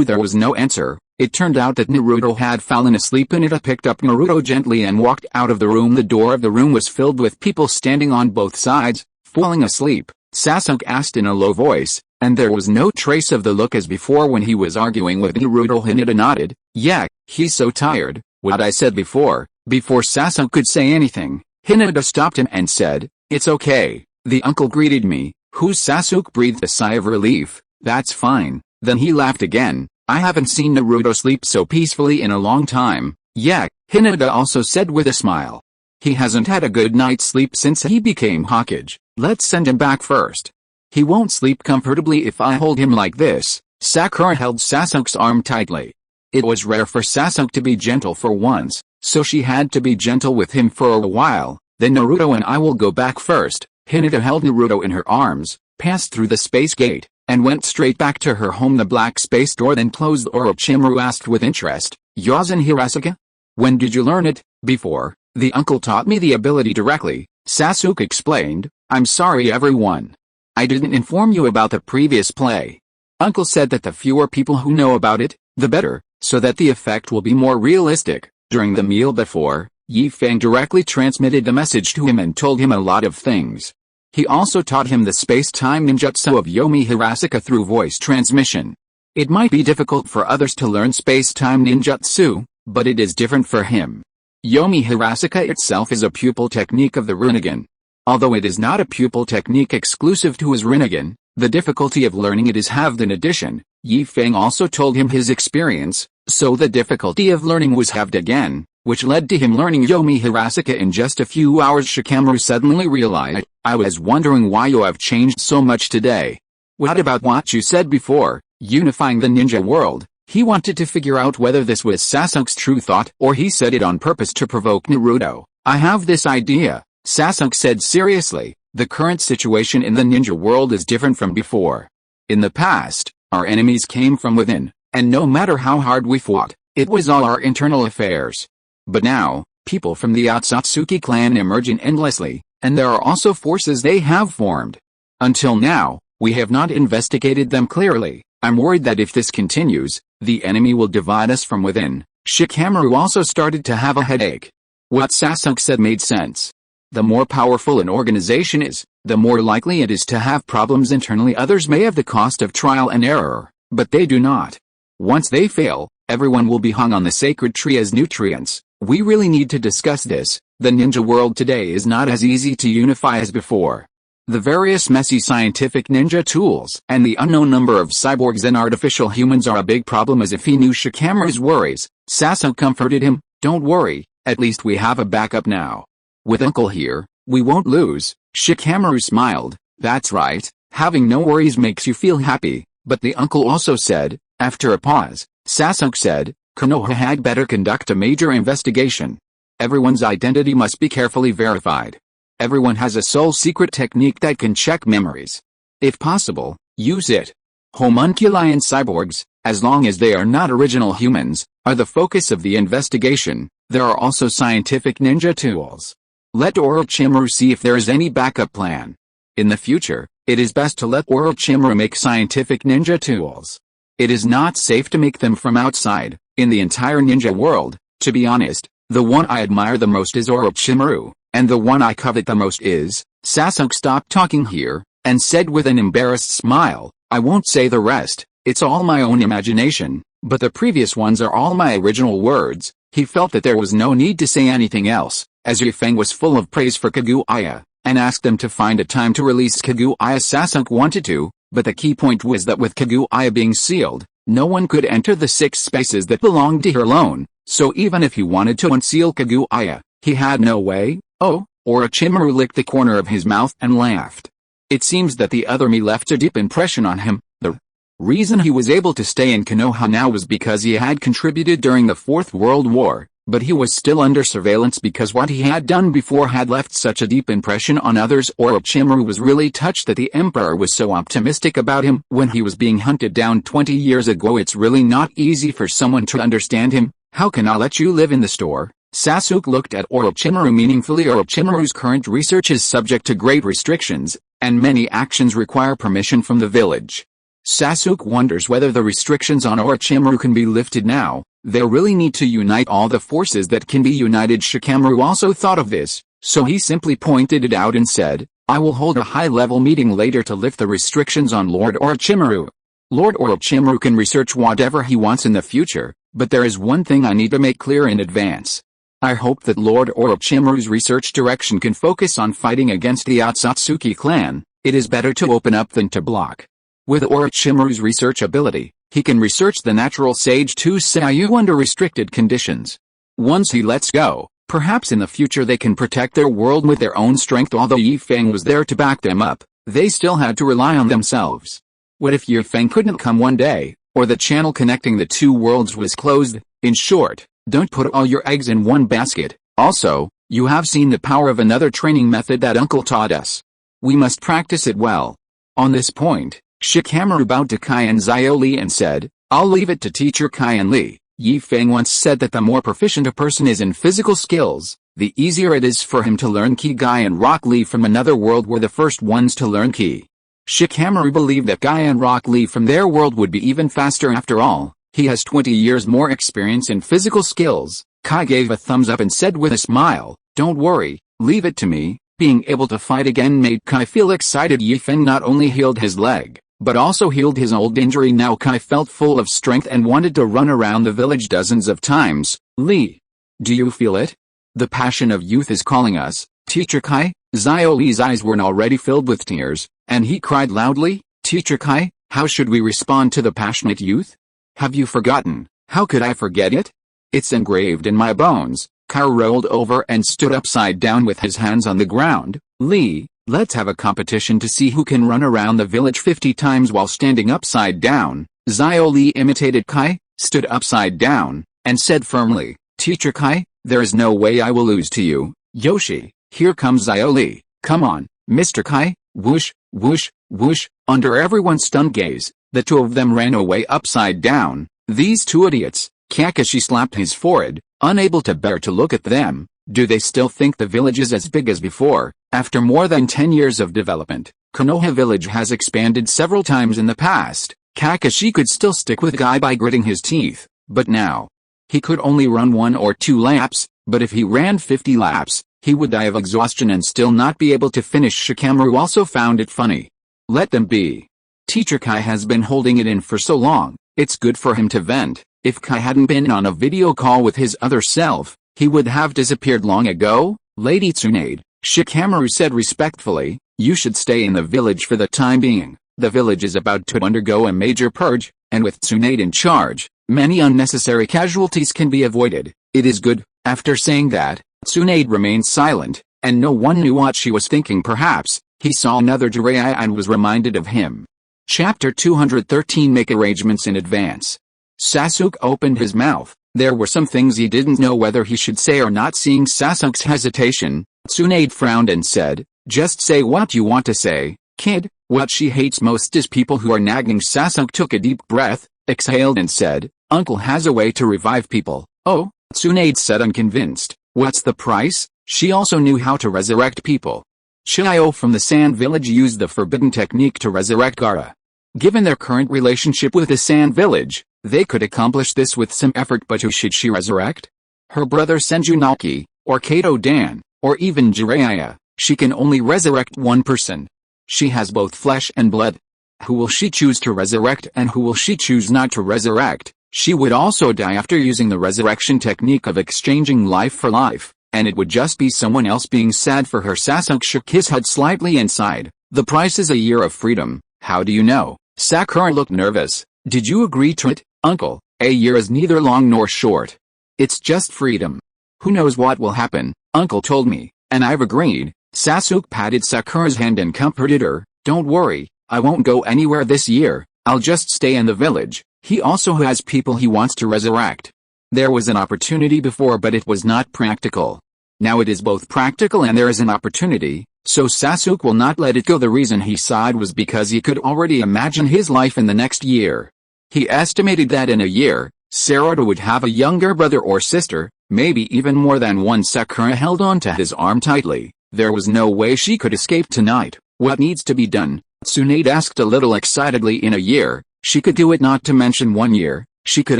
There was no answer. It turned out that Naruto had fallen asleep. Hinata picked up Naruto gently and walked out of the room. The door of the room was filled with people standing on both sides, falling asleep. Sasuke asked in a low voice, and there was no trace of the look as before when he was arguing with Naruto. Hinata nodded. Yeah, he's so tired. What I said before Sasuke could say anything, Hinata stopped him and said, It's okay, the uncle greeted me. Sasuke breathed a sigh of relief. That's fine. Then he laughed again. I haven't seen Naruto sleep so peacefully in a long time. Yeah, Hinata also said with a smile. He hasn't had a good night's sleep since he became Hokage. Let's send him back first. He won't sleep comfortably if I hold him like this. Sakura held Sasuke's arm tightly. It was rare for Sasuke to be gentle for once, so she had to be gentle with him for a while. Then Naruto and I will go back first. Hinata held Naruto in her arms, passed through the space gate, and went straight back to her home. The black space door then closed. Orochimaru asked with interest, Yazen Hirasuke? When did you learn it? Before, the uncle taught me the ability directly, Sasuke explained. I'm sorry everyone. I didn't inform you about the previous play. Uncle said that the fewer people who know about it, the better, so that the effect will be more realistic. During the meal before, Feng directly transmitted the message to him and told him a lot of things. He also taught him the space-time ninjutsu of Yomi Hirasuke through voice transmission. It might be difficult for others to learn space-time ninjutsu, but it is different for him. Yomi Hirasuke itself is a pupil technique of the Rinnegan. Although it is not a pupil technique exclusive to his Rinnegan, the difficulty of learning it is halved in addition. Feng also told him his experience, so the difficulty of learning was halved again, which led to him learning Yomi Hirasuke in just a few hours. Shikamaru suddenly realized, I was wondering why you have changed so much today. What about what you said before, unifying the ninja world? He wanted to figure out whether this was Sasuke's true thought or he said it on purpose to provoke Naruto. I have this idea, Sasuke said seriously. The current situation in the ninja world is different from before. In the past, our enemies came from within, and no matter how hard we fought, it was all our internal affairs. But now, people from the Otsutsuki clan emerge endlessly, and there are also forces they have formed. Until now, we have not investigated them clearly. I'm worried that if this continues, the enemy will divide us from within. Shikamaru also started to have a headache. What Sasuke said made sense. The more powerful an organization is, the more likely it is to have problems internally. Others may have the cost of trial and error, but they do not. Once they fail, everyone will be hung on the sacred tree as nutrients. We really need to discuss this. The ninja world today is not as easy to unify as before. The various messy scientific ninja tools and the unknown number of cyborgs and artificial humans are a big problem. As if he knew Shikamaru's worries, Sasuke comforted him, "Don't worry, at least we have a backup now. With Uncle here, we won't lose." Shikamaru smiled. "That's right, having no worries makes you feel happy," but the uncle also said. After a pause, Sasuke said, "Konoha had better conduct a major investigation. Everyone's identity must be carefully verified. Everyone has a sole secret technique that can check memories. If possible, use it. Homunculi and cyborgs, as long as they are not original humans, are the focus of the investigation. There are also scientific ninja tools. Let Orochimaru see if there is any backup plan. In the future, it is best to let Orochimaru make scientific ninja tools. It is not safe to make them from outside. In the entire ninja world, to be honest, the one I admire the most is Orochimaru, and the one I covet the most is..." Sasuke stopped talking here, and said with an embarrassed smile, "I won't say the rest, it's all my own imagination, but the previous ones are all my original words." He felt that there was no need to say anything else, as Feng was full of praise for Kaguya, and asked them to find a time to release Kaguya. Sasuke wanted to, but the key point was that with Kaguya being sealed, no one could enter the 6 spaces that belonged to her alone, so even if he wanted to unseal Kaguya, he had no way. "Oh," Orochimaru licked the corner of his mouth and laughed. "It seems that the other me left a deep impression on him. The reason he was able to stay in Konoha now was because he had contributed during the 4th World War, but he was still under surveillance because what he had done before had left such a deep impression on others." Orochimaru was really touched that the Emperor was so optimistic about him when he was being hunted down 20 years ago. "It's really not easy for someone to understand him. How can I let you live in the store?" Sasuke looked at Orochimaru meaningfully. Orochimaru's current research is subject to great restrictions, and many actions require permission from the village. Sasuke wonders whether the restrictions on Orochimaru can be lifted now. They really need to unite all the forces that can be united. Shikamaru also thought of this, so he simply pointed it out and said, "I will hold a high-level meeting later to lift the restrictions on Lord Orochimaru. Lord Orochimaru can research whatever he wants in the future, but there is one thing I need to make clear in advance. I hope that Lord Orochimaru's research direction can focus on fighting against the Otsutsuki clan. It is better to open up than to block. With Orochimaru's research ability, he can research the natural sage to Seiyu under restricted conditions. Once he lets go, perhaps in the future they can protect their world with their own strength." Although Feng was there to back them up, they still had to rely on themselves. What if Feng couldn't come one day, or the channel connecting the 2 worlds was closed? In short, don't put all your eggs in one basket. Also, you have seen the power of another training method that Uncle taught us. We must practice it well. On this point, Shikamaru bowed to Kai and Xiaoli and said, "I'll leave it to teacher Kai and Li." Feng once said that the more proficient a person is in physical skills, the easier it is for him to learn Ki. Guy and Rock Lee from another world were the first ones to learn Ki. Shikamaru believed that Guy and Rock Lee from their world would be even faster. After all, he has 20 years more experience in physical skills. Kai gave a thumbs up and said with a smile, "Don't worry, leave it to me." Being able to fight again made Kai feel excited. Feng not only healed his leg, but also healed his old injury. Now Kai felt full of strength and wanted to run around the village dozens of times. "Lee, do you feel it? The passion of youth is calling us, Teacher Kai." Xiaoli's eyes were already filled with tears, and he cried loudly, "Teacher Kai, how should we respond to the passionate youth? Have you forgotten? How could I forget it? It's engraved in my bones." Kai rolled over and stood upside down with his hands on the ground. "Lee, let's have a competition to see who can run around the village 50 times while standing upside down." Xiaoli imitated Kai, stood upside down, and said firmly, "Teacher Kai, there is no way I will lose to you." "Yoshi, here comes Xiaoli. Come on, Mr. Kai." Whoosh, whoosh, whoosh. Under everyone's stunned gaze, the 2 of them ran away upside down. "These 2 idiots." Kakashi slapped his forehead, unable to bear to look at them. Do they still think the village is as big as before? After more than 10 years of development, Konoha village has expanded several times in the past. Kakashi could still stick with Guy by gritting his teeth, but now he could only run 1 or 2 laps, but if he ran 50 laps, he would die of exhaustion and still not be able to finish. Shikamaru also found it funny. Let them be. Teacher Kai has been holding it in for so long, it's good for him to vent. If Kai hadn't been on a video call with his other self, he would have disappeared long ago. "Lady Tsunade," Shikamaru said respectfully, You should stay in the village for the time being. The village is about to undergo a major purge, and with Tsunade in charge, many unnecessary casualties can be avoided. It is good." After saying that, Tsunade remained silent, and no one knew what she was thinking. Perhaps he saw another Jiraiya and was reminded of him. Chapter 213. Make arrangements in advance. Sasuke opened his mouth. There were some things he didn't know whether he should say or not. Seeing Sasuke's hesitation, Tsunade frowned and said, "Just say what you want to say, kid." What she hates most is people who are nagging. Sasuke took a deep breath, exhaled and said, "Uncle has a way to revive people." "Oh?" Tsunade said, unconvinced. "What's the price?" She also knew how to resurrect people. Chiyo from the Sand Village used the forbidden technique to resurrect Gaara. Given their current relationship with the Sand Village, they could accomplish this with some effort, but who should she resurrect? Her brother Senju Naoki, or Kato Dan, or even Jiraiya. She can only resurrect one person. She has both flesh and blood. Who will she choose to resurrect and who will she choose not to resurrect? She would also die after using the resurrection technique of exchanging life for life, and it would just be someone else being sad for her. Sasuke shook his head slightly and sighed. "The price is a year of freedom." "How do you know?" Sakura looked nervous. "Did you agree to it, uncle?" "A year is neither long nor short. It's just freedom. Who knows what will happen? Uncle told me, and I've agreed." Sasuke patted Sakura's hand and comforted her. "Don't worry, I won't go anywhere this year. I'll just stay in the village." He also has people he wants to resurrect. There was an opportunity before, but it was not practical. Now it is both practical and there is an opportunity, so Sasuke will not let it go. The reason he sighed was because he could already imagine his life in the next year. He estimated that in a year, Sarada would have a younger brother or sister, maybe even more than one. Sakura held on to his arm tightly. There was no way she could escape tonight. "What needs to be done?" Tsunade asked a little excitedly. "In a year, she could do it, not to mention 1 year. She could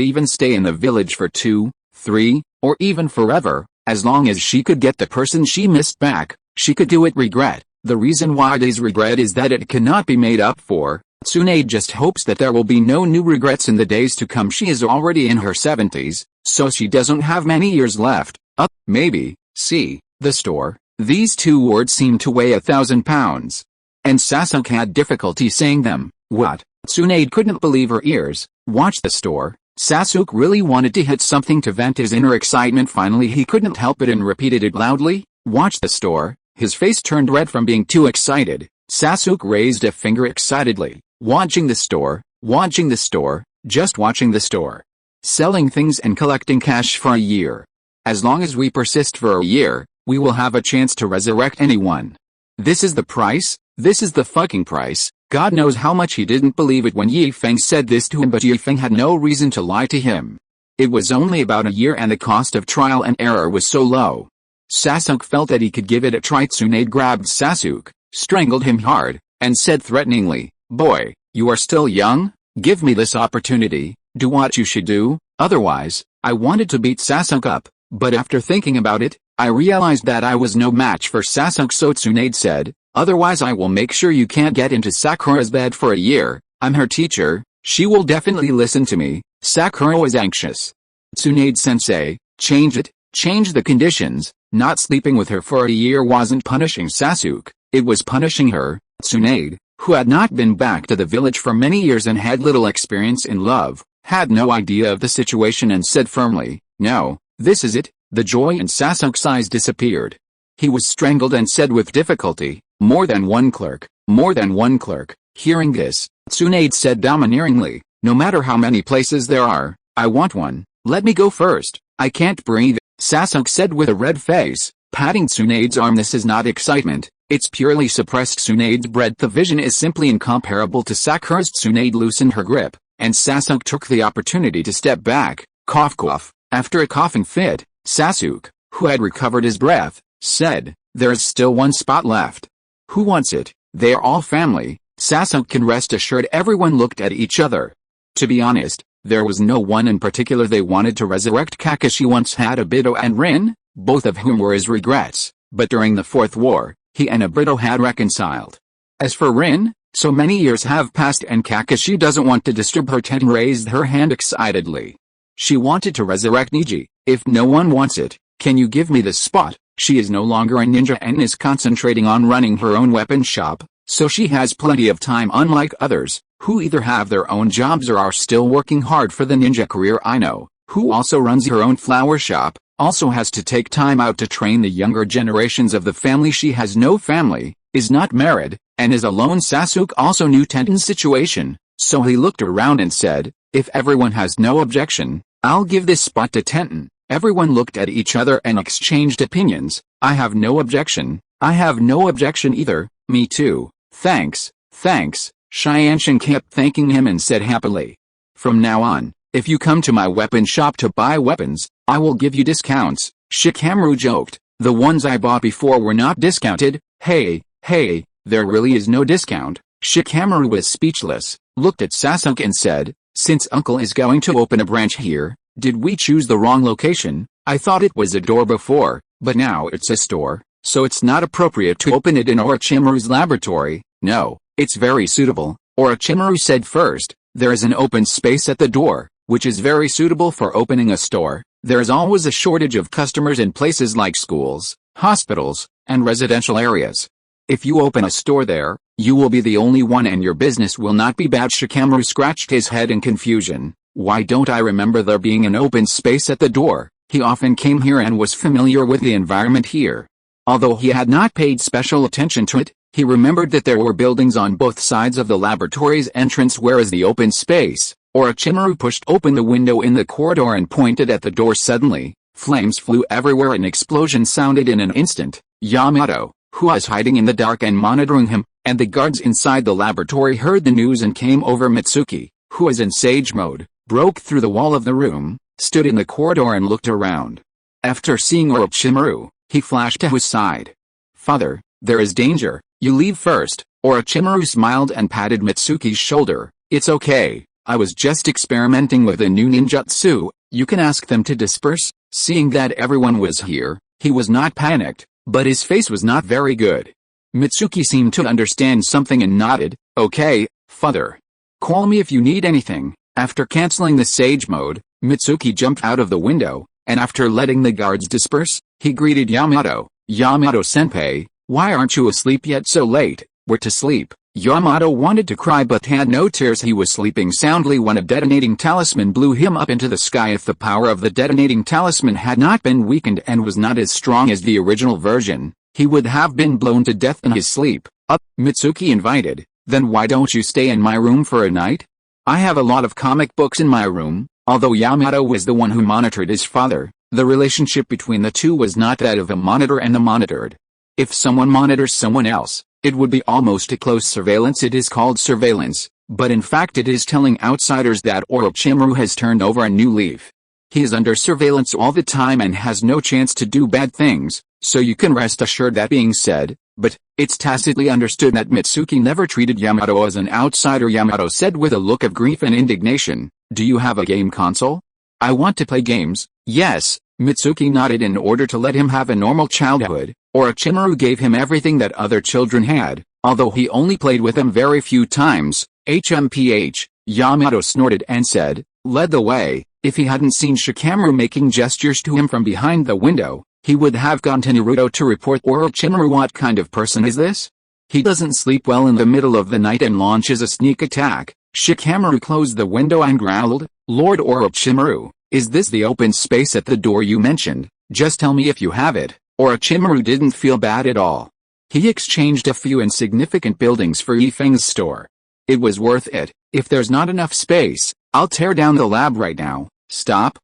even stay in the village for 2, 3, or even forever. As long as she could get the person she missed back, she could do it." Regret. The reason why it is regret is that it cannot be made up for. Tsunade just hopes that there will be no new regrets in the days to come. She is already in her 70s, so she doesn't have many years left. Maybe, see, the store. These two words seemed to weigh 1,000 pounds. And Sasuke had difficulty saying them. "What?" Tsunade couldn't believe her ears. "Watch the store." Sasuke really wanted to hit something to vent his inner excitement. Finally he couldn't help it and repeated it loudly. "Watch the store." His face turned red from being too excited. Sasuke raised a finger excitedly. "Watching the store, watching the store, just watching the store. Selling things and collecting cash for a year. As long as we persist for a year, we will have a chance to resurrect anyone. This is the price? This is the fucking price." God knows how much he didn't believe it when Yi Feng said this to him, but Yi Feng had no reason to lie to him. It was only about a year and the cost of trial and error was so low. Sasuke felt that he could give it a try. Tsunade grabbed Sasuke, strangled him hard, and said threateningly, "Boy, you are still young? Give me this opportunity, do what you should do." Otherwise, I wanted to beat Sasuke up, but after thinking about it, I realized that I was no match for Sasuke. So Tsunade said, "Otherwise I will make sure you can't get into Sakura's bed for a year. I'm her teacher, she will definitely listen to me." Sakura was anxious. "Tsunade-sensei, change it, change the conditions." Not sleeping with her for a year wasn't punishing Sasuke, it was punishing her. Tsunade, who had not been back to the village for many years and had little experience in love, had no idea of the situation and said firmly, "No, this is it." The joy in Sasuke's eyes disappeared. He was strangled and said with difficulty, "More than one clerk, more than one clerk." Hearing this, Tsunade said domineeringly, "No matter how many places there are, I want one. Let me go first, I can't breathe." Sasuke said with a red face, patting Tsunade's arm. "This is not excitement, it's purely suppressed." Tsunade's breadth of vision is simply incomparable to Sakura's. Tsunade loosened her grip, and Sasuke took the opportunity to step back. Cough cough. After a coughing fit, Sasuke, who had recovered his breath, said, "There is still one spot left. Who wants it?" "They are all family." Sasuke can rest assured. Everyone looked at each other. To be honest, there was no one in particular they wanted to resurrect. Kakashi once had Obito and Rin, both of whom were his regrets, but during the Fourth War, he and Obito had reconciled. As for Rin, so many years have passed and Kakashi doesn't want to disturb her. Ten raised her hand excitedly. She wanted to resurrect Neji. "If no one wants it, can you give me this spot?" She is no longer a ninja and is concentrating on running her own weapon shop, so she has plenty of time, unlike others, who either have their own jobs or are still working hard for the ninja career. I know, who also runs her own flower shop, also has to take time out to train the younger generations of the family. She has no family, is not married, and is alone. Sasuke also knew Tenten's situation, so he looked around and said, "If everyone has no objection, I'll give this spot to Tenten." Everyone looked at each other and exchanged opinions. "I have no objection." "I have no objection either." "Me too." "Thanks, thanks." Xianshan kept thanking him and said happily, "From now on, if you come to my weapon shop to buy weapons, I will give you discounts." Shikamaru joked, "The ones I bought before were not discounted." Hey, there really is no discount." Shikamaru was speechless, looked at Sasuke and said, "Since uncle is going to open a branch here, did we choose the wrong location? I thought it was a door before, but now it's a store, so it's not appropriate to open it in Orochimaru's laboratory." "No, it's very suitable," Orochimaru said first. "There is an open space at the door, which is very suitable for opening a store. There is always a shortage of customers in places like schools, hospitals, and residential areas. If you open a store there, you will be the only one and your business will not be bad." Shikamaru scratched his head in confusion. Why don't I remember there being an open space at the door? He often came here and was familiar with the environment here. Although he had not paid special attention to it, he remembered that there were buildings on both sides of the laboratory's entrance, whereas the open space. Orochimaru pushed open the window in the corridor and pointed at the door. Suddenly, flames flew everywhere. An explosion sounded in an instant. Yamato, who was hiding in the dark and monitoring him, and the guards inside the laboratory heard the news and came over. Mitsuki, who was in sage mode, broke through the wall of the room, stood in the corridor and looked around. After seeing Orochimaru, he flashed to his side. "Father, there is danger, you leave first." Orochimaru smiled and patted Mitsuki's shoulder. "It's okay, I was just experimenting with a new ninjutsu, you can ask them to disperse." Seeing that everyone was here, he was not panicked, but his face was not very good. Mitsuki seemed to understand something and nodded. "Okay, father. Call me if you need anything." After canceling the sage mode, Mitsuki jumped out of the window, and after letting the guards disperse, he greeted Yamato. "Yamato-senpai, why aren't you asleep yet so late?" "We're to sleep." Yamato wanted to cry but had no tears. He was sleeping soundly when a detonating talisman blew him up into the sky. If the power of the detonating talisman had not been weakened and was not as strong as the original version, he would have been blown to death in his sleep. "Up," Mitsuki invited. "Then why don't you stay in my room for a night? I have a lot of comic books in my room." Although Yamato was the one who monitored his father, the relationship between the two was not that of a monitor and the monitored. If someone monitors someone else, it would be almost a close surveillance. It is called surveillance, but in fact it is telling outsiders that Orochimaru has turned over a new leaf. He is under surveillance all the time and has no chance to do bad things, so you can rest assured. That being said, but it's tacitly understood that Mitsuki never treated Yamato as an outsider. Yamato said with a look of grief and indignation, "Do you have a game console? I want to play games." "Yes." Mitsuki nodded. In order to let him have a normal childhood, Orochimaru gave him everything that other children had, although he only played with them very few times. HMPH, Yamato snorted and said, led the way. If he hadn't seen Shikamaru making gestures to him from behind the window, he would have gone to Naruto to report Orochimaru. What kind of person is this? He doesn't sleep well in the middle of the night and launches a sneak attack. Shikamaru closed the window and growled, "Lord Orochimaru, is this the open space at the door you mentioned? Just tell me if you have it." Orochimaru didn't feel bad at all. He exchanged a few insignificant buildings for Feng's store. It was worth it. "If there's not enough space, I'll tear down the lab right now." Stop.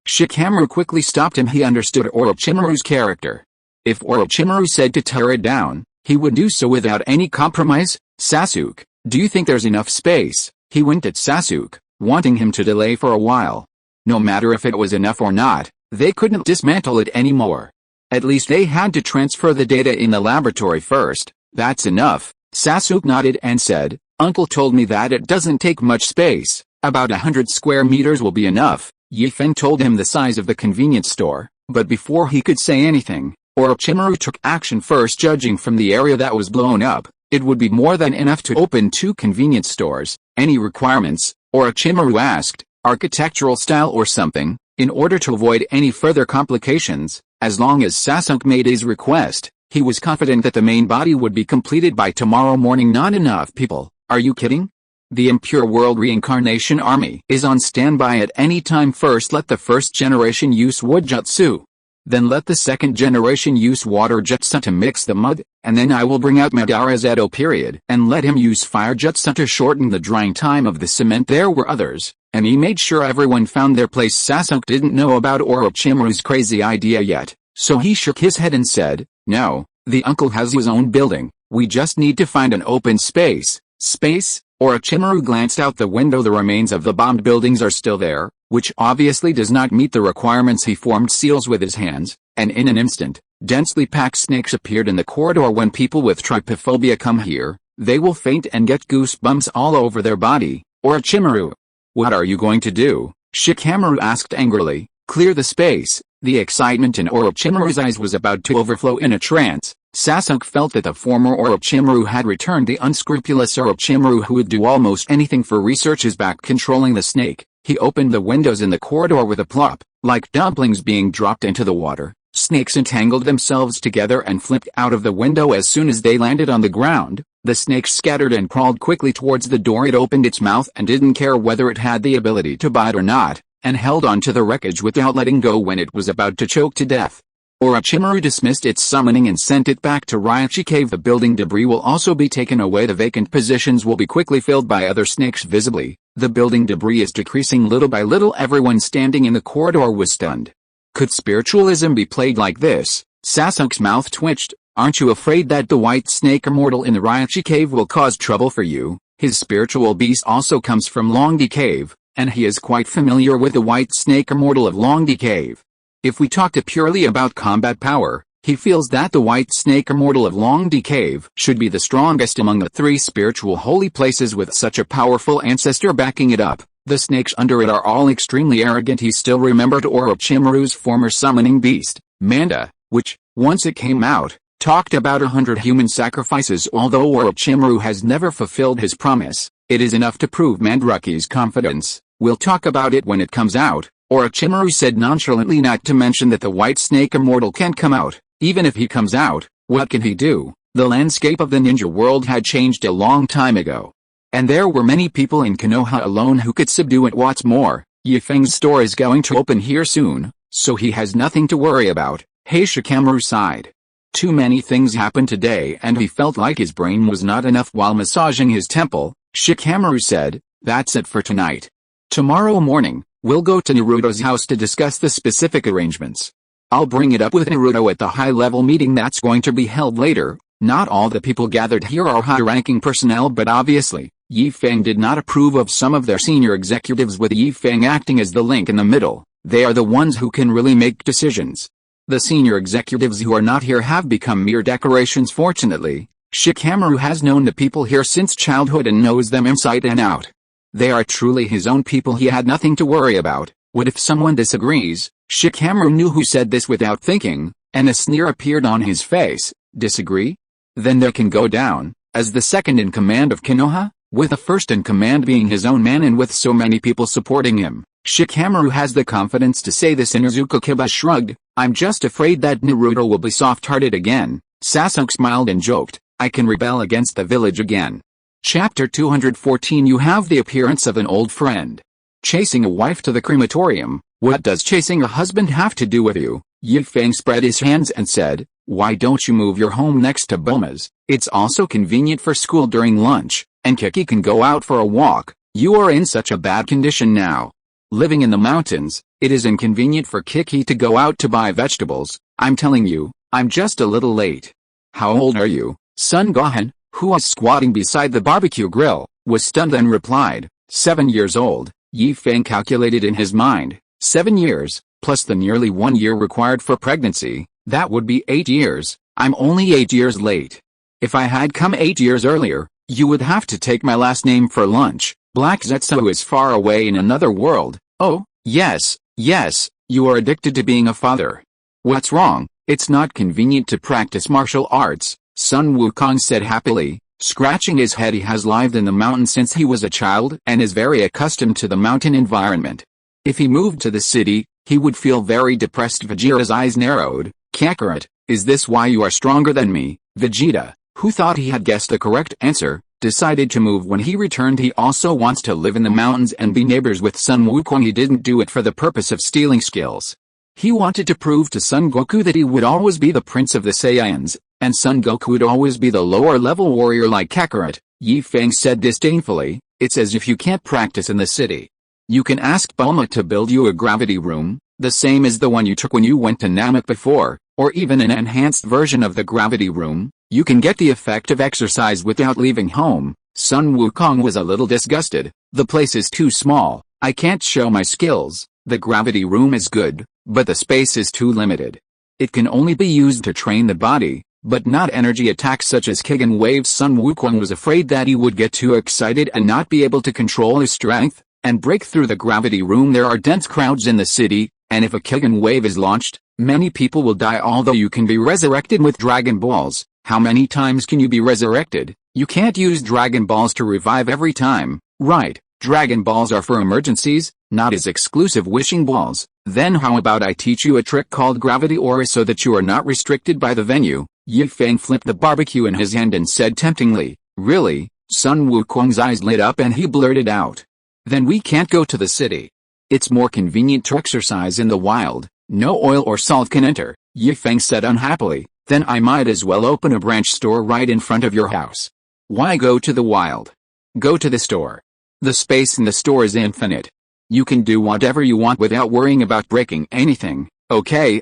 Shikamaru quickly stopped him. He understood Orochimaru's character. If Orochimaru said to tear it down, he would do so without any compromise. "Sasuke, do you think there's enough space?" He winked at Sasuke, wanting him to delay for a while. No matter if it was enough or not, they couldn't dismantle it anymore. At least they had to transfer the data in the laboratory first. "That's enough." Sasuke nodded and said, "Uncle told me that it doesn't take much space. About 100 square meters will be enough." Feng told him the size of the convenience store, but before he could say anything, Orochimaru took action first. Judging from the area that was blown up, it would be more than enough to open 2 convenience stores. "Any requirements?" Orochimaru asked. "Architectural style or something?" In order to avoid any further complications, As long as Sasuke made his request, he was confident that the main body would be completed by tomorrow morning. Not enough people, are you kidding? The Impure World Reincarnation Army is on standby at any time. First let the first generation use wood jutsu. Then let the second generation use water jutsu to mix the mud, and then I will bring out Madara's Edo period and let him use fire jutsu to shorten the drying time of the cement. There were others, and he made sure everyone found their place. Sasuke didn't know about Orochimaru's crazy idea yet, so he shook his head and said, "No, the uncle has his own building, we just need to find an open space." Space? Orochimaru glanced out the window. The remains of the bombed buildings are still there, which obviously does not meet the requirements. He formed seals with his hands, and in an instant, densely packed snakes appeared in the corridor. When people with trypophobia come here, they will faint and get goosebumps all over their body. Orochimaru, what are you going to do? Shikamaru asked angrily. Clear the space. The excitement in Orochimaru's eyes was about to overflow. In a trance, Sasuke felt that the former Orochimaru had returned. The unscrupulous Orochimaru who would do almost anything for research is back controlling the snake. He opened the windows in the corridor with a plop, like dumplings being dropped into the water. Snakes entangled themselves together and flipped out of the window. As soon as they landed on the ground, the snakes scattered and crawled quickly towards the door. It opened its mouth and didn't care whether it had the ability to bite or not, and held on to the wreckage without letting go when it was about to choke to death. Orochimaru dismissed its summoning and sent it back to Raichi Cave. The building debris will also be taken away. The vacant positions will be quickly filled by other snakes. Visibly, the building debris is decreasing little by little. Everyone standing in the corridor was stunned. Could spiritualism be played like this? Sasuke's mouth twitched. Aren't you afraid that the white snake immortal in the Raichi Cave will cause trouble for you? His spiritual beast also comes from Longdi Cave, and he is quite familiar with the white snake immortal of Longdi Cave. If we talked purely about combat power, he feels that the white snake immortal of Longdi Cave should be the strongest among the three spiritual holy places with such a powerful ancestor backing it up. The snakes under it are all extremely arrogant. He still remembered Orochimaru's former summoning beast, Manda, which, once it came out, talked about 100 human sacrifices. Although Orochimaru has never fulfilled his promise, it is enough to prove Mandrake's confidence. We'll talk about it when it comes out, Orochimaru said nonchalantly, not to mention that the white snake immortal can't come out. Even if he comes out, what can he do? The landscape of the ninja world had changed a long time ago, and there were many people in Konoha alone who could subdue it. What's more, Yi Feng's store is going to open here soon, so he has nothing to worry about. Hey, Shikamaru sighed. Too many things happened today and he felt like his brain was not enough. While massaging his temple, Shikamaru said, "That's it for tonight. Tomorrow morning, we'll go to Naruto's house to discuss the specific arrangements. I'll bring it up with Naruto at the high-level meeting that's going to be held later." Not all the people gathered here are high-ranking personnel, but obviously, Yi Feng did not approve of some of their senior executives, with Yi Feng acting as the link in the middle. They are the ones who can really make decisions. The senior executives who are not here have become mere decorations. Fortunately, Shikamaru has known the people here since childhood and knows them inside and out. They are truly his own people. He had nothing to worry about. What if someone disagrees? Shikamaru knew who said this without thinking, and a sneer appeared on his face. Disagree? Then they can go down. As the second in command of Konoha, with the first in command being his own man and with so many people supporting him, Shikamaru has the confidence to say this. Inuzuka Kiba shrugged. "I'm just afraid that Naruto will be soft-hearted again." Sasuke smiled and joked, "I can rebel against the village again." Chapter 214. You have the appearance of an old friend. Chasing a wife to the crematorium. What does chasing a husband have to do with you? Yi Feng spread his hands and said, "Why don't you move your home next to Bulma's? It's also convenient for school during lunch, and Kiki can go out for a walk. You are in such a bad condition now. Living in the mountains, it is inconvenient for Kiki to go out to buy vegetables. I'm telling you, I'm just a little late." "How old are you?" Son Gohan, who was squatting beside the barbecue grill, was stunned and replied, 7 years old. Yi Feng calculated in his mind, 7 years, plus the nearly 1 year required for pregnancy, that would be 8 years. I'm only 8 years late. If I had come 8 years earlier, you would have to take my last name for lunch. Black Zetsu is far away in another world. Oh, yes, you are addicted to being a father. What's wrong? It's not convenient to practice martial arts, Sun Wukong said happily, scratching his head. He has lived in the mountains since he was a child and is very accustomed to the mountain environment. If he moved to the city, he would feel very depressed. Vegeta's eyes narrowed. Kakarot, is this why you are stronger than me? Vegeta, who thought he had guessed the correct answer, decided to move when he returned. He also wants to live in the mountains and be neighbors with Sun Wukong. He didn't do it for the purpose of stealing skills. He wanted to prove to Son Goku that he would always be the prince of the Saiyans, and Son Goku would always be the lower-level warrior like Kakarot. Yi Feng said disdainfully, it's as if you can't practice in the city. You can ask Bulma to build you a gravity room, the same as the one you took when you went to Namek before, or even an enhanced version of the gravity room. You can get the effect of exercise without leaving home. Sun Wukong was a little disgusted. The place is too small, I can't show my skills. The gravity room is good, but the space is too limited. It can only be used to train the body, but not energy attacks such as Kigen waves. Sun Wukong was afraid that he would get too excited and not be able to control his strength, and break through the gravity room. There are dense crowds in the city, and if a Kigen wave is launched, many people will die. Although you can be resurrected with Dragon Balls, how many times can you be resurrected? You can't use Dragon Balls to revive every time, right? Dragon Balls are for emergencies, not as exclusive wishing balls. Then how about I teach you a trick called Gravity Aura so that you are not restricted by the venue? Yi Feng flipped the barbecue in his hand and said temptingly, really? Sun Wukong's eyes lit up and he blurted out. Then we can't go to the city. It's more convenient to exercise in the wild. No oil or salt can enter, Yi Feng said unhappily. Then I might as well open a branch store right in front of your house. Why go to the wild? Go to the store. The space in the store is infinite. You can do whatever you want without worrying about breaking anything. Okay,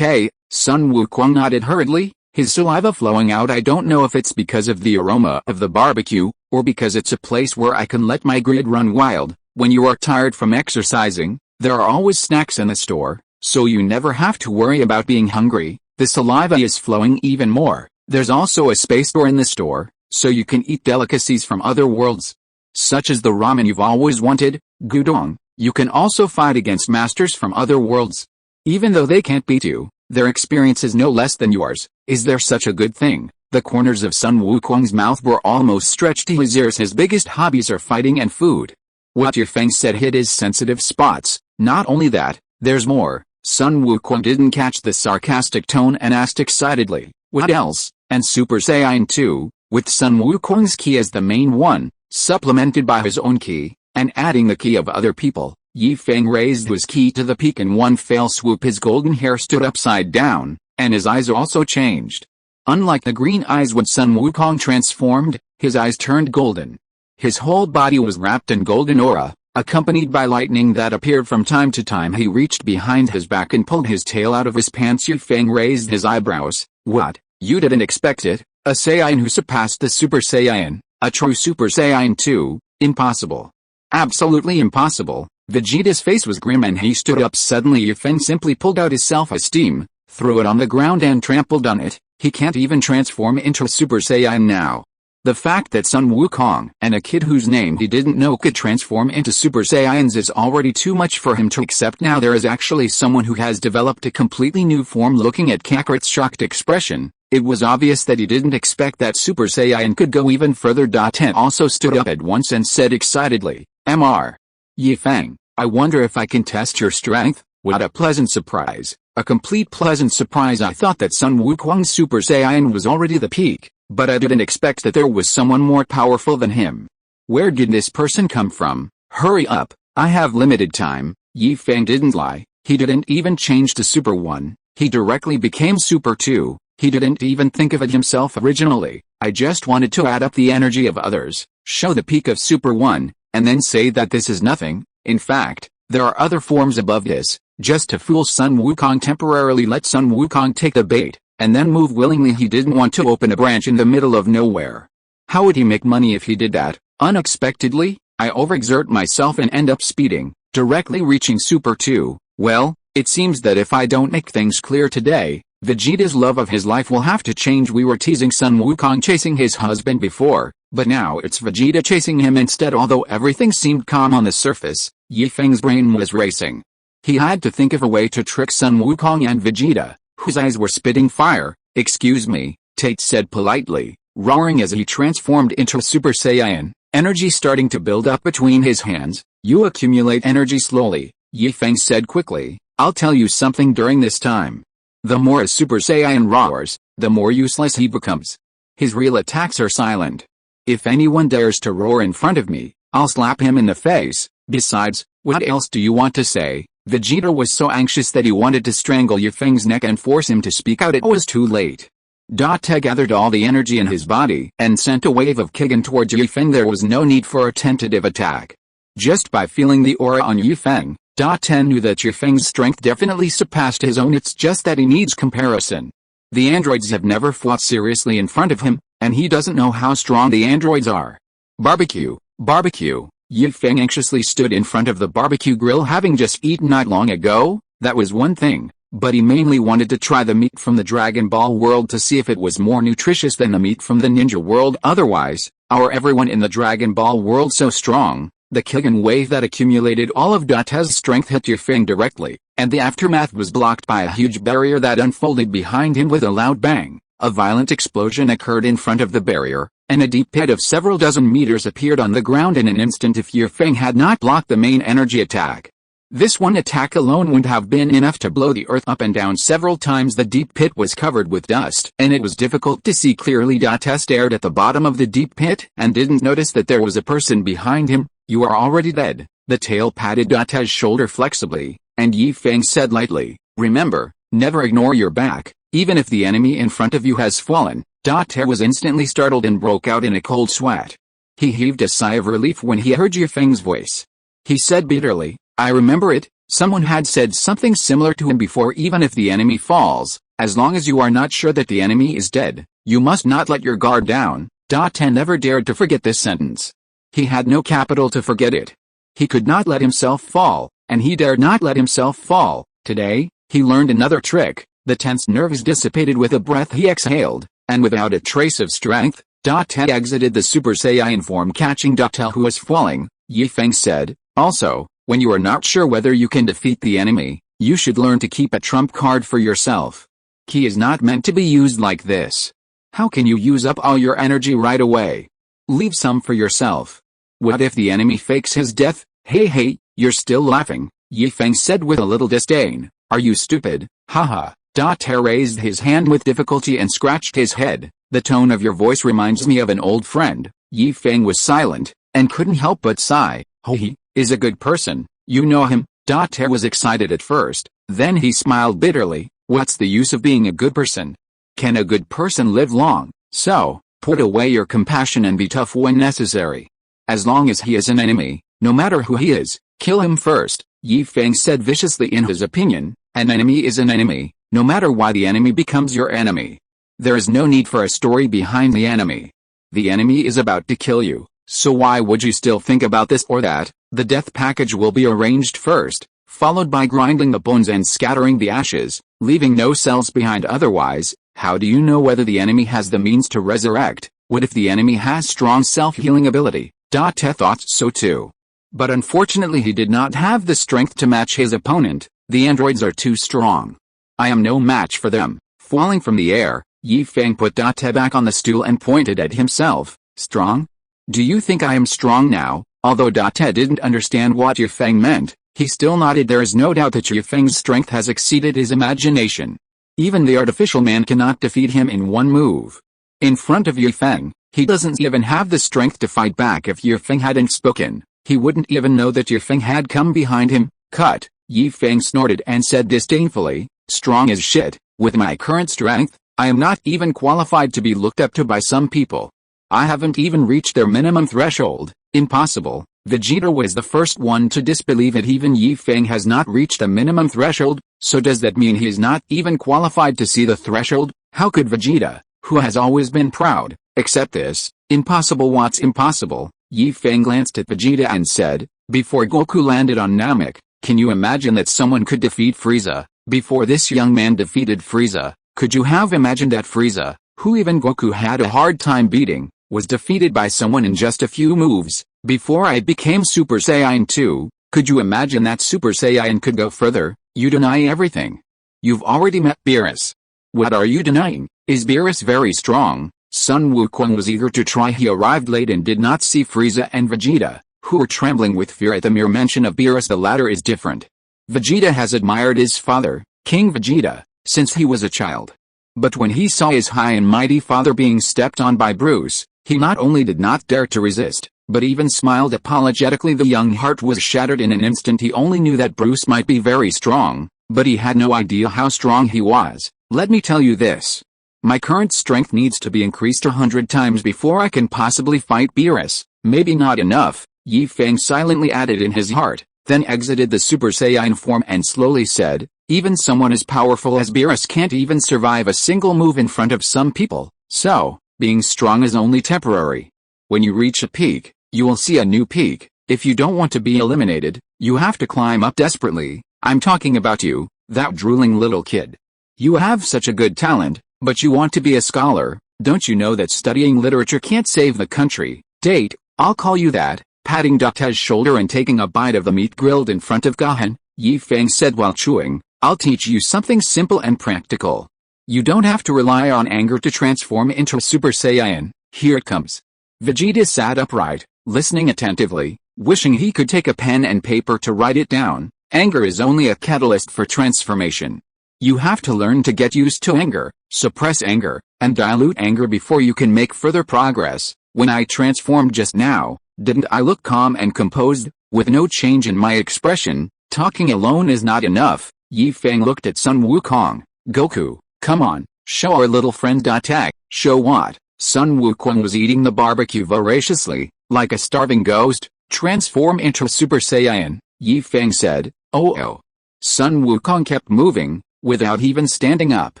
Sun Wukong nodded hurriedly, his saliva flowing out. I don't know if it's because of the aroma of the barbecue, or because it's a place where I can let my grid run wild. When you are tired from exercising, there are always snacks in the store, so you never have to worry about being hungry. The saliva is flowing even more. There's also a space store in the store, so you can eat delicacies from other worlds, such as the ramen you've always wanted, Gudong. You can also fight against masters from other worlds. Even though they can't beat you, their experience is no less than yours. Is there such a good thing? The corners of Sun Wukong's mouth were almost stretched to his ears. His biggest hobbies are fighting and food. What Yi Feng said hit his sensitive spots. Not only that, there's more. Sun Wukong didn't catch the sarcastic tone and asked excitedly, what else? And Super Saiyan 2, with Sun Wukong's ki as the main one, supplemented by his own ki, and adding the ki of other people, Yi Feng raised his ki to the peak in one fell swoop. His golden hair stood upside down, and his eyes also changed. Unlike the green eyes when Sun Wukong transformed, his eyes turned golden. His whole body was wrapped in golden aura, accompanied by lightning that appeared from time to time. He reached behind his back and pulled his tail out of his pants. Yi Feng raised his eyebrows. What? You didn't expect it? A Saiyan who surpassed the Super Saiyan, a true Super Saiyan 2, impossible. Absolutely impossible. Vegeta's face was grim and he stood up suddenly. Yi Feng simply pulled out his self-esteem, threw it on the ground and trampled on it. He can't even transform into a Super Saiyan now. The fact that Sun Wukong and a kid whose name he didn't know could transform into Super Saiyans is already too much for him to accept. Now there is actually someone who has developed a completely new form. Looking at Kakarot's shocked expression, it was obvious that he didn't expect that Super Saiyan could go even further. Ten also stood up at once and said excitedly, Mr. Yi Feng, I wonder if I can test your strength. What a pleasant surprise. A complete pleasant surprise. I thought that Sun Wukong's Super Saiyan was already the peak, but I didn't expect that there was someone more powerful than him. Where did this person come from? Hurry up, I have limited time. Yi Feng didn't lie. He didn't even change to Super 1. He directly became Super 2. He didn't even think of it himself originally. I just wanted to add up the energy of others, show the peak of Super 1, and then say that this is nothing. In fact, there are other forms above this, just to fool Sun Wukong. Temporarily let Sun Wukong take the bait, and then move willingly. He didn't want to open a branch in the middle of nowhere. How would he make money if he did that? Unexpectedly, I overexert myself and end up speeding, directly reaching Super 2. Well, it seems that if I don't make things clear today, Vegeta's love of his life will have to change. We were teasing Sun Wukong chasing his husband before, but now it's Vegeta chasing him instead. Although everything seemed calm on the surface, Yi Feng's brain was racing. He had to think of a way to trick Sun Wukong and Vegeta, whose eyes were spitting fire. Excuse me, Tate said politely, roaring as he transformed into a Super Saiyan, energy starting to build up between his hands. You accumulate energy slowly, Yi Feng said quickly. I'll tell you something during this time. The more a Super Saiyan roars, the more useless he becomes. His real attacks are silent. If anyone dares to roar in front of me, I'll slap him in the face. Besides, what else do you want to say? Vegeta was so anxious that he wanted to strangle Feng's neck and force him to speak out. It was too late. Te gathered all the energy in his body and sent a wave of Kigen towards Feng. There was no need for a tentative attack. Just by feeling the aura on Feng, Te knew that Feng's strength definitely surpassed his own. It's just that he needs comparison. The androids have never fought seriously in front of him, and he doesn't know how strong the androids are. Barbecue, barbecue. Feng anxiously stood in front of the barbecue grill, having just eaten not long ago. That was one thing, but he mainly wanted to try the meat from the Dragon Ball world to see if it was more nutritious than the meat from the ninja world. Otherwise, everyone in the Dragon Ball world so strong. The Kigen wave that accumulated all of Te's strength hit Feng directly, and the aftermath was blocked by a huge barrier that unfolded behind him with a loud bang. A violent explosion occurred in front of the barrier, and a deep pit of several dozen meters appeared on the ground in an instant if Feng had not blocked the main energy attack. This one attack alone would have been enough to blow the earth up and down several times. The deep pit was covered with dust, and it was difficult to see clearly. Te stared at the bottom of the deep pit and didn't notice that there was a person behind him. You are already dead. The tail patted Te's shoulder flexibly, and Feng said lightly, remember, never ignore your back, even if the enemy in front of you has fallen. Te was instantly startled and broke out in a cold sweat. He heaved a sigh of relief when he heard Feng's voice. He said bitterly, I remember it, someone had said something similar to him before. Even if the enemy falls, as long as you are not sure that the enemy is dead, you must not let your guard down. Te never dared to forget this sentence. He had no capital to forget it. He could not let himself fall, and he dared not let himself fall. Today, he learned another trick. The tense nerves dissipated with a breath he exhaled, and without a trace of strength, Te exited the Super Saiyan form, catching Te who was falling. Feng said, also, when you are not sure whether you can defeat the enemy, you should learn to keep a trump card for yourself. Ki is not meant to be used like this. How can you use up all your energy right away? Leave some for yourself. What if the enemy fakes his death? Hey, you're still laughing, Feng said with a little disdain. Are you stupid? Haha. Te raised his hand with difficulty and scratched his head. The tone of your voice reminds me of an old friend. Feng was silent, and couldn't help but sigh. He is a good person, you know him. Te was excited at first, then he smiled bitterly. What's the use of being a good person? Can a good person live long? So, put away your compassion and be tough when necessary. As long as he is an enemy, no matter who he is, kill him first. Feng said viciously. In his opinion, an enemy is an enemy, no matter why the enemy becomes your enemy. There is no need for a story behind the enemy. The enemy is about to kill you, so why would you still think about this or that? The death package will be arranged first, followed by grinding the bones and scattering the ashes, leaving no cells behind. Otherwise, how do you know whether the enemy has the means to resurrect? What if the enemy has strong self-healing ability? Te thought so too. But unfortunately he did not have the strength to match his opponent. The androids are too strong. I am no match for them. Falling from the air, Feng put Te back on the stool and pointed at himself. Strong? Do you think I am strong now? Although Te didn't understand what Feng meant, he still nodded. There is no doubt that Feng's strength has exceeded his imagination. Even the artificial man cannot defeat him in one move. In front of Feng, he doesn't even have the strength to fight back. If Feng hadn't spoken, he wouldn't even know that Feng had come behind him. Cut. Feng snorted and said disdainfully, strong as shit. With my current strength, I am not even qualified to be looked up to by some people. I haven't even reached their minimum threshold. Impossible. Vegeta was the first one to disbelieve it. Even Feng has not reached the minimum threshold, so does that mean he is not even qualified to see the threshold? How could Vegeta, who has always been proud, accept this? Impossible. What's impossible? Feng glanced at Vegeta and said, before Goku landed on Namek, can you imagine that someone could defeat Frieza? Before this young man defeated Frieza, could you have imagined that Frieza, who even Goku had a hard time beating, was defeated by someone in just a few moves? Before I became Super Saiyan 2, could you imagine that Super Saiyan could go further? You deny everything. You've already met Beerus. What are you denying? Is Beerus very strong? Sun Wukong was eager to try. He arrived late and did not see Frieza and Vegeta, who were trembling with fear at the mere mention of Beerus. The latter is different. Vegeta has admired his father, King Vegeta, since he was a child. But when he saw his high and mighty father being stepped on by Bruce, he not only did not dare to resist, but even smiled apologetically. The young heart was shattered in an instant. He only knew that Bruce might be very strong, but he had no idea how strong he was. Let me tell you this. My current strength needs to be increased 100 times before I can possibly fight Beerus. Maybe not enough, Yi Feng silently added in his heart, then exited the Super Saiyan form and slowly said, even someone as powerful as Beerus can't even survive a single move in front of some people, so, being strong is only temporary. When you reach a peak, you will see a new peak. If you don't want to be eliminated, you have to climb up desperately. I'm talking about you, that drooling little kid. You have such a good talent, but you want to be a scholar. Don't you know that studying literature can't save the country? Date, I'll call you that. Patting Date's shoulder and taking a bite of the meat grilled in front of Gohan, Yi Feng said while chewing, I'll teach you something simple and practical. You don't have to rely on anger to transform into a Super Saiyan. Here it comes. Vegeta sat upright, listening attentively, wishing he could take a pen and paper to write it down. Anger is only a catalyst for transformation. You have to learn to get used to anger, suppress anger, and dilute anger before you can make further progress. When I transformed just now, didn't I look calm and composed, with no change in my expression? Talking alone is not enough. Yi Feng looked at Sun Wukong. Goku, come on, show our little friend Datek. Show what? Sun Wukong was eating the barbecue voraciously, like a starving ghost. Transform into a Super Saiyan, Yi Feng said. Oh. Sun Wukong kept moving, without even standing up.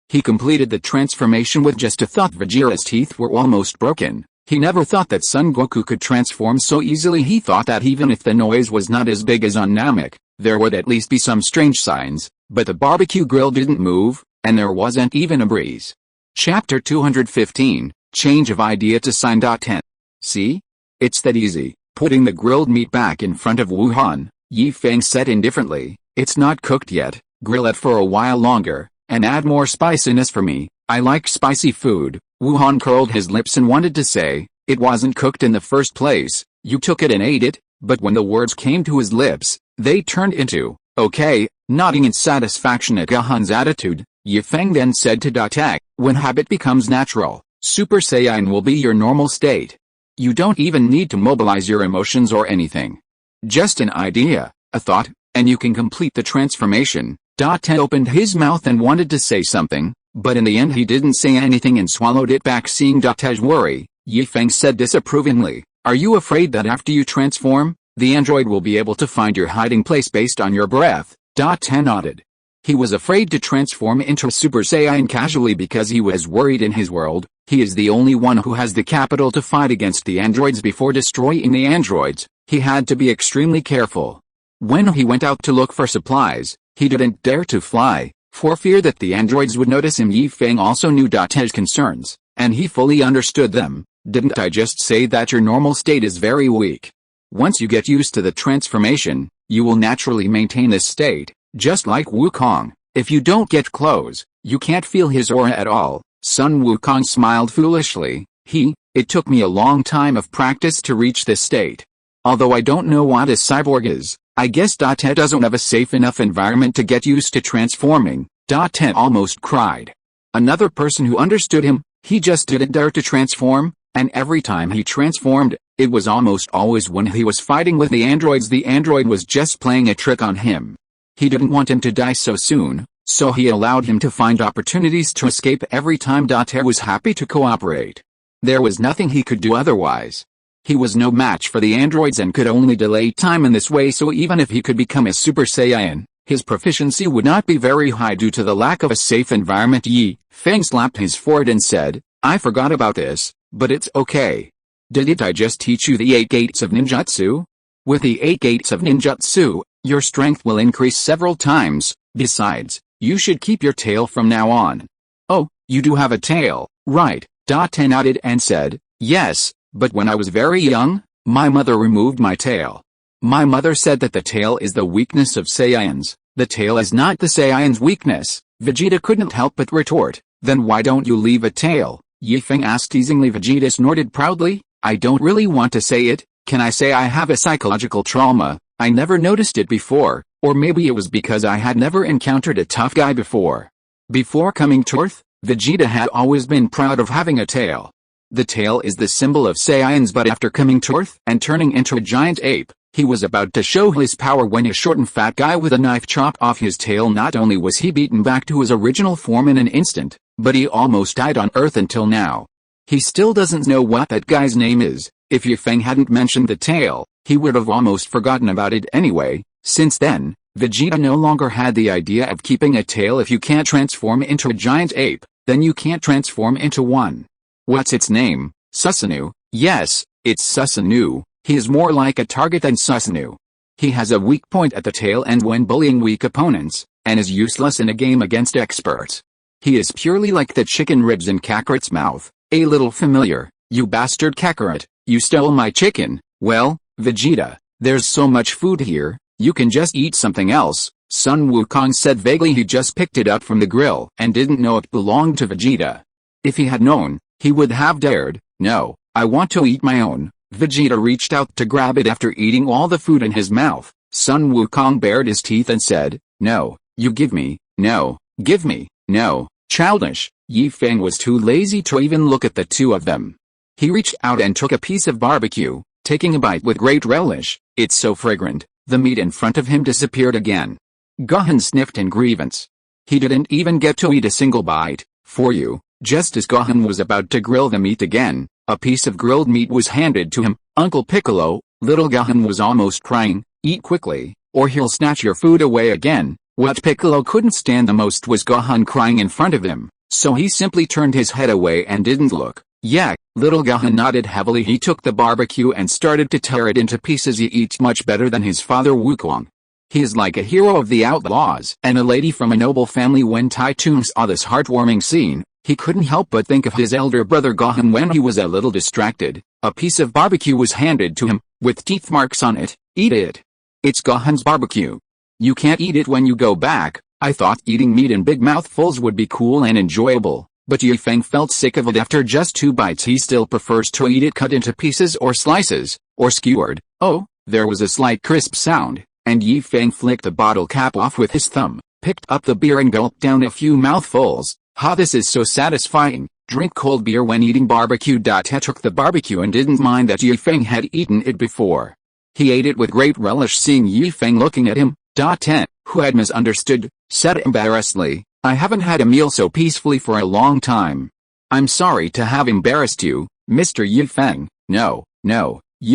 He completed the transformation with just a thought. Vegeta's teeth were almost broken. He never thought that Son Goku could transform so easily. He thought that even if the noise was not as big as on Namek, there would at least be some strange signs, but the barbecue grill didn't move, and there wasn't even a breeze. Chapter 215, Change of Idea to Sign. 10. See? It's that easy. Putting the grilled meat back in front of Wuhan, Yi Feng said indifferently, it's not cooked yet, grill it for a while longer, and add more spiciness for me. I like spicy food. Wuhan curled his lips and wanted to say, it wasn't cooked in the first place, you took it and ate it, but when the words came to his lips, they turned into, okay, nodding in satisfaction at Gohan's attitude. Yi Feng then said to Datek, when habit becomes natural, Super Saiyan will be your normal state. You don't even need to mobilize your emotions or anything. Just an idea, a thought, and you can complete the transformation. Datek opened his mouth and wanted to say something, but in the end he didn't say anything and swallowed it back. Seeing Datek's worry, Yi Feng said disapprovingly, are you afraid that after you transform, the android will be able to find your hiding place based on your breath? Datek nodded. He was afraid to transform into a Super Saiyan casually because he was worried. In his world, he is the only one who has the capital to fight against the androids. Before destroying the androids, he had to be extremely careful. When he went out to look for supplies, he didn't dare to fly, for fear that the androids would notice him. Yi Feng also knew Datek's concerns, and he fully understood them. Didn't I just say that your normal state is very weak? Once you get used to the transformation, you will naturally maintain this state, just like Wukong. If you don't get close, you can't feel his aura at all. Sun Wukong smiled foolishly. It took me a long time of practice to reach this state. Although I don't know what a cyborg is, I guess Datek doesn't have a safe enough environment to get used to transforming. Datek almost cried. Another person who understood him, he just didn't dare to transform, and every time he transformed, it was almost always when he was fighting with the androids. The android was just playing a trick on him. He didn't want him to die so soon, so he allowed him to find opportunities to escape every time. Datek was happy to cooperate. There was nothing he could do otherwise. He was no match for the androids and could only delay time in this way, so even if he could become a Super Saiyan, his proficiency would not be very high due to the lack of a safe environment. Yi Feng slapped his forehead and said, I forgot about this, but it's okay. Didn't I just teach you the 8 gates of ninjutsu? With the 8 gates of ninjutsu, your strength will increase several times. Besides, you should keep your tail from now on. Oh, you do have a tail, right? Datek nodded and said, yes, but when I was very young, my mother removed my tail. My mother said that the tail is the weakness of Saiyans. The tail is not the Saiyan's weakness. Vegeta couldn't help but retort, then why don't you leave a tail? Yi Feng asked teasingly. Vegeta snorted proudly, I don't really want to say it. Can I say I have a psychological trauma? I never noticed it before. Or maybe it was because I had never encountered a tough guy before. Before coming to Earth, Vegeta had always been proud of having a tail. The tail is the symbol of Saiyans, but after coming to Earth and turning into a giant ape, he was about to show his power when a short and fat guy with a knife chopped off his tail. Not only was he beaten back to his original form in an instant, but he almost died on Earth until now. He still doesn't know what that guy's name is. If Feng hadn't mentioned the tail, he would have almost forgotten about it anyway. Since then, Vegeta no longer had the idea of keeping a tail. If you can't transform into a giant ape, then you can't transform into one. What's its name? Susanoo? Yes, it's Susanoo. He is more like a target than Susanoo. He has a weak point at the tail end when bullying weak opponents, and is useless in a game against experts. He is purely like the chicken ribs in Kakarot's mouth. A little familiar. You bastard Kakarot, you stole my chicken. Well, Vegeta, there's so much food here, you can just eat something else. Sun Wukong said vaguely. He just picked it up from the grill and didn't know it belonged to Vegeta. If he had known, he would have dared. No, I want to eat my own. Vegeta reached out to grab it after eating all the food in his mouth. Sun Wukong bared his teeth and said, "No, you give me, no, give me, no." Childish. Feng was too lazy to even look at the two of them. He reached out and took a piece of barbecue, taking a bite with great relish. It's so fragrant. The meat in front of him disappeared again. Gohan sniffed in grievance. He didn't even get to eat a single bite. For you. Just as Gohan was about to grill the meat again, a piece of grilled meat was handed to him. Uncle Piccolo, little Gohan was almost crying, "Eat quickly, or he'll snatch your food away again." What Piccolo couldn't stand the most was Gohan crying in front of him, so he simply turned his head away and didn't look. Yeah, little Gohan nodded heavily. He took the barbecue and started to tear it into pieces. He eats much better than his father Wukong. He is like a hero of the outlaws and a lady from a noble family. When Taichung saw this heartwarming scene, he couldn't help but think of his elder brother Gohan when he was a little distracted. A piece of barbecue was handed to him, with teeth marks on it. Eat it. It's Gohan's barbecue. You can't eat it when you go back. I thought eating meat in big mouthfuls would be cool and enjoyable, but Feng felt sick of it after just 2 bites. He still prefers to eat it cut into pieces or slices, or skewered. Oh, there was a slight crisp sound, and Feng flicked the bottle cap off with his thumb, picked up the beer and gulped down a few mouthfuls. Ha, this is so satisfying. Drink cold beer when eating barbecue. He took the barbecue and didn't mind that Feng had eaten it before. He ate it with great relish. Seeing Feng looking at him, Ten, who had misunderstood, said embarrassedly, "I haven't had a meal so peacefully for a long time. I'm sorry to have embarrassed you, Mr. Feng." No.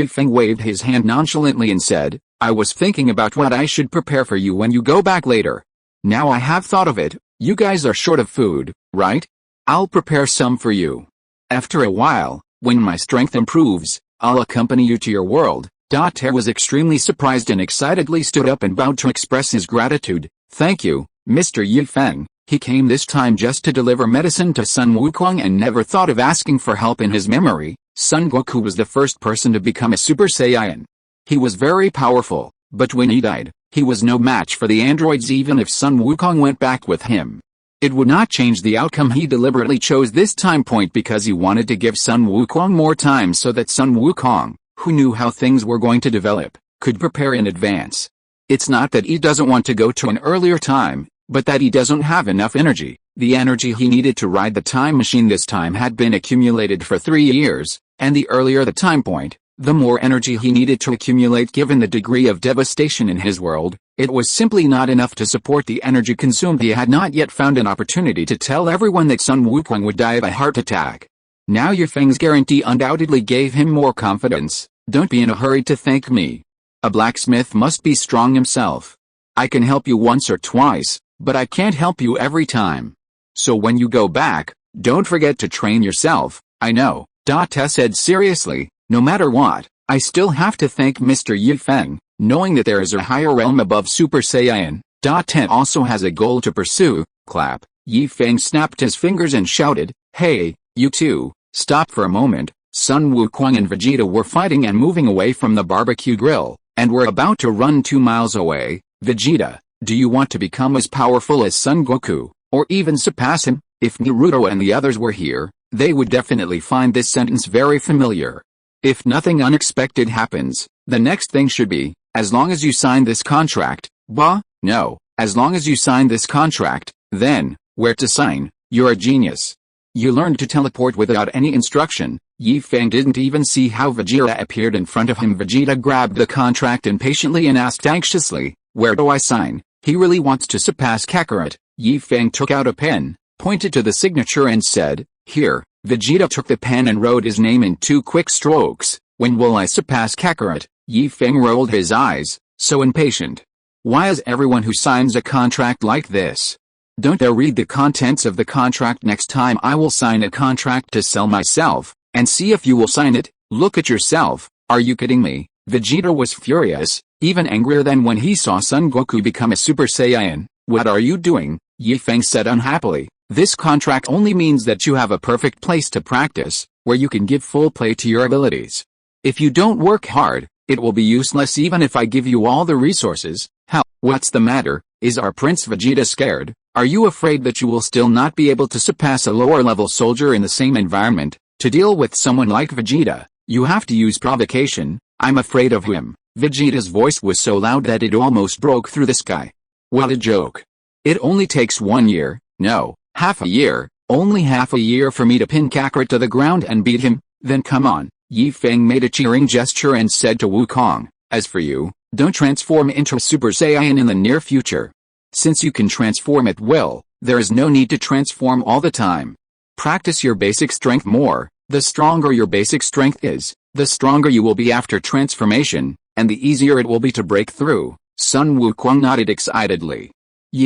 Feng waved his hand nonchalantly and said, "I was thinking about what I should prepare for you when you go back later. Now I have thought of it. You guys are short of food, right? I'll prepare some for you. After a while, when my strength improves, I'll accompany you to your world." Te was extremely surprised and excitedly stood up and bowed to express his gratitude. "Thank you, Mr. Feng." He came this time just to deliver medicine to Sun Wukong and never thought of asking for help. In his memory, Son Goku was the first person to become a Super Saiyan. He was very powerful, but when he died, he was no match for the androids even if Sun Wukong went back with him. It would not change the outcome. He deliberately chose this time point because he wanted to give Sun Wukong more time so that Sun Wukong, who knew how things were going to develop, could prepare in advance. It's not that he doesn't want to go to an earlier time, but that he doesn't have enough energy. The energy he needed to ride the time machine this time had been accumulated for 3 years, and the earlier the time point, the more energy he needed to accumulate. Given the degree of devastation in his world, it was simply not enough to support the energy consumed. He had not yet found an opportunity to tell everyone that Sun Wukong would die of a heart attack. Now Feng's guarantee undoubtedly gave him more confidence. "Don't be in a hurry to thank me. A blacksmith must be strong himself. I can help you once or twice, but I can't help you every time. So when you go back, don't forget to train yourself." "I know," Te said seriously. "No matter what, I still have to thank Mr. Feng, knowing that there is a higher realm above Super Saiyan. Te also has a goal to pursue." Clap. Feng snapped his fingers and shouted, "Hey, you two, stop for a moment." Sun Wukong and Vegeta were fighting and moving away from the barbecue grill, and were about to run 2 miles away. "Vegeta, do you want to become as powerful as Son Goku, or even surpass him?" If Naruto and the others were here, they would definitely find this sentence very familiar. If nothing unexpected happens, the next thing should be, "As long as you sign this contract, Bah, no, as long as you sign this contract, then, where to sign, you're a genius. You learned to teleport without any instruction. Feng didn't even see how Vegeta appeared in front of him. Vegeta grabbed the contract impatiently and asked anxiously, where do I sign? He really wants to surpass Kakarot. Feng took out a pen, pointed to the signature and said, here. Vegeta took the pen and wrote his name in 2 quick strokes. When will I surpass Kakarot? Feng rolled his eyes, so impatient. Why is everyone who signs a contract like this? Don't they read the contents of the contract? Next time I will sign a contract to sell myself, and see if you will sign it. Look at yourself, are you kidding me? Vegeta was furious, even angrier than when he saw Son Goku become a Super Saiyan. What are you doing? Feng said unhappily. This contract only means that you have a perfect place to practice, where you can give full play to your abilities. If you don't work hard, it will be useless even if I give you all the resources. How? What's the matter? Is our Prince Vegeta scared? Are you afraid that you will still not be able to surpass a lower-level soldier in the same environment? To deal with someone like Vegeta, you have to use provocation. I'm afraid of him. Vegeta's voice was so loud that it almost broke through the sky. What a joke. It only takes 1 year, no, half a year, only half a year for me to pin Kakarot to the ground and beat him. Then come on. Feng made a cheering gesture and said to Wukong, as for you, don't transform into a Super Saiyan in the near future. Since you can transform at will, there is no need to transform all the time. Practice your basic strength more. The stronger your basic strength is, the stronger you will be after transformation, and the easier it will be to break through. Sun Wukong nodded excitedly.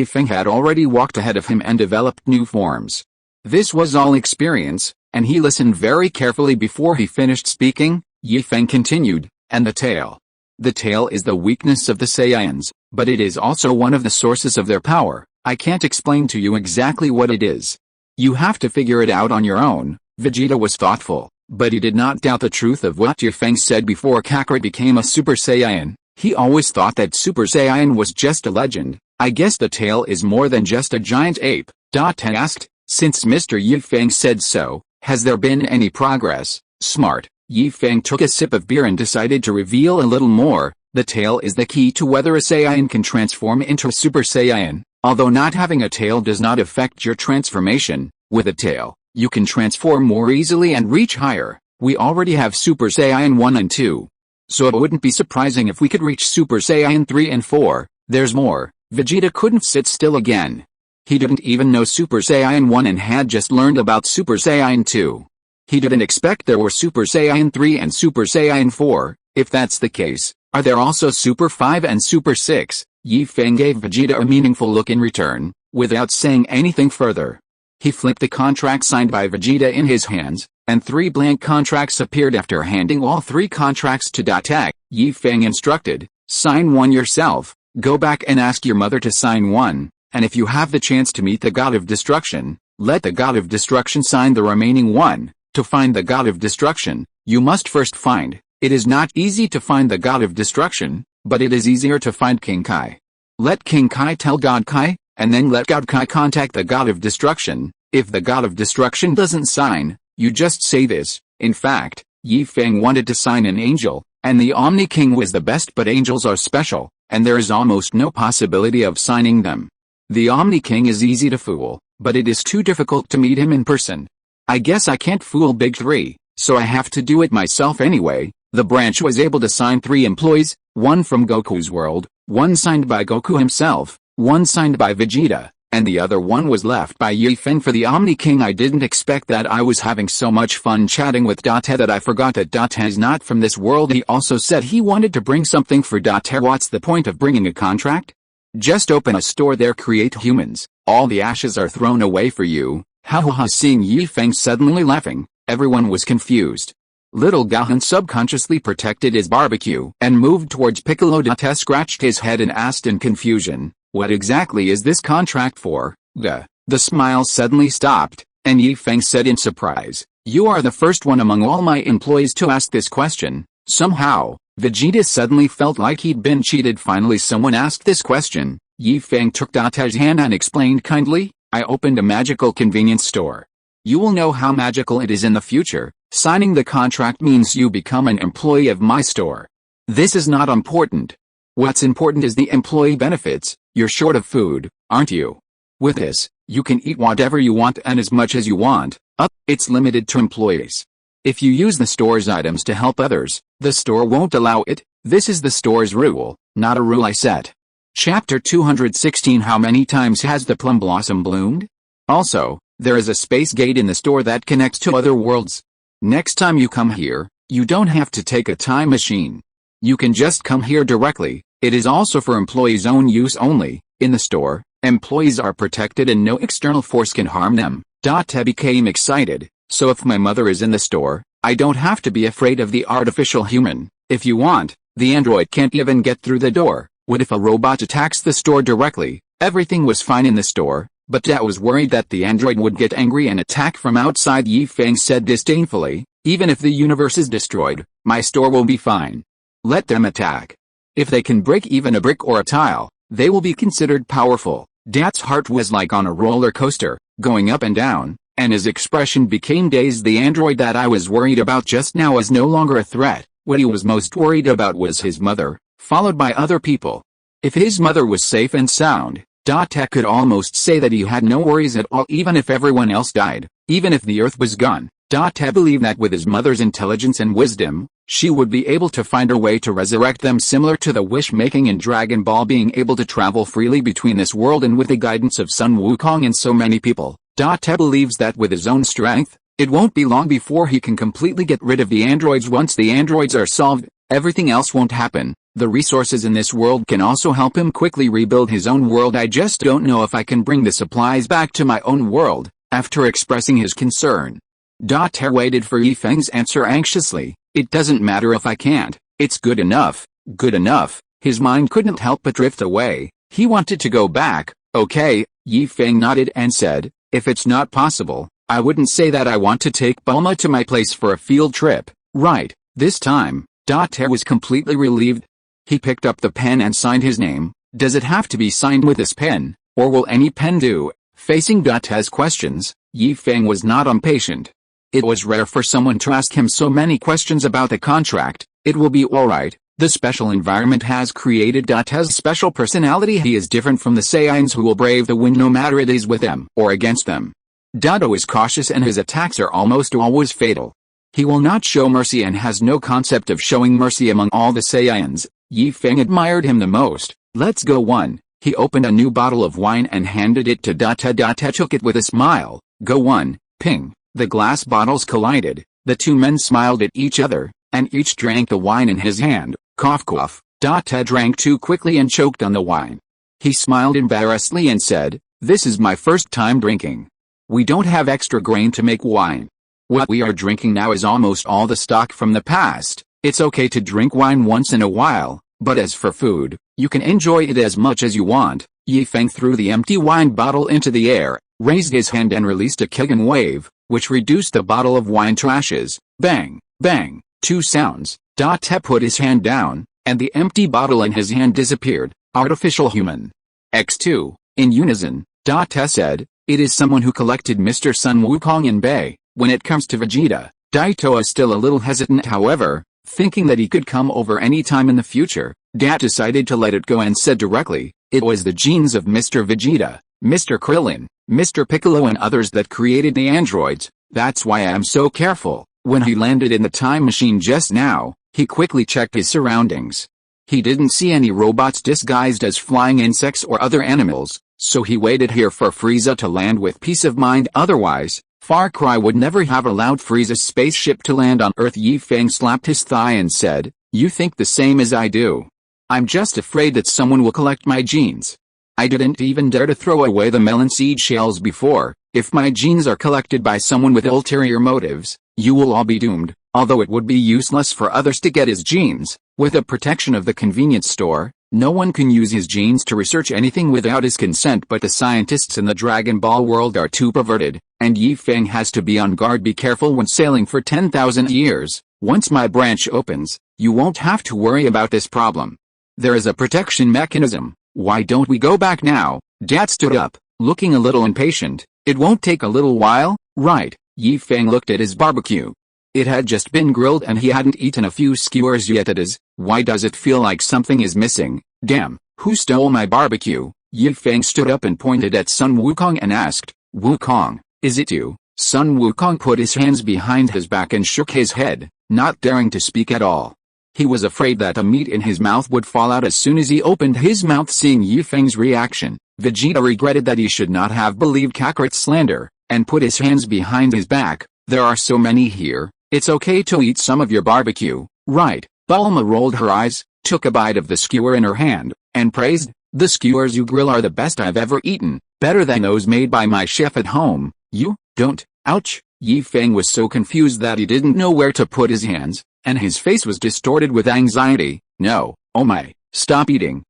Feng had already walked ahead of him and developed new forms. This was all experience, and he listened very carefully before he finished speaking. Feng continued, and the tail. The tail is the weakness of the Saiyans, but it is also one of the sources of their power. I can't explain to you exactly what it is. You have to figure it out on your own. Vegeta was thoughtful, but he did not doubt the truth of what Feng said before Kakarot became a Super Saiyan. He always thought that Super Saiyan was just a legend. I guess the tail is more than just a giant ape. He asked, since Mr. Feng said so, has there been any progress? Smart. Feng took a sip of beer and decided to reveal a little more. The tail is the key to whether a Saiyan can transform into a Super Saiyan. Although not having a tail does not affect your transformation, with a tail, you can transform more easily and reach higher. We already have Super Saiyan 1 and 2. So it wouldn't be surprising if we could reach Super Saiyan 3 and 4. There's more. Vegeta couldn't sit still again. He didn't even know Super Saiyan 1 and had just learned about Super Saiyan 2. He didn't expect there were Super Saiyan 3 and Super Saiyan 4. If that's the case, are there also Super 5 and Super 6? Feng gave Vegeta a meaningful look in return, without saying anything further. He flipped the contract signed by Vegeta in his hands, and 3 blank contracts appeared after handing all 3 contracts to Datak. Feng instructed, sign one yourself, go back and ask your mother to sign one, and if you have the chance to meet the God of Destruction, let the God of Destruction sign the remaining one. To find the God of Destruction, you must first find. It is not easy to find the God of Destruction, but it is easier to find King Kai. Let King Kai tell God Kai, and then let God Kai contact the God of Destruction. If the God of Destruction doesn't sign, you just say this. In fact, Feng wanted to sign an angel, and the Omni King was the best, but angels are special, and there is almost no possibility of signing them. The Omni King is easy to fool, but it is too difficult to meet him in person. I guess I can't fool Big 3, so I have to do it myself anyway. The branch was able to sign 3 employees, 1 from Goku's world, 1 signed by Goku himself, 1 signed by Vegeta, and the other 1 was left by Feng for the Omni King. I didn't expect that. I was having so much fun chatting with Date that I forgot that Date is not from this world. He also said he wanted to bring something for Date. What's the point of bringing a contract? Just open a store there, create humans, all the ashes are thrown away for you. Ha ha ha. Seeing Feng suddenly laughing, everyone was confused. Little Gohan subconsciously protected his barbecue and moved towards Piccolo. Date scratched his head and asked in confusion, what exactly is this contract for? The smile suddenly stopped, and Feng said in surprise, you are the first one among all my employees to ask this question. Somehow, Vegeta suddenly felt like he'd been cheated. Finally someone asked this question. Feng took Date's hand and explained kindly, I opened a magical convenience store. You will know how magical it is in the future. Signing the contract means you become an employee of my store. This is not important. What's important is the employee benefits. You're short of food, aren't you? With this, you can eat whatever you want and as much as you want. It's limited to employees. If you use the store's items to help others, the store won't allow it. This is the store's rule, not a rule I set. Chapter 216. How many times has the plum blossom bloomed? Also, there is a space gate in the store that connects to other worlds. Next time you come here, you don't have to take a time machine. You can just come here directly. It is also for employees' own use only. In the store, employees are protected and no external force can harm them. Ted became excited. So if my mother is in the store, I don't have to be afraid of the artificial human. If you want, the android can't even get through the door. What if a robot attacks the store directly? Everything was fine in the store, but Dad was worried that the android would get angry and attack from outside. Feng said disdainfully, even if the universe is destroyed, my store will be fine. Let them attack. If they can break even a brick or a tile, they will be considered powerful. Dad's heart was like on a roller coaster, going up and down, and his expression became dazed. The android that I was worried about just now was no longer a threat. What he was most worried about was his mother, followed by other people. If his mother was safe and sound, Ted could almost say that he had no worries at all. Even if everyone else died, even if the earth was gone, Ted believed that with his mother's intelligence and wisdom, she would be able to find a way to resurrect them, similar to the wish-making in Dragon Ball, being able to travel freely between this world and with the guidance of Sun Wukong and so many people. Ted believes that with his own strength, it won't be long before he can completely get rid of the androids. Once the androids are solved, everything else won't happen. The resources in this world can also help him quickly rebuild his own world. I just don't know if I can bring the supplies back to my own world. After expressing his concern, Ted waited for Feng's answer anxiously. It doesn't matter if I can't. It's good enough. Good enough. His mind couldn't help but drift away. He wanted to go back. Okay, Feng nodded and said, if it's not possible, I wouldn't say that I want to take Bulma to my place for a field trip. Right. This time, Ted was completely relieved. He picked up the pen and signed his name. Does it have to be signed with this pen, or will any pen do? Facing Ted's questions, Feng was not impatient. It was rare for someone to ask him so many questions about the contract. It will be alright. The special environment has created Ted's special personality. He is different from the Saiyans who will brave the wind no matter it is with them or against them. Dado is cautious and his attacks are almost always fatal. He will not show mercy and has no concept of showing mercy among all the Saiyans. Feng admired him the most. Let's go. One. He opened a new bottle of wine and handed it to Ted. Ted took it with a smile. Go. One. Ping. The glass bottles collided. The two men smiled at each other, and each drank the wine in his hand. Cough cough. Ted drank too quickly and choked on the wine. He smiled embarrassedly and said, this is my first time drinking. We don't have extra grain to make wine. What we are drinking now is almost all the stock from the past. It's okay to drink wine once in a while, but as for food, you can enjoy it as much as you want. Feng threw the empty wine bottle into the air, raised his hand and released a Kegon wave, which reduced the bottle of wine to ashes. Bang, bang, two sounds. Ted put his hand down, and the empty bottle in his hand disappeared. Artificial human. X2. In unison, Ted said, it is someone who collected Mr. Sun Wukong in Bay. When it comes to Vegeta, Daito is still a little hesitant. However, thinking that he could come over any time in the future, Dad decided to let it go and said directly, it was the genes of Mr. Vegeta, Mr. Krillin, Mr. Piccolo and others that created the androids. That's why I am so careful. When he landed in the time machine just now, he quickly checked his surroundings. He didn't see any robots disguised as flying insects or other animals, so he waited here for Frieza to land with peace of mind. Otherwise, Far Cry would never have allowed Frieza's spaceship to land on Earth. Feng slapped his thigh and said, you think the same as I do. I'm just afraid that someone will collect my genes. I didn't even dare to throw away the melon seed shells before. If my genes are collected by someone with ulterior motives, you will all be doomed. Although it would be useless for others to get his genes, with the protection of the convenience store, no one can use his genes to research anything without his consent. But the scientists in the Dragon Ball world are too perverted, and Feng has to be on guard. Be careful when sailing for 10,000 years. Once my branch opens, you won't have to worry about this problem. There is a protection mechanism. Why don't we go back now? Dad stood up, looking a little impatient. It won't take a little while, right? Feng looked at his barbecue. It had just been grilled and he hadn't eaten a few skewers yet. It is, why does it feel like something is missing? Damn, who stole my barbecue? Yi Feng stood up and pointed at Sun Wukong and asked, Wukong, is it you? Sun Wukong put his hands behind his back and shook his head, not daring to speak at all. He was afraid that the meat in his mouth would fall out as soon as he opened his mouth. Seeing Yi Feng's reaction, Vegeta regretted that he should not have believed Kakarot's slander, and put his hands behind his back. There are so many here, it's okay to eat some of your barbecue, right? Bulma rolled her eyes, took a bite of the skewer in her hand, and praised, the skewers you grill are the best I've ever eaten, better than those made by my chef at home. You don't, ouch. Yi Feng was so confused that he didn't know where to put his hands, and his face was distorted with anxiety. No, oh my, stop eating,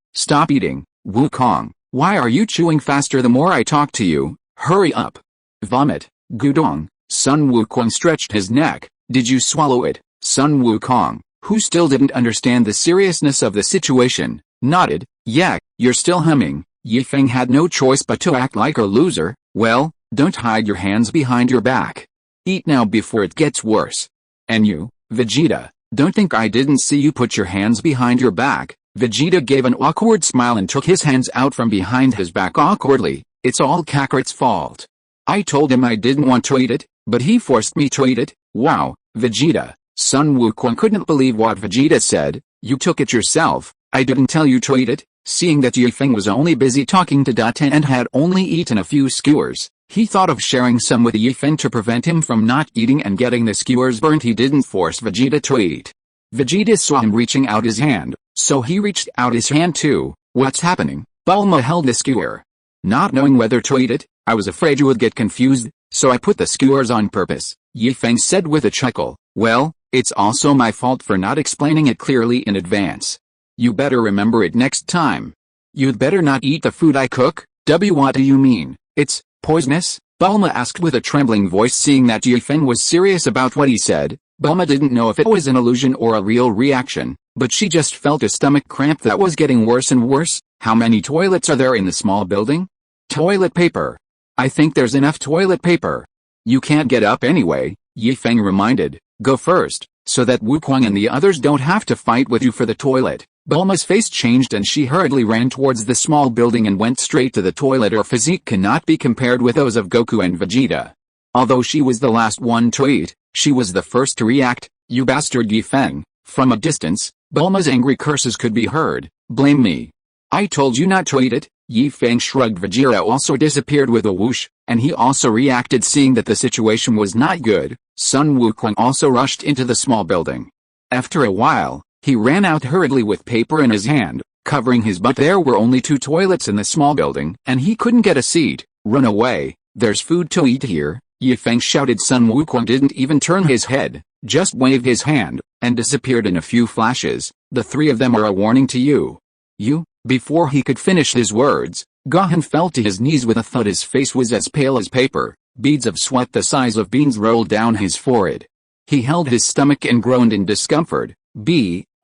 Wukong, why are you chewing faster the more I talk to you? Hurry up. Vomit, Gudong. Sun Wukong stretched his neck. Did you swallow it? Sun Wukong, who still didn't understand the seriousness of the situation, nodded. Yeah, you're still humming. Yi Feng had no choice but to act like a loser. Well, don't hide your hands behind your back. Eat now before it gets worse. And you, Vegeta, don't think I didn't see you put your hands behind your back. Vegeta gave an awkward smile and took his hands out from behind his back awkwardly. It's all Kakarot's fault. I told him I didn't want to eat it, but he forced me to eat it. Wow, Vegeta. Sun Wukong couldn't believe what Vegeta said. You took it yourself. I didn't tell you to eat it. Seeing that Yi Feng was only busy talking to Daten and had only eaten a few skewers, he thought of sharing some with Yi Feng to prevent him from not eating and getting the skewers burnt. He didn't force Vegeta to eat. Vegeta saw him reaching out his hand, so he reached out his hand too. What's happening? Bulma held the skewer. Not knowing whether to eat it, I was afraid you would get confused, so I put the skewers on purpose, Yi Feng said with a chuckle. Well, it's also my fault for not explaining it clearly in advance. You better remember it next time. You'd better not eat the food I cook. What do you mean? It's poisonous? Bulma asked with a trembling voice. Seeing that Yi Feng was serious about what he said, Bulma didn't know if it was an illusion or a real reaction, but she just felt a stomach cramp that was getting worse and worse. How many toilets are there in the small building? Toilet paper. I think there's enough toilet paper. You can't get up anyway, Yi Feng reminded. Go first, so that Wukong and the others don't have to fight with you for the toilet. Bulma's face changed and she hurriedly ran towards the small building and went straight to the toilet. Her physique cannot be compared with those of Goku and Vegeta. Although she was the last one to eat, she was the first to react. You bastard, Yi Feng. From a distance, Bulma's angry curses could be heard. Blame me. I told you not to eat it. Yi Feng shrugged. Vegeta also disappeared with a whoosh, and he also reacted. Seeing that the situation was not good, Sun Wukong also rushed into the small building. After a while, he ran out hurriedly with paper in his hand, covering his butt. There were only 2 toilets in the small building, and he couldn't get a seat. Run away, there's food to eat here, Yi Feng shouted. Sun Wukong didn't even turn his head, just waved his hand, and disappeared in a few flashes. The 3 of them are a warning to you. You? Before he could finish his words, Gohan fell to his knees with a thud. His face was as pale as paper, beads of sweat the size of beans rolled down his forehead. He held his stomach and groaned in discomfort.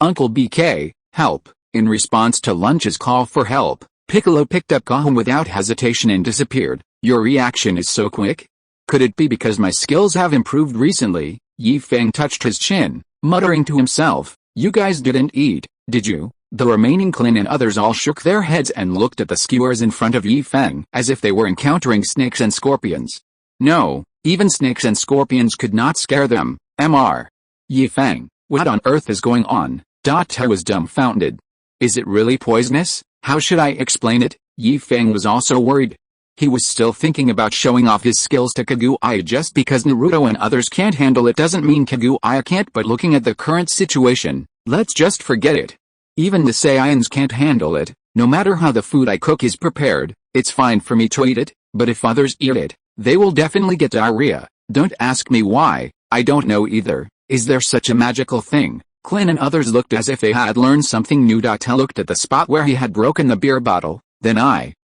Uncle BK, help. In response to Lunch's call for help, Piccolo picked up Gohan without hesitation and disappeared. Your reaction is so quick? Could it be because my skills have improved recently? Yi Feng touched his chin, muttering to himself. You guys didn't eat, did you? The remaining clan and others all shook their heads and looked at the skewers in front of Yi Feng as if they were encountering snakes and scorpions. No, even snakes and scorpions could not scare them. Mr. Yi Feng, what on earth is going on? Date was dumbfounded. Is it really poisonous? How should I explain it? Yi Feng was also worried. He was still thinking about showing off his skills to Kaguya. Just because Naruto and others can't handle it doesn't mean Kaguya can't, but looking at the current situation, let's just forget it. Even the Saiyans can't handle it. No matter how the food I cook is prepared, it's fine for me to eat it, but if others eat it, they will definitely get diarrhea. Don't ask me why, I don't know either. Is there such a magical thing? Clint and others looked as if they had learned something new. Date looked at the spot where he had broken the beer bottle. Then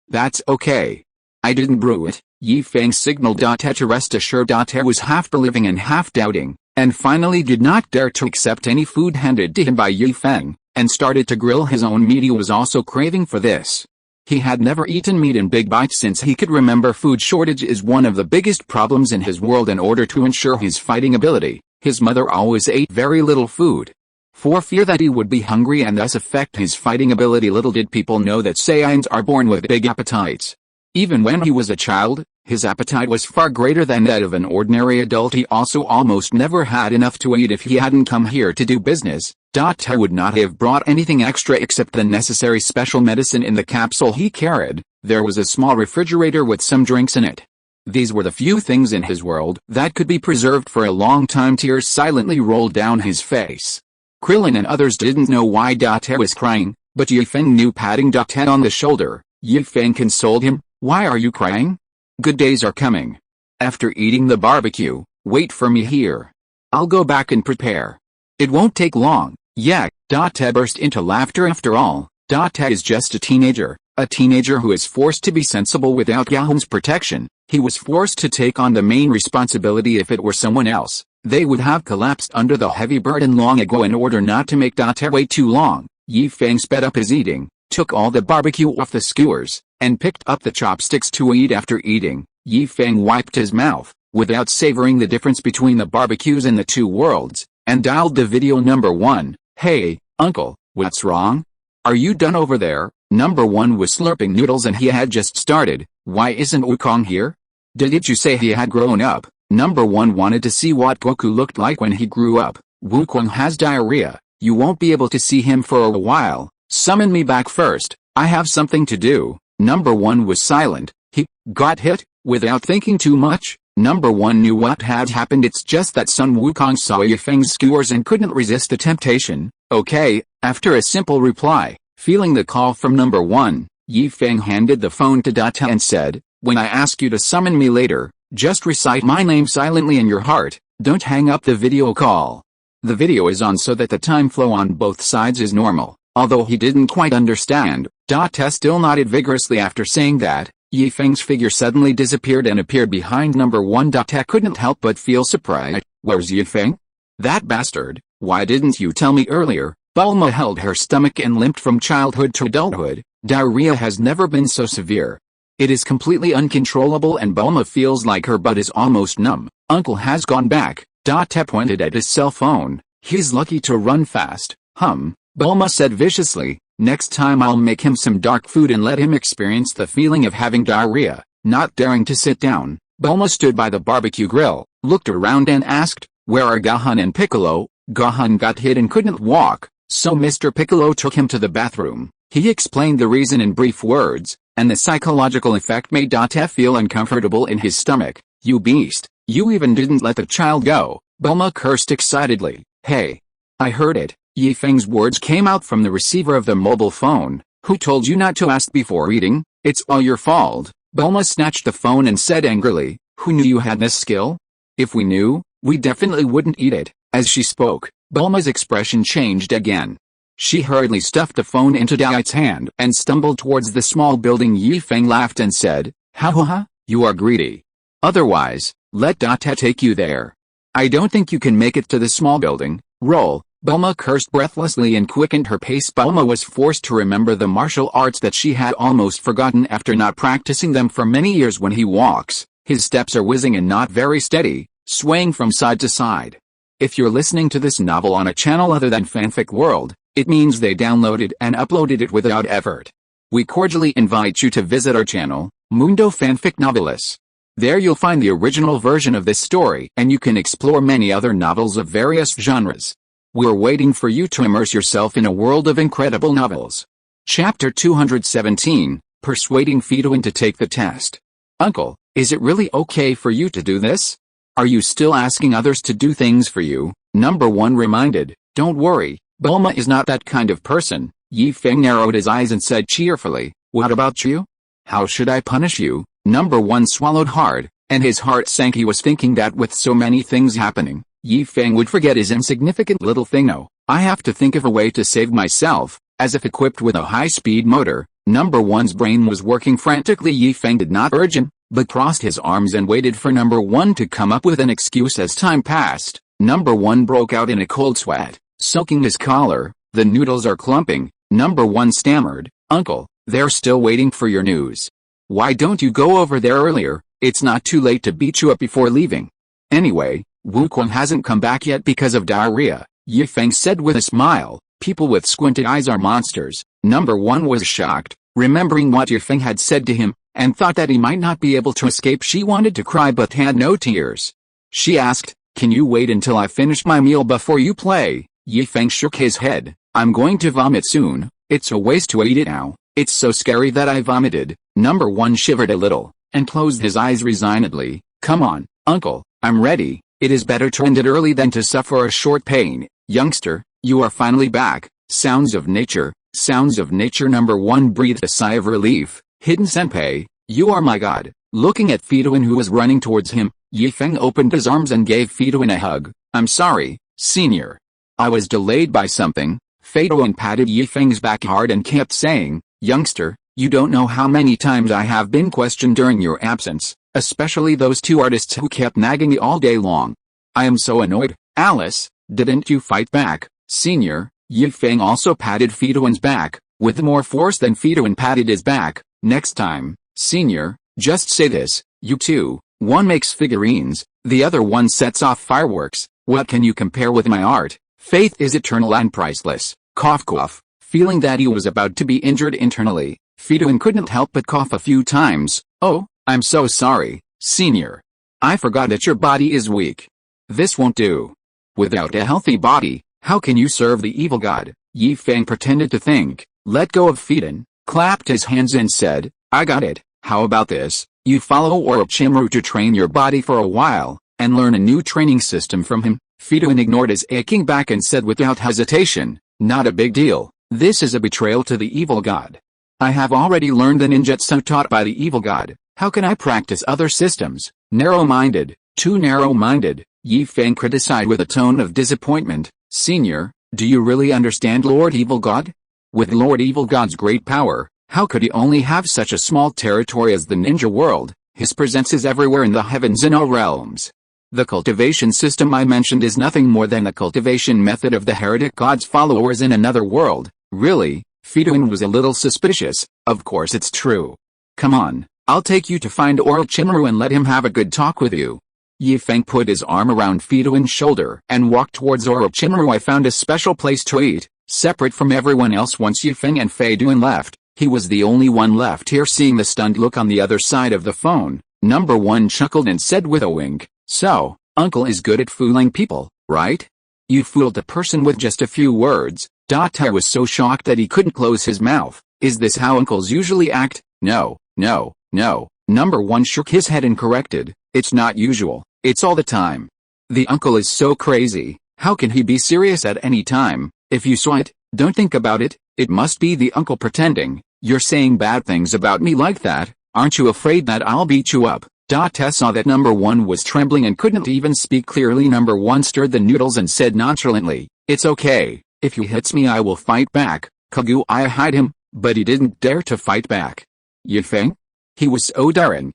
that's okay. I didn't brew it. Yi Feng signaled Date to rest assured. Date was half believing and half doubting, and finally did not dare to accept any food handed to him by Yi Feng, and started to grill his own meat. He was also craving for this. He had never eaten meat in big bites since he could remember. Food shortage is one of the biggest problems in his world. In order to ensure his fighting ability, His mother always ate very little food, for fear that he would be hungry and thus affect his fighting ability. Little did people know that Saiyans are born with big appetites. Even when he was a child, his appetite was far greater than that of an ordinary adult. He also almost never had enough to eat. If he hadn't come here to do business, Date would not have brought anything extra except the necessary special medicine in the capsule he carried. There was a small refrigerator with some drinks in it. These were the few things in his world that could be preserved for a long time. Tears silently rolled down his face. Krillin and others didn't know why Date was crying, but Feng knew. Patting Date on the shoulder, Feng consoled him. Why are you crying? Good days are coming. After eating the barbecue, wait for me here. I'll go back and prepare. It won't take long. Yeah, Date burst into laughter. After all, Date is just a teenager who is forced to be sensible without Yahoo's protection. He was forced to take on the main responsibility. If it were someone else, they would have collapsed under the heavy burden long ago. In order not to make Date wait too long, Feng sped up his eating, took all the barbecue off the skewers, and picked up the chopsticks to eat. After eating, Feng wiped his mouth, without savoring the difference between the barbecues in the two worlds, and dialed the video. Number 1, hey, uncle, what's wrong? Are you done over there? Number 1 was slurping noodles and he had just started. Why isn't Wukong here? Didn't you say he had grown up? Number 1 wanted to see what Goku looked like when he grew up. Wukong has diarrhea. You won't be able to see him for a while. Summon me back first. I have something to do. Number 1 was silent. He got hit. Without thinking too much, Number 1 knew what had happened. It's just that Sun Wukong saw Feng's skewers and couldn't resist the temptation. Okay, after a simple reply, feeling the call from Number 1, Feng handed the phone to Date and said, when I ask you to summon me later, just recite my name silently in your heart. Don't hang up the video call. The video is on so that the time flow on both sides is normal. Although he didn't quite understand, Date still nodded vigorously. After saying that, Feng's figure suddenly disappeared and appeared behind Number 1. Date couldn't help but feel surprised. Where's Feng? That bastard, why didn't you tell me earlier? Bulma held her stomach and limped. From childhood to adulthood, diarrhea has never been so severe. It is completely uncontrollable and Bulma feels like her butt is almost numb. Uncle has gone back. Date pointed at his cell phone. He's lucky to run fast. Bulma said viciously. Next time I'll make him some dark food and let him experience the feeling of having diarrhea. Not daring to sit down, Bulma stood by the barbecue grill, looked around and asked, where are Gohan and Piccolo? Gohan got hit and couldn't walk, so Mr. Piccolo took him to the bathroom. He explained the reason in brief words, and the psychological effect made Date feel uncomfortable in his stomach. You beast, you even didn't let the child go. Bulma cursed excitedly. Hey. I heard it. Feng's words came out from the receiver of the mobile phone. Who told you not to ask before eating? It's all your fault. Bulma snatched the phone and said angrily, who knew you had this skill? If we knew, we definitely wouldn't eat it. As she spoke, Bulma's expression changed again. She hurriedly stuffed the phone into Date's hand and stumbled towards the small building. Feng laughed and said, ha ha ha, you are greedy. Otherwise, let Date take you there. I don't think you can make it to the small building. Roll. Bulma cursed breathlessly and quickened her pace. Bulma was forced to remember the martial arts that she had almost forgotten after not practicing them for many years. When he walks, his steps are whizzing and not very steady, swaying from side to side. If you're listening to this novel on a channel other than Fanfic World, it means they downloaded and uploaded it without effort. We cordially invite you to visit our channel, Mundo Fanfic Novelis. There you'll find the original version of this story and you can explore many other novels of various genres. We're waiting for you to immerse yourself in a world of incredible novels. Chapter 217, Persuading Fidoin to Take the Test. Uncle, is it really okay for you to do this? Are you still asking others to do things for you? Number 1 reminded. Don't worry, Bulma is not that kind of person. Feng narrowed his eyes and said cheerfully, what about you? How should I punish you? Number 1 swallowed hard, and his heart sank. He was thinking that with so many things happening, Feng would forget his insignificant little thing. No, I have to think of a way to save myself. As if equipped with a high-speed motor, Number 1's brain was working frantically. Feng did not urge him, but crossed his arms and waited for Number 1 to come up with an excuse. As time passed, Number 1 broke out in a cold sweat, soaking his collar. The noodles are clumping. Number 1 stammered, Uncle, they're still waiting for your news. Why don't you go over there earlier? It's not too late to beat you up before leaving. Anyway, Wukong hasn't come back yet because of diarrhea, Feng said with a smile. People with squinted eyes are monsters. Number 1 was shocked, remembering what Feng had said to him, and thought that he might not be able to escape. She wanted to cry but had no tears. She asked, "Can you wait until I finish my meal before you play?" Feng shook his head. "I'm going to vomit soon. It's a waste to eat it now. It's so scary that I vomited." Number 1 shivered a little, and closed his eyes resignedly. "Come on, uncle, I'm ready. It is better to end it early than to suffer a short pain. Youngster, you are finally back." Sounds of nature, sounds of nature. Number 1 breathed a sigh of relief. "Hidden senpai, you are my god." Looking at Fituin who was running towards him, Feng opened his arms and gave Fituin a hug. "I'm sorry, senior. I was delayed by something." Fituin patted Feng's back hard and kept saying, "Youngster, you don't know how many times I have been questioned during your absence, especially those 2 artists who kept nagging me all day long. I am so annoyed." "Alice, didn't you fight back, senior?" Feng also patted Fituin's back, with more force than Fituin patted his back. "Next time, senior, just say this, you two, one makes figurines, the other one sets off fireworks. What can you compare with my art? Faith is eternal and priceless." Cough cough. Feeling that he was about to be injured internally, Fituin couldn't help but cough a few times. "Oh, I'm so sorry, senior. I forgot that your body is weak. This won't do. Without a healthy body, how can you serve the evil god?" Feng pretended to think, let go of Fituin, clapped his hands and said, "I got it. How about this? You follow Orochimaru to train your body for a while, and learn a new training system from him." Fituin ignored his aching back and said without hesitation, "Not a big deal. This is a betrayal to the evil god. I have already learned the ninjutsu taught by the evil god. How can I practice other systems?" "Narrow-minded, too narrow-minded," Feng criticized with a tone of disappointment. "Senior, do you really understand Lord Evil God? With Lord Evil God's great power, how could he only have such a small territory as the ninja world? His presence is everywhere in the heavens and all realms. The cultivation system I mentioned is nothing more than the cultivation method of the heretic god's followers in another world." "Really?" Fituin was a little suspicious. "Of course it's true. Come on, I'll take you to find Orochimaru and let him have a good talk with you." Feng put his arm around Fituin's shoulder and walked towards Orochimaru. "I found a special place to eat, separate from everyone else." Once Feng and Fituin left, he was the only one left here. Seeing the stunned look on the other side of the phone, Number 1 chuckled and said with a wink, "So, uncle is good at fooling people, right? You fooled a person with just a few words." Data was so shocked that he couldn't close his mouth. "Is this how uncles usually act?" No. Number 1 shook his head and corrected, "It's not usual, it's all the time. The uncle is so crazy, how can he be serious at any time? If you saw it, don't think about it, it must be the uncle pretending. You're saying bad things about me like that, aren't you afraid that I'll beat you up?" Data saw that Number 1 was trembling and couldn't even speak clearly. Number 1 stirred the noodles and said nonchalantly, "It's okay, if he hits me I will fight back." Kaguya hid him, but he didn't dare to fight back. "Feng? He was so daring."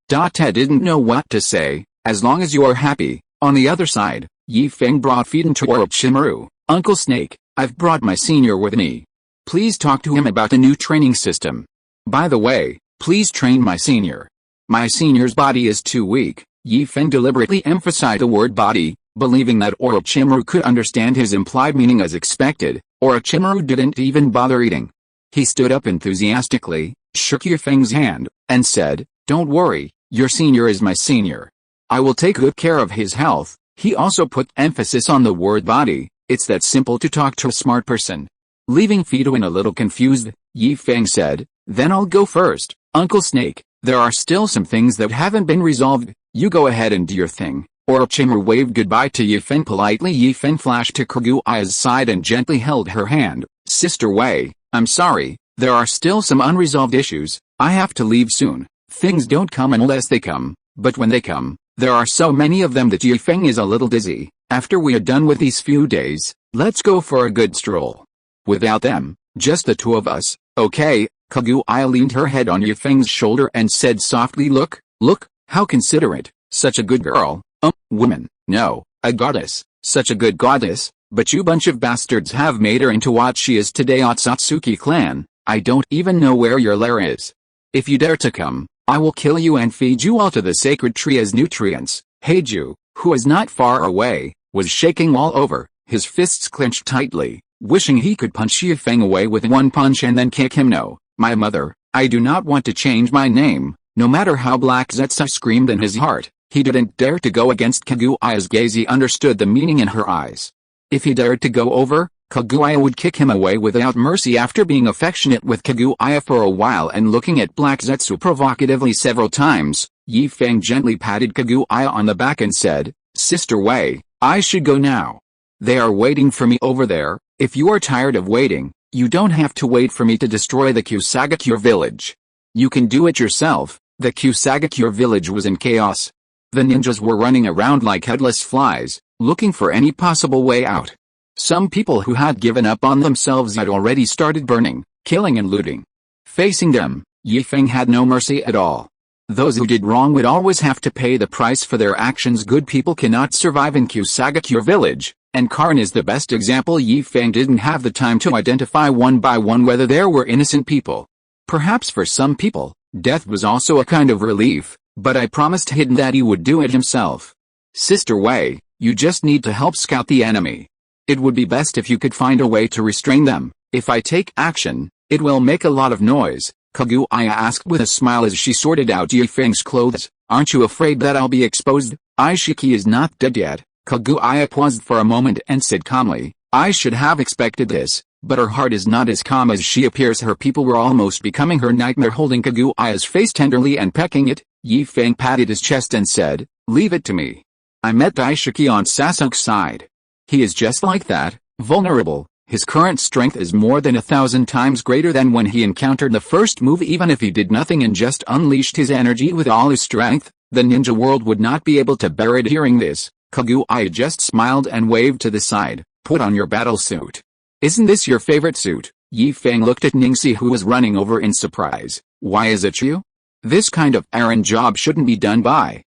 Data didn't know what to say. "As long as you are happy." On the other side, Feng brought Fituin to Orochimaru. "Uncle Snake, I've brought my senior with me. Please talk to him about the new training system. By the way, please train my senior. My senior's body is too weak." Feng deliberately emphasized the word body, believing that Orochimaru could understand his implied meaning as expected. Orochimaru didn't even bother eating. He stood up enthusiastically, shook Feng's hand, and said, "Don't worry, your senior is my senior. I will take good care of his health." He also put emphasis on the word body. "It's that simple to talk to a smart person." Leaving Fituin a little confused, Feng said, "Then I'll go first. Uncle Snake, there are still some things that haven't been resolved. You go ahead and do your thing." Orochimaru waved goodbye to Feng politely. Feng flashed to Kaguya's side and gently held her hand. "Sister Wei, I'm sorry, there are still some unresolved issues. I have to leave soon. Things don't come unless they come, but when they come, there are so many of them that Feng is a little dizzy. After we are done with these few days, let's go for a good stroll. Without them, just the 2 of us, okay?" Kaguya leaned her head on Feng's shoulder and said softly, Look, how considerate, such a good girl, woman, no, a goddess, such a good goddess, but you bunch of bastards have made her into what she is today. Otsutsuki clan, I don't even know where your lair is. If you dare to come, I will kill you and feed you all to the sacred tree as nutrients." Heiju, who was not far away, was shaking all over, his fists clenched tightly, wishing he could punch Feng away with one punch and then kick him. No, my mother, I do not want to change my name. No matter how Black Zetsu screamed in his heart, he didn't dare to go against Kaguya's gaze. He understood the meaning in her eyes. If he dared to go over, Kaguya would kick him away without mercy. After being affectionate with Kaguya for a while and looking at Black Zetsu provocatively several times, Feng gently patted Kaguya on the back and said, "Sister Wei, I should go now. They are waiting for me over there. If you are tired of waiting, you don't have to wait for me to destroy the Kusagakure village. You can do it yourself." The Kusagakure village was in chaos. The ninjas were running around like headless flies, looking for any possible way out. Some people who had given up on themselves had already started burning, killing and looting. Facing them, Feng had no mercy at all. Those who did wrong would always have to pay the price for their actions. Good people cannot survive in Kusagakure village, and Karin is the best example. Feng didn't have the time to identify one by one whether there were innocent people. Perhaps for some people, death was also a kind of relief, but I promised Hidden that he would do it himself. Sister Wei, you just need to help scout the enemy. It would be best if you could find a way to restrain them. If I take action, it will make a lot of noise, Kaguya asked with a smile as she sorted out Feng's clothes. Aren't you afraid that I'll be exposed? Aishiki is not dead yet. Kaguya paused for a moment and said calmly, I should have expected this, but her heart is not as calm as she appears. Her people were almost becoming her nightmare. Holding Kaguya's face tenderly and pecking it, Feng patted his chest and said, leave it to me. I met Aishiki on Sasuke's side. He is just like that, vulnerable. His current strength is more than 1,000 times greater than when he encountered the first move. Even if he did nothing and just unleashed his energy with all his strength, the ninja world would not be able to bear it. Hearing this, Kaguya just smiled and waved to the side. Put on your battle suit. Isn't this your favorite suit? Feng looked at Ningxi, who was running over in surprise. Why is it you? This kind of errand job shouldn't be done by,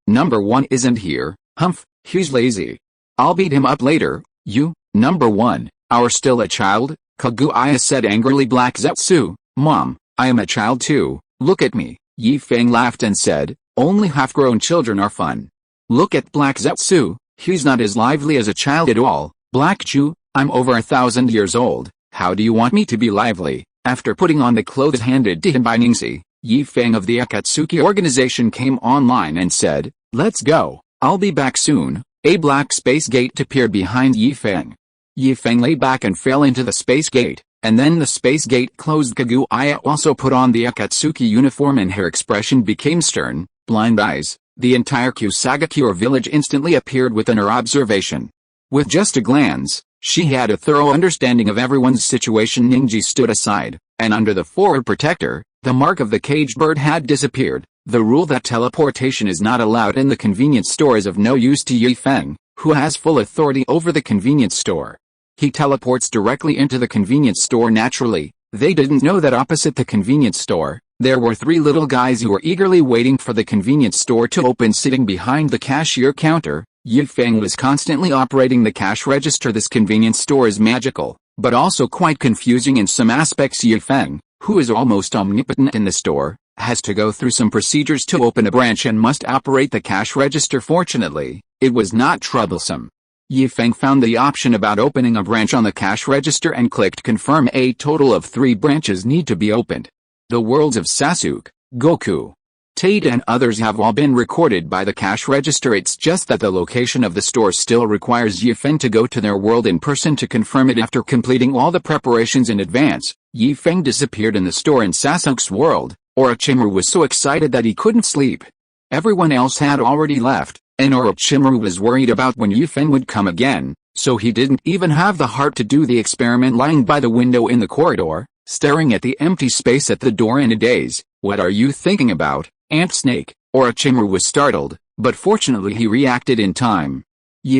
number one isn't here. Humph, he's lazy. I'll beat him up later. You, number one, are still a child? Kaguya said angrily. Black Zetsu, Mom, I am a child too. Look at me. Feng laughed and said, only half-grown children are fun. Look at Black Zetsu, he's not as lively as a child at all. Black Chu, I'm over 1,000 years old. How do you want me to be lively? After putting on the clothes handed to him by Ningxi, Feng of the Akatsuki organization came online and said, let's go. I'll be back soon. A black space gate appeared behind Feng. Feng lay back and fell into the space gate, and then the space gate closed. Kaguya also put on the Akatsuki uniform and her expression became stern. Blind eyes. The entire Kusagakure village instantly appeared within her observation. With just a glance, she had a thorough understanding of everyone's situation. Ningxi stood aside, and under the forward protector, the mark of the caged bird had disappeared. The rule that teleportation is not allowed in the convenience store is of no use to Feng, who has full authority over the convenience store. He teleports directly into the convenience store naturally. They didn't know that opposite the convenience store, there were 3 little guys who were eagerly waiting for the convenience store to open. Sitting behind the cashier counter, Feng was constantly operating the cash register. This convenience store is magical, but also quite confusing in some aspects. Feng, who is almost omnipotent in the store, has to go through some procedures to open a branch and must operate the cash register. Fortunately, it was not troublesome. Feng found the option about opening a branch on the cash register and clicked confirm. A total of 3 branches need to be opened. The worlds of Sasuke, Goku, Tate and others have all been recorded by the cash register. It's just that the location of the store still requires Feng to go to their world in person to confirm it. After completing all the preparations in advance, Feng disappeared in the store in Sasuke's world. Orochimaru was so excited that he couldn't sleep. Everyone else had already left, and Orochimaru was worried about when Feng would come again, so he didn't even have the heart to do the experiment. Lying by the window in the corridor, staring at the empty space at the door in a daze. What are you thinking about, Ant Snake? Orochimaru was startled, but fortunately he reacted in time.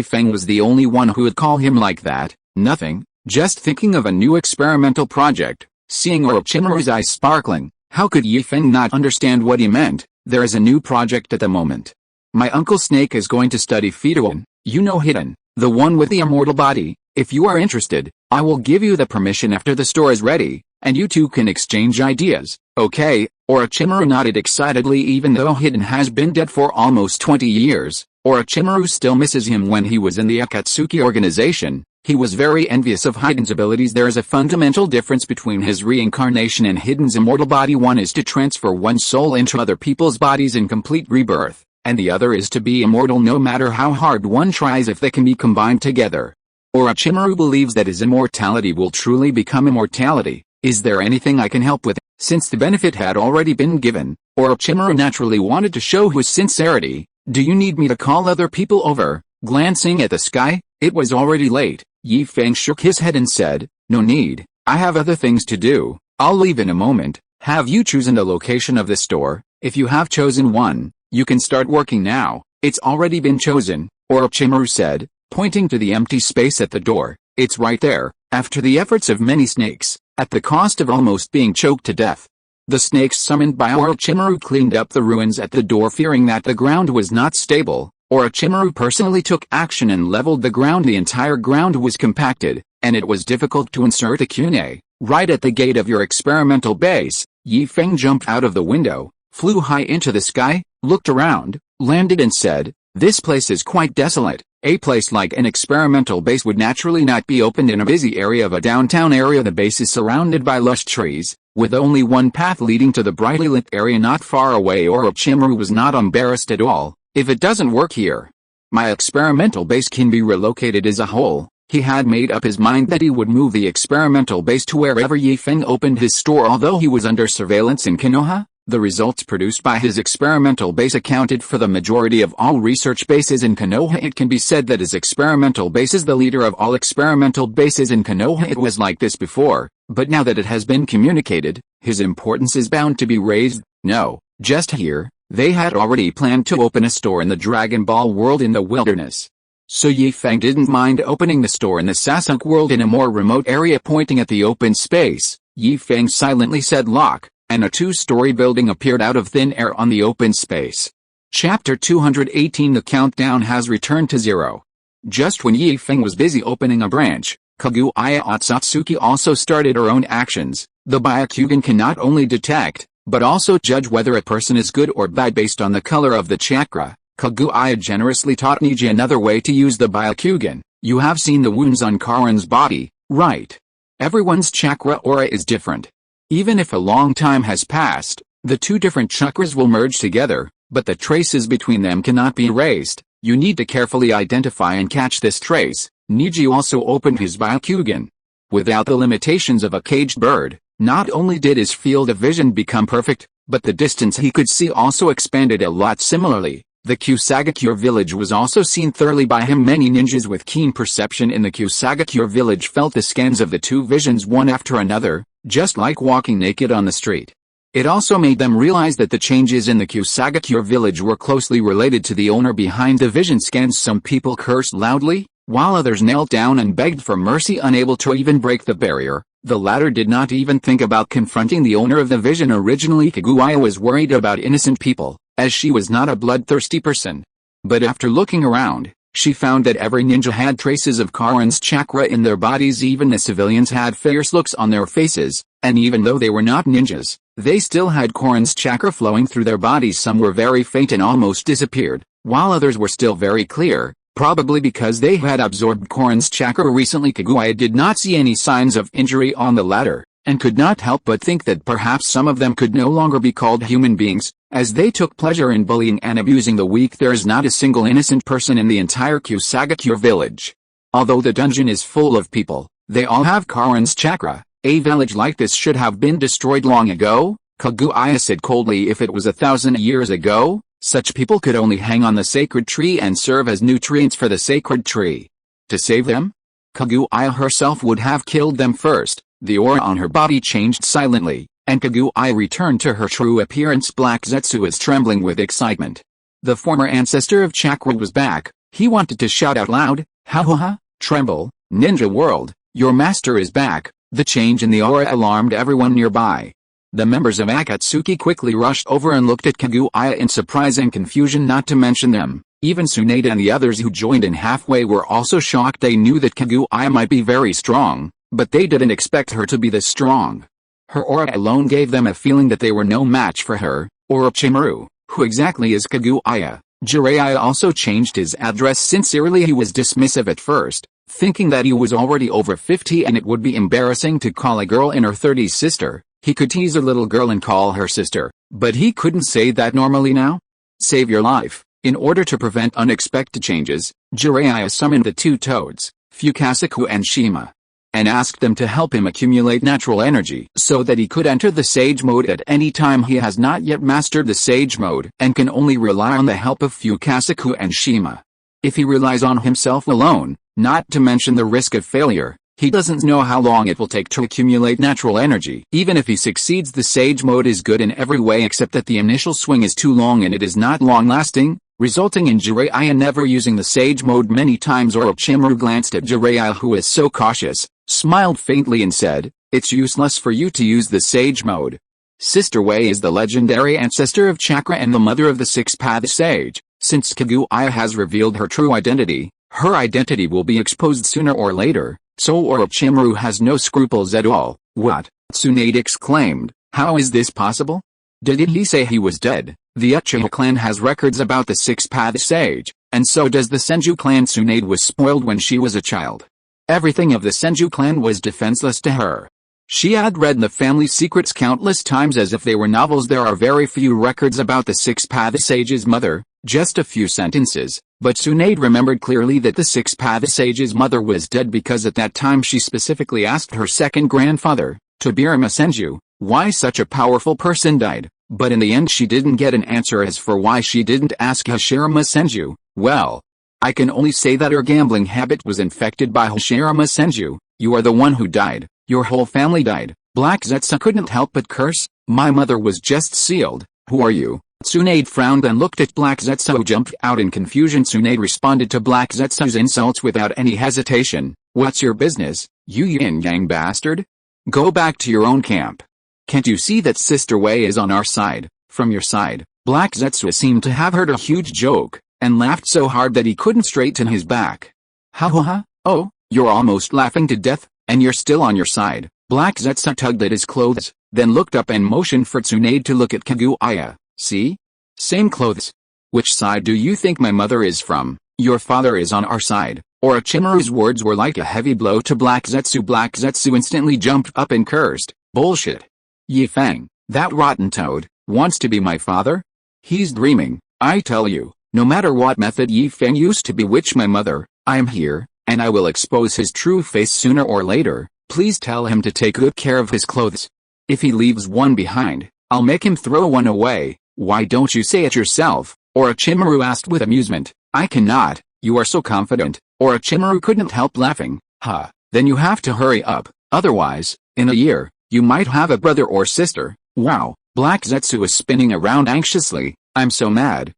Feng was the only one who would call him like that. Nothing, just thinking of a new experimental project. Seeing Orochimaru's eyes sparkling, how could Feng not understand what he meant? There is a new project at the moment. My Uncle Snake is going to study Fituan, Hidden, the one with the immortal body. If you are interested, I will give you the permission after the store is ready, and you two can exchange ideas. Okay, Orochimaru nodded excitedly. Even though Hidden has been dead for almost 20 years, Orochimaru still misses him when he was in the Akatsuki organization. He was very envious of Hiden's abilities. There is a fundamental difference between his reincarnation and Hiden's immortal body. One is to transfer one's soul into other people's bodies in complete rebirth, and the other is to be immortal no matter how hard one tries if they can be combined together. Orochimaru believes that his immortality will truly become immortality. Is there anything I can help with? Since the benefit had already been given, Orochimaru naturally wanted to show his sincerity. Do you need me to call other people over? Glancing at the sky, it was already late. Yi Feng shook his head and said, no need, I have other things to do. I'll leave in a moment. Have you chosen the location of the store? If you have chosen one, you can start working now. It's already been chosen, Orochimaru said, pointing to the empty space at the door. It's right there. After the efforts of many snakes, at the cost of almost being choked to death, the snakes summoned by Orochimaru cleaned up the ruins at the door. Fearing that the ground was not stable, Orochimaru personally took action and leveled the ground. The entire ground was compacted, and it was difficult to insert a kunai. Right at the gate of your experimental base, Yi Feng jumped out of the window, flew high into the sky, looked around, landed and said, this place is quite desolate. A place like an experimental base would naturally not be opened in a busy area of a downtown area. The base is surrounded by lush trees, with only one path leading to the brightly lit area not far away. Orochimaru was not embarrassed at all. If it doesn't work here, my experimental base can be relocated as a whole. He had made up his mind that he would move the experimental base to wherever Yi Feng opened his store. Although he was under surveillance in Konoha, the results produced by his experimental base accounted for the majority of all research bases in Konoha. It can be said that his experimental base is the leader of all experimental bases in Konoha. It was like this before, but now that it has been communicated, his importance is bound to be raised. No, just here, they had already planned to open a store in the Dragon Ball world in the wilderness. So Yi Feng didn't mind opening the store in the Sasuke world in a more remote area. Pointing at the open space, Yi Feng silently said lock, and a two-story building appeared out of thin air on the open space. Chapter 218. The countdown has returned to 0. Just when Yi Feng was busy opening a branch, Kaguya Otsutsuki also started her own actions. The Byakugan can not only detect, but also judge whether a person is good or bad based on the color of the chakra. Kaguya generously taught Niji another way to use the Byakugan. You have seen the wounds on Karin's body, right? Everyone's chakra aura is different. Even if a long time has passed, the two different chakras will merge together, but the traces between them cannot be erased. You need to carefully identify and catch this trace. Niji also opened his Byakugan. Without the limitations of a caged bird, not only did his field of vision become perfect, but the distance he could see also expanded a lot. Similarly, the Kusagakure village was also seen thoroughly by him. Many ninjas with keen perception in the Kusagakure village felt the scans of the two visions one after another, just like walking naked on the street. It also made them realize that the changes in the Kusagakure village were closely related to the owner behind the vision scans. Some people cursed loudly, while others knelt down and begged for mercy, unable to even break the barrier. The latter did not even think about confronting the owner of the vision. Originally Kaguya was worried about innocent people, as she was not a bloodthirsty person. But after looking around, she found that every ninja had traces of Karin's chakra in their bodies. Even the civilians had fierce looks on their faces, and even though they were not ninjas, they still had Karin's chakra flowing through their bodies. Some were very faint and almost disappeared, while others were still very clear, probably because they had absorbed Karin's chakra recently. Kaguya did not see any signs of injury on the latter, and could not help but think that perhaps some of them could no longer be called human beings, as they took pleasure in bullying and abusing the weak. There is not a single innocent person in the entire Kusagakure village. Although the dungeon is full of people, they all have Karin's chakra. A village like this should have been destroyed long ago, Kaguya said coldly. If it was 1,000 years ago, such people could only hang on the sacred tree and serve as nutrients for the sacred tree. To save them, Kaguya herself would have killed them first. The aura on her body changed silently, and Kaguya returned to her true appearance. Black Zetsu is trembling with excitement. The former ancestor of chakra was back. He wanted to shout out loud, ha ha ha, tremble, ninja world, your master is back. The change in the aura alarmed everyone nearby. The members of Akatsuki quickly rushed over and looked at Kaguya in surprise and confusion, not to mention them. Even Tsunade and the others who joined in halfway were also shocked. They knew that Kaguya might be very strong, but they didn't expect her to be this strong. Her aura alone gave them a feeling that they were no match for her. Orochimaru, who exactly is Kaguya? Jiraiya also changed his address sincerely. He was dismissive at first, thinking that he was already over 50 and it would be embarrassing to call a girl in her 30s sister. He could tease a little girl and call her sister, but he couldn't say that normally now. Save your life. In order to prevent unexpected changes, Jiraiya summoned the two toads, Fukasaku and Shima, and asked them to help him accumulate natural energy so that he could enter the Sage mode at any time. He has not yet mastered the Sage mode and can only rely on the help of Fukasaku and Shima. If he relies on himself alone, not to mention the risk of failure, he doesn't know how long it will take to accumulate natural energy. Even if he succeeds, the Sage mode is good in every way except that the initial swing is too long and it is not long-lasting, resulting in Jiraiya never using the Sage mode many times. Orochimaru glanced at Jiraiya, who is so cautious, smiled faintly and said, "It's useless for you to use the Sage mode. Sister Wei is the legendary ancestor of Chakra and the mother of the Six-Path Sage. Since Kaguya has revealed her true identity, her identity will be exposed sooner or later, so Orochimaru has no scruples at all." "What?" Tsunade exclaimed. "How is this possible? Did he say he was dead? The Uchiha clan has records about the Six-Path Sage, and so does the Senju clan. Tsunade was spoiled when she was a child. Everything of the Senju clan was defenseless to her. She had read the family secrets countless times as if they were novels. There are very few records about the Six-Path Sage's mother, just a few sentences, but Tsunade remembered clearly that the Six-Path Sage's mother was dead because at that time she specifically asked her second grandfather, Tobirama Senju, why such a powerful person died, but in the end she didn't get an answer. As for why she didn't ask Hashirama Senju, well, I can only say that her gambling habit was infected by Hashirama Senju. You are the one who died. Your whole family died." Black Zetsu couldn't help but curse. "My mother was just sealed. Who are you?" Tsunade frowned and looked at Black Zetsu, who jumped out in confusion. Tsunade responded to Black Zetsu's insults without any hesitation. "What's your business, you yin-yang bastard? Go back to your own camp. Can't you see that Sister Wei is on our side, from your side?" Black Zetsu seemed to have heard a huge joke, and laughed so hard that he couldn't straighten his back. "Ha ha ha, oh, you're almost laughing to death, and you're still on your side." Black Zetsu tugged at his clothes, then looked up and motioned for Tsunade to look at Kaguya. "See? Same clothes. Which side do you think my mother is from? Your father is on our side." Orochimaru's words were like a heavy blow to Black Zetsu. Black Zetsu instantly jumped up and cursed. "Bullshit. Yi Feng, that rotten toad, wants to be my father? He's dreaming, I tell you. No matter what method Yi Feng used to bewitch my mother, I'm here, and I will expose his true face sooner or later. Please tell him to take good care of his clothes. If he leaves one behind, I'll make him throw one away." "Why don't you say it yourself?" Orochimaru asked with amusement. "I cannot, you are so confident." Orochimaru couldn't help laughing. "Huh, then you have to hurry up, otherwise, in a year, you might have a brother or sister." Wow, Black Zetsu was spinning around anxiously. I'm so mad,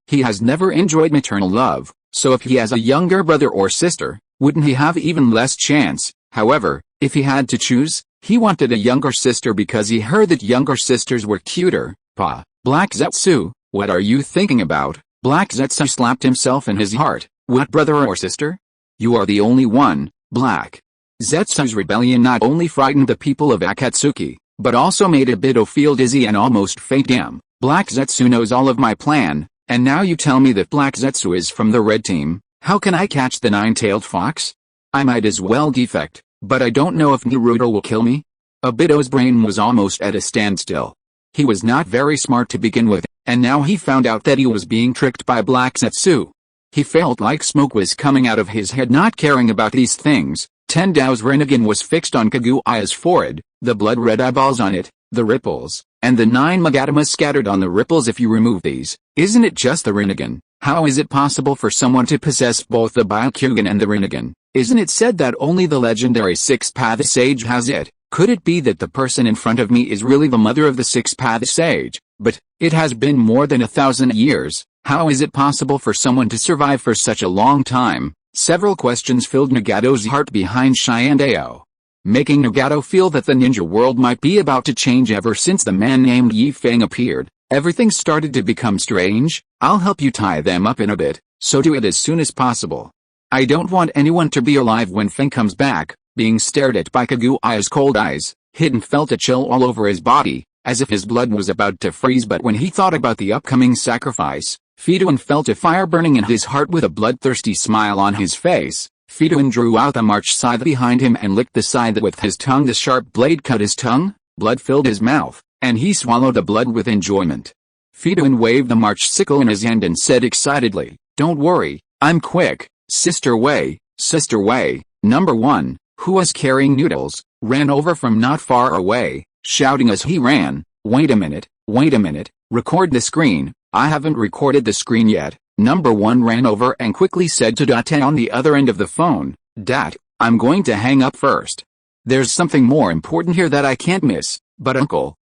he has never enjoyed maternal love, so if he has a younger brother or sister, wouldn't he have even less chance? However, if he had to choose, he wanted a younger sister because he heard that younger sisters were cuter. "Pa, Black Zetsu, what are you thinking about?" Black Zetsu slapped himself in his heart. "What brother or sister? You are the only one." Black Zetsu's rebellion not only frightened the people of Akatsuki, but also made Obito feel dizzy and almost faint. "Damn, Black Zetsu knows all of my plan, and now you tell me that Black Zetsu is from the red team. How can I catch the nine-tailed fox? I might as well defect, but I don't know if Naruto will kill me." Obito's brain was almost at a standstill. He was not very smart to begin with, and now he found out that he was being tricked by Black Zetsu. He felt like smoke was coming out of his head. Not caring about these things, Tendao's Rinnegan was fixed on Kaguya's forehead, the blood-red eyeballs on it, the ripples, and the 9 Magatamas scattered on the ripples. If you remove these, isn't it just the Rinnegan? How is it possible for someone to possess both the Byakugan and the Rinnegan? Isn't it said that only the legendary Six-Path Sage has it? Could it be that the person in front of me is really the mother of the Six-Path Sage? But it has been more than 1,000 years. How is it possible for someone to survive for such a long time? Several questions filled Nagato's heart behind Shyandao, making Nagato feel that the ninja world might be about to change. Ever since the man named Yi Feng appeared, everything started to become strange. "I'll help you tie them up in a bit, so do it as soon as possible. I don't want anyone to be alive when Feng comes back." Being stared at by Kaguya's cold eyes, Hidden felt a chill all over his body, as if his blood was about to freeze. But when he thought about the upcoming sacrifice, Fidun felt a fire burning in his heart with a bloodthirsty smile on his face. Fidun drew out the march scythe behind him and licked the scythe with his tongue. The sharp blade cut his tongue, blood filled his mouth, and he swallowed the blood with enjoyment. Fidun waved the march sickle in his hand and said excitedly, "Don't worry, I'm quick. Sister Wei, number one, who was carrying noodles, ran over from not far away, shouting as he ran, wait a minute, record the screen." "I haven't recorded the screen yet." Number one ran over and quickly said to Date on the other end of the phone, "Dat, I'm going to hang up first. There's something more important here that I can't miss." "But Uncle,"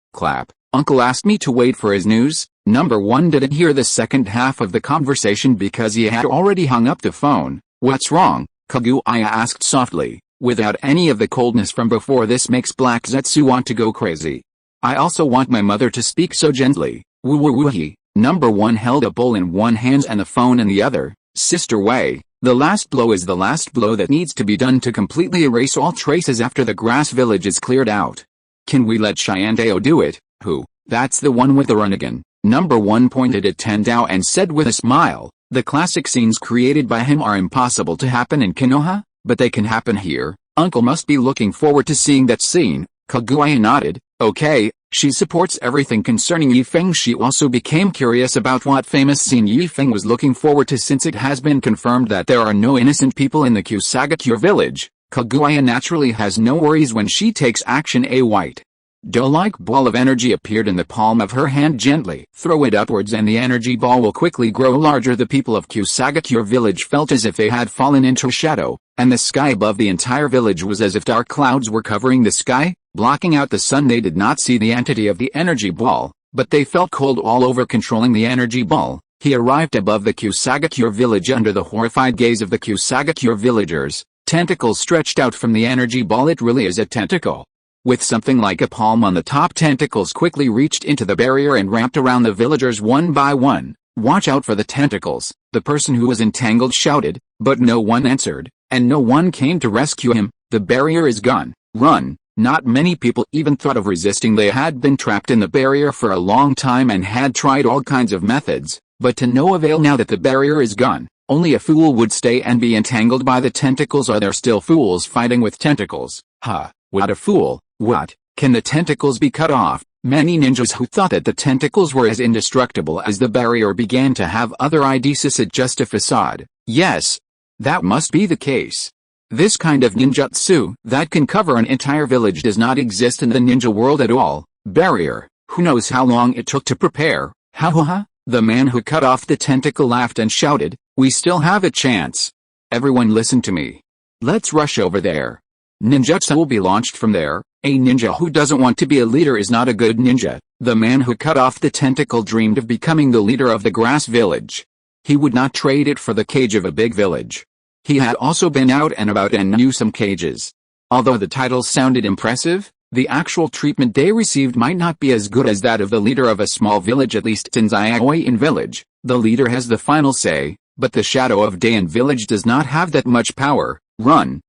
Uncle asked me to wait for his news." Number one didn't hear the second half of the conversation because he had already hung up the phone. "What's wrong?" Kaguya asked softly, without any of the coldness from before. "This makes Black Zetsu want to go crazy. I also want my mother to speak so gently." Woo-woo-woo-hee. Number one held a bowl in one hand and the phone in the other. "Sister Wei, the last blow is the last blow that needs to be done to completely erase all traces after the grass village is cleared out. Can we let Shiandao do it?" "Who?" "That's the one with the Runnigan." Number one pointed at Tandao and said with a smile, "The classic scenes created by him are impossible to happen in Konoha, but they can happen here. Uncle must be looking forward to seeing that scene." Kaguya nodded. "Okay." She supports everything concerning Yi Feng. She also became curious about what famous scene Yi Feng was looking forward to since it has been confirmed that there are no innocent people in the Kusagakure village. Kaguya naturally has no worries when she takes action. A white dough-like ball of energy appeared in the palm of her hand. "Gently throw it upwards and the energy ball will quickly grow larger." The people of Kusagakure village felt as if they had fallen into shadow, and the sky above the entire village was as if dark clouds were covering the sky, blocking out the sun. They did not see the entity of the energy ball, but they felt cold all over controlling the energy ball. He arrived above the Kusagakure village under the horrified gaze of the Kusagakure villagers. Tentacles stretched out from the energy ball. It really is a tentacle. With something like a palm on the top, tentacles quickly reached into the barrier and wrapped around the villagers one by one. "Watch out for the tentacles," the person who was entangled shouted, but no one answered, and no one came to rescue him. "The barrier is gone. Run." Not many people even thought of resisting. They had been trapped in the barrier for a long time and had tried all kinds of methods, but to no avail now that the barrier is gone. Only a fool would stay and be entangled by the tentacles. Are there still fools fighting with tentacles? What a fool. What? Can the tentacles be cut off? Many ninjas who thought that the tentacles were as indestructible as the barrier began to have other ideas. Is it just a facade? Yes. That must be the case. This kind of ninjutsu that can cover an entire village does not exist in the ninja world at all. Barrier. Who knows how long it took to prepare? Ha. The man who cut off the tentacle laughed and shouted, "We still have a chance. Everyone listen to me. Let's rush over there. Ninjutsu will be launched from there. A ninja who doesn't want to be a leader is not a good ninja." The man who cut off the tentacle dreamed of becoming the leader of the grass village. He would not trade it for the cage of a big village. He had also been out and about and knew some cages. Although the titles sounded impressive, the actual treatment they received might not be as good as that of the leader of a small village. At least in Zaiaoin village, the leader has the final say, but the Shadow of Dayan village does not have that much power. Run.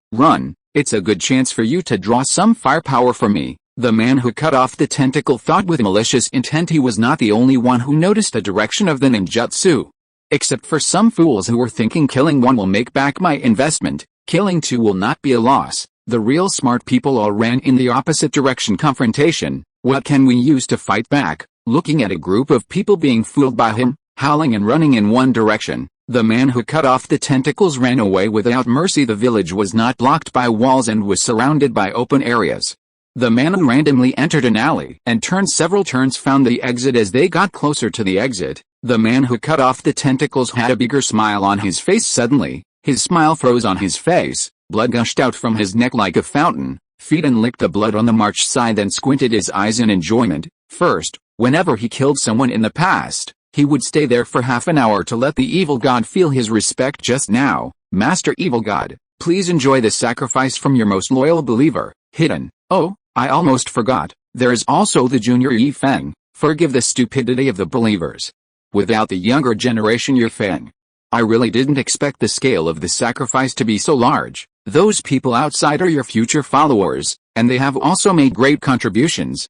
It's a good chance for you to draw some firepower for me." The man who cut off the tentacle thought with malicious intent. He was not the only one who noticed the direction of the ninjutsu. Except for some fools who were thinking killing one will make back my investment, killing two will not be a loss. The real smart people all ran in the opposite direction. Confrontation. What can we use to fight back? Looking at a group of people being fooled by him, howling and running in one direction, the man who cut off the tentacles ran away without mercy. The village was not blocked by walls and was surrounded by open areas. The man who randomly entered an alley and turned several turns found the exit. As they got closer to the exit, the man who cut off the tentacles had a bigger smile on his face. Suddenly, his smile froze on his face, blood gushed out from his neck like a fountain. Fidun licked the blood on the march scythe and squinted his eyes in enjoyment. First, whenever he killed someone in the past, he would stay there for half an hour to let the evil god feel his respect. Just now, Master Evil God, please enjoy the sacrifice from your most loyal believer, Hidden. Oh, I almost forgot, there is also the junior Yi Feng. Forgive the stupidity of the believers. Without the younger generation Yi Feng, I really didn't expect the scale of the sacrifice to be so large. Those people outside are your future followers, and they have also made great contributions.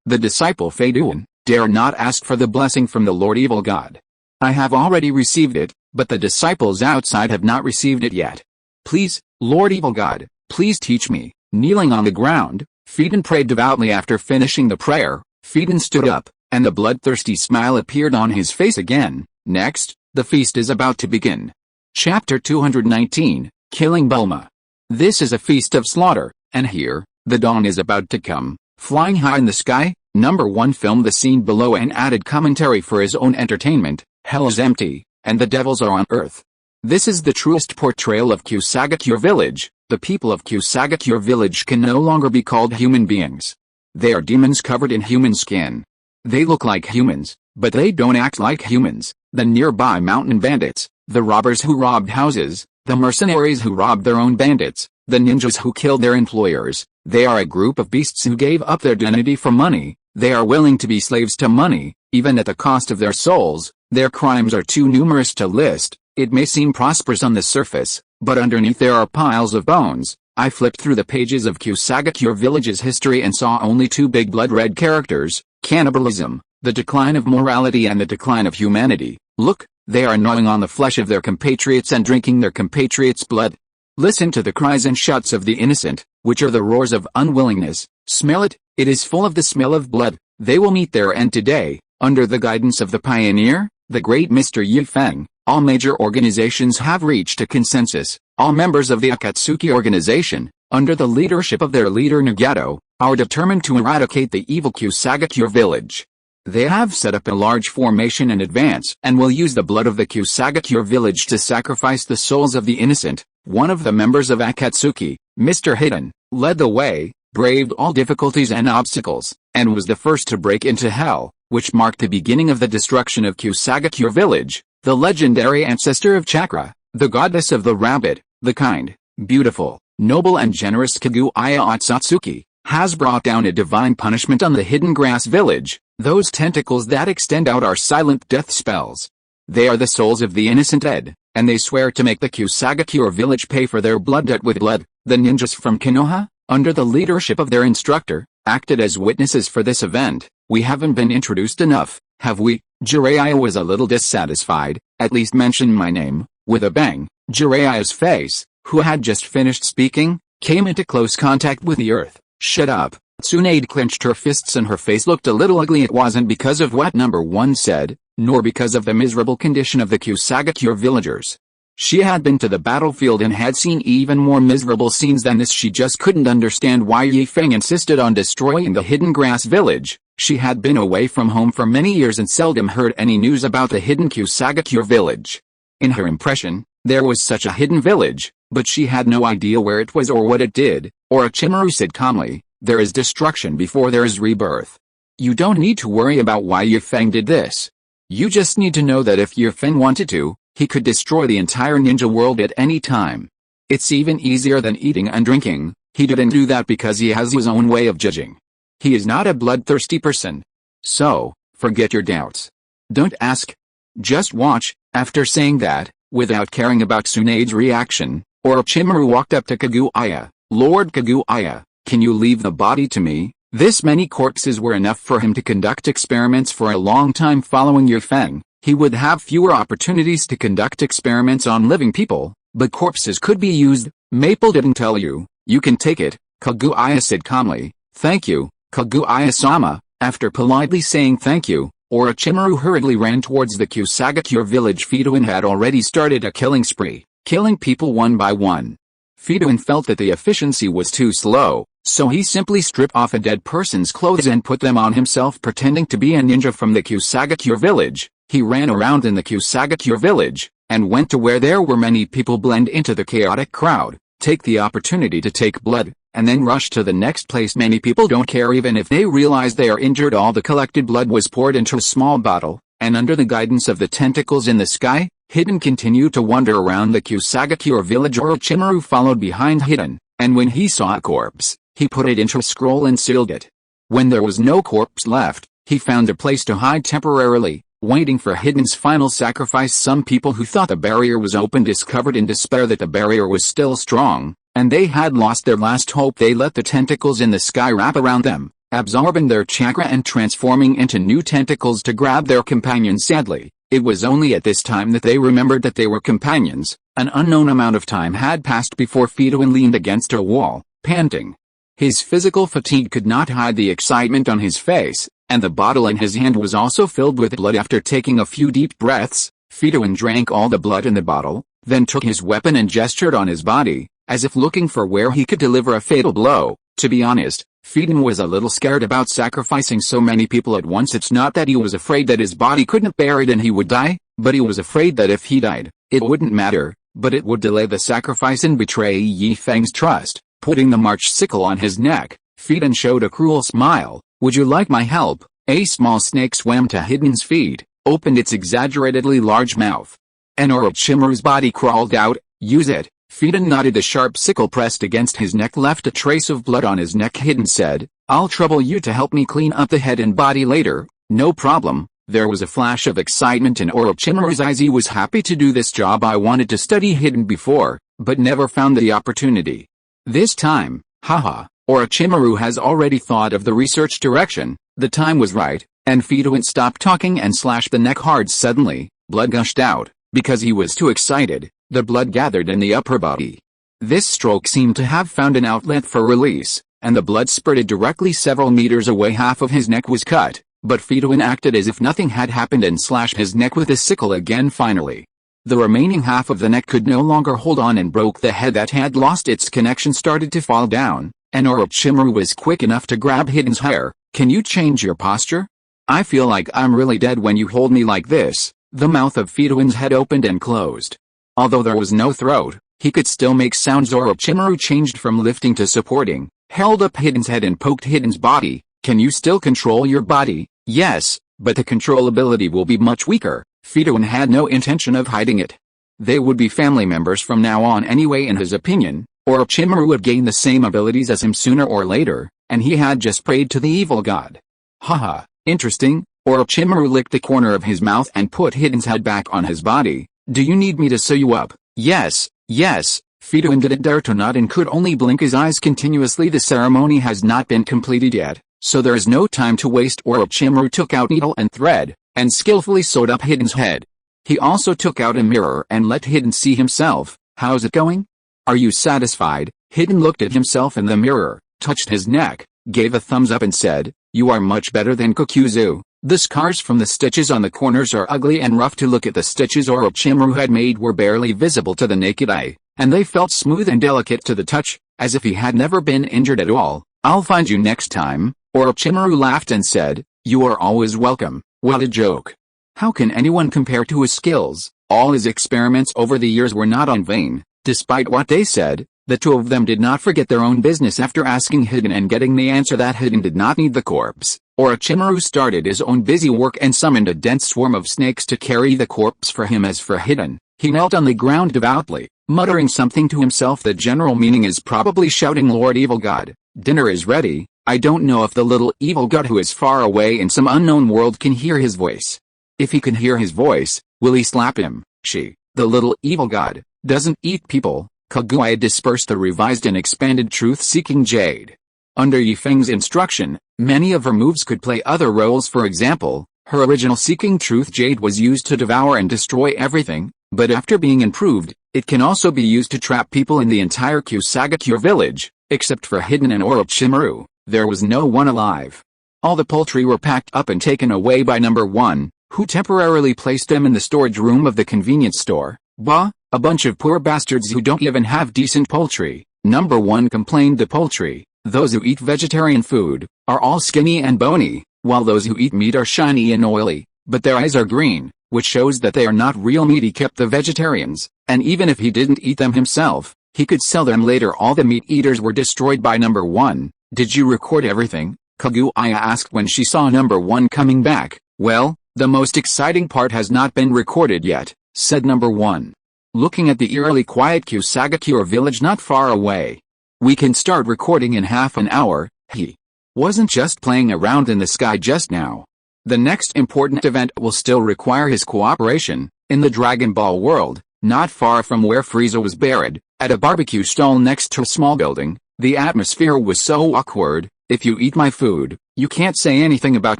The disciple Fei Duan, dare not ask for the blessing from the Lord Evil God. I have already received it, but the disciples outside have not received it yet. Please, Lord Evil God, please teach me." Kneeling on the ground, Phaeton prayed devoutly. After finishing the prayer, Phaeton stood up, and the bloodthirsty smile appeared on his face again. Next, the feast is about to begin. Chapter 219, Killing Bulma. This is a feast of slaughter, and here, the dawn is about to come. Flying high in the sky, Number 1 filmed the scene below and added commentary for his own entertainment. Hell is empty, and the devils are on earth. This is the truest portrayal of Kusagakure village. The people of Kusagakure village can no longer be called human beings. They are demons covered in human skin. They look like humans, but they don't act like humans. The nearby mountain bandits, the robbers who robbed houses, the mercenaries who robbed their own bandits, the ninjas who killed their employers, they are a group of beasts who gave up their dignity for money. They are willing to be slaves to money, even at the cost of their souls. Their crimes are too numerous to list. It may seem prosperous on the surface, but underneath there are piles of bones. I flipped through the pages of Kusagakure village's history and saw only 2 big blood-red characters: cannibalism, the decline of morality, and the decline of humanity. Look, they are gnawing on the flesh of their compatriots and drinking their compatriots' blood. Listen to the cries and shouts of the innocent, which are the roars of unwillingness. Smell it, it is full of the smell of blood. They will meet their end today, under the guidance of the pioneer, the great Mr. Yi Feng. All major organizations have reached a consensus. All members of the Akatsuki organization, under the leadership of their leader Nagato, are determined to eradicate the evil Kusagakure village. They have set up a large formation in advance and will use the blood of the Kusagakure village to sacrifice the souls of the innocent. One of the members of Akatsuki, Mr. Hidden, led the way, braved all difficulties and obstacles, and was the first to break into hell, which marked the beginning of the destruction of Kusagakure village. The legendary ancestor of Chakra, the goddess of the rabbit, the kind, beautiful, noble and generous Kaguya Otsutsuki, has brought down a divine punishment on the Hidden Grass village. Those tentacles that extend out are silent death spells. They are the souls of the innocent dead, and they swear to make the Kusagakure village pay for their blood debt with blood. The ninjas from Konoha, under the leadership of their instructor, acted as witnesses for this event. We haven't been introduced enough, have we? Jiraiya was a little dissatisfied. At least mention my name. With a bang, Jiraiya's face, who had just finished speaking, came into close contact with the earth. Shut up. Tsunade clenched her fists and her face looked a little ugly. It wasn't because of what Number 1 said, nor because of the miserable condition of the Kusagakure villagers. She had been to the battlefield and had seen even more miserable scenes than this. She just couldn't understand why Yi Feng insisted on destroying the Hidden Grass village. She had been away from home for many years and seldom heard any news about the hidden Kusagakure village. In her impression, there was such a hidden village, but she had no idea where it was or what it did. Orochimaru said calmly, "There is destruction before there is rebirth. You don't need to worry about why Yi Feng did this. You just need to know that if Yi Feng wanted to, he could destroy the entire ninja world at any time. It's even easier than eating and drinking. He didn't do that because he has his own way of judging. He is not a bloodthirsty person. So, forget your doubts. Don't ask. Just watch." After saying that, without caring about Tsunade's reaction, Orochimaru walked up to Kaguya. "Lord Kaguya, can you leave the body to me?" This many corpses were enough for him to conduct experiments for a long time. Following Yi Feng, he would have fewer opportunities to conduct experiments on living people, but corpses could be used. "Maple didn't tell you, you can take it," Kaguya said calmly. "Thank you, Kaguya-sama." After politely saying thank you, Orochimaru hurriedly ran towards the Kusagakure village. Fedouin had already started a killing spree, killing people one by one. Fedouin felt that the efficiency was too slow, so he simply stripped off a dead person's clothes and put them on himself, pretending to be a ninja from the Kusagakure village. He ran around in the Kusagakure village, and went to where there were many people. Blend into the chaotic crowd, take the opportunity to take blood, and then rush to the next place. Many people don't care even if they realize they are injured. All the collected blood was poured into a small bottle, and under the guidance of the tentacles in the sky, Hidden continued to wander around the Kusagakure village. Orochimaru followed behind Hidden, and when he saw a corpse, he put it into a scroll and sealed it. When there was no corpse left, he found a place to hide temporarily, waiting for Hidden's final sacrifice. Some people who thought the barrier was open discovered in despair that the barrier was still strong, and they had lost their last hope. They let the tentacles in the sky wrap around them, absorbing their chakra and transforming into new tentacles to grab their companions. Sadly, It was only at this time that they remembered that they were companions. An unknown amount of time had passed before Fridolin leaned against a wall, panting. His physical fatigue could not hide the excitement on his face, and the bottle in his hand was also filled with blood. After taking a few deep breaths, Fridolin drank all the blood in the bottle, then took his weapon and gestured on his body, as if looking for where he could deliver a fatal blow. To be honest, Fridolin was a little scared about sacrificing so many people at once. It's not that he was afraid that his body couldn't bear it and he would die, but he was afraid that if he died, it wouldn't matter, but it would delay the sacrifice and betray Yi Feng's trust. Putting the March sickle on his neck, Fridolin showed a cruel smile. Would you like my help? A small snake swam to Hidden's feet, opened its exaggeratedly large mouth. And Orochimaru's body crawled out. Use it. Fridolin nodded. The sharp sickle pressed against his neck left a trace of blood on his neck. Hidden said, I'll trouble you to help me clean up the head and body later. No problem. There was a flash of excitement in Orochimaru's eyes. He was happy to do this job. I wanted to study Hidden before, but never found the opportunity. This time, haha, Orochimaru has already thought of the research direction. The time was right, and Fridolin stopped talking and slashed the neck hard. Suddenly, blood gushed out. Because he was too excited, the blood gathered in the upper body. This stroke seemed to have found an outlet for release, and the blood spurted directly several meters away. Half of his neck was cut, but Fridolin acted as if nothing had happened and slashed his neck with the sickle again. Finally, the remaining half of the neck could no longer hold on and broke. The head that had lost its connection started to fall down, and Orochimaru was quick enough to grab Hidden's hair. Can you change your posture? I feel like I'm really dead when you hold me like this. The mouth of Fidolin's head opened and closed. Although there was no throat, he could still make sounds. Orochimaru changed from lifting to supporting, held up Hidden's head and poked Hidden's body. Can you still control your body? Yes, but the controllability will be much weaker. Fridolin had no intention of hiding it. They would be family members from now on anyway. In his opinion, Orochimaru would gain the same abilities as him sooner or later, and he had just prayed to the evil god. Haha, interesting. Orochimaru licked the corner of his mouth and put Hidden's head back on his body. Do you need me to sew you up? Yes, yes. Fridolin didn't dare to nod and could only blink his eyes continuously. The ceremony has not been completed yet, so there is no time to waste. Orochimaru took out needle and thread, and skillfully sewed up Hidden's head. He also took out a mirror and let Hidden see himself. How's it going? Are you satisfied? Hidden looked at himself in the mirror, touched his neck, gave a thumbs up and said, you are much better than Kokuzu. The scars from the stitches on the corners are ugly and rough to look at. The stitches Orochimaru had made were barely visible to the naked eye, and they felt smooth and delicate to the touch, as if he had never been injured at all. I'll find you next time. Orochimaru laughed and said, you are always welcome. What a joke. How can anyone compare to his skills? All his experiments over the years were not in vain. Despite what they said, the two of them did not forget their own business. After asking Hidden and getting the answer that Hidden did not need the corpse, Orochimaru started his own busy work and summoned a dense swarm of snakes to carry the corpse for him. As for Hidden, he knelt on the ground devoutly, muttering something to himself. The general meaning is probably shouting, Lord Evil God, dinner is ready. I don't know if the little evil god who is far away in some unknown world can hear his voice. If he can hear his voice, will he slap him? She, the little evil god, doesn't eat people. Kaguya dispersed the revised and expanded truth-seeking jade. Under Yi Feng's instruction, many of her moves could play other roles. For example, her original seeking truth jade was used to devour and destroy everything, but after being improved, it can also be used to trap people in the entire Kusagakure village. Except for Hidden and Orochimaru, there was no one alive. All the poultry were packed up and taken away by number one, who temporarily placed them in the storage room of the convenience store. Bah, a bunch of poor bastards who don't even have decent poultry. Number one complained. The poultry, those who eat vegetarian food, are all skinny and bony, while those who eat meat are shiny and oily, but their eyes are green, which shows that they are not real meat. He kept the vegetarians, and even if he didn't eat them himself, he could sell them later. All the meat eaters were destroyed by number one. Did you record everything? Kaguya asked when she saw number one coming back. Well, the most exciting part has not been recorded yet, said number one, looking at the eerily quiet Kusagakure village not far away. We can start recording in half an hour. He wasn't just playing around in the sky just now. The next important event will still require his cooperation. In the Dragon Ball world, not far from where Frieza was buried, at a barbecue stall next to a small building, the atmosphere was so awkward. If you eat my food, you can't say anything about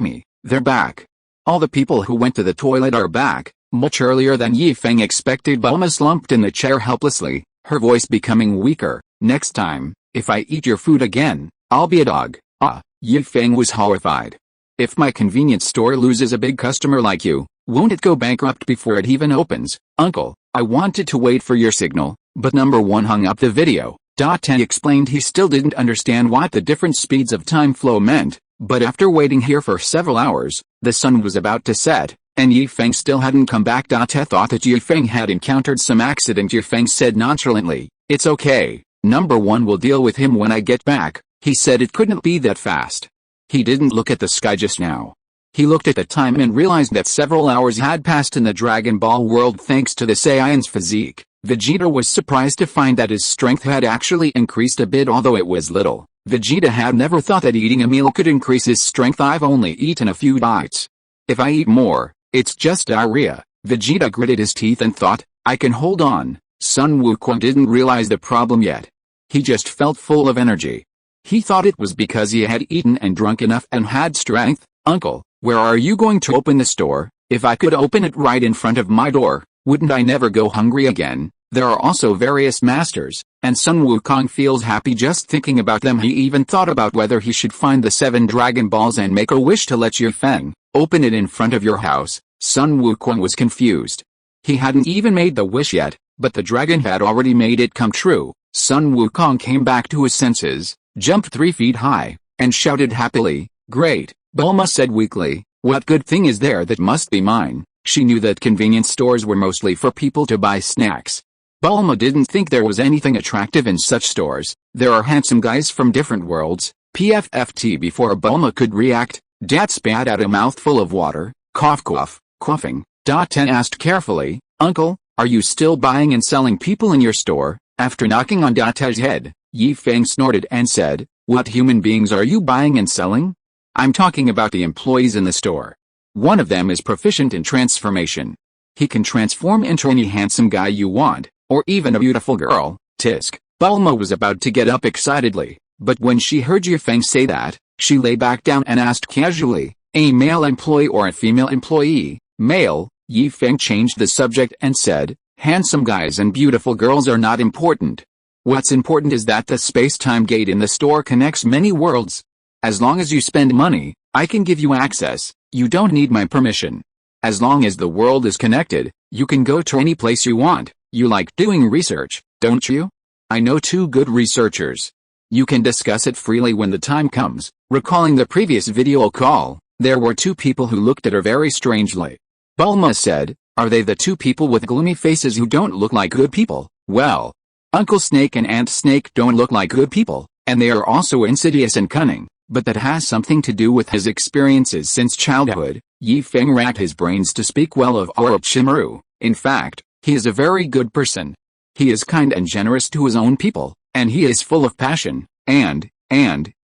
me. They're back. All the people who went to the toilet are back. Much earlier than Yi Feng expected, Bulma slumped in the chair helplessly, her voice becoming weaker. Next time, if I eat your food again, I'll be a dog. Yi Feng was horrified. If my convenience store loses a big customer like you, won't it go bankrupt before it even opens? Uncle, I wanted to wait for your signal, but number one hung up the video. He explained he still didn't understand what the different speeds of time flow meant, but after waiting here for several hours, the sun was about to set, and Yi Feng still hadn't come back. He thought that Yi Feng had encountered some accident. Yi Feng said nonchalantly, "It's okay, number one will deal with him when I get back." He said it couldn't be that fast. He didn't look at the sky just now. He looked at the time and realized that several hours had passed in the Dragon Ball world thanks to the Saiyan's physique. Vegeta was surprised to find that his strength had actually increased a bit, although it was little. Vegeta had never thought that eating a meal could increase his strength. I've only eaten a few bites. If I eat more, it's just diarrhea. Vegeta gritted his teeth and thought, I can hold on. Sun Wukong didn't realize the problem yet. He just felt full of energy. He thought it was because he had eaten and drunk enough and had strength. Uncle, where are you going to open the store? If I could open it right in front of my door, wouldn't I never go hungry again? There are also various masters, and Sun Wukong feels happy just thinking about them. He even thought about whether he should find the 7 Dragon Balls and make a wish to let Yi Feng open it in front of your house. Sun Wukong was confused. He hadn't even made the wish yet, but the dragon had already made it come true. Sun Wukong came back to his senses, jumped 3 feet high, and shouted happily, "Great!" Bulma said weakly, "What good thing is there that must be mine?" She knew that convenience stores were mostly for people to buy snacks. Bulma didn't think there was anything attractive in such stores. There are handsome guys from different worlds. PFFT. Before Bulma could react, Dad spat out a mouthful of water, coughing. Ten asked carefully, "Uncle, are you still buying and selling people in your store?" After knocking on Date's head, Yi Feng snorted and said, "What human beings are you buying and selling?" "I'm talking about the employees in the store. One of them is proficient in transformation. He can transform into any handsome guy you want, or even a beautiful girl." Tisk. Bulma was about to get up excitedly, but when she heard Yi Feng say that, she lay back down and asked casually, "A male employee or a female employee?" "Male." Yi Feng changed the subject and said, "Handsome guys and beautiful girls are not important. What's important is that the space-time gate in the store connects many worlds. As long as you spend money, I can give you access. You don't need my permission. As long as the world is connected, you can go to any place you want." "You like doing research, don't you?" "I know 2 good researchers. You can discuss it freely when the time comes." Recalling the previous video call, there were 2 people who looked at her very strangely. Bulma said, "Are they the 2 people with gloomy faces who don't look like good people?" "Well, Uncle Snake and Aunt Snake don't look like good people, and they are also insidious and cunning, but that has something to do with his experiences since childhood." Yi Feng racked his brains to speak well of Orochimaru. "In fact, he is a very good person. He is kind and generous to his own people, and he is full of passion, and,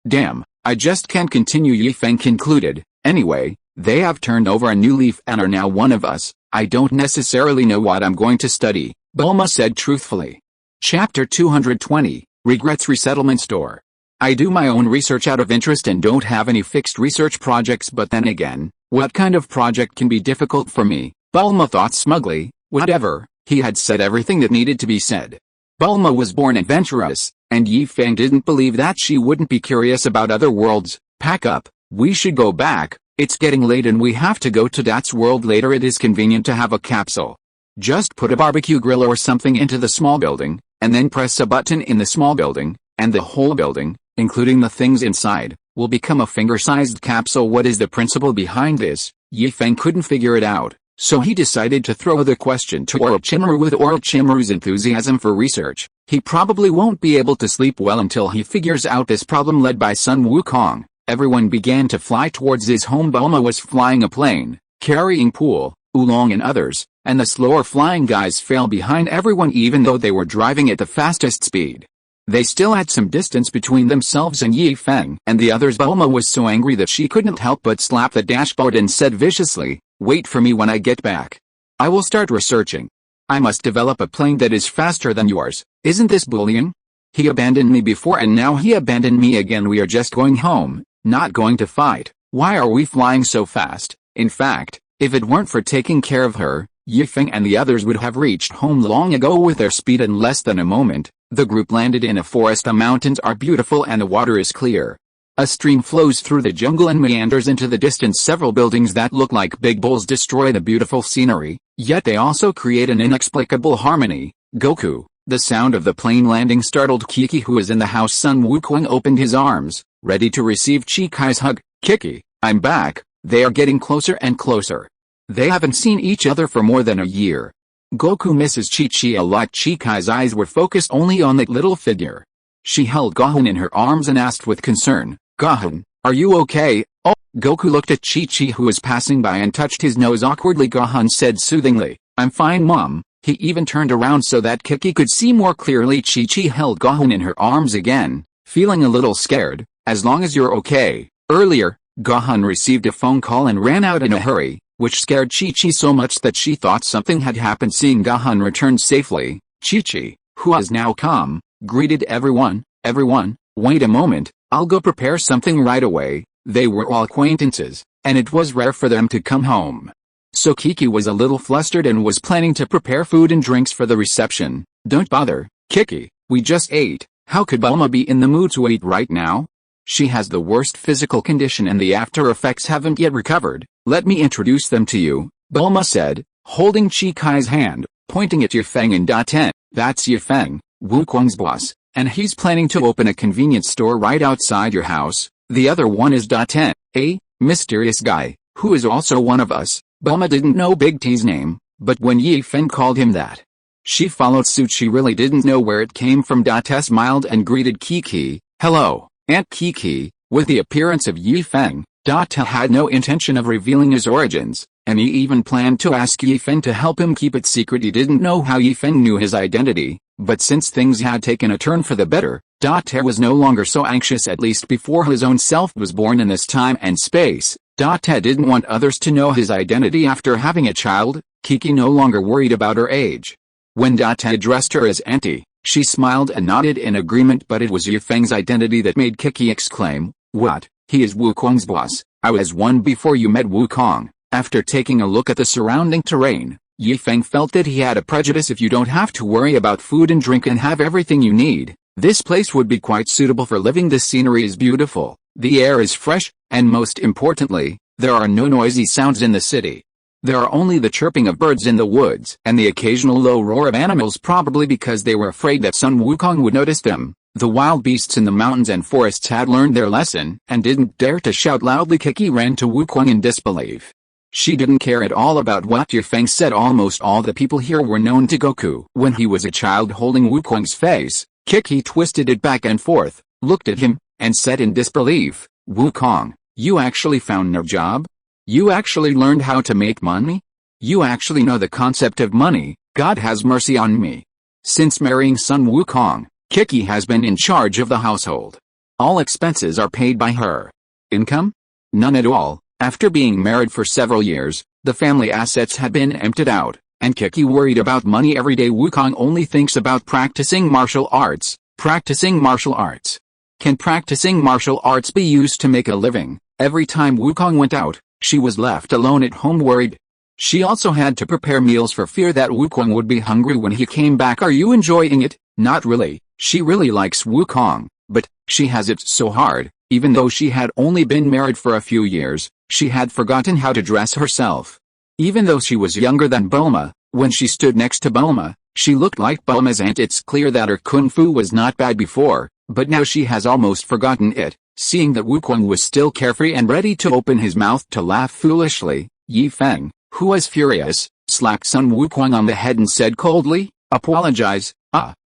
damn, I just can't continue," Yi Feng concluded. "Anyway, they have turned over a new leaf and are now one of us. I don't necessarily know what I'm going to study," Bulma said truthfully. Chapter 220, Regrets Resettlement Store. "I do my own research out of interest and don't have any fixed research projects, but then again, what kind of project can be difficult for me?" Bulma thought smugly. Whatever, he had said everything that needed to be said. Bulma was born adventurous, and Yi Feng didn't believe that she wouldn't be curious about other worlds. "Pack up, we should go back. It's getting late and we have to go to Dat's world later. It is convenient to have a capsule. Just put a barbecue grill or something into the small building, and then press a button in the small building, and the whole building, including the things inside, will become a finger-sized capsule." What is the principle behind this? Yi Feng couldn't figure it out, so he decided to throw the question to Orochimaru. With Orochimaru's enthusiasm for research, he probably won't be able to sleep well until he figures out this problem. Led by Sun Wukong, everyone began to fly towards his home. Bulma was flying a plane, carrying Pool, Oolong and others, and the slower flying guys fell behind everyone even though they were driving at the fastest speed. They still had some distance between themselves and Yi Feng and the others. Bulma was so angry that she couldn't help but slap the dashboard and said viciously, "Wait for me when I get back. I will start researching. I must develop a plane that is faster than yours." "Isn't this bullying? He abandoned me before and now he abandoned me again. We are just going home, not going to fight. Why are we flying so fast? In fact, if it weren't for taking care of her, Yifeng and the others would have reached home long ago with their speed in less than a moment. The group landed in a forest. The mountains are beautiful and the water is clear. A stream flows through the jungle and meanders into the distance. Several buildings that look like big bowls destroy the beautiful scenery, yet they also create an inexplicable harmony. Goku. The sound of the plane landing startled Kiki, who was in the house. Sun Wukong opened his arms, ready to receive Chi-Chi's hug. Kiki, I'm back. They are getting closer and closer. They haven't seen each other for more than a year. Goku misses Chi-Chi a lot. Chi-Chi's eyes were focused only on that little figure. She held Gohan in her arms and asked with concern, Gohan, are you okay? Oh, Goku looked at Chi-Chi, who was passing by, and touched his nose awkwardly. Gohan said soothingly, I'm fine, Mom. He even turned around so that Kiki could see more clearly. Chi-Chi held Gohan in her arms again, feeling a little scared. As long as you're okay. Earlier, Gohan received a phone call and ran out in a hurry, which scared Chi-Chi so much that she thought something had happened. Seeing Gohan return safely, Chi-Chi, who was now calm, greeted everyone. Everyone, wait a moment, I'll go prepare something right away. They were all acquaintances, and it was rare for them to come home. So Kiki was a little flustered and was planning to prepare food and drinks for the reception. Don't bother, Kiki, we just ate. How could Bulma be in the mood to eat right now? She has the worst physical condition and the after effects haven't yet recovered. Let me introduce them to you, Bulma said, holding Chi-Chi's hand, pointing at Feng and Daten. That's Feng, Wukong's boss, and he's planning to open a convenience store right outside your house. The other one is Daten, a mysterious guy, who is also one of us. Bulma didn't know Big T's name, but when Feng called him that, she followed suit. She really didn't know where it came from. Daten smiled and greeted Kiki. Hello, Aunt Kiki. With the appearance of Feng, Daten had no intention of revealing his origins, and he even planned to ask Feng to help him keep it secret. He didn't know how Feng knew his identity, but since things had taken a turn for the better, Daten was no longer so anxious, at least before his own self was born in this time and space. Daten didn't want others to know his identity after having a child. Kiki no longer worried about her age. When Daten addressed her as Auntie, she smiled and nodded in agreement, but it was Feng's identity that made Kiki exclaim, what? He is Wukong's boss. I was one before you met Wukong. After taking a look at the surrounding terrain, Feng felt that he had a prejudice. If you don't have to worry about food and drink and have everything you need, this place would be quite suitable for living. The scenery is beautiful, the air is fresh, and most importantly, there are no noisy sounds in the city. There are only the chirping of birds in the woods and the occasional low roar of animals, probably because they were afraid that Sun Wukong would notice them. The wild beasts in the mountains and forests had learned their lesson and didn't dare to shout loudly. Kiki ran to Wukong in disbelief. She didn't care at all about what Feng said. Almost all the people here were known to Goku. When he was a child holding Wukong's face, Kiki twisted it back and forth, looked at him, and said in disbelief, Wukong, you actually found no job? You actually learned how to make money? You actually know the concept of money? God has mercy on me. Since marrying Sun Wukong, Kiki has been in charge of the household. All expenses are paid by her. Income? None at all. After being married for several years, the family assets had been emptied out, and Kiki worried about money every day. Wukong only thinks about practicing martial arts. Practicing martial arts. Can practicing martial arts be used to make a living? Every time Wukong went out, she was left alone at home worried. She also had to prepare meals for fear that Wukong would be hungry when he came back. Are you enjoying it? Not really. She really likes Wukong, but she has it so hard. Even though she had only been married for a few years, she had forgotten how to dress herself. Even though she was younger than Bulma, when she stood next to Bulma, she looked like Bulma's aunt. It's clear that her kung fu was not bad before, but now she has almost forgotten it. Seeing that Wukong was still carefree and ready to open his mouth to laugh foolishly, Feng, who was furious, slapped Sun Wukong on the head and said coldly, apologize.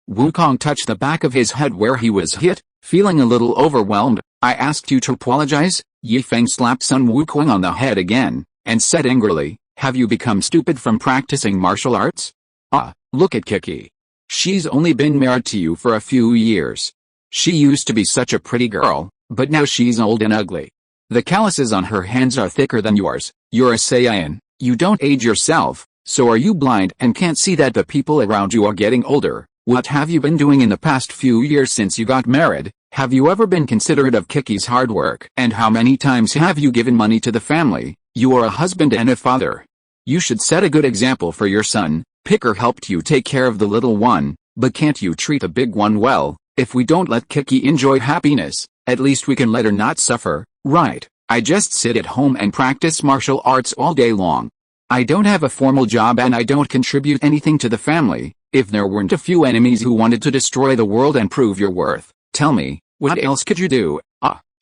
Wukong touched the back of his head where he was hit, feeling a little overwhelmed. I asked you to apologize. Feng slapped Sun Wukong on the head again, and said angrily, have you become stupid from practicing martial arts? Look at Kiki. She's only been married to you for a few years. She used to be such a pretty girl, but now she's old and ugly. The calluses on her hands are thicker than yours. You're a Saiyan. You don't age yourself, so are you blind and can't see that the people around you are getting older? What have you been doing in the past few years since you got married? Have you ever been considerate of Kiki's hard work? And how many times have you given money to the family? You are a husband and a father. You should set a good example for your son. Picker helped you take care of the little one, but can't you treat the big one well? If we don't let Kiki enjoy happiness, at least we can let her not suffer, right? I just sit at home and practice martial arts all day long. I don't have a formal job and I don't contribute anything to the family. If there weren't a few enemies who wanted to destroy the world and prove your worth, tell me, what else could you do?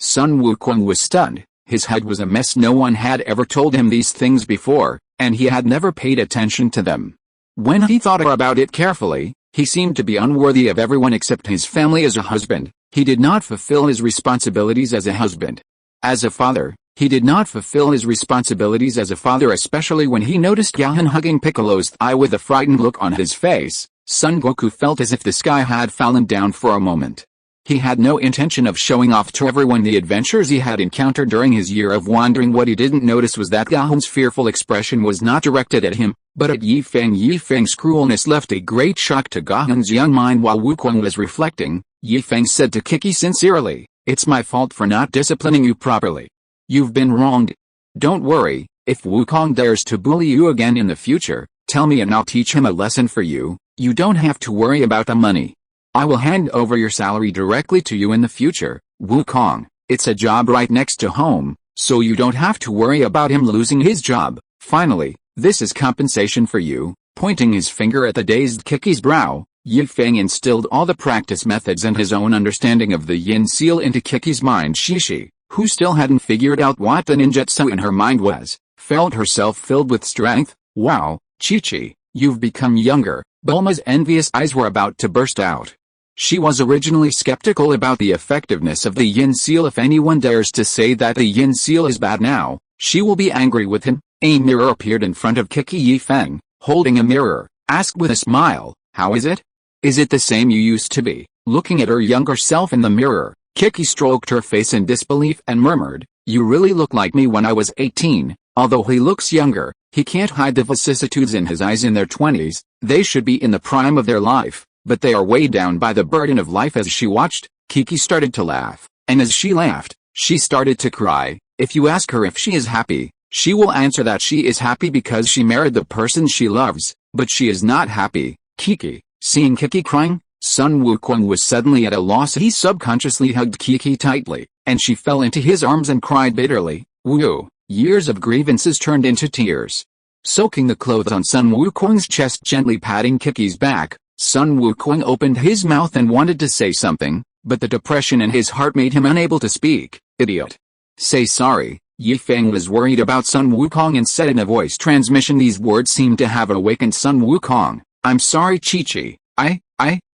Sun Wukong was stunned. His head was a mess. No one had ever told him these things before, and he had never paid attention to them. When he thought about it carefully, he seemed to be unworthy of everyone except his family. As a husband, he did not fulfill his responsibilities as a husband. As a father, he did not fulfill his responsibilities as a father, especially when he noticed Gohan hugging Piccolo's thigh with a frightened look on his face. Son Goku felt as if the sky had fallen down for a moment. He had no intention of showing off to everyone the adventures he had encountered during his year of wandering. What he didn't notice was that Gohan's fearful expression was not directed at him, but at Yi Feng. Yi Feng's cruelness left a great shock to Gohan's young mind. While Wukong was reflecting, Yi Feng said to Kiki sincerely, "It's my fault for not disciplining you properly. You've been wronged. Don't worry, if Wukong dares to bully you again in the future, tell me and I'll teach him a lesson for you. You don't have to worry about the money. I will hand over your salary directly to you in the future, Wukong. It's a job right next to home, so you don't have to worry about him losing his job. Finally, this is compensation for you." Pointing his finger at the dazed Kiki's brow, Yi Feng instilled all the practice methods and his own understanding of the yin seal into Kiki's mind. Shishi, who still hadn't figured out what the ninjutsu in her mind was, felt herself filled with strength. "Wow, Chi-Chi, you've become younger." Bulma's envious eyes were about to burst out. She was originally skeptical about the effectiveness of the yin seal. If anyone dares to say that the yin seal is bad now, she will be angry with him. A mirror appeared in front of Kiki. Yi Feng, holding a mirror, asked with a smile, "How is it? Is it the same you used to be?" Looking at her younger self in the mirror, Kiki stroked her face in disbelief and murmured, "You really look like me when I was 18. Although he looks younger, he can't hide the vicissitudes in his eyes. In their 20s, they should be in the prime of their life, but they are weighed down by the burden of life." As she watched, Kiki started to laugh, and as she laughed, she started to cry. If you ask her if she is happy, she will answer that she is happy because she married the person she loves, but she is not happy. Kiki, seeing Kiki crying, Sun Wukong was suddenly at a loss. He subconsciously hugged Kiki tightly, and she fell into his arms and cried bitterly. Woo! Years of grievances turned into tears. Soaking the clothes on Sun Wukong's chest, gently patting Kiki's back, Sun Wukong opened his mouth and wanted to say something, but the depression in his heart made him unable to speak. Idiot. Say sorry. Yi Feng was worried about Sun Wukong and said in a voice transmission. These words seemed to have awakened Sun Wukong. I'm sorry, Chi-Chi.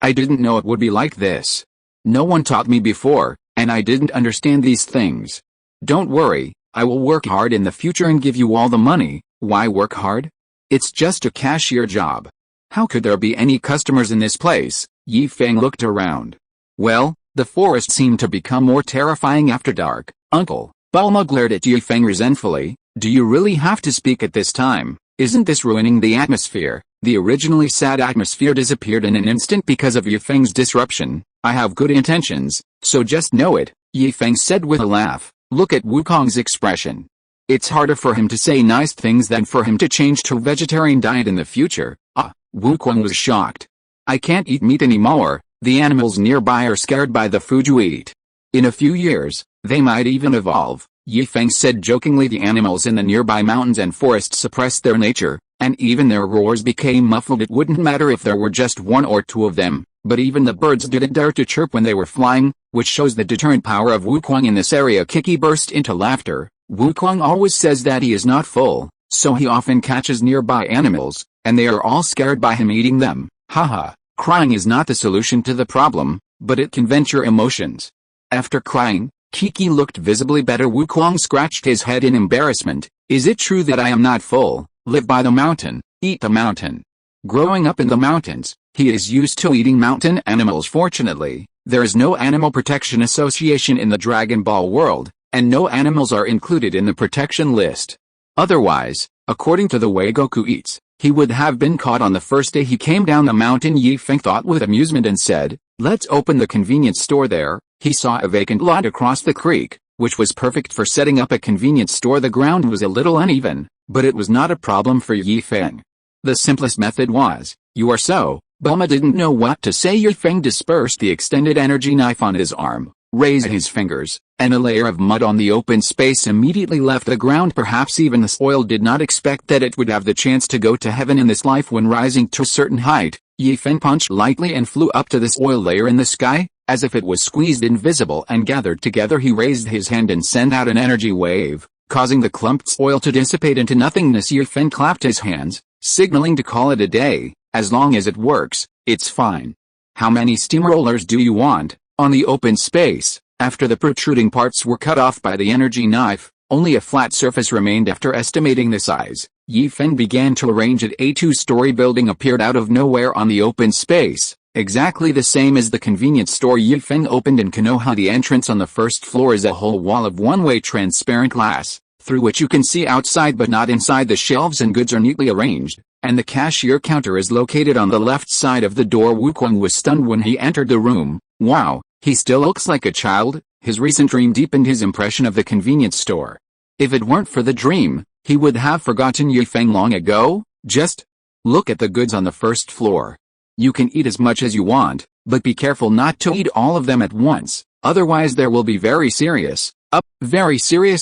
I didn't know it would be like this. No one taught me before, and I didn't understand these things. Don't worry, I will work hard in the future and give you all the money. Why work hard? It's just a cashier job. How could there be any customers in this place? Yi Feng looked around. Well, the forest seemed to become more terrifying after dark. Uncle, Bulma glared at Yi Feng resentfully. Do you really have to speak at this time? Isn't this ruining the atmosphere? The originally sad atmosphere disappeared in an instant because of Yi Feng's disruption. I have good intentions, so just know it, Yi Feng said with a laugh. Look at Wukong's expression. It's harder for him to say nice things than for him to change to a vegetarian diet in the future. Wukong was shocked. I can't eat meat anymore. The animals nearby are scared by the food you eat. In a few years, they might even evolve, Yi Feng said jokingly. The animals in the nearby mountains and forests suppressed their nature, and even their roars became muffled. It wouldn't matter if there were just one or two of them, but even the birds didn't dare to chirp when they were flying, which shows the deterrent power of Wukong in this area. Kiki burst into laughter. Wukong always says that he is not full, so he often catches nearby animals, and they are all scared by him eating them. Haha, crying is not the solution to the problem, but it can vent your emotions. After crying, Kiki looked visibly better. Wukong scratched his head in embarrassment. Is it true that I am not full? Live by the mountain, eat the mountain. Growing up in the mountains, he is used to eating mountain animals. Fortunately, there is no Animal Protection Association in the Dragon Ball world, and no animals are included in the protection list. Otherwise, according to the way Goku eats, he would have been caught on the first day he came down the mountain. Yi Feng thought with amusement and said, let's open the convenience store there. He saw a vacant lot across the creek, which was perfect for setting up a convenience store. The ground was a little uneven, But it was not a problem for Feng. The simplest method was, "You are so." Bulma didn't know what to say. Feng dispersed the extended energy knife on his arm, raised his fingers, and a layer of mud on the open space immediately left the ground. Perhaps even the soil did not expect that it would have the chance to go to heaven in this life. When rising to a certain height, Feng punched lightly and flew up to the soil layer in the sky, as if it was squeezed invisible and gathered together. He raised his hand and sent out an energy wave, causing the clumped soil to dissipate into nothingness. Feng clapped his hands, signaling to call it a day. "As long as it works, it's fine. How many steamrollers do you want?" On the open space, after the protruding parts were cut off by the energy knife, only a flat surface remained. After estimating the size, Feng began to arrange it. A two-story building appeared out of nowhere on the open space, exactly the same as the convenience store Feng opened in Konoha. The entrance on the first floor is a whole wall of one-way transparent glass, through which you can see outside but not inside. The shelves and goods are neatly arranged, and the cashier counter is located on the left side of the door. Wukong was stunned when he entered the room. Wow, he still looks like a child. His recent dream deepened his impression of the convenience store. If it weren't for the dream, he would have forgotten Feng long ago. Just look at the goods on the first floor. You can eat as much as you want, but be careful not to eat all of them at once, otherwise there will be very serious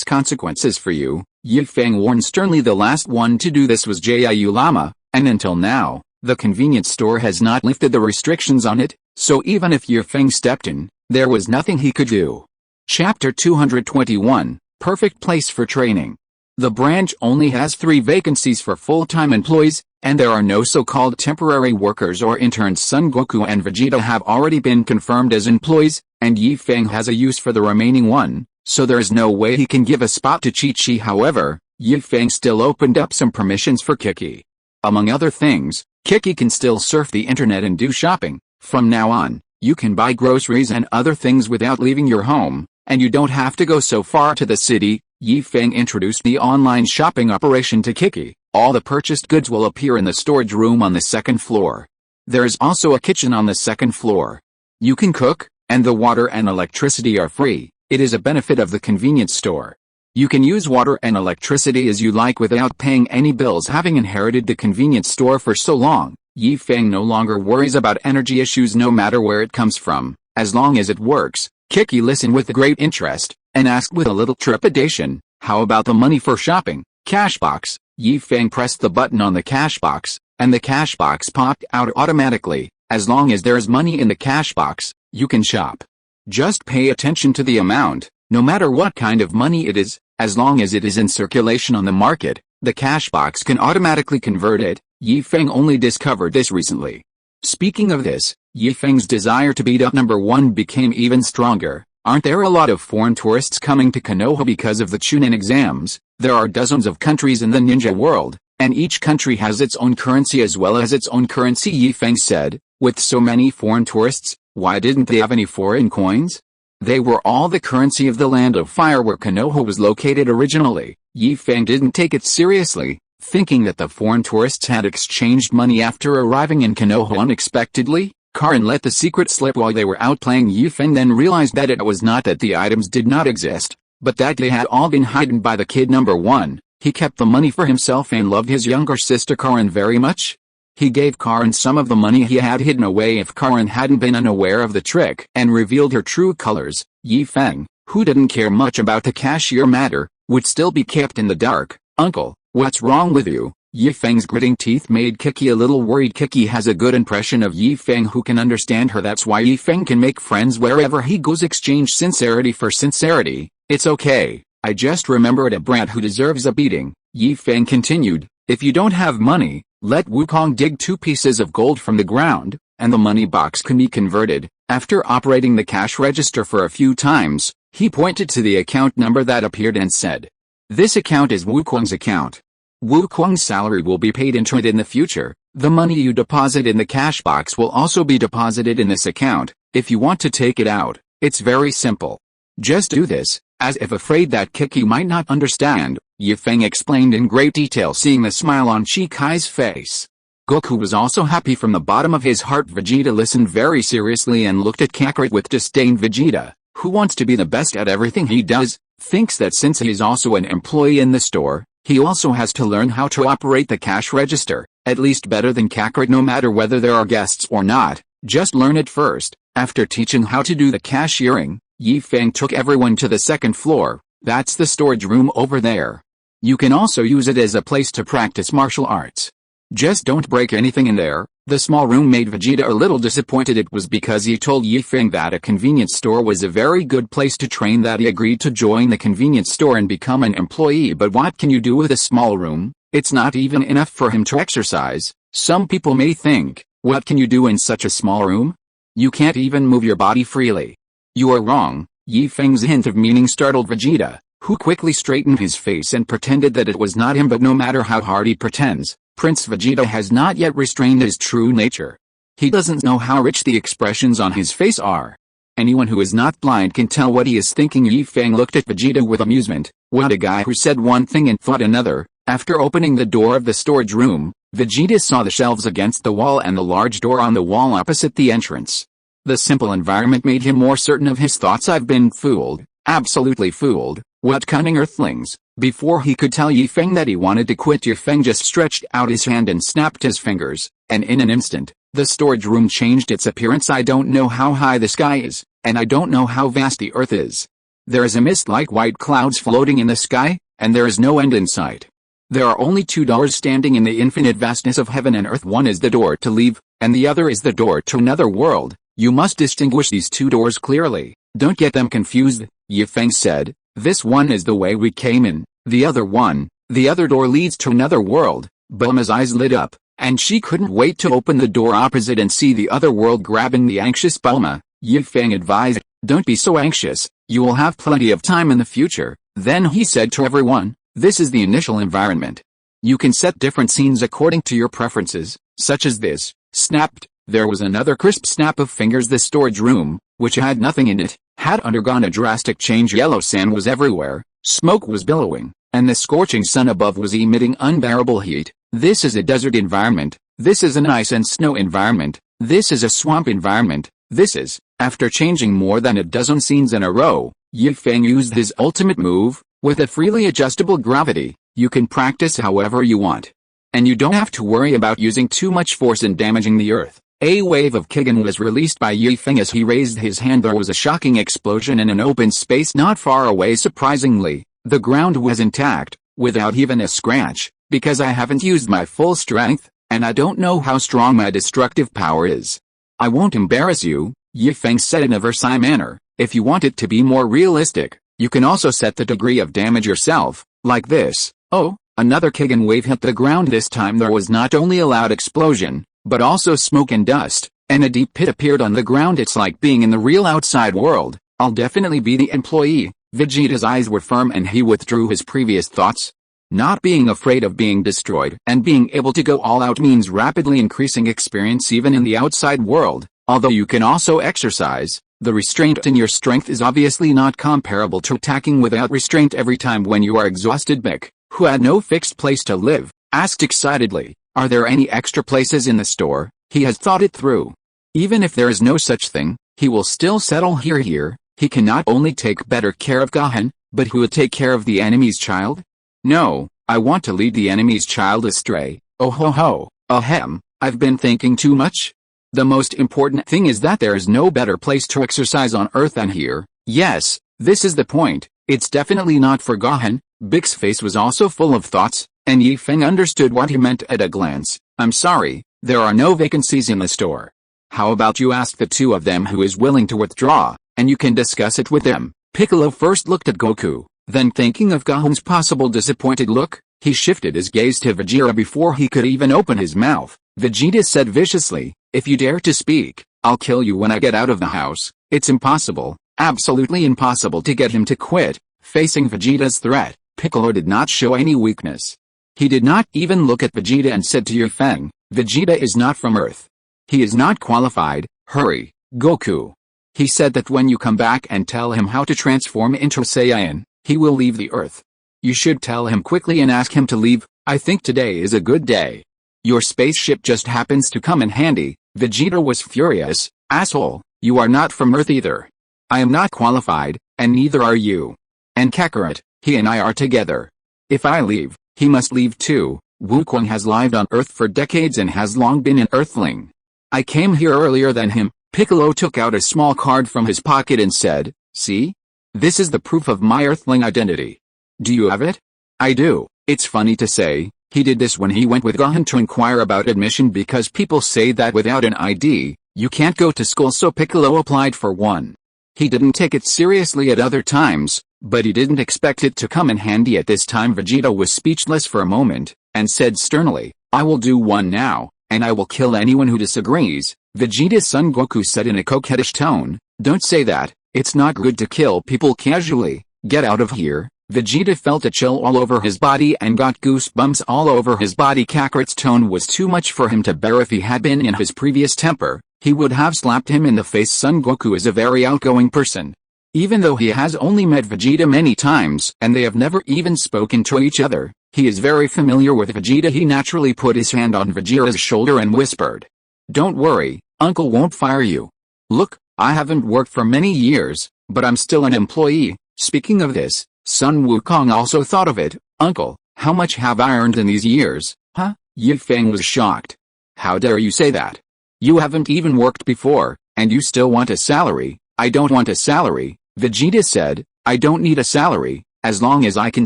consequences for you. Feng warned sternly. The last one to do this was Jiu Lama, and until now, the convenience store has not lifted the restrictions on it, so even if Feng stepped in, there was nothing he could do. Chapter 221, Perfect Place for Training. The branch only has 3 vacancies for full-time employees, and there are no so-called temporary workers or interns. Son Goku and Vegeta have already been confirmed as employees, and Feng has a use for the remaining one, so there is no way he can give a spot to Chi-Chi. However, Feng still opened up some permissions for Kiki. Among other things, Kiki can still surf the internet and do shopping. From now on, you can buy groceries and other things without leaving your home, and you don't have to go so far to the city. Feng introduced the online shopping operation to Kiki. All the purchased goods will appear in the storage room on the second floor. There is also a kitchen on the second floor. You can cook, and the water and electricity are free. It is a benefit of the convenience store. You can use water and electricity as you like without paying any bills. Having inherited the convenience store for so long, Feng no longer worries about energy issues no matter where it comes from, as long as it works. Kiki listened with great interest, and asked with a little trepidation, "How about the money for shopping?" Cashbox. Feng pressed the button on the cashbox, and the cashbox popped out automatically. As long as there is money in the cashbox, you can shop. Just pay attention to the amount, no matter what kind of money it is, as long as it is in circulation on the market, the cashbox can automatically convert it. Feng only discovered this recently. Speaking of this, Feng's desire to beat up number 1 became even stronger. Aren't there a lot of foreign tourists coming to Konoha because of the Chunin exams? There are dozens of countries in the ninja world, and each country has its own currency as well as its own currency. Feng said, with so many foreign tourists, why didn't they have any foreign coins? They were all the currency of the Land of Fire where Konoha was located originally. Feng didn't take it seriously, thinking that the foreign tourists had exchanged money after arriving in Konoha unexpectedly. Karin let the secret slip while they were out playing. Feng then realized that it was not that the items did not exist, but that they had all been hidden by the kid number 1. He kept the money for himself and loved his younger sister Karin very much. He gave Karin some of the money he had hidden away. If Karin hadn't been unaware of the trick and revealed her true colors, Feng, who didn't care much about the cashier matter, would still be kept in the dark. "Uncle, what's wrong with you?" Feng's gritting teeth made Kiki a little worried. Kiki has a good impression of Feng who can understand her. That's why Feng can make friends wherever he goes. Exchange sincerity for sincerity. "It's okay, I just remembered a brat who deserves a beating," Feng continued. "If you don't have money, let Wukong dig 2 pieces of gold from the ground, and the money box can be converted." After operating the cash register for a few times, he pointed to the account number that appeared and said, "This account is Wukong's account. Wukong's salary will be paid into it in the future. The money you deposit in the cash box will also be deposited in this account. If you want to take it out, it's very simple. Just do this." As if afraid that Kiki might not understand, Feng explained in great detail, seeing the smile on Chikai's face. Goku was also happy from the bottom of his heart. Vegeta listened very seriously and looked at Kakarot with disdain. Vegeta, who wants to be the best at everything he does, thinks that since he is also an employee in the store, He also has to learn how to operate the cash register, at least better than Kakarot, no matter whether there are guests or not. Just learn it first. After teaching how to do the cashiering, Feng took everyone to the second floor. That's the storage room over there. You can also use it as a place to practice martial arts. Just don't break anything in there. The small room made Vegeta a little disappointed. It was because he told Feng that a convenience store was a very good place to train that he agreed to join the convenience store and become an employee. But what can you do with a small room? It's not even enough for him to exercise. Some people may think, what can you do in such a small room? You can't even move your body freely. You are wrong. Feng's hint of meaning startled Vegeta, who quickly straightened his face and pretended that it was not him. But no matter how hard he pretends, Prince Vegeta has not yet restrained his true nature. He doesn't know how rich the expressions on his face are. Anyone who is not blind can tell what he is thinking. Feng looked at Vegeta with amusement. What a guy who said one thing and thought another. After opening the door of the storage room, Vegeta saw the shelves against the wall and the large door on the wall opposite the entrance. The simple environment made him more certain of his thoughts. I've been fooled, absolutely fooled. What cunning earthlings. Before he could tell Feng that he wanted to quit, Feng just stretched out his hand and snapped his fingers, and in an instant, the storage room changed its appearance. I don't know how high the sky is, and I don't know how vast the earth is. There is a mist like white clouds floating in the sky, and there is no end in sight. There are only two doors standing in the infinite vastness of heaven and earth. One is the door to leave, and the other is the door to another world. You must distinguish these two doors clearly. Don't get them confused, Feng said. This one is the way we came in, the other door leads to another world. Bulma's eyes lit up, and she couldn't wait to open the door opposite and see the other world. Grabbing the anxious Bulma, Feng advised, don't be so anxious, you will have plenty of time in the future. Then he said to everyone, this is the initial environment. You can set different scenes according to your preferences, such as this. Snapped. There was another crisp snap of fingers. The storage room, which had nothing in it, had undergone a drastic change. Yellow sand was everywhere, smoke was billowing, and the scorching sun above was emitting unbearable heat. This is a desert environment. This is an ice and snow environment. This is a swamp environment. This is. After changing more than a dozen scenes in a row, Feng used his ultimate move. With a freely adjustable gravity, you can practice however you want. And you don't have to worry about using too much force and damaging the earth. A wave of Kigen was released by Feng as he raised his hand. There was a shocking explosion in an open space not far away. Surprisingly, the ground was intact, without even a scratch, because I haven't used my full strength, and I don't know how strong my destructive power is. I won't embarrass you, Feng said in a Versailles manner. If you want it to be more realistic, you can also set the degree of damage yourself, like this. Oh, another Kigen wave hit the ground. This time there was not only a loud explosion, but also smoke and dust, and a deep pit appeared on the ground. It's like being in the real outside world. I'll definitely be the employee. Vegeta's eyes were firm and he withdrew his previous thoughts. Not being afraid of being destroyed and being able to go all out means rapidly increasing experience even in the outside world, although you can also exercise. The restraint in your strength is obviously not comparable to attacking without restraint every time when you are exhausted. Mick, who had no fixed place to live, asked excitedly, are there any extra places in the store? He has thought it through. Even if there is no such thing, he will still settle here. He can not only take better care of Gohan, but who will take care of the enemy's child? No, I want to lead the enemy's child astray. Oh ho ho, ahem, I've been thinking too much. The most important thing is that there is no better place to exercise on Earth than here. Yes, this is the point. It's definitely not for Gohan. Big's face was also full of thoughts, and Feng understood what he meant at a glance. I'm sorry, there are no vacancies in the store. How about you ask the two of them who is willing to withdraw, and you can discuss it with them. Piccolo first looked at Goku, then thinking of Gohan's possible disappointed look, he shifted his gaze to Vegeta before he could even open his mouth. Vegeta said viciously, if you dare to speak, I'll kill you when I get out of the house. It's impossible, absolutely impossible to get him to quit. Facing Vegeta's threat, Piccolo did not show any weakness. He did not even look at Vegeta and said to Feng, Vegeta is not from Earth. He is not qualified. Hurry, Goku. He said that when you come back and tell him how to transform into a Saiyan, he will leave the Earth. You should tell him quickly and ask him to leave. I think today is a good day. Your spaceship just happens to come in handy. Vegeta was furious. Asshole, you are not from Earth either. I am not qualified, and neither are you. And Kakarot, he and I are together. If I leave, He must leave too. Wukong has lived on Earth for decades and has long been an Earthling. I came here earlier than him. Piccolo took out a small card from his pocket and said, "See? This is the proof of my Earthling identity. Do you have it?" "I do." It's funny to say, he did this when he went with Gohan to inquire about admission because people say that without an ID, you can't go to school, so Piccolo applied for one. He didn't take it seriously at other times, but he didn't expect it to come in handy at this time. Vegeta was speechless for a moment, and said sternly, "I will do one now, and I will kill anyone who disagrees." Vegeta's son Goku said in a coquettish tone, "Don't say that, it's not good to kill people casually, get out of here." Vegeta felt a chill all over his body and got goosebumps all over his body. Kakarot's tone was too much for him to bear. If he had been in his previous temper, he would have slapped him in the face. Son Goku is a very outgoing person. Even though he has only met Vegeta many times and they have never even spoken to each other, he is very familiar with Vegeta. He naturally put his hand on Vegeta's shoulder and whispered, "Don't worry, Uncle won't fire you. Look, I haven't worked for many years, but I'm still an employee." Speaking of this, Son Wukong also thought of it. "Uncle, how much have I earned in these years?" "Huh?" Yi Feng was shocked. "How dare you say that? You haven't even worked before, and you still want a salary." "I don't want a salary," Vegeta said. "I don't need a salary, as long as I can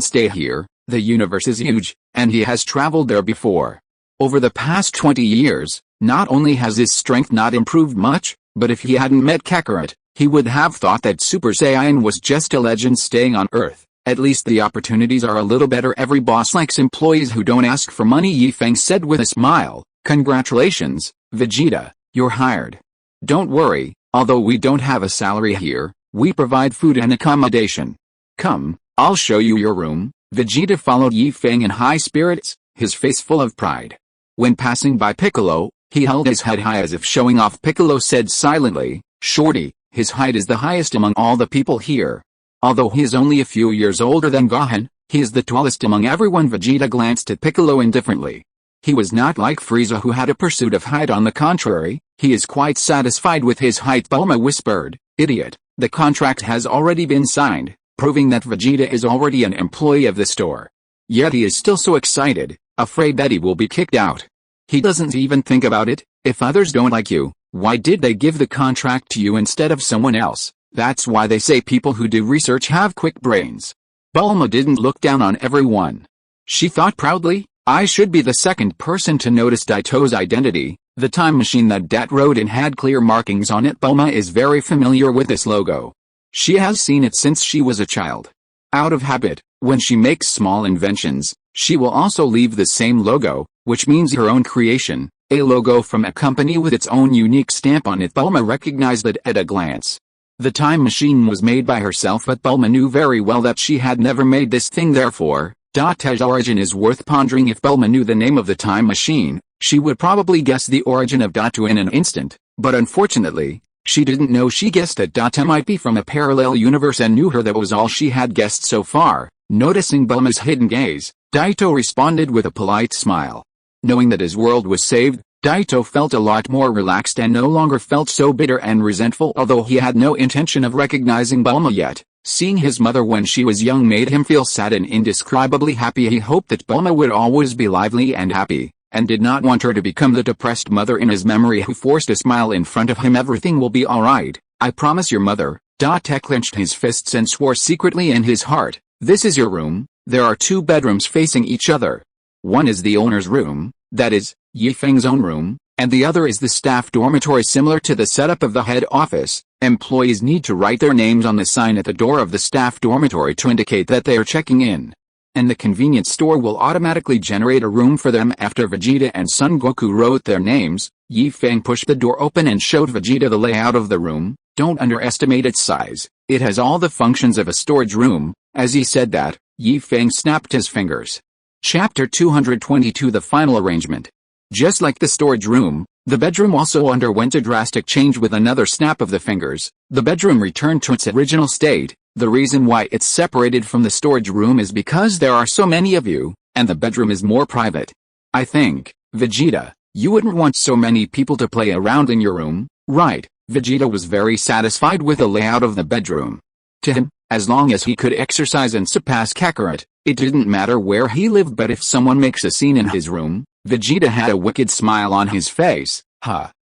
stay here. The universe is huge, and he has traveled there before. Over the past 20 years, not only has his strength not improved much, but if he hadn't met Kakarot, he would have thought that Super Saiyan was just a legend staying on Earth. At least the opportunities are a little better. Every boss likes employees who don't ask for money," Yi Feng said with a smile. "Congratulations, Vegeta, you're hired. Don't worry, although we don't have a salary here, we provide food and accommodation. Come, I'll show you your room." Vegeta followed Yi Feng in high spirits, his face full of pride. When passing by Piccolo, he held his head high as if showing off. Piccolo said silently, "Shorty, his height is the highest among all the people here. Although he is only a few years older than Gohan, he is the tallest among everyone." Vegeta glanced at Piccolo indifferently. He was not like Frieza, who had a pursuit of height. On the contrary, he is quite satisfied with his height. Bulma whispered, "Idiot, the contract has already been signed, proving that Vegeta is already an employee of the store. Yet he is still so excited, afraid that he will be kicked out. He doesn't even think about it. If others don't like you, why did they give the contract to you instead of someone else? That's why they say people who do research have quick brains." Bulma didn't look down on everyone. She thought proudly, "I should be the second person to notice Daito's identity. The time machine that Dat rode in had clear markings on it." Bulma is very familiar with this logo. She has seen it since she was a child. Out of habit, when she makes small inventions, she will also leave the same logo, which means her own creation, a logo from a company with its own unique stamp on it. Bulma recognized it at a glance. The time machine was made by herself, but Bulma knew very well that she had never made this thing. Therefore, Data's origin is worth pondering. If Bulma knew the name of the time machine, she would probably guess the origin of Datu in an instant, but unfortunately, she didn't know. She guessed that Data might be from a parallel universe and knew her. That was all she had guessed so far. Noticing Bulma's hidden gaze, Daito responded with a polite smile. Knowing that his world was saved, Daito felt a lot more relaxed and no longer felt so bitter and resentful. Although he had no intention of recognizing Bulma yet, seeing his mother when she was young made him feel sad and indescribably happy. He hoped that Bulma would always be lively and happy, and did not want her to become the depressed mother in his memory who forced a smile in front of him. "Everything will be alright, I promise your mother." Date clenched his fists and swore secretly in his heart. "This is your room. There are 2 bedrooms facing each other. One is the owner's room, that is, Yi Feng's own room, and the other is the staff dormitory. Similar to the setup of the head office, employees need to write their names on the sign at the door of the staff dormitory to indicate that they are checking in. And the convenience store will automatically generate a room for them." After Vegeta and Son Goku wrote their names, Yi Feng pushed the door open and showed Vegeta the layout of the room. "Don't underestimate its size. It has all the functions of a storage room." As he said that, Yi Feng snapped his fingers. Chapter 222 The Final Arrangement. Just like the storage room, the bedroom also underwent a drastic change. With another snap of the fingers, the bedroom returned to its original state. The reason why it's separated from the storage room is because there are so many of you, and the bedroom is more private. "I think, Vegeta, you wouldn't want so many people to play around in your room, right?" Vegeta was very satisfied with the layout of the bedroom. To him, as long as he could exercise and surpass Kakarot, It didn't matter where he lived, but if someone makes a scene in his room, Vegeta had a wicked smile on his face.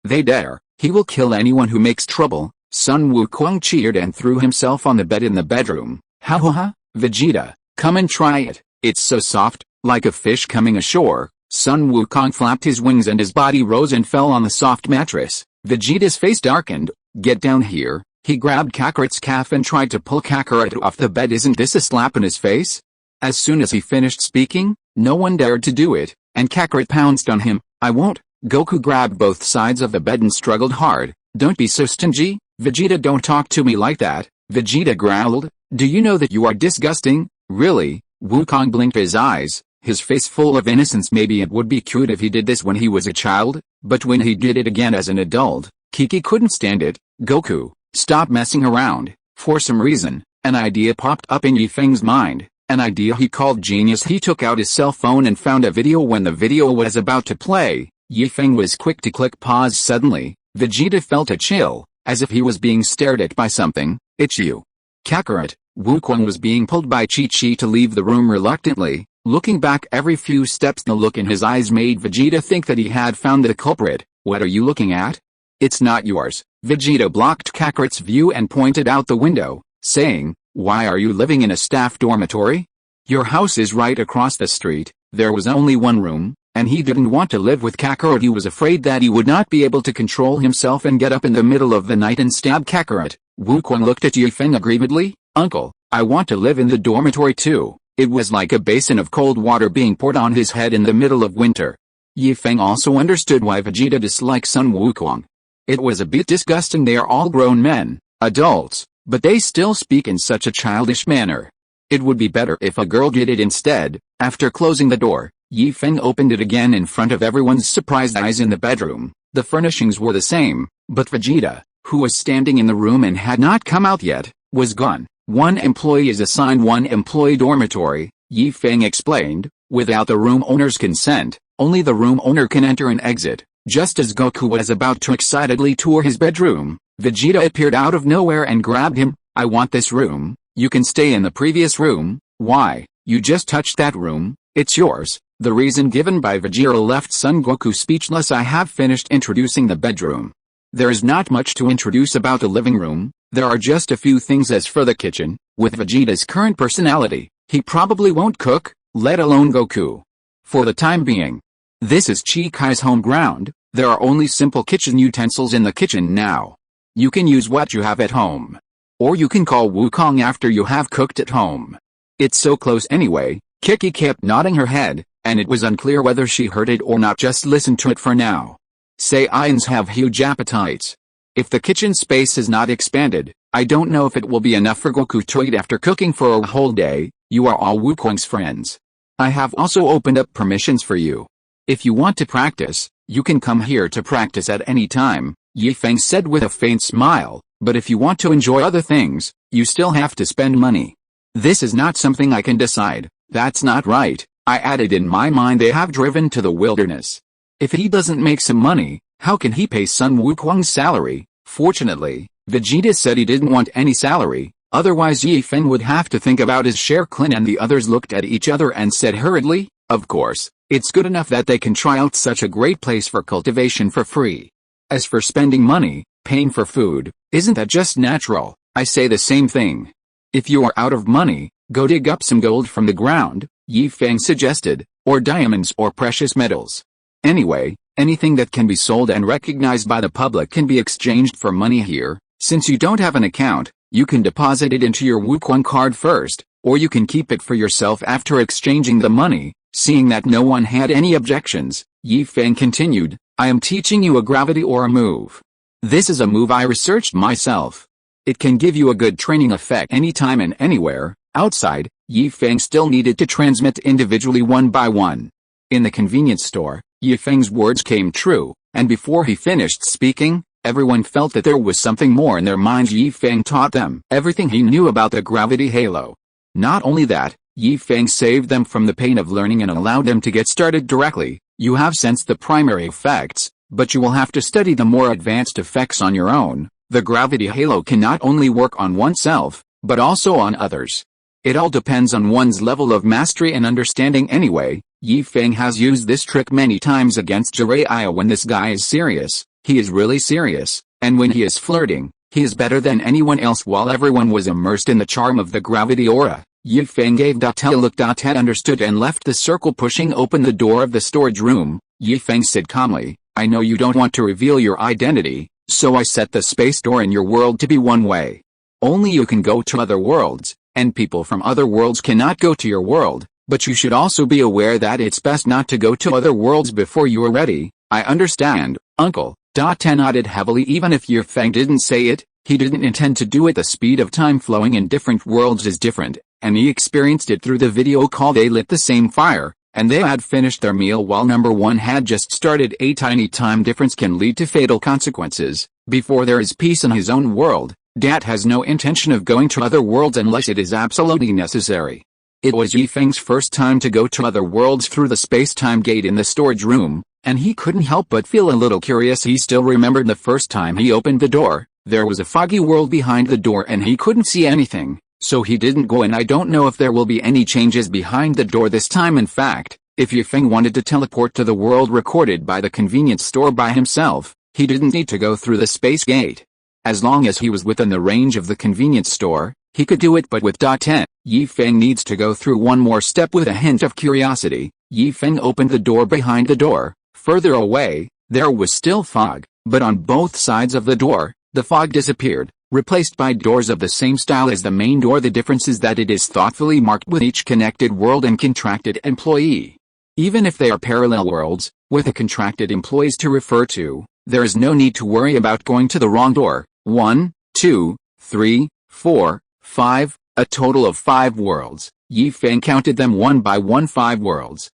They dare. He will kill anyone who makes trouble. Sun Wukong cheered and threw himself on the bed in the bedroom. Ha, Vegeta, come and try it. It's so soft, like a fish coming ashore. Sun Wukong flapped his wings and his body rose and fell on the soft mattress. Vegeta's face darkened. Get down here. He grabbed Kakarot's calf and tried to pull Kakarot off the bed. Isn't this a slap in his face? As soon as he finished speaking, no one dared to do it, and Kakarot pounced on him. I won't. Goku grabbed both sides of the bed and struggled hard. Don't be so stingy, Vegeta, don't talk to me like that. Vegeta growled. Do you know that you are disgusting? Really? Wukong blinked his eyes, his face full of innocence. Maybe it would be cute if he did this when he was a child, but when he did it again as an adult, Kiki couldn't stand it. Goku, stop messing around. For some reason, an idea popped up in Yi Feng's mind, an idea he called genius. He took out his cell phone and found a video. When the video was about to play, Yi Feng was quick to click pause. Suddenly, Vegeta felt a chill, as if he was being stared at by something. It's you, Kakarot. Wukong was being pulled by Chi-Chi to leave the room reluctantly, looking back every few steps. The look in his eyes made Vegeta think that he had found the culprit. What are you looking at? It's not yours. Vegeta blocked Kakarot's view and pointed out the window, saying, why are you living in a staff dormitory? Your house is right across the street. There was only one room, and he didn't want to live with Kakarot. He was afraid that he would not be able to control himself and get up in the middle of the night and stab Kakarot. Wukong looked at Yi Feng aggrievedly. Uncle, I want to live in the dormitory too. It was like a basin of cold water being poured on his head in the middle of winter. Yi Feng also understood why Vegeta disliked Sun Wukong. It was a bit disgusting. They are all grown men, adults, but they still speak in such a childish manner. It would be better if a girl did it instead. After closing the door, Yi Feng opened it again in front of everyone's surprised eyes. In the bedroom, the furnishings were the same, but Vegeta, who was standing in the room and had not come out yet, was gone. One employee is assigned one employee dormitory, Yi Feng explained. Without the room owner's consent, only the room owner can enter and exit. Just as Goku was about to excitedly tour his bedroom, Vegeta appeared out of nowhere and grabbed him. I want this room. You can stay in the previous room. Why? You just touched that room. It's yours. The reason given by Vegeta left Son Goku speechless. I have finished introducing the bedroom. There is not much to introduce about the living room. There are just a few things. As for the kitchen, with Vegeta's current personality, he probably won't cook, let alone Goku. For the time being, this is Chi-Kai's home ground. There are only simple kitchen utensils in the kitchen now. You can use what you have at home. Or you can call Wukong after you have cooked at home. It's so close anyway. Kiki kept nodding her head, and it was unclear whether she heard it or not. Just listen to it for now. Saiyans have huge appetites. If the kitchen space is not expanded, I don't know if it will be enough for Goku to eat after cooking for a whole day. You are all Wukong's friends. I have also opened up permissions for you. If you want to practice, you can come here to practice at any time, Yi Feng said with a faint smile, but if you want to enjoy other things, you still have to spend money. This is not something I can decide. That's not right, I added. In my mind they have driven to the wilderness. If he doesn't make some money, how can he pay Sun Wukong's salary? Fortunately, Vegeta said he didn't want any salary, otherwise Yi Feng would have to think about his share. Clint and the others looked at each other and said hurriedly, of course, it's good enough that they can try out such a great place for cultivation for free. As for spending money, paying for food, isn't that just natural? I say the same thing. If you are out of money, go dig up some gold from the ground, Yi Feng suggested, or diamonds or precious metals. Anyway, anything that can be sold and recognized by the public can be exchanged for money here. Since you don't have an account, you can deposit it into your Wukong card first, or you can keep it for yourself after exchanging the money. Seeing that no one had any objections, Yi Feng continued, I am teaching you a gravity or a move. This is a move I researched myself. It can give you a good training effect anytime and anywhere. Outside, Yi Feng still needed to transmit individually one by one. In the convenience store, Yi Feng's words came true, and before he finished speaking, everyone felt that there was something more in their minds. Yi Feng taught them everything he knew about the gravity halo. Not only that, Yi Feng saved them from the pain of learning and allowed them to get started directly. You have sensed the primary effects, but you will have to study the more advanced effects on your own. The gravity halo can not only work on oneself, but also on others. It all depends on one's level of mastery and understanding anyway. Feng has used this trick many times against Jiraiya. When this guy is serious, he is really serious, and when he is flirting, he is better than anyone else. While everyone was immersed in the charm of the gravity aura, Feng gave Date a look. Date understood and left the circle, pushing open the door of the storage room. Feng said calmly, I know you don't want to reveal your identity, so I set the space door in your world to be one way. Only you can go to other worlds, and people from other worlds cannot go to your world, but you should also be aware that it's best not to go to other worlds before you are ready. I understand, uncle. Date nodded heavily. Even if Feng didn't say it, he didn't intend to do it. The speed of time flowing in different worlds is different, and he experienced it through the video call. They lit the same fire, and they had finished their meal while number one had just started. A tiny time difference can lead to fatal consequences. Before there is peace in his own world, Date has no intention of going to other worlds unless it is absolutely necessary. It was Feng's first time to go to other worlds through the space-time gate in the storage room, and he couldn't help but feel a little curious. He still remembered the first time he opened the door. There was a foggy world behind the door and he couldn't see anything, so he didn't go in. I don't know if there will be any changes behind the door this time. In fact, if Feng wanted to teleport to the world recorded by the convenience store by himself, he didn't need to go through the space gate. As long as he was within the range of the convenience store, he could do it. But with Date, Feng needs to go through one more step. With a hint of curiosity, Feng opened the door. Behind the door, further away, there was still fog, but on both sides of the door, the fog disappeared, replaced by doors of the same style as the main door. The difference is that it is thoughtfully marked with each connected world and contracted employee. Even if they are parallel worlds, with the contracted employees to refer to, there is no need to worry about going to the wrong door. 1, 2, 3, 4, 5, a total of 5 worlds. Feng counted them one by one. 5 worlds.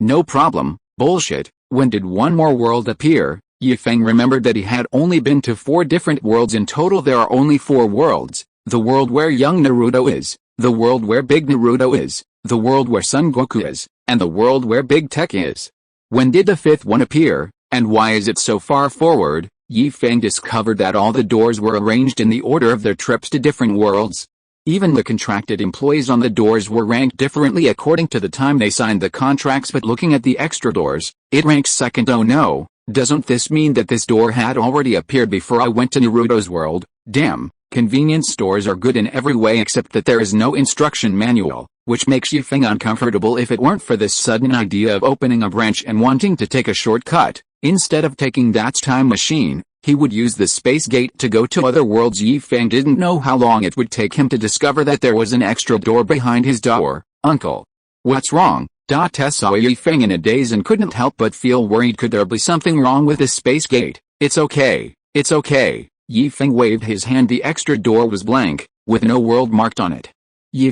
No problem. Bullshit. When did one more world appear? Feng remembered that he had only been to 4 different worlds in total. There are only 4 worlds. The world where young Naruto is, the world where big Naruto is, the world where Son Goku is, and the world where Big Tech is. When did the 5th one appear, and why is it so far forward? Feng discovered that all the doors were arranged in the order of their trips to different worlds. Even the contracted employees on the doors were ranked differently according to the time they signed the contracts. But looking at the extra doors, it ranks second. Oh no, doesn't this mean that this door had already appeared before I went to Naruto's world? Damn, convenience stores are good in every way except that there is no instruction manual, which makes Feng uncomfortable. If it weren't for this sudden idea of opening a branch and wanting to take a shortcut, instead of taking Date's time machine, he would use the space gate to go to other worlds. Feng didn't know how long it would take him to discover that there was an extra door behind his door. Uncle. What's wrong? Date saw Feng in a daze and couldn't help but feel worried. Could there be something wrong with this space gate? It's okay. It's okay. Feng waved his hand. The extra door was blank, with no world marked on it.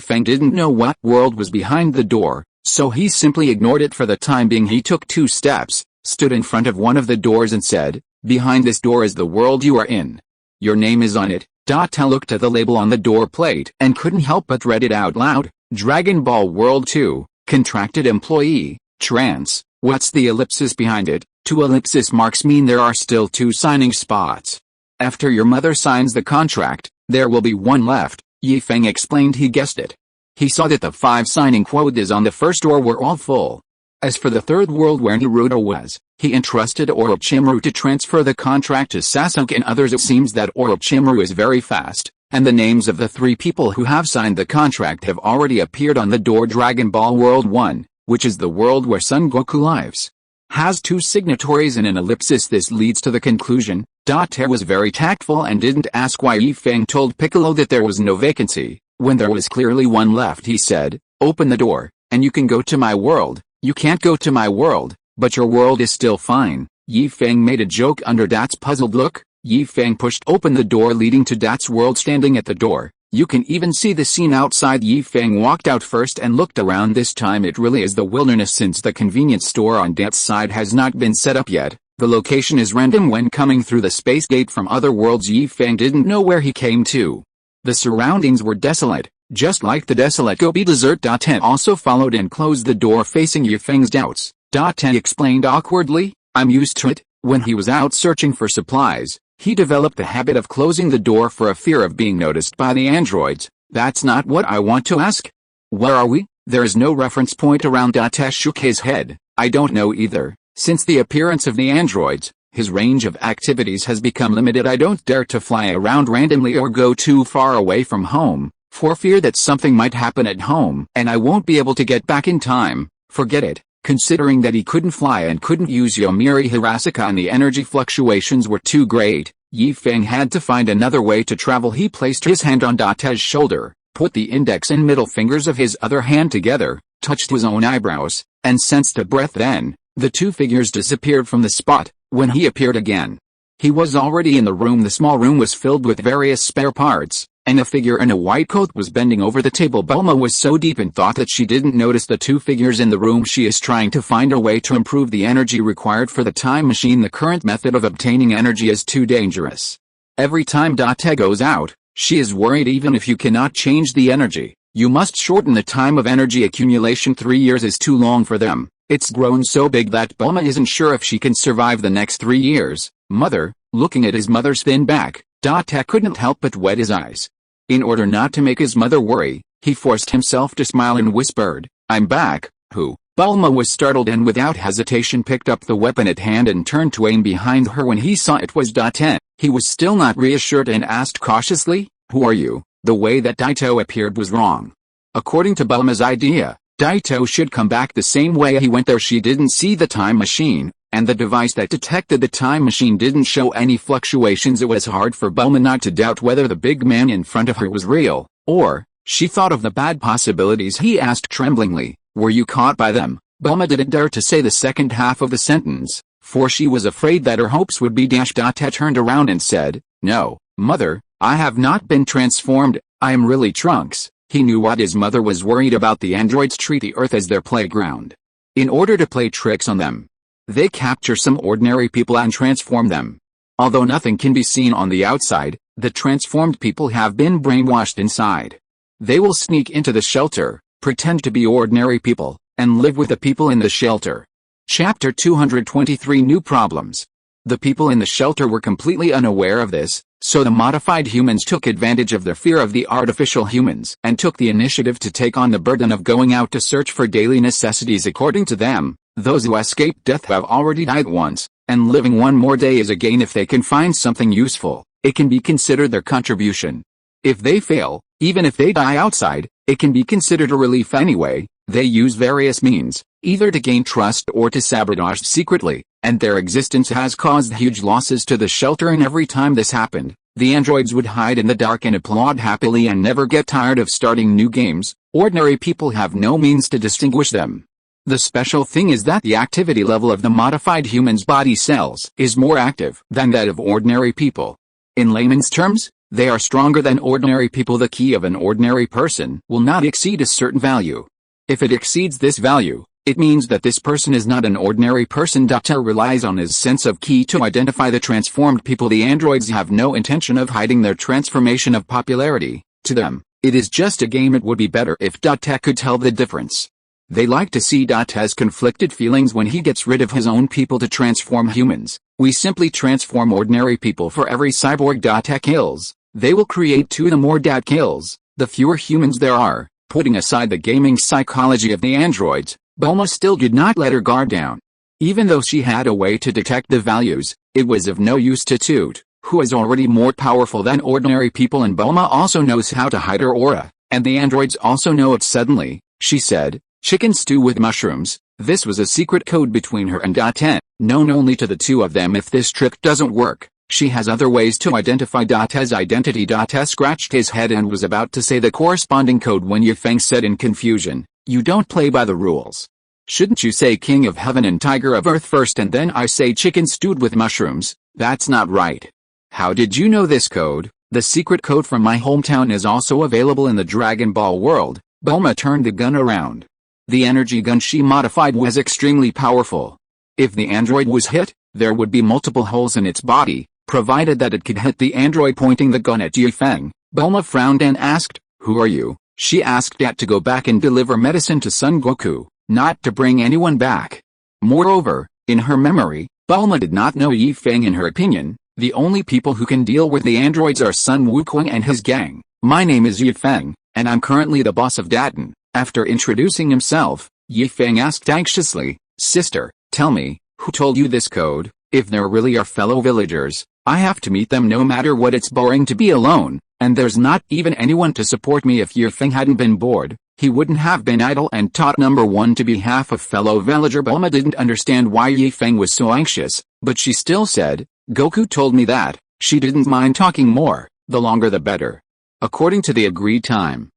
Feng didn't know what world was behind the door, so he simply ignored it for the time being. He took 2 steps, stood in front of one of the doors and said, behind this door is the world you are in. Your name is on it. Date looked at the label on the door plate and couldn't help but read it out loud. Dragon Ball World 2, contracted employee, trance. What's the ellipsis behind it? 2 ellipsis marks mean there are still 2 signing spots. After your mother signs the contract, there will be 1 left. Feng explained. He guessed it. He saw that the 5 signing quotas on the first door were all full. As for the 3rd world where Naruto was, he entrusted Orochimaru to transfer the contract to Sasuke and others. It seems that Orochimaru is very fast, and the names of the 3 people who have signed the contract have already appeared on the door. Dragon Ball World 1, which is the world where Son Goku lives, has 2 signatories and an ellipsis. This leads to the conclusion. Date was very tactful and didn't ask why. Feng told Piccolo that there was no vacancy. When there was clearly 1 left, he said, open the door, and you can go to my world. You can't go to my world, but your world is still fine. Feng made a joke under Date's puzzled look. Feng pushed open the door leading to Date's world. Standing at the door, you can even see the scene outside. Feng walked out first and looked around. This time it really is the wilderness since the convenience store on Date's side has not been set up yet. The location is random when coming through the space gate from other worlds. Feng didn't know where he came to. The surroundings were desolate, just like the desolate Gobi Desert. Date also followed and closed the door facing Feng's doubts. Date explained awkwardly, I'm used to it. When he was out searching for supplies, he developed the habit of closing the door for a fear of being noticed by the androids. That's not what I want to ask. Where are we? There is no reference point around. Datesh shook his head. I don't know either. Since the appearance of the androids, his range of activities has become limited. I don't dare to fly around randomly or go too far away from home, for fear that something might happen at home and I won't be able to get back in time. Forget it. Considering that he couldn't fly and couldn't use Yomiuri Hirasaka and the energy fluctuations were too great, Yi Feng had to find another way to travel. He placed his hand on Datesh's shoulder, put the index and middle fingers of his other hand together, touched his own eyebrows, and sensed a breath. Then, the two figures disappeared from the spot. When he appeared again, he was already in the room. The small room was filled with various spare parts, and a figure in a white coat was bending over the table. Bulma was so deep in thought that she didn't notice the two figures in the room. She is trying to find a way to improve the energy required for the time machine. The current method of obtaining energy is too dangerous. Every time Date goes out, she is worried. Even if you cannot change the energy, you must shorten the time of energy accumulation. 3 years is too long for them. It's grown so big that Bulma isn't sure if she can survive the next 3 years. Mother, looking at his mother's thin back, Date couldn't help but wet his eyes. In order not to make his mother worry, he forced himself to smile and whispered, I'm back. Who? Bulma was startled and without hesitation picked up the weapon at hand and turned to aim behind her. When he saw it was Date, he was still not reassured and asked cautiously, Who are you? The way that Daito appeared was wrong. According to Bulma's idea, Daito should come back the same way he went there. She didn't see the time machine, and the device that detected the time machine didn't show any fluctuations. It was hard for Bulma not to doubt whether the big man in front of her was real, or, she thought of the bad possibilities. He asked tremblingly, Were you caught by them? Bulma didn't dare to say the second half of the sentence, for she was afraid that her hopes would be dashed. Date turned around and said, No, mother, I have not been transformed, I am really Trunks. He knew what his mother was worried about. The androids treat the Earth as their playground. In order to play tricks on them, they capture some ordinary people and transform them. Although nothing can be seen on the outside, the transformed people have been brainwashed inside. They will sneak into the shelter, pretend to be ordinary people, and live with the people in the shelter. Chapter 223 New Problems. The people in the shelter were completely unaware of this, so the modified humans took advantage of their fear of the artificial humans and took the initiative to take on the burden of going out to search for daily necessities. According to them, those who escaped death have already died once, and living one more day is a gain. If they can find something useful, it can be considered their contribution. If they fail, even if they die outside, it can be considered a relief anyway. They use various means, either to gain trust or to sabotage secretly, and their existence has caused huge losses to the shelter. And every time this happened, the androids would hide in the dark and applaud happily and never get tired of starting new games. Ordinary people have no means to distinguish them. The special thing is that the activity level of the modified human's body cells is more active than that of ordinary people. In layman's terms, they are stronger than ordinary people. The ki of an ordinary person will not exceed a certain value. If it exceeds this value, it means that this person is not an ordinary person. Date relies on his sense of ki to identify the transformed people. The androids have no intention of hiding their transformation of popularity. To them, it is just a game. It would be better if Date could tell the difference. They like to see Date's conflicted feelings when he gets rid of his own people to transform humans. We simply transform ordinary people. For every cyborg Date kills, they will create 2. The more Date kills, the fewer humans there are. Putting aside the gaming psychology of the androids, Bulma still did not let her guard down. Even though she had a way to detect the values, it was of no use to Toot, who is already more powerful than ordinary people, and Bulma also knows how to hide her aura, and the androids also know it. Suddenly, she said, Chicken stew with mushrooms. This was a secret code between her and Date, known only to the two of them. If this trick doesn't work, she has other ways to identify Date's identity. Date scratched his head and was about to say the corresponding code when Yi Feng said in confusion, You don't play by the rules. Shouldn't you say King of Heaven and Tiger of Earth first and then I say chicken stewed with mushrooms? That's not right. How did you know this code? The secret code from my hometown is also available in the Dragon Ball world. Bulma turned the gun around. The energy gun she modified was extremely powerful. If the android was hit, there would be multiple holes in its body, provided that it could hit the android pointing the gun at Yi Feng. Bulma frowned and asked, Who are you? She asked that to go back and deliver medicine to Son Goku, not to bring anyone back. Moreover, in her memory, Bulma did not know Yi Feng. In her opinion, the only people who can deal with the androids are Sun Wukong and his gang. My name is Feng, and I'm currently the boss of Daton. After introducing himself, Feng asked anxiously, Sister, tell me, who told you this code? If they're really our fellow villagers, I have to meet them no matter what. It's boring to be alone, and there's not even anyone to support me. If Feng hadn't been bored, he wouldn't have been idle and taught number one to be half a fellow villager. Bulma didn't understand why Feng was so anxious, but she still said, Goku told me that. She didn't mind talking more, the longer the better. According to the agreed time,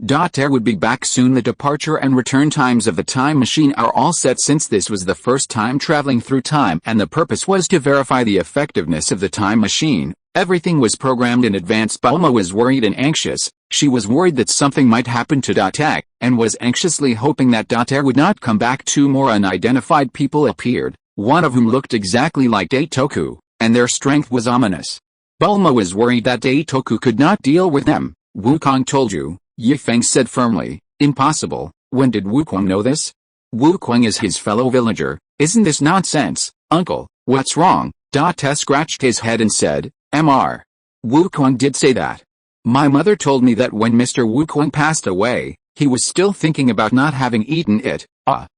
Air would be back soon. The departure and return times of the time machine are all set since this was the first time traveling through time and the purpose was to verify the effectiveness of the time machine. Everything was programmed in advance. Bulma was worried and anxious. She was worried that something might happen to Air, and was anxiously hoping that Air would not come back. Two more unidentified people appeared, one of whom looked exactly like Daitoku, and their strength was ominous. Bulma was worried that Daitoku could not deal with them. Wukong told you, Feng said firmly. Impossible. When did Wukong know this? Wukong is his fellow villager. Isn't this nonsense, uncle? What's wrong? Air scratched his head and said, Mr. Wukong did say that. My mother told me that when Mr. Wukong passed away, he was still thinking about not having eaten it.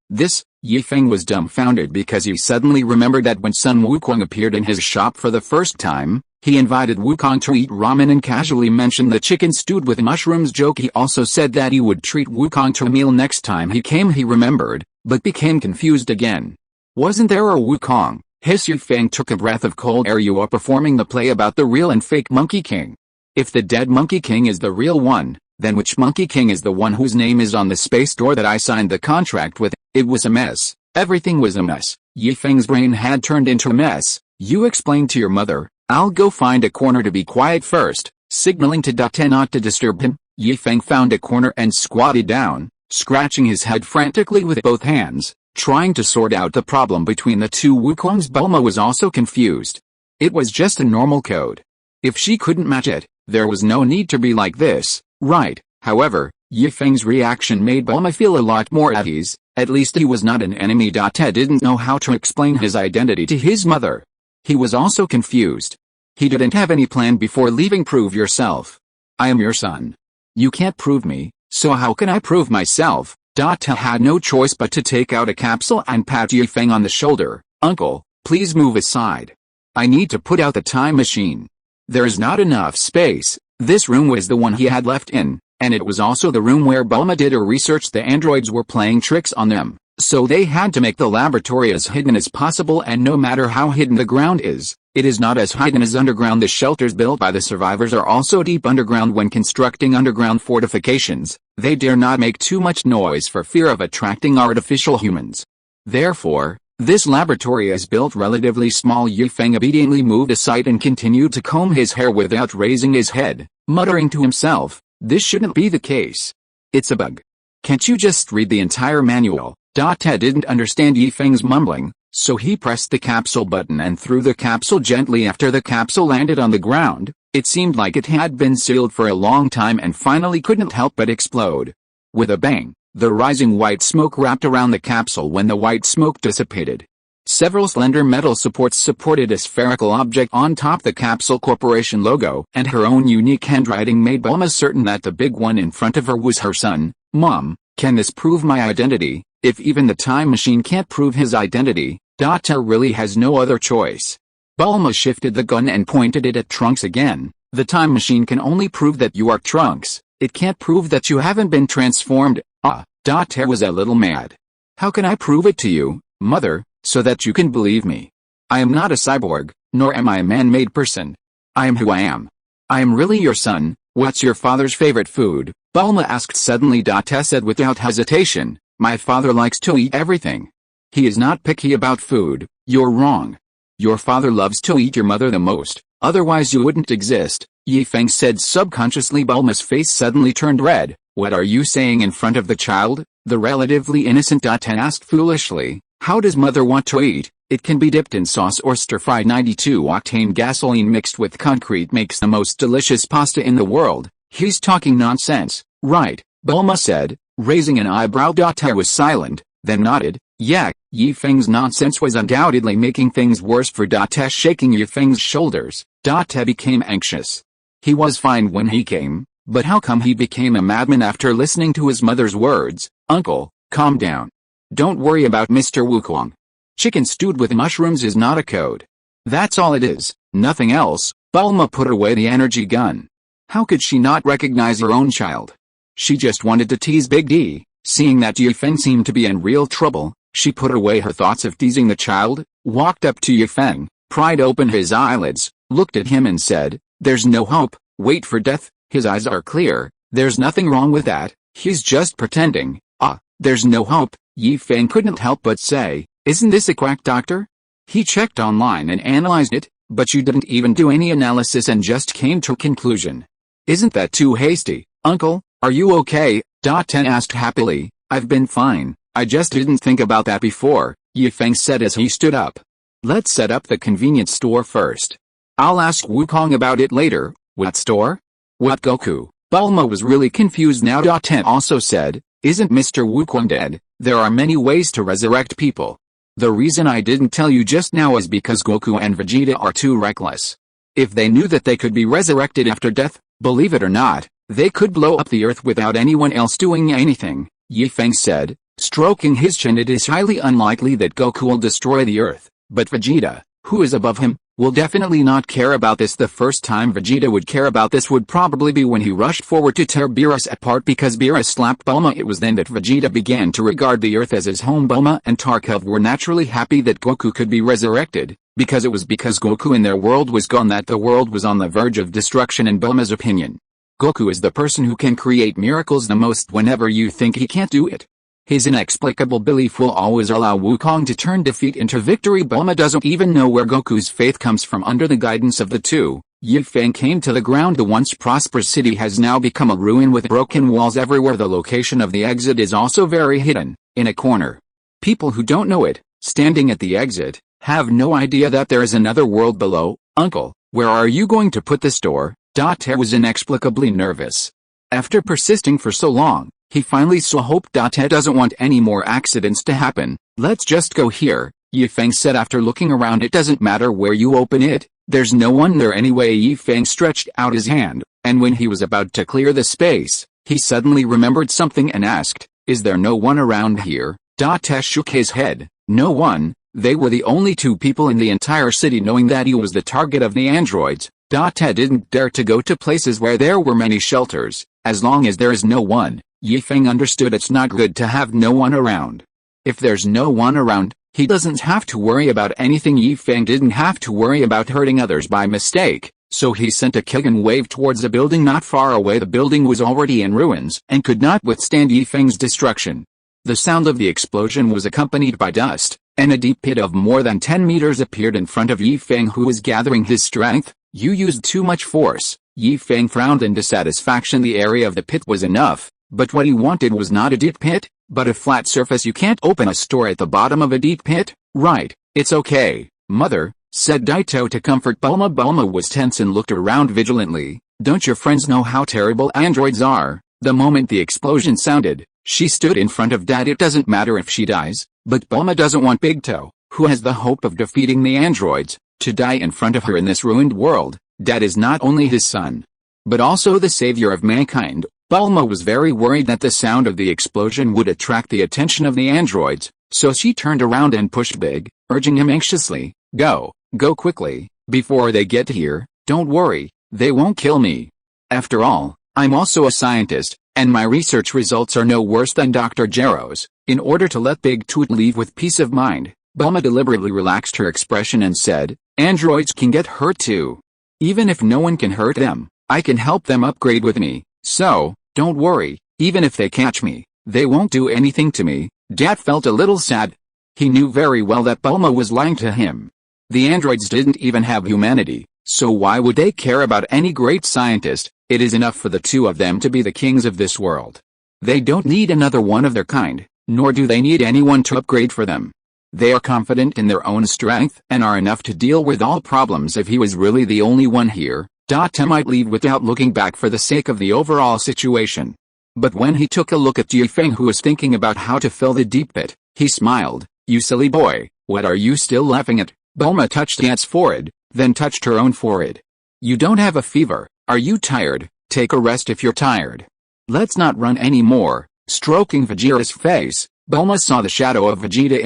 This? Feng was dumbfounded because he suddenly remembered that when Sun Wukong appeared in his shop for the first time, he invited Wukong to eat ramen and casually mentioned the chicken stewed with mushrooms joke. He also said that he would treat Wukong to a meal next time he came. He remembered, but became confused again. Wasn't there a Wukong? Feng took a breath of cold air. You are performing the play about the real and fake Monkey King. If the dead Monkey King is the real one, then which Monkey King is the one whose name is on the space door that I signed the contract with? It was a mess. Everything was a mess. Feng's brain had turned into a mess. You explained to your mother. I'll go find a corner to be quiet first. Signaling to Air not to disturb him, Feng found a corner and squatted down, scratching his head frantically with both hands, trying to sort out the problem between the two Wukongs. Bulma was also confused. It was just a normal code. If she couldn't match it, there was no need to be like this, right? However, Feng's reaction made Bulma feel a lot more at ease. At least he was not an enemy. Air didn't know how to explain his identity to his mother. He was also confused. He didn't have any plan before leaving. Prove yourself. I am your son. You can't prove me, so how can I prove myself? Air had no choice but to take out a capsule and pat Feng on the shoulder. Uncle, please move aside. I need to put out the time machine. There is not enough space. This room was the one he had left in, and it was also the room where Bulma did her research. The androids were playing tricks on them, so they had to make the laboratory as hidden as possible, and no matter how hidden the ground is, it is not as hidden as underground. The shelters built by the survivors are also deep underground. When constructing underground fortifications, they dare not make too much noise for fear of attracting artificial humans. Therefore, this laboratory is built relatively small. Feng obediently moved aside and continued to comb his hair without raising his head, muttering to himself, this shouldn't be the case. It's a bug. Can't you just read the entire manual? Air didn't understand Feng's mumbling, so he pressed the capsule button and threw the capsule gently. After the capsule landed on the ground, it seemed like it had been sealed for a long time and finally couldn't help but explode. With a bang, the rising white smoke wrapped around the capsule. When the white smoke dissipated, several slender metal supports supported a spherical object on top. The Capsule Corporation logo and her own unique handwriting made Bulma certain that the big one in front of her was her son. Mom, can this prove my identity? If even the time machine can't prove his identity, Air really has no other choice. Bulma shifted the gun and pointed it at Trunks again. The time machine can only prove that you are Trunks. It can't prove that you haven't been transformed. Air was a little mad. How can I prove it to you, mother, so that you can believe me? I am not a cyborg, nor am I a man-made person. I am who I am. I am really your son. What's your father's favorite food? Bulma asked suddenly. Air said without hesitation, my father likes to eat everything. He is not picky about food. You're wrong. Your father loves to eat your mother the most, otherwise you wouldn't exist, Feng said subconsciously. Bulma's face suddenly turned red. What are you saying in front of the child? The relatively innocent Air asked foolishly. How does mother want to eat? It can be dipped in sauce or stir-fried. 92-octane gasoline mixed with concrete makes the most delicious pasta in the world. He's talking nonsense, right? Bulma said, raising an eyebrow. Air was silent, then nodded. Yeah, Feng's nonsense was undoubtedly making things worse for Air. Shaking Feng's shoulders, Air became anxious. He was fine when he came, But how come he became a madman after listening to his mother's words? Uncle, calm down. Don't worry about Mr. Wukong. Chicken stewed with mushrooms is not a code. That's all it is, nothing else. Bulma put away the energy gun. How could she not recognize her own child? She just wanted to tease Big D. Seeing that Feng seemed to be in real trouble, she put away her thoughts of teasing the child, walked up to Feng, pried open his eyelids, looked at him and said, "There's no hope, wait for death." His eyes are clear, there's nothing wrong with that, he's just pretending. Ah, there's no hope, Feng couldn't help but say, isn't this a quack doctor? He checked online and analyzed it, but you didn't even do any analysis and just came to a conclusion. Isn't that too hasty, Uncle? Are you okay? Ten asked happily. I've been fine, I just didn't think about that before, Feng said as he stood up. Let's set up the convenience store first. I'll ask Wukong about it later. What store? What Goku? Bulma was really confused now. Ten also said, isn't Mr. Wukong dead? There are many ways to resurrect people. The reason I didn't tell you just now is because Goku and Vegeta are too reckless. If they knew that they could be resurrected after death, believe it or not, they could blow up the earth without anyone else doing anything, Feng said, stroking his chin. It is highly unlikely that Goku will destroy the earth, but Vegeta, who is above him, will definitely not care about this. The first time Vegeta would care about this would probably be when he rushed forward to tear Beerus apart because Beerus slapped Bulma. It was then that Vegeta began to regard the earth as his home. Bulma and Tarkov were naturally happy that Goku could be resurrected, because it was because Goku in their world was gone that the world was on the verge of destruction. In Bulma's opinion, Goku is the person who can create miracles the most whenever you think he can't do it. His inexplicable belief will always allow Wukong to turn defeat into victory. Bulma doesn't even know where Goku's faith comes from. Under the guidance of the two, Feng came to the ground. The once prosperous city has now become a ruin with broken walls everywhere. The location of the exit is also very hidden, in a corner. People who don't know it, standing at the exit, have no idea that there is another world below. Uncle, where are you going to put the store? Te was inexplicably nervous. After persisting for so long, he finally saw hope. Te doesn't want any more accidents to happen. Let's just go here, Feng said after looking around. It doesn't matter where you open it, there's no one there anyway. Feng stretched out his hand, and when he was about to clear the space, he suddenly remembered something and asked, is there no one around here? Te shook his head, no one. They were the only two people in the entire city. Knowing that he was the target of the androids, Te didn't dare to go to places where there were many shelters. As long as there is no one, Feng understood it's not good to have no one around. If there's no one around, he doesn't have to worry about anything. Feng didn't have to worry about hurting others by mistake, so he sent a Kagan wave towards a building not far away. The building was already in ruins and could not withstand Feng's destruction. The sound of the explosion was accompanied by dust, and a deep pit of more than 10 meters appeared in front of Feng, who was gathering his strength. You used too much force. Feng frowned in dissatisfaction. The area of the pit was enough, but what he wanted was not a deep pit, but a flat surface. You can't open a store at the bottom of a deep pit, right? It's okay, Mother, said Daito to comfort Bulma. Bulma was tense and looked around vigilantly. Don't your friends know how terrible androids are? The moment the explosion sounded, she stood in front of Dad. It doesn't matter if she dies, but Bulma doesn't want Big Toe, who has the hope of defeating the androids, to die in front of her in this ruined world. Dad is not only his son, but also the savior of mankind. Bulma was very worried that the sound of the explosion would attract the attention of the androids, so she turned around and pushed Big, urging him anxiously, go quickly, before they get here. Don't worry, they won't kill me. After all, I'm also a scientist, and my research results are no worse than Dr. Gero's. In order to let Big Toot leave with peace of mind, Bulma deliberately relaxed her expression and said, androids can get hurt too. Even if no one can hurt them, I can help them upgrade with me, so, don't worry, even if they catch me, they won't do anything to me. Dad felt a little sad. He knew very well that Bulma was lying to him. The androids didn't even have humanity, so why would they care about any great scientist? It is enough for the two of them to be the kings of this world. They don't need another one of their kind, nor do they need anyone to upgrade for them. They are confident in their own strength and are enough to deal with all problems. If he was really the only one here, Te might leave without looking back for the sake of the overall situation. But when he took a look at Feng, who was thinking about how to fill the deep pit, he smiled. You silly boy, what are you still laughing at? Bulma touched Te's forehead, then touched her own forehead. You don't have a fever, are you tired? Take a rest if you're tired. Let's not run anymore. Stroking Vegeta's face, Bulma saw the shadow of Vegeta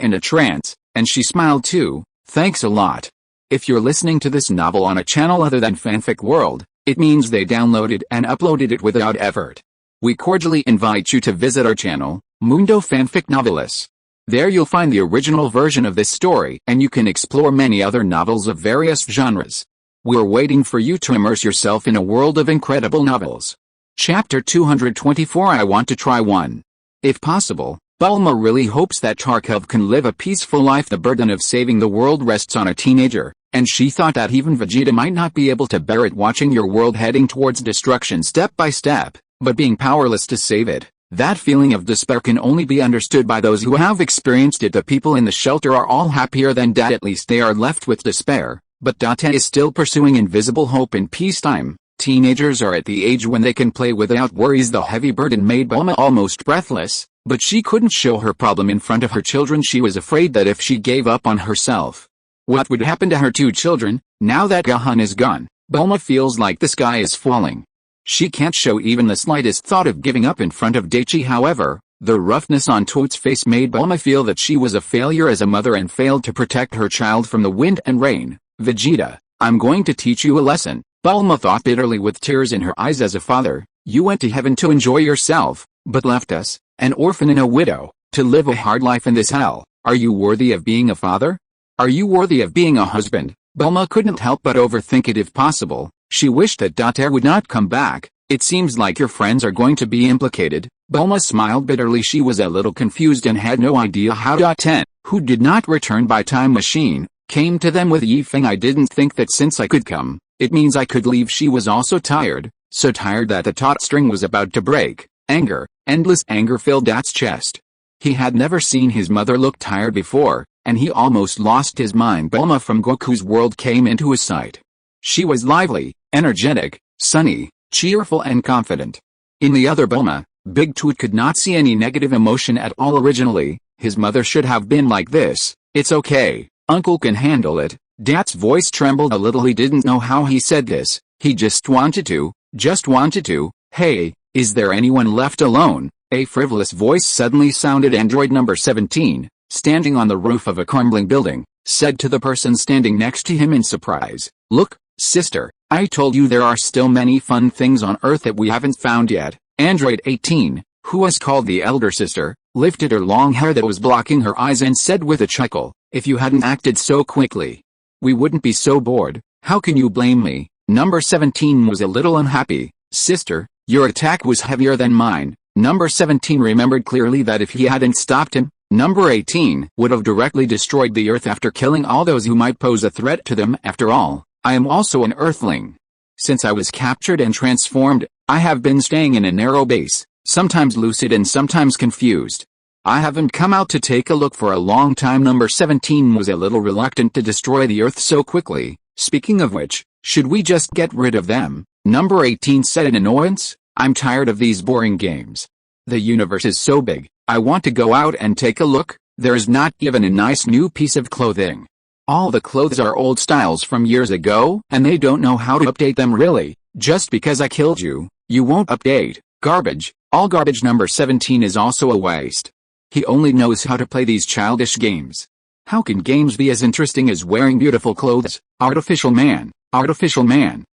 in a trance, and she smiled too. Thanks a lot. If you're listening to this novel on a channel other than Fanfic World, it means they downloaded and uploaded it without effort. We cordially invite you to visit our channel, Mundo Fanfic Novelis. There you'll find the original version of this story, and you can explore many other novels of various genres. We're waiting for you to immerse yourself in a world of incredible novels. Chapter 224 I Want to Try One. If possible, Bulma really hopes that Tarkov can live a peaceful life. The burden of saving the world rests on a teenager, and she thought that even Vegeta might not be able to bear it, watching your world heading towards destruction step by step, but being powerless to save it. That feeling of despair can only be understood by those who have experienced it. The people in the shelter are all happier than Dad, at least they are left with despair, but Date is still pursuing invisible hope in peacetime. Teenagers are at the age when they can play without worries. The heavy burden made Bulma almost breathless, but she couldn't show her problem in front of her children. She was afraid that if she gave up on herself, what would happen to her two children? Now that Gohan is gone, Bulma feels like the sky is falling. She can't show even the slightest thought of giving up in front of Daichi. However, the roughness on Toad's face made Bulma feel that she was a failure as a mother and failed to protect her child from the wind and rain. Vegeta, I'm going to teach you a lesson, Bulma thought bitterly with tears in her eyes. As a father, you went to heaven to enjoy yourself, but left us, an orphan and a widow, to live a hard life in this hell. Are you worthy of being a father? Are you worthy of being a husband? Bulma couldn't help but overthink it. If possible, she wished that Date would not come back. It seems like your friends are going to be implicated. Bulma smiled bitterly. She was a little confused and had no idea how Date, who did not return by time machine, came to them with Yi Feng. I didn't think that since I could come, it means I could leave. She was also tired, so tired that the taut string was about to break. Anger, endless anger filled Date's chest. He had never seen his mother look tired before, and he almost lost his mind. Bulma from Goku's world came into his sight. She was lively, energetic, sunny, cheerful and confident. In the other Bulma, Big Toot could not see any negative emotion at all. Originally, his mother should have been like this. It's okay, Uncle can handle it. Date's voice trembled a little. He didn't know how he said this. He just wanted to. Hey, is there anyone left alone? A frivolous voice suddenly sounded. Android number 17, standing on the roof of a crumbling building, said to the person standing next to him in surprise, "Look, sister, I told you there are still many fun things on Earth that we haven't found yet." Android 18, who was called the elder sister, lifted her long hair that was blocking her eyes and said with a chuckle, "If you hadn't acted so quickly, we wouldn't be so bored. How can you blame me?" Number 17 was a little unhappy. "Sister, your attack was heavier than mine." Number 17 remembered clearly that if he hadn't stopped him, Number 18 would have directly destroyed the Earth after killing all those who might pose a threat to them. After all, I am also an Earthling. Since I was captured and transformed, I have been staying in a narrow base, sometimes lucid and sometimes confused. I haven't come out to take a look for a long time. Number 17 was a little reluctant to destroy the Earth so quickly. Speaking of which, should we just get rid of them? Number 18 said in annoyance. I'm tired of these boring games. The universe is so big, I want to go out and take a look. There's not even a nice new piece of clothing. All the clothes are old styles from years ago, and they don't know how to update them. Really, just because I killed you, you won't update. Garbage, all garbage. Number 17 is also a waste. He only knows how to play these childish games. How can games be as interesting as wearing beautiful clothes? Artificial man,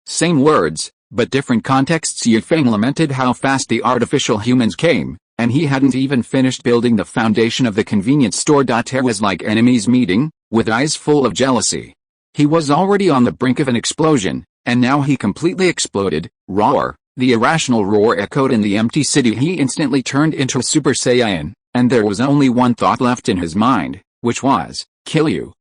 same words, but different contexts. Yi Feng lamented how fast the artificial humans came, and he hadn't even finished building the foundation of the convenience store. It was like enemies meeting, with eyes full of jealousy. He was already on the brink of an explosion, and now he completely exploded. Roar! The irrational roar echoed in the empty city. He instantly turned into a Super Saiyan, and there was only one thought left in his mind, which was, kill you,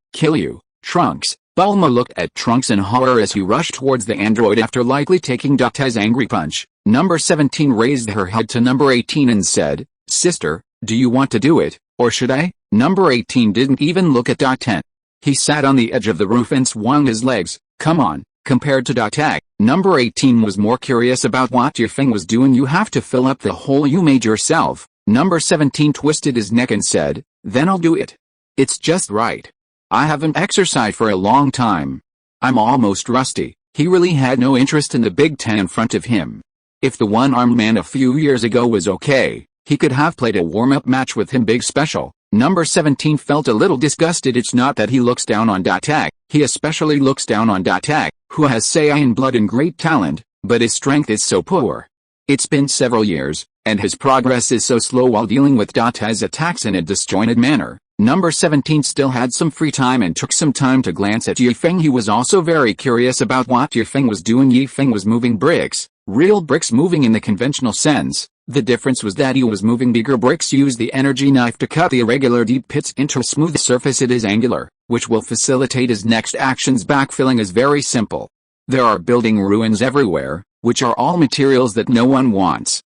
Trunks. Bulma looked at Trunks in horror as he rushed towards the android after likely taking Date's angry punch. Number 17 raised her head to Number 18 and said, Sister, do you want to do it, or should I? Number 18 didn't even look at Date. He sat on the edge of the roof and swung his legs. Come on, compared to Date, Number 18 was more curious about what Yi Feng was doing. You have to fill up the hole you made yourself. Number 17 twisted his neck and said, then I'll do it. It's just right. I haven't exercised for a long time. I'm almost rusty. He really had no interest in the Big Ten in front of him. If the one-armed man a few years ago was okay, he could have played a warm-up match with him big special. Number 17 felt a little disgusted. It's not that he looks down on Tech, he especially looks down on Tech, who has Saiyan blood and great talent, but his strength is so poor. It's been several years, and his progress is so slow while dealing with Date's attacks in a disjointed manner. Number 17 still had some free time and took some time to glance at Feng. He was also very curious about what Feng was doing. Feng was moving bricks, real bricks moving in the conventional sense. The difference was that he was moving bigger bricks. Use the energy knife to cut the irregular deep pits into a smooth surface. It is angular, which will facilitate his next actions. Backfilling is very simple. There are building ruins everywhere, which are all materials that no one wants.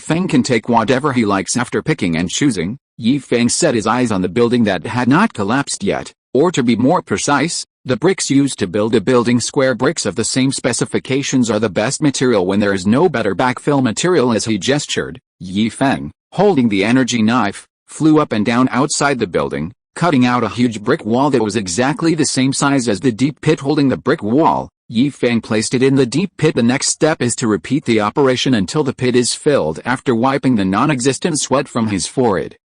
Feng can take whatever he likes after picking and choosing. Feng set his eyes on the building that had not collapsed yet, or to be more precise, the bricks used to build a building. Square bricks of the same specifications are the best material when there is no better backfill material. As he gestured, Feng, holding the energy knife, flew up and down outside the building, cutting out a huge brick wall that was exactly the same size as the deep pit holding the brick wall. Feng placed it in the deep pit. The next step is to repeat the operation until the pit is filled. After wiping the non-existent sweat from his forehead,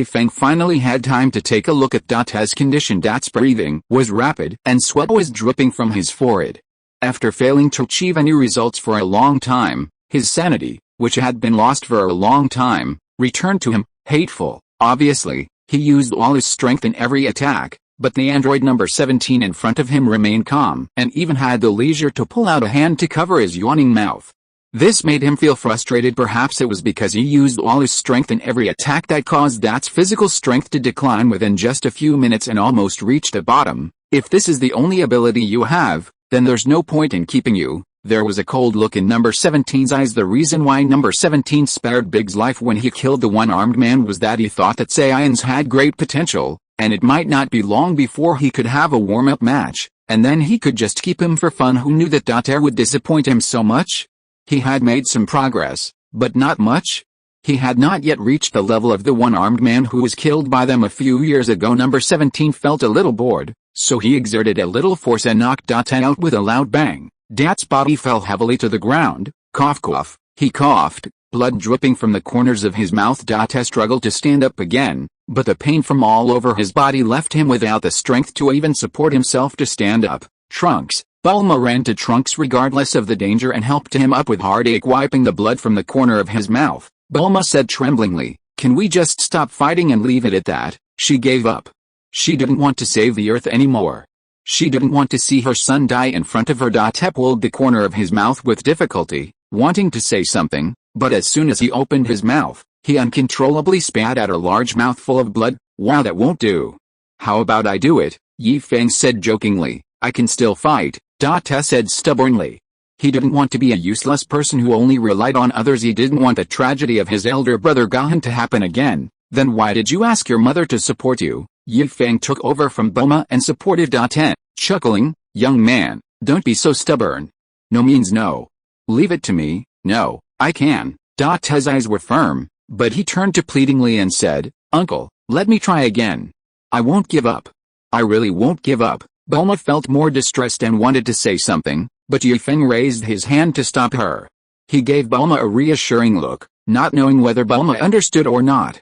Feng finally had time to take a look at Date's condition. Date's breathing was rapid and sweat was dripping from his forehead. After failing to achieve any results for a long time, his sanity, which had been lost for a long time, returned to him. Hateful, obviously, he used all his strength in every attack, but the android number 17 in front of him remained calm and even had the leisure to pull out a hand to cover his yawning mouth. This made him feel frustrated. Perhaps it was because he used all his strength in every attack that caused Date's physical strength to decline within just a few minutes and almost reach the bottom. If this is the only ability you have, then there's no point in keeping you. There was a cold look in number 17's eyes. The reason why number 17 spared Big's life when he killed the one-armed man was that he thought that Saiyans had great potential, and it might not be long before he could have a warm-up match, and then he could just keep him for fun. Who knew that Date would disappoint him so much? He had made some progress, but not much. He had not yet reached the level of the one-armed man who was killed by them a few years ago. Number 17 felt a little bored, so he exerted a little force and knocked Date out with a loud bang. Date's body fell heavily to the ground. Cough cough, he coughed, blood dripping from the corners of his mouth. Date struggled to stand up again, but the pain from all over his body left him without the strength to even support himself to stand up. Trunks. Bulma ran to Trunks regardless of the danger and helped him up with heartache, wiping the blood from the corner of his mouth. Bulma said tremblingly, "Can we just stop fighting and leave it at that?" She gave up. She didn't want to save the earth anymore. She didn't want to see her son die in front of her. Date pulled the corner of his mouth with difficulty, wanting to say something, but as soon as he opened his mouth, he uncontrollably spat out a large mouthful of blood. "Wow, that won't do." "How about I do it?" Feng said jokingly. "I can still fight," Date said stubbornly. He didn't want to be a useless person who only relied on others. He didn't want the tragedy of his elder brother Gohan to happen again. "Then why did you ask your mother to support you?" Feng took over from Bulma and supported Date, chuckling, "Young man, don't be so stubborn. No means no. Leave it to me." "No, I can." Date's eyes were firm, but he turned to pleadingly and said, "Uncle, let me try again. I won't give up. I really won't give up." Bulma felt more distressed and wanted to say something, but Feng raised his hand to stop her. He gave Bulma a reassuring look, not knowing whether Bulma understood or not.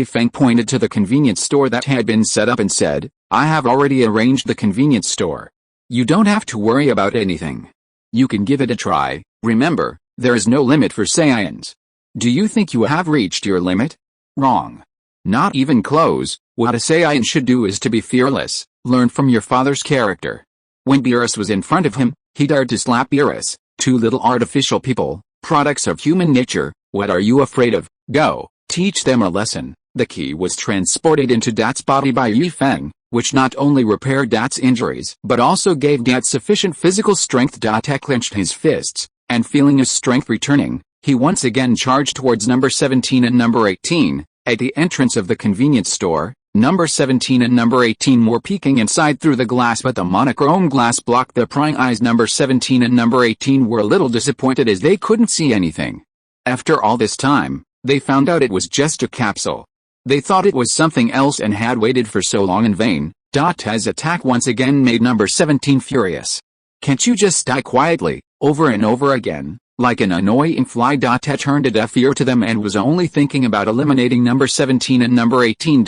Feng pointed to the convenience store that had been set up and said, "I have already arranged the convenience store. You don't have to worry about anything. You can give it a try. Remember, there is no limit for Saiyans." "Do you think you have reached your limit?" "Wrong. Not even close. What a Saiyan should do is to be fearless. Learn from your father's character." When Beerus was in front of him, he dared to slap Beerus. "Two little artificial people, products of human nature, what are you afraid of? Go, teach them a lesson." The key was transported into Date's body by Feng, which not only repaired Date's injuries but also gave Date sufficient physical strength. Date clenched his fists, and feeling his strength returning, he once again charged towards number 17 and number 18. At the entrance of the convenience store, number 17 and number 18 were peeking inside through the glass, but the monochrome glass blocked their prying eyes. Number 17 and number 18 were a little disappointed as they couldn't see anything. After all this time, they found out it was just a capsule. They thought it was something else and had waited for so long in vain. Date's attack once again made number 17 furious. Can't you just die quietly, over and over again, like an annoying fly? He turned a deaf ear to them and was only thinking about eliminating number 17 and number 18.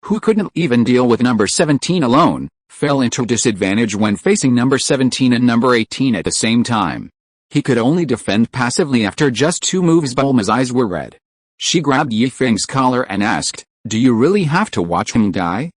Who couldn't even deal with number 17 alone, fell into disadvantage when facing number 17 and number 18 at the same time. He could only defend passively after just 2 moves. Bulma's eyes were red. She grabbed Yi Feng's collar and asked, "Do you really have to watch him die?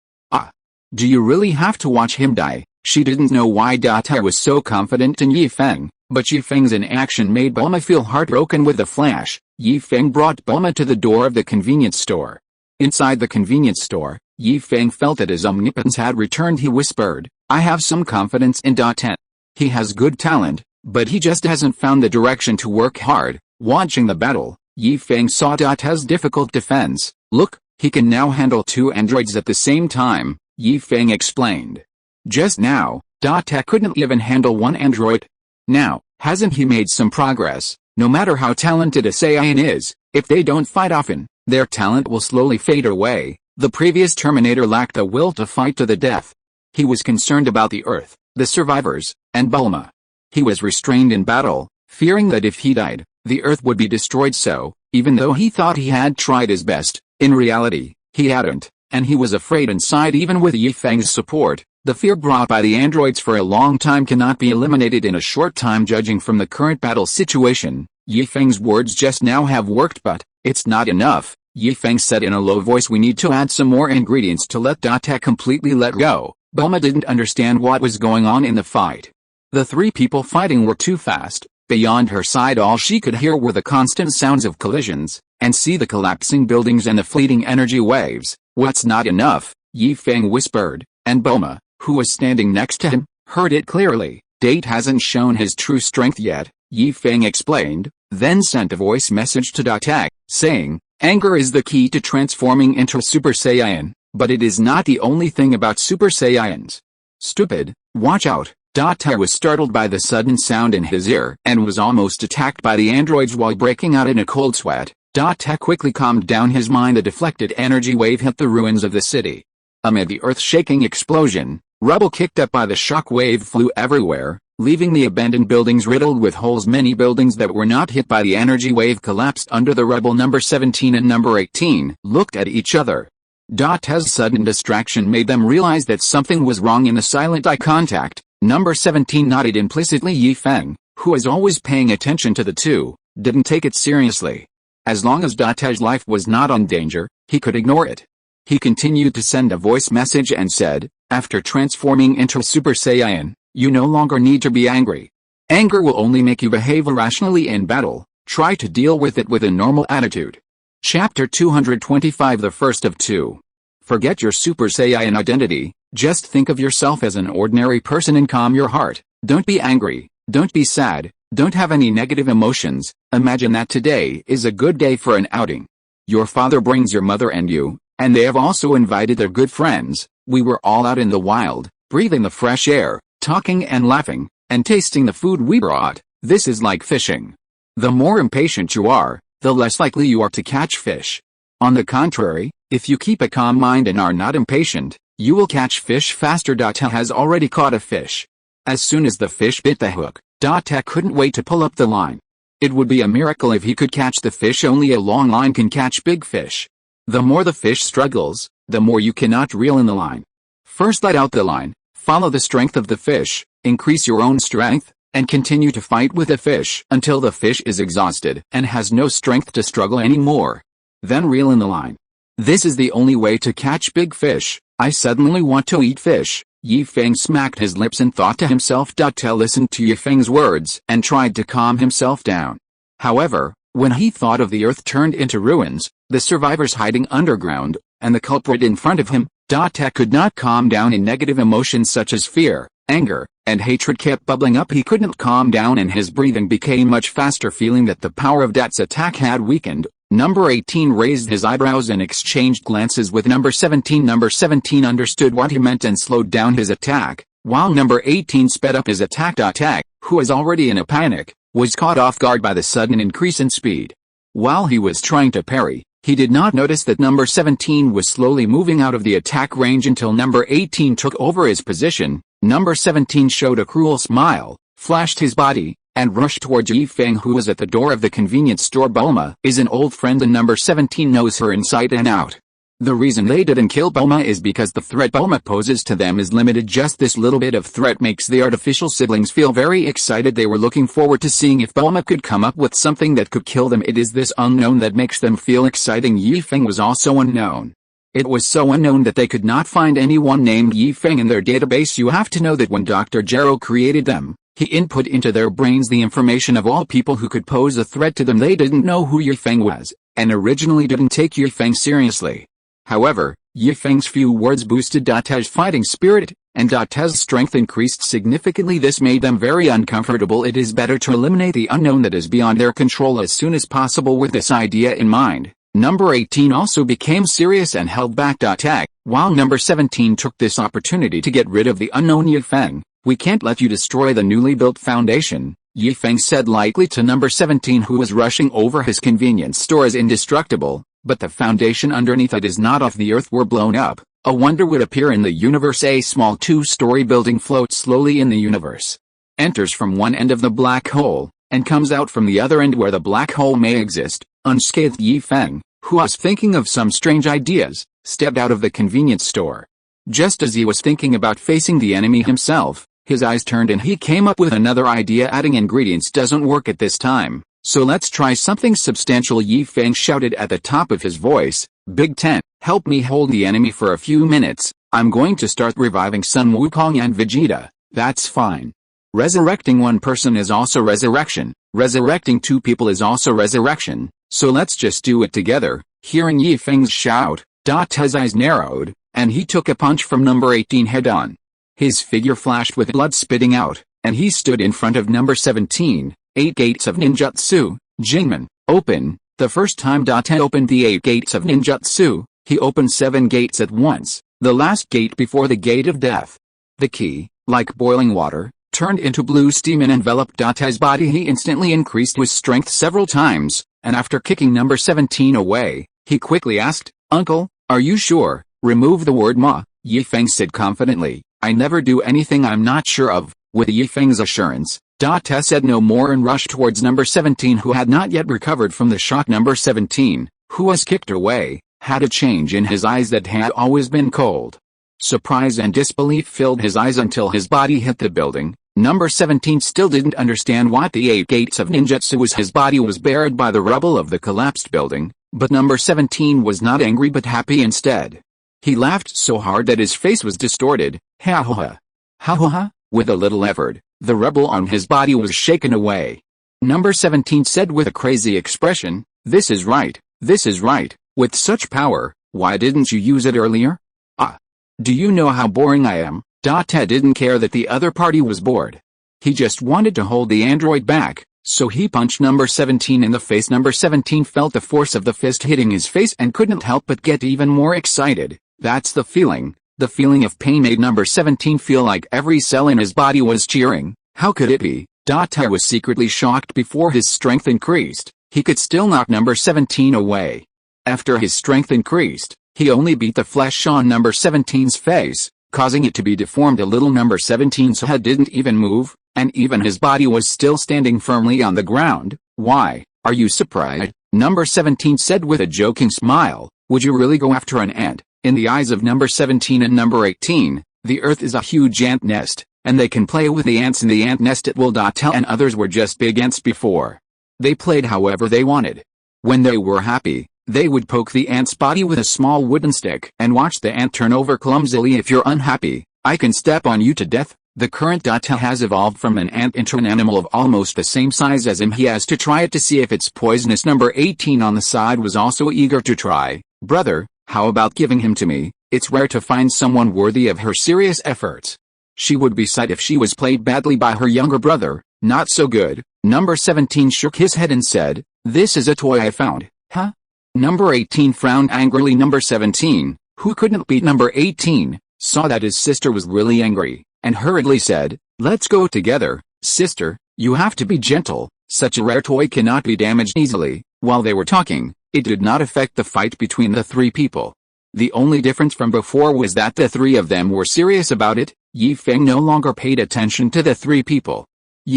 Do you really have to watch him die?" She didn't know why He was so confident in Yi Feng, but Yi Feng's inaction made Bulma feel heartbroken. With a flash, Yi Feng brought Bulma to the door of the convenience store. Inside the convenience store, Yi Feng felt that his omnipotence had returned. He whispered, "I have some confidence in Ten. He has good talent, but he just hasn't found the direction to work hard." Watching the battle, Yi Feng saw Te's difficult defense. "Look, he can now handle 2 androids at the same time," Yi Feng explained. Just now, Te couldn't even handle 1 android. Now, hasn't he made some progress? No matter how talented a Saiyan is, if they don't fight often, their talent will slowly fade away. The previous Terminator lacked the will to fight to the death. He was concerned about the Earth, the survivors, and Bulma. He was restrained in battle, fearing that if he died, the Earth would be destroyed. So, even though he thought he had tried his best, in reality, he hadn't, and he was afraid inside. Even with Yi Feng's support, the fear brought by the androids for a long time cannot be eliminated in a short time. Judging from the current battle situation, Yi Feng's words just now have worked, but it's not enough. Yi Feng said in a low voice, "We need to add some more ingredients to let Te completely let go." Bulma didn't understand what was going on in the fight. The 3 people fighting were too fast. Beyond her side, all she could hear were the constant sounds of collisions, and see the collapsing buildings and the fleeting energy waves. "What's not enough?" Yi Feng whispered, and Bulma, who was standing next to him, heard it clearly. "Date hasn't shown his true strength yet," Yi Feng explained, then sent a voice message to Te, saying, "Anger is the key to transforming into Super Saiyan, but it is not the only thing about Super Saiyans. Stupid, watch out." Te was startled by the sudden sound in his ear and was almost attacked by the androids while breaking out in a cold sweat. Te quickly calmed down his mind. A deflected energy wave hit the ruins of the city. Amid the earth-shaking explosion, rubble kicked up by the shock wave flew everywhere, leaving the abandoned buildings riddled with holes. Many buildings that were not hit by the energy wave collapsed under the rubble. Number 17 and number 18 looked at each other. Te's sudden distraction made them realize that something was wrong. In the silent eye contact, number 17 nodded implicitly. Yi Feng, who was always paying attention to the two, didn't take it seriously. As long as Te's life was not on danger, he could ignore it. He continued to send a voice message and said, "After transforming into Super Saiyan, you no longer need to be angry. Anger will only make you behave irrationally in battle. Try to deal with it with a normal attitude." Chapter 225, the first of 2. Forget your Super Saiyan identity, just think of yourself as an ordinary person and calm your heart. Don't be angry, don't be sad, don't have any negative emotions. Imagine that today is a good day for an outing. Your father brings your mother and you, and they have also invited their good friends. We were all out in the wild, breathing the fresh air, talking and laughing, and tasting the food we brought. This is like fishing. The more impatient you are, the less likely you are to catch fish. On the contrary, if you keep a calm mind and are not impatient, you will catch fish faster. Te has already caught a fish. As soon as the fish bit the hook, Te couldn't wait to pull up the line. It would be a miracle if he could catch the fish. Only a long line can catch big fish. The more the fish struggles, the more you cannot reel in the line. First let out the line, follow the strength of the fish, increase your own strength, and continue to fight with the fish until the fish is exhausted and has no strength to struggle anymore. Then reel in the line. This is the only way to catch big fish. I suddenly want to eat fish. Yi Feng smacked his lips and thought to himself. Te listened to Yi Feng's words and tried to calm himself down. However, when he thought of the earth turned into ruins, the survivors hiding underground, and the culprit in front of him, Te could not calm down. In negative emotions such as fear, anger, and hatred kept bubbling up. He couldn't calm down and his breathing became much faster. Feeling that the power of Te's attack had weakened, number 18 raised his eyebrows and exchanged glances with number 17. Number 17 understood what he meant and slowed down his attack, while number 18 sped up his attack. Te, who was already in a panic, was caught off guard by the sudden increase in speed. While he was trying to parry, He did not notice that number 17 was slowly moving out of the attack range until number 18 took over his position. Number 17 showed a cruel smile, flashed his body, and rushed towards Feng, who was at the door of the convenience store. Bulma is an old friend and number 17 knows her inside and out. The reason they didn't kill Bulma is because the threat Bulma poses to them is limited. Just this little bit of threat makes the artificial siblings feel very excited. They were looking forward to seeing if Bulma could come up with something that could kill them. It is this unknown that makes them feel exciting. Feng was also unknown. It was so unknown that they could not find anyone named Feng in their database. You have to know that when Dr. Gero created them, he input into their brains the information of all people who could pose a threat to them. They didn't know who Feng was, and originally didn't take Feng seriously. However, Feng's few words boosted Date's fighting spirit, and Date's strength increased significantly. This made them very uncomfortable. It is better to eliminate the unknown that is beyond their control as soon as possible. With this idea in mind, number 18 also became serious and held back Date, while number 17 took this opportunity to get rid of the unknown Feng. We can't let you destroy the newly built foundation, Feng said lightly to number 17, who was rushing over his convenience store as indestructible. But the foundation underneath it is not off. The earth were blown up. A wonder would appear in the universe. A small 2-story building floats slowly in the universe, enters from one end of the black hole, and comes out from the other end where the black hole may exist. Unscathed, Feng, who was thinking of some strange ideas, stepped out of the convenience store. Just as he was thinking about facing the enemy himself, his eyes turned and he came up with another idea. Adding ingredients doesn't work at this time. So let's try something substantial. Feng shouted at the top of his voice, Big Ten, help me hold the enemy for a few minutes. I'm going to start reviving Sun Wukong and Vegeta. That's fine. Resurrecting one person is also resurrection. Resurrecting two people is also resurrection. So let's just do it together. Hearing Feng's shout, Date's eyes narrowed, and he took a punch from number 18 head on. His figure flashed with blood spitting out, and he stood in front of number 17. 8 gates of ninjutsu, Jingmen, open. The first time Date opened the 8 gates of ninjutsu, he opened 7 gates at once, the last gate before the gate of death. The ki, like boiling water, turned into blue steam and enveloped Date's body. He instantly increased his strength several times, and after kicking number 17 away, he quickly asked, Uncle, are you sure? Remove the word ma, Feng said confidently. I never do anything I'm not sure of. With Feng's assurance, Date said no more and rushed towards number 17, who had not yet recovered from the shock. Number 17, who was kicked away, had a change in his eyes that had always been cold. Surprise and disbelief filled his eyes until his body hit the building. Number 17 still didn't understand what the 8 gates of ninjutsu was. His body was buried by the rubble of the collapsed building, but number 17 was not angry but happy instead. He laughed so hard that his face was distorted. Ha ha ha. Ha ha ha. With a little effort, the rubble on his body was shaken away. Number 17 said with a crazy expression, This is right, this is right. With such power, why didn't you use it earlier? Ah. Do you know how boring I am? Date didn't care that the other party was bored. He just wanted to hold the android back, so he punched number 17 in the face. Number 17 felt the force of the fist hitting his face and couldn't help but get even more excited. That's the feeling. The feeling of pain made number 17 feel like every cell in his body was cheering. How could it be? Date was secretly shocked. Before his strength increased, he could still knock number 17 away. After his strength increased, he only beat the flesh on number 17's face, causing it to be deformed a little. Number 17's head didn't even move, and even his body was still standing firmly on the ground. Why, are you surprised? Number 17 said with a joking smile. Would you really go after an ant? In the eyes of number 17 and number 18, the earth is a huge ant nest, and they can play with the ants in the ant nest at will. Date and others were just big ants before. They played however they wanted. When they were happy, they would poke the ant's body with a small wooden stick and watch the ant turn over clumsily. If you're unhappy, I can step on you to death. The current Date has evolved from an ant into an animal of almost the same size as him. He has to try it to see if it's poisonous. Number 18 on the side was also eager to try. Brother, how about giving him to me? It's rare to find someone worthy of her serious efforts. She would be sad if she was played badly by her younger brother. Not so good. Number 17 shook his head and said, This is a toy I found. Huh? Number 18 frowned angrily. Number 17, who couldn't beat number 18, saw that his sister was really angry, and hurriedly said, Let's go together. Sister, you have to be gentle. Such a rare toy cannot be damaged easily. While they were talking, it did not affect the fight between the three people. The only difference from before was that the three of them were serious about it. Feng no longer paid attention to the three people.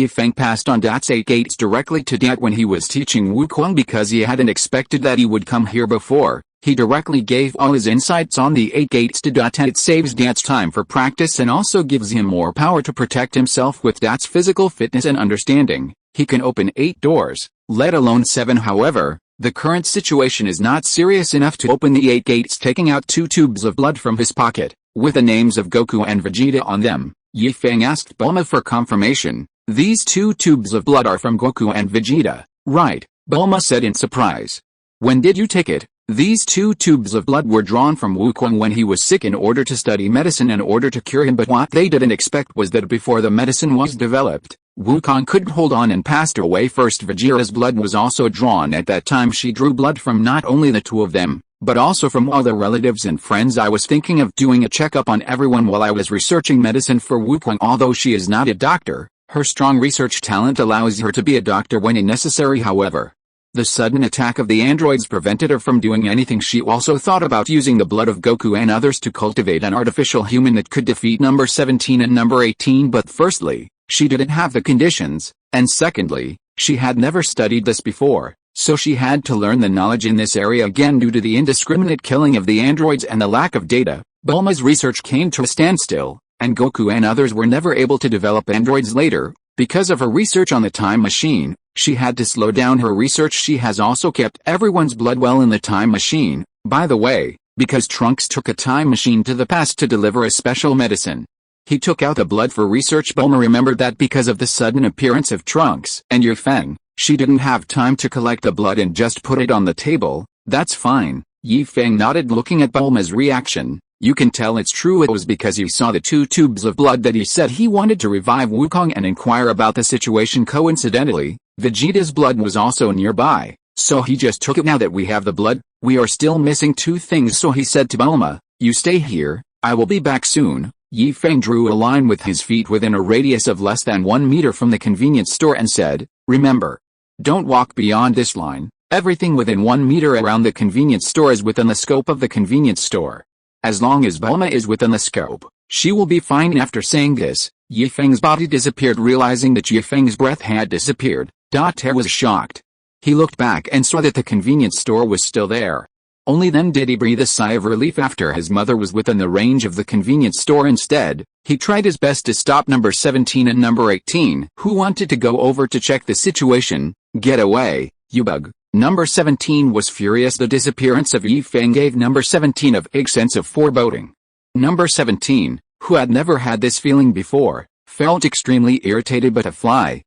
Feng passed on Dat's 8 gates directly to Dat when he was teaching Wukong because he hadn't expected that he would come here before. He directly gave all his insights on the 8 gates to Dat, and it saves Dat's time for practice and also gives him more power to protect himself with Dat's physical fitness and understanding. He can open 8 doors, let alone 7. However, the current situation is not serious enough to open the 8 gates. Taking out 2 tubes of blood from his pocket, with the names of Goku and Vegeta on them, Feng asked Bulma for confirmation. These 2 tubes of blood are from Goku and Vegeta, right? Bulma said in surprise. When did you take it? These 2 tubes of blood were drawn from Wukong when he was sick in order to study medicine in order to cure him, but what they didn't expect was that before the medicine was developed, Wukong couldn't hold on and passed away first. Vegeta's blood was also drawn at that time. She drew blood from not only the 2 of them, but also from all their relatives and friends. I was thinking of doing a checkup on everyone while I was researching medicine for Wukong. Although she is not a doctor, her strong research talent allows her to be a doctor when necessary. However, the sudden attack of the androids prevented her from doing anything. She also thought about using the blood of Goku and others to cultivate an artificial human that could defeat number 17 and number 18, but firstly, she didn't have the conditions, and secondly, she had never studied this before, so she had to learn the knowledge in this area again due to the indiscriminate killing of the androids and the lack of data. Bulma's research came to a standstill, and Goku and others were never able to develop androids later. Because of her research on the time machine, she had to slow down her research. She has also kept everyone's blood well in the time machine, by the way, because Trunks took a time machine to the past to deliver a special medicine. He took out the blood for research. Bulma remembered that because of the sudden appearance of Trunks and Feng, she didn't have time to collect the blood and just put it on the table. That's fine. Feng nodded, looking at Bulma's reaction. You can tell it's true. It was because he saw the 2 tubes of blood that he said he wanted to revive Wukong and inquire about the situation. Coincidentally, Vegeta's blood was also nearby, so he just took it. Now that we have the blood, we are still missing 2 things, so he said to Bulma, you stay here, I will be back soon. Feng drew a line with his feet within a radius of less than 1 meter from the convenience store and said, remember, don't walk beyond this line. Everything within 1 meter around the convenience store is within the scope of the convenience store. As long as Bulma is within the scope, she will be fine. After saying this, Feng's body disappeared. Realizing that Feng's breath had disappeared, Te was shocked. He looked back and saw that the convenience store was still there. Only then did he breathe a sigh of relief after his mother was within the range of the convenience store. Instead, he tried his best to stop number 17 and number 18, who wanted to go over to check the situation. Get away, you bug. Number 17 was furious. The disappearance of Feng gave number 17 a big sense of foreboding. Number 17, who had never had this feeling before, felt extremely irritated, but a fly,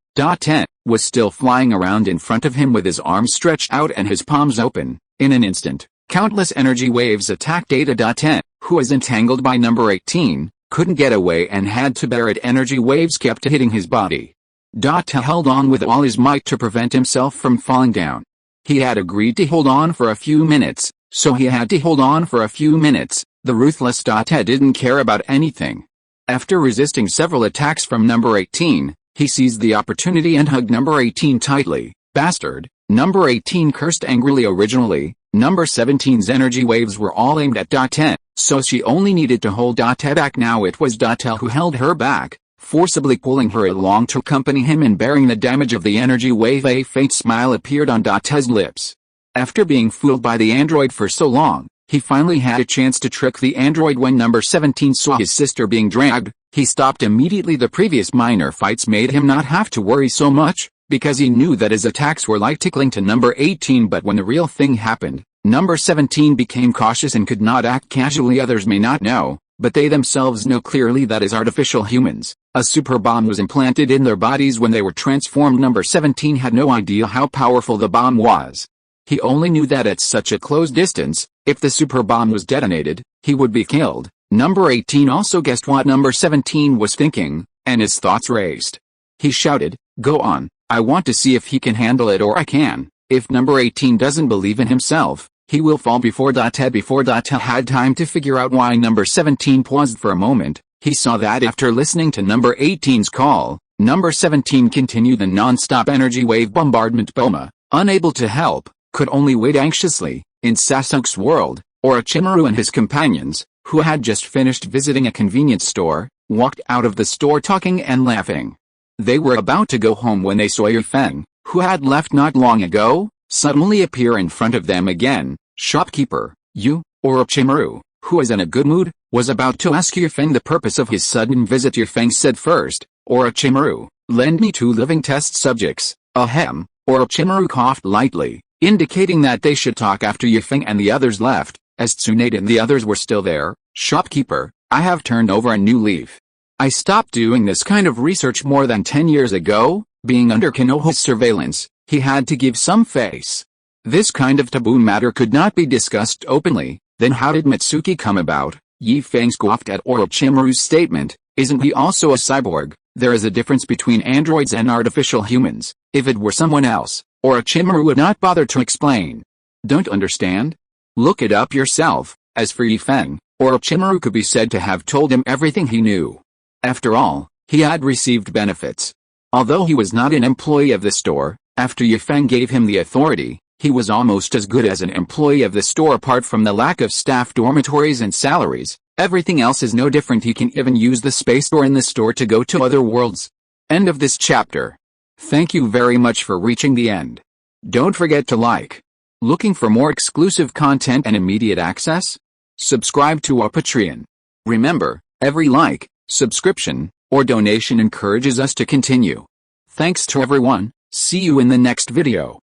was still flying around in front of him with his arms stretched out and his palms open. In an instant, countless energy waves attacked Data. Who was entangled by number 18, couldn't get away and had to bear it. Energy waves kept hitting his body. Held on with all his might to prevent himself from falling down. He had agreed to hold on for a few minutes, so he had to hold on for a few minutes. The ruthless didn't care about anything. After resisting several attacks from number 18, he seized the opportunity and hugged number 18 tightly. Bastard, number 18 cursed angrily. Originally, number 17's energy waves were all aimed at so she only needed to hold back. Now it was who held her back, forcibly pulling her along to accompany him in bearing the damage of the energy wave. A faint smile appeared on Date's lips. After being fooled by the android for so long, he finally had a chance to trick the android. When number 17 saw his sister being dragged, he stopped immediately. The previous minor fights made him not have to worry so much, because he knew that his attacks were like tickling to number 18. But when the real thing happened, number 17 became cautious and could not act casually. Others may not know, but they themselves know clearly that as artificial humans, a super bomb was implanted in their bodies when they were transformed. Number 17 had no idea how powerful the bomb was. He only knew that at such a close distance, if the super bomb was detonated, he would be killed. Number 18 also guessed what number 17 was thinking, and his thoughts raced. He shouted, "Go on, I want to see if he can handle it or I can." If number 18 doesn't believe in himself, he will fall. Before Date had time to figure out why number 17 paused for a moment, he saw that after listening to number 18's call, number 17 continued the non-stop energy wave bombardment. Bulma, unable to help, could only wait anxiously. In Sasuke's world, Orochimaru and his companions, who had just finished visiting a convenience store, walked out of the store talking and laughing. They were about to go home when they saw Feng, who had left not long ago, suddenly appear in front of them again. Shopkeeper, you, Orochimaru, who was in a good mood, was about to ask Feng the purpose of his sudden visit. Feng said first, Orochimaru, lend me 2 living test subjects. Ahem. Orochimaru coughed lightly, indicating that they should talk after Feng and the others left. As Tsunade and the others were still there, Shopkeeper, I have turned over a new leaf. I stopped doing this kind of research more than 10 years ago. Being under Konoha's surveillance, he had to give some face. This kind of taboo matter could not be discussed openly. Then how did Mitsuki come about? Feng scoffed at Orochimaru's statement. Isn't he also a cyborg? There is a difference between androids and artificial humans. If it were someone else, Orochimaru would not bother to explain. Don't understand? Look it up yourself. As for Feng, Orochimaru could be said to have told him everything he knew. After all, he had received benefits. Although he was not an employee of the store, after Feng gave him the authority, he was almost as good as an employee of the store. Apart from the lack of staff dormitories and salaries, everything else is no different. He can even use the space door in the store to go to other worlds. End of this chapter. Thank you very much for reaching the end. Don't forget to like. Looking for more exclusive content and immediate access? Subscribe to our Patreon. Remember, every like, subscription, or donation encourages us to continue. Thanks to everyone. See you in the next video.